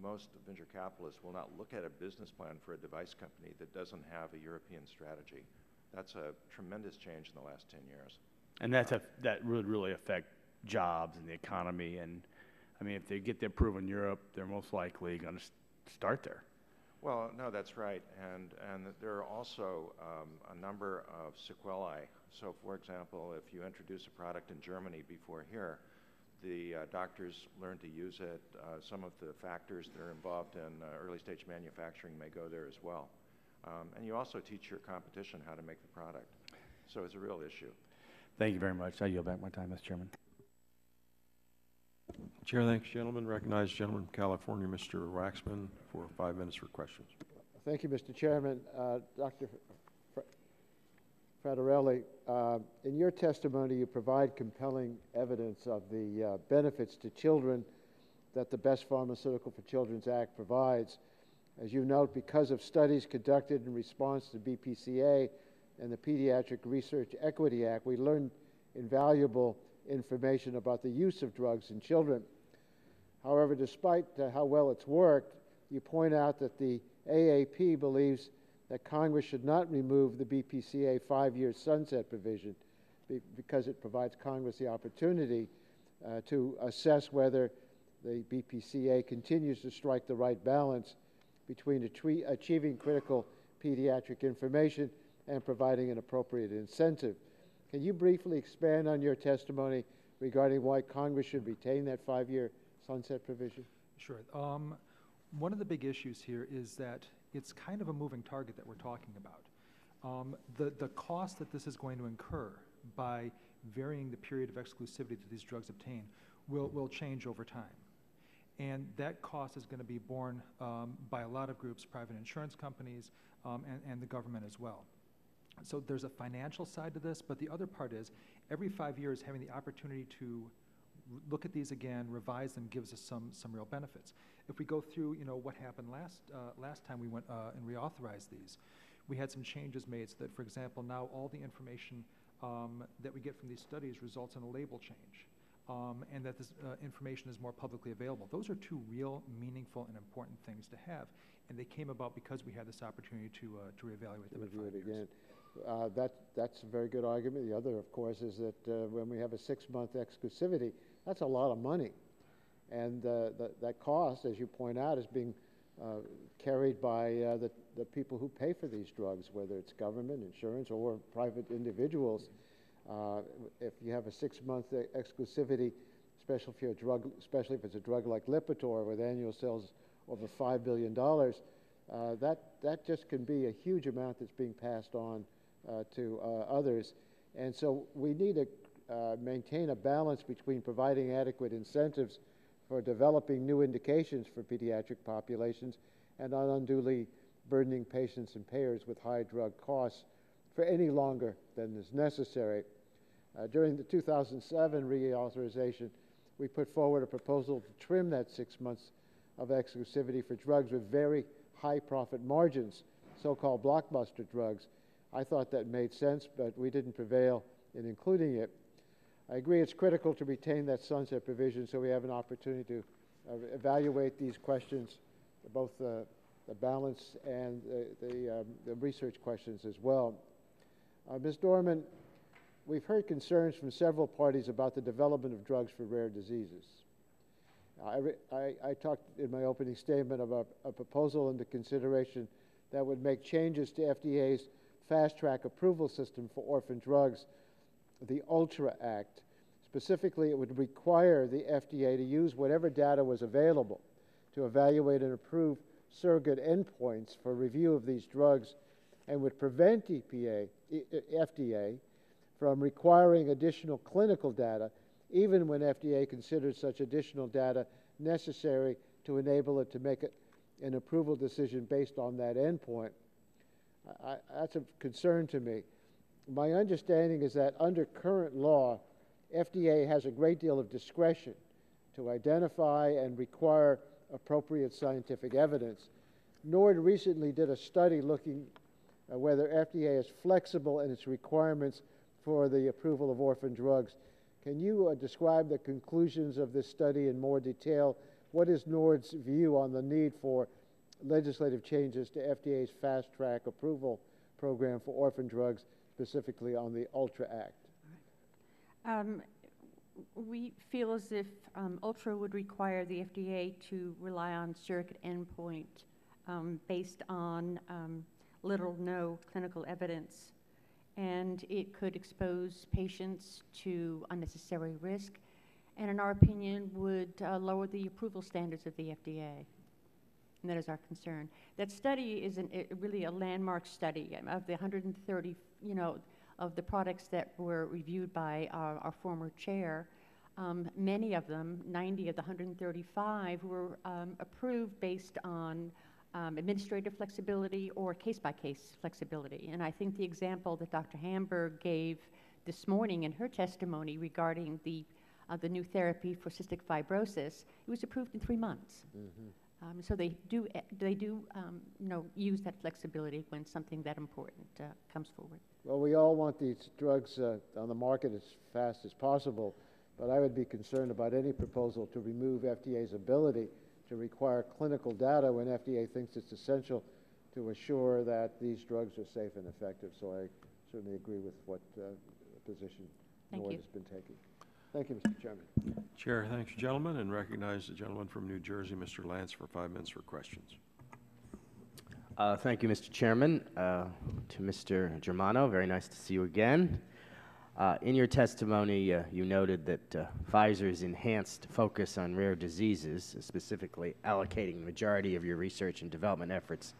S10: most venture capitalists will not look at a business plan for a device company that doesn't have a European strategy. That's a tremendous change in the last 10 years.
S16: And that would really affect jobs and the economy. And I mean, if they get the approval in Europe, they're most likely going to start there.
S10: Well, no, that's right. And there are also a number of sequelae. So, for example, if you introduce a product in Germany before here, the doctors learn to use it. Some of the factors that are involved in early stage manufacturing may go there as well. And you also teach your competition how to make the product. So it's a real issue.
S16: Thank you very much. I yield back my time, Mr. Chairman.
S1: Chair, thanks, gentlemen. Recognize gentleman from California, Mr. Waxman, for 5 minutes for questions.
S17: Thank you, Mr. Chairman. Dr. Fratarelli, in your testimony, you provide compelling evidence of the benefits to children that the Best Pharmaceutical for Children's Act provides. As you note, because of studies conducted in response to BPCA and the Pediatric Research Equity Act, we learned invaluable information about the use of drugs in children. However, despite how well it's worked, you point out that the AAP believes that Congress should not remove the BPCA 5-year sunset provision because it provides Congress the opportunity to assess whether the BPCA continues to strike the right balance between achieving critical pediatric information and providing an appropriate incentive. Can you briefly expand on your testimony regarding why Congress should retain that 5-year sunset provision?
S14: Sure. One of the big issues here is that it's kind of a moving target that we're talking about. The cost that this is going to incur by varying the period of exclusivity that these drugs obtain will change over time. And that cost is going to be borne by a lot of groups, private insurance companies, and the government as well. So there's a financial side to this, but the other part is every 5 years having the opportunity to look at these again, revise them, gives us some real benefits. If we go through, what happened last time we went and reauthorized these, we had some changes made so that, for example, now all the information that we get from these studies results in a label change, and that this information is more publicly available. Those are two real meaningful and important things to have, and they came about because we had this opportunity to reevaluate them in 5 years.
S17: Again. That's a very good argument. The other, of course, is that when we have a 6-month exclusivity, that's a lot of money. And that cost, as you point out, is being carried by the people who pay for these drugs, whether it's government, insurance, or private individuals. If you have a 6-month exclusivity, especially if it's a drug like Lipitor with annual sales over $5 billion, that just can be a huge amount that's being passed on to others. And so we need to maintain a balance between providing adequate incentives for developing new indications for pediatric populations and not unduly burdening patients and payers with high drug costs for any longer than is necessary. During the 2007 reauthorization, we put forward a proposal to trim that 6 months of exclusivity for drugs with very high profit margins, so-called blockbuster drugs. I thought that made sense, but we didn't prevail in including it. I agree it's critical to retain that sunset provision so we have an opportunity to evaluate these questions, both the balance and the research questions as well. Ms. Dorman, we've heard concerns from several parties about the development of drugs for rare diseases. I talked in my opening statement about a proposal under consideration that would make changes to FDA's fast-track approval system for orphan drugs, the ULTRA Act. Specifically, it would require the FDA to use whatever data was available to evaluate and approve surrogate endpoints for review of these drugs, and would prevent FDA from requiring additional clinical data, even when FDA considers such additional data necessary to enable it to make an approval decision based on that endpoint. That's a concern to me. My understanding is that under current law, FDA has a great deal of discretion to identify and require appropriate scientific evidence. NORD recently did a study looking at whether FDA is flexible in its requirements for the approval of orphan drugs. Can you describe the conclusions of this study in more detail? What is NORD's view on the need for legislative changes to FDA's fast-track approval program for orphan drugs, specifically on the ULTRA Act?
S15: We feel as if ULTRA would require the FDA to rely on surrogate endpoint based on little or no clinical evidence, and it could expose patients to unnecessary risk, and in our opinion would lower the approval standards of the FDA. And that is our concern. That study is really a landmark study of the 130, of the products that were reviewed by our former chair. Many of them, 90 of the 135, were approved based on administrative flexibility or case-by-case flexibility. And I think the example that Dr. Hamburg gave this morning in her testimony regarding the new therapy for cystic fibrosis, it was approved in 3 months. Mm-hmm. So they do use that flexibility when something that important comes forward.
S17: Well, we all want these drugs on the market as fast as possible, but I would be concerned about any proposal to remove FDA's ability to require clinical data when FDA thinks it's essential to assure that these drugs are safe and effective. So I certainly agree with what position NORD has been taking. Thank you, Mr. Chairman.
S1: Chair, thanks, gentlemen, and recognize the gentleman from New Jersey, Mr. Lance, for 5 minutes for questions.
S18: Thank you, Mr. Chairman. To Mr. Germano, very nice to see you again. In your testimony, you noted that Pfizer's enhanced focus on rare diseases, specifically allocating the majority of your research and development efforts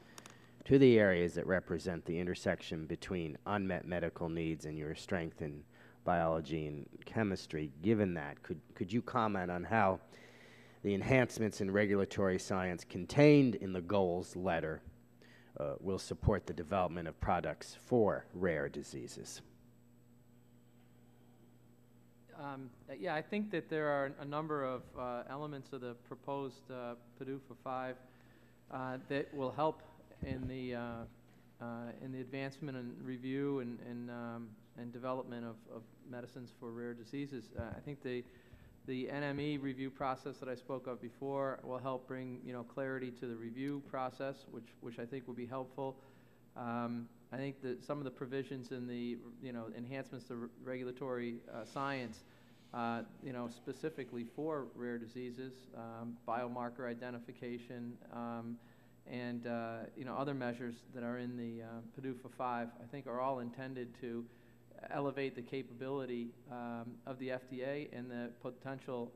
S18: to the areas that represent the intersection between unmet medical needs and your strength in biology and chemistry. Given that, could you comment on how the enhancements in regulatory science contained in the goals letter will support the development of products for rare diseases?
S9: Yeah, I think that there are a number of elements of the proposed PDUFA 5 that will help in the advancement and review and development of medicines for rare diseases. I think the NME review process that I spoke of before will help bring clarity to the review process, which I think will be helpful. I think that some of the provisions in the enhancements to regulatory science, specifically for rare diseases, biomarker identification, and other measures that are in the PDUFA 5, I think are all intended to elevate the capability of the FDA and the potential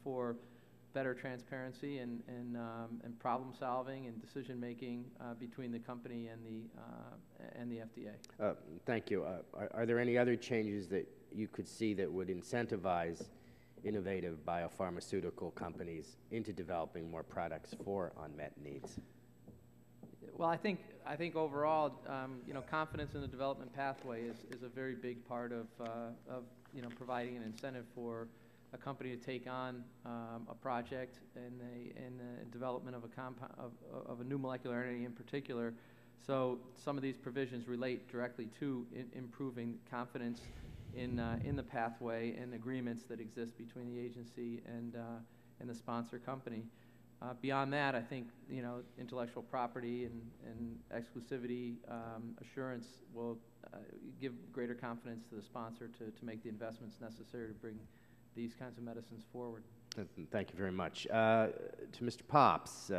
S9: for better transparency and problem solving and decision making between the company and the FDA.
S18: Thank you. Are there any other changes that you could see that would incentivize innovative biopharmaceutical companies into developing more products for unmet needs?
S9: Well, I think overall, confidence in the development pathway is a very big part of providing an incentive for a company to take on a project in the development of a compound of a new molecular entity in particular. So some of these provisions relate directly to improving confidence in the pathway and agreements that exist between the agency and the sponsor company. Beyond that, I think intellectual property and exclusivity assurance will give greater confidence to the sponsor to make the investments necessary to bring these kinds of medicines forward.
S18: Thank you very much. To Mr. Pops,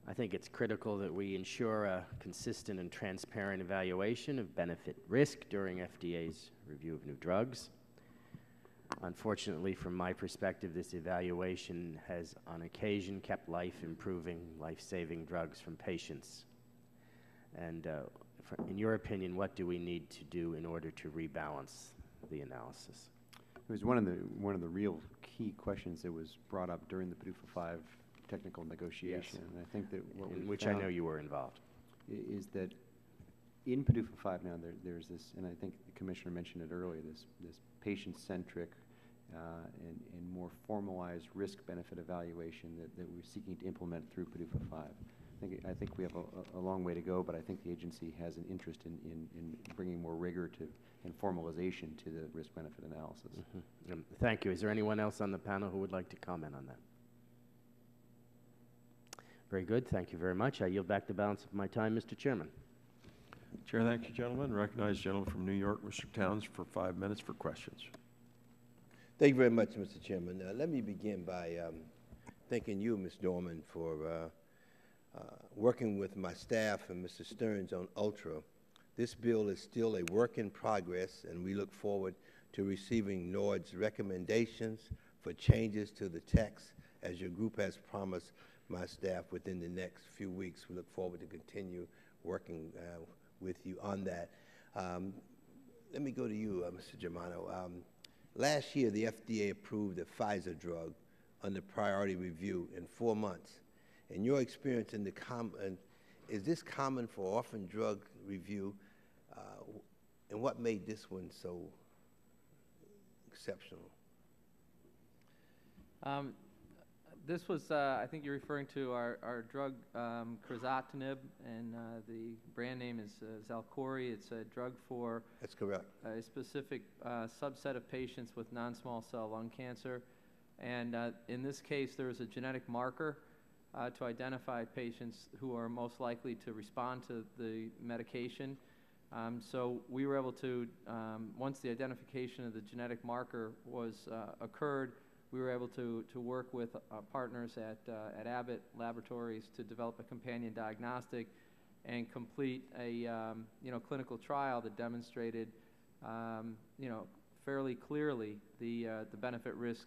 S18: I think it's critical that we ensure a consistent and transparent evaluation of benefit risk during FDA's review of new drugs. Unfortunately, from my perspective, this evaluation has on occasion kept life-improving, life-saving drugs from patients. And in your opinion, what do we need to do in order to rebalance the analysis?
S11: It was one of the real key questions that was brought up during the PDUFA 5 technical negotiation.
S18: Yes.
S11: And I think that what we
S18: which
S11: found
S18: I know you were involved.
S11: Is that in PDUFA 5 now there's this, and I think the Commissioner mentioned it earlier, this patient-centric and more formalized risk-benefit evaluation that we're seeking to implement through PDUFA 5. I think we have a long way to go, but I think the agency has an interest in bringing more rigor to and formalization to the risk-benefit analysis.
S18: Mm-hmm. Thank you. Is there anyone else on the panel who would like to comment on that? Very good. Thank you very much. I yield back the balance of my time, Mr. Chairman.
S1: Chair, thank you, gentlemen. Recognize the gentleman from New York, Mr. Towns, for 5 minutes for questions.
S19: Thank you very much, Mr. Chairman. Let me begin by thanking you, Ms. Dorman, for working with my staff and Mr. Stearns on ULTRA. This bill is still a work in progress, and we look forward to receiving NORD's recommendations for changes to the text, as your group has promised my staff within the next few weeks. We look forward to continue working with you on that. Let me go to you, Mr. Germano. Last year, the FDA approved a Pfizer drug under priority review in 4 months. In your experience in is this common for orphan drug review? And what made this one so exceptional?
S9: This was, I think you're referring to our drug crizotinib, and the brand name is Xalkori. It's a drug for
S19: That's correct.
S9: A specific subset of patients with non-small cell lung cancer. And in this case, there was a genetic marker to identify patients who are most likely to respond to the medication. So we were able to, once the identification of the genetic marker occurred, we were able to work with partners at Abbott Laboratories to develop a companion diagnostic and complete a clinical trial that demonstrated fairly clearly the benefit risk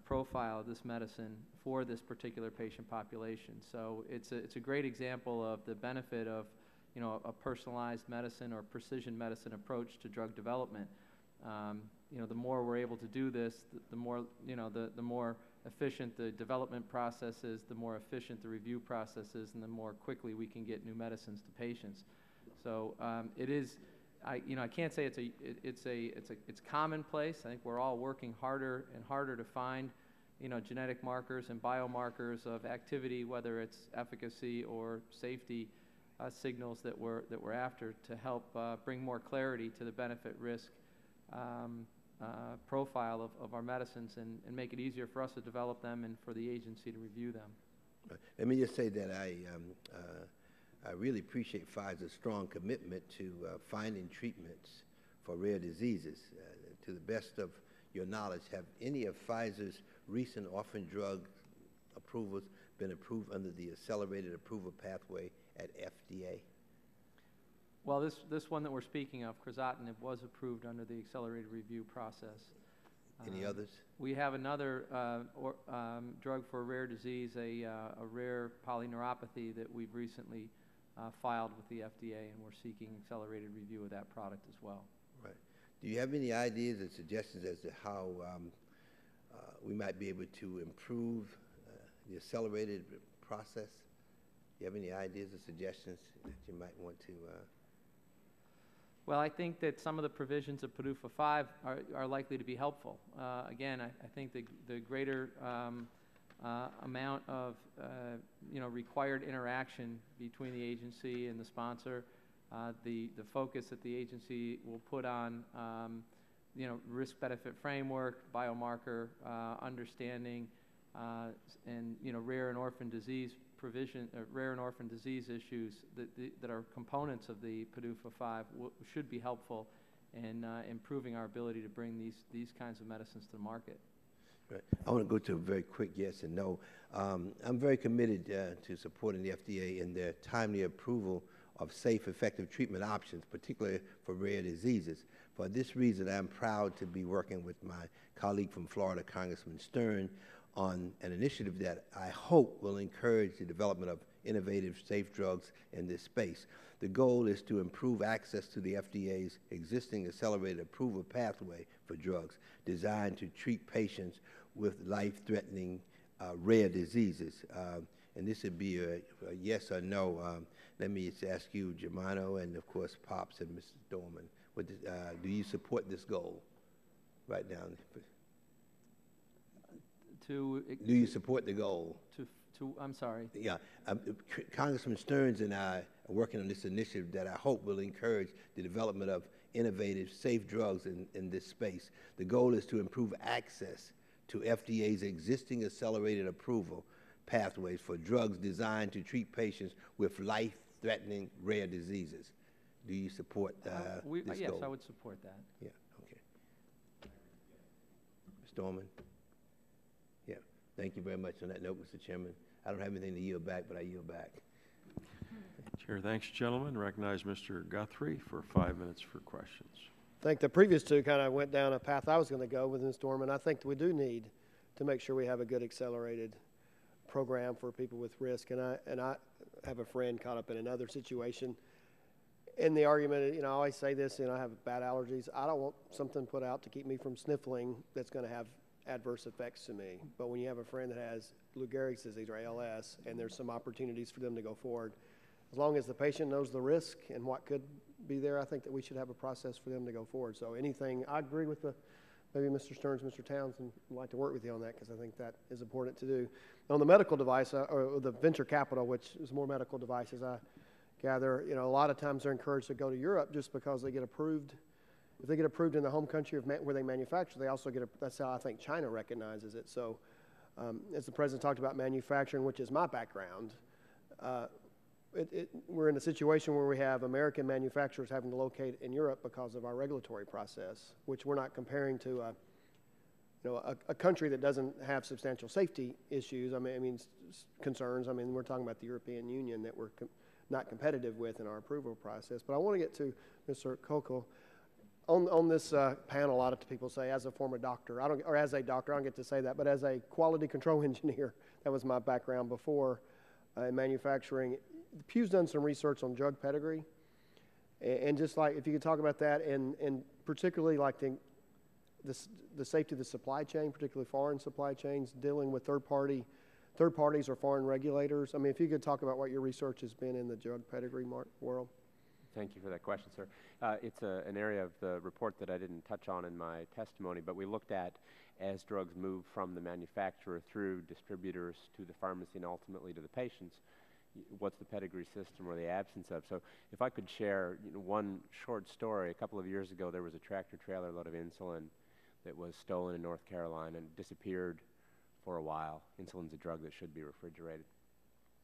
S9: profile of this medicine for this particular patient population. So it's a great example of the benefit of you know, a personalized medicine or precision medicine approach to drug development. You know, the more we're able to do this, the more, you know, the more efficient the development process is, the more efficient the review process is, and the more quickly we can get new medicines to patients. So it is, you know, I can't say it's commonplace. I think we're all working harder and harder to find, you know, genetic markers and biomarkers of activity, whether it's efficacy or safety signals that we're after, to help bring more clarity to the benefit-risk profile of our medicines, and make it easier for us to develop them and for the agency to review them.
S19: Let me just say that I really appreciate Pfizer's strong commitment to finding treatments for rare diseases. To the best of your knowledge, have any of Pfizer's recent orphan drug approvals been approved under the accelerated approval pathway at FDA?
S9: Well, this one that we're speaking of, crizotinib, was approved under the accelerated review process.
S19: Any others?
S9: We have another drug for a rare disease, a rare polyneuropathy that we've recently filed with the FDA, and we're seeking accelerated review of that product as well.
S19: Right. Do you have any ideas or suggestions as to how we might be able to improve the accelerated process? Do you have any ideas or suggestions that you might want to?
S9: Well, I think that some of the provisions of PDUFA 5 are likely to be helpful. Again, I think the greater amount of you know, required interaction between the agency and the sponsor, the focus that the agency will put on you know, risk-benefit framework, biomarker understanding, and you know, rare and orphan disease provision, rare and orphan disease issues that are components of the PDUFA 5 should be helpful in improving our ability to bring these kinds of medicines to the market.
S19: Right. I want to go to a very quick yes and no. I'm very committed to supporting the FDA in their timely approval of safe, effective treatment options, particularly for rare diseases. For this reason, I'm proud to be working with my colleague from Florida, Congressman Stern, on an initiative that I hope will encourage the development of innovative, safe drugs in this space. The goal is to improve access to the FDA's existing accelerated approval pathway for drugs designed to treat patients with life-threatening rare diseases. And this would be a yes or no. Let me just ask you, Germano, and of course Pops and Mr. Dorman, do you support this goal right now? Do you support the goal?
S9: I'm sorry?
S19: Yeah. Congressman Stearns and I are working on this initiative that I hope will encourage the development of innovative, safe drugs in this space. The goal is to improve access to FDA's existing accelerated approval pathways for drugs designed to treat patients with life-threatening rare diseases. Do you support this goal?
S9: Yes, I would support that.
S19: Yeah, okay. Mr. Dorman? Yeah, thank you very much on that note, Mr. Chairman. I don't have anything to yield back, but I yield back.
S1: Chair, thanks, gentlemen. Recognize Mr. Guthrie for 5 minutes for questions.
S20: I think the previous two kind of went down a path I was going to go with Ms. Dorman. I think we do need to make sure we have a good accelerated program for people with risk. And I have a friend caught up in another situation. In the argument, you know, I always say this, you know, I have bad allergies. I don't want something put out to keep me from sniffling that's going to have adverse effects to me. But when you have a friend that has Lou Gehrig's disease or ALS, and there's some opportunities for them to go forward, as long as the patient knows the risk and what could be there, I think that we should have a process for them to go forward. So anything, I agree with maybe Mr. Stearns, Mr. Townsend, I'd like to work with you on that because I think that is important to do. On the medical device, or the venture capital, which is more medical devices, I gather, you know, a lot of times they're encouraged to go to Europe just because they get approved. If they get approved in the home country of where they manufacture, they also get, that's how I think China recognizes it. So as the President talked about manufacturing, which is my background, we're in a situation where we have American manufacturers having to locate in Europe because of our regulatory process, which we're not comparing to a country that doesn't have substantial safety issues. I mean concerns. I mean, we're talking about the European Union that we're not competitive with in our approval process. But I want to get to Mr. Kokel. On this panel, a lot of people say, as a former doctor, or as a doctor, I don't get to say that, but as a quality control engineer, that was my background before in manufacturing. Pew's done some research on drug pedigree, and just like if you could talk about that, and particularly like the safety of the supply chain, particularly foreign supply chains, dealing with third parties or foreign regulators. I mean, if you could talk about what your research has been in the drug pedigree world.
S6: Thank you for that question, sir. It's an area of the report that I didn't touch on in my testimony, but we looked at as drugs move from the manufacturer through distributors to the pharmacy and ultimately to the patients, what's the pedigree system or the absence of. So if I could share one short story. A couple of years ago, there was a tractor-trailer load of insulin that was stolen in North Carolina and disappeared for a while. Insulin's a drug that should be refrigerated.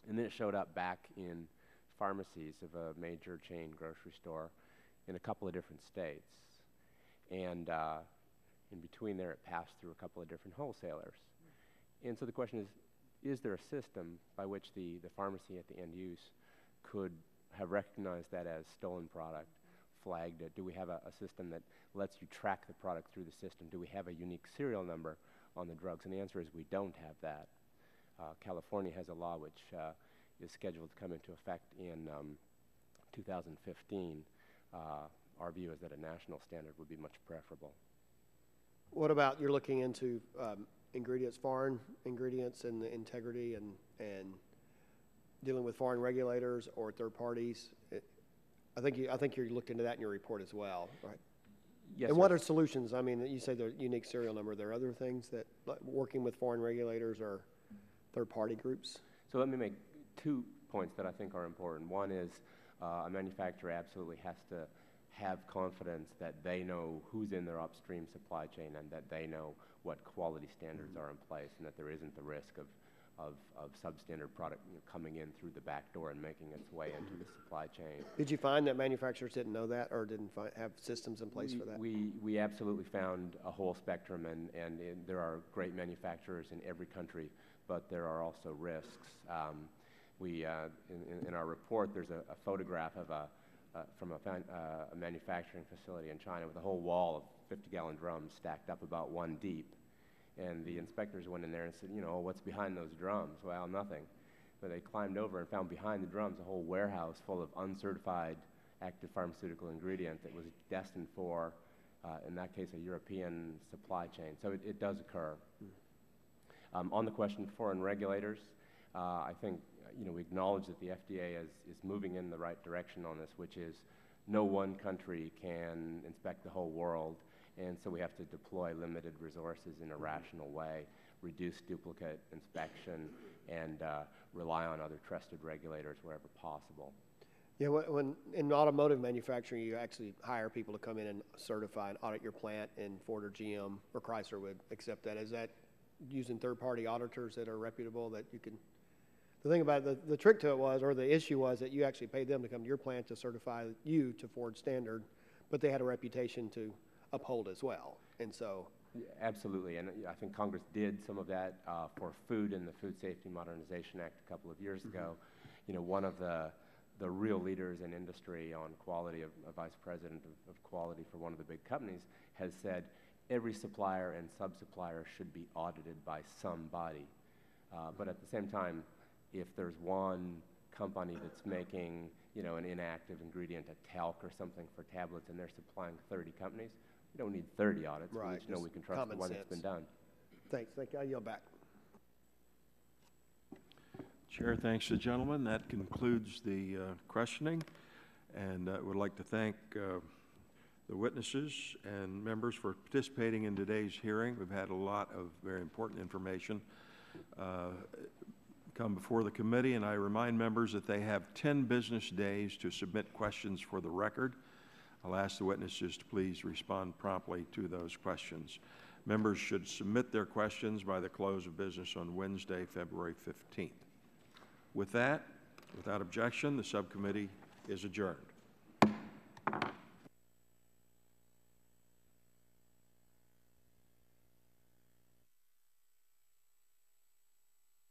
S6: And then it showed up back in pharmacies of a major chain grocery store in a couple of different states. And in between there, it passed through a couple of different wholesalers. And so the question is there a system by which the pharmacy at the end use could have recognized that as stolen product, flagged it? Do we have a system that lets you track the product through the system? Do we have a unique serial number on the drugs? And the answer is we don't have that. California has a law which is scheduled to come into effect in 2015. Our view is that a national standard would be much preferable.
S20: What about you're looking into ingredients, foreign ingredients, and the integrity and dealing with foreign regulators or third parties? I think you looked into that in your report as well, right?
S6: Yes.
S20: And what are solutions? I mean, you say the unique serial number. Are there other things that like working with foreign regulators or third-party groups?
S6: So let me make 2 points that I think are important. One is a manufacturer absolutely has to have confidence that they know who's in their upstream supply chain and that they know what quality standards are in place and that there isn't the risk of substandard product coming in through the back door and making its way into the supply chain.
S20: Did you find that manufacturers didn't know that or didn't have systems in place for that?
S6: We absolutely found a whole spectrum, and there are great manufacturers in every country, but there are also risks. In our report, there's a photograph of from a manufacturing facility in China with a whole wall of 50-gallon drums stacked up about 1 deep. And the inspectors went in there and said, oh, what's behind those drums? Well, nothing. But they climbed over and found behind the drums a whole warehouse full of uncertified active pharmaceutical ingredient that was destined for, in that case, a European supply chain. So it does occur. On the question of foreign regulators, I think we acknowledge that the FDA is moving in the right direction on this, which is no one country can inspect the whole world. And so we have to deploy limited resources in a rational way, reduce duplicate inspection, and rely on other trusted regulators wherever possible.
S20: Yeah, when in automotive manufacturing, you actually hire people to come in and certify and audit your plant, and Ford or GM or Chrysler would accept that. Is that using third-party auditors that are reputable that you can? The thing about it, the trick to it was, or the issue was, that you actually paid them to come to your plant to certify you to Ford standard, but they had a reputation to uphold as well. And so
S6: absolutely, and I think Congress did some of that for food in the Food Safety Modernization Act a couple of years ago. One of the real leaders in industry on quality, a vice president of quality for one of the big companies, has said every supplier and sub-supplier should be audited by somebody. But at the same time, if there's one company that's making an inactive ingredient, a talc or something for tablets, and they're supplying 30 companies, we don't need 30 audits.
S20: Right.
S6: We just know we can trust the one that's been done.
S20: Thanks. Thank you. I yield back.
S1: Chair thanks the gentleman. That concludes the questioning, and I would like to thank the witnesses and members for participating in today's hearing. We've had a lot of very important information come before the committee, and I remind members that they have 10 business days to submit questions for the record. I'll ask the witnesses to please respond promptly to those questions. Members should submit their questions by the close of business on Wednesday, February 15th. With that, without objection, the subcommittee is adjourned.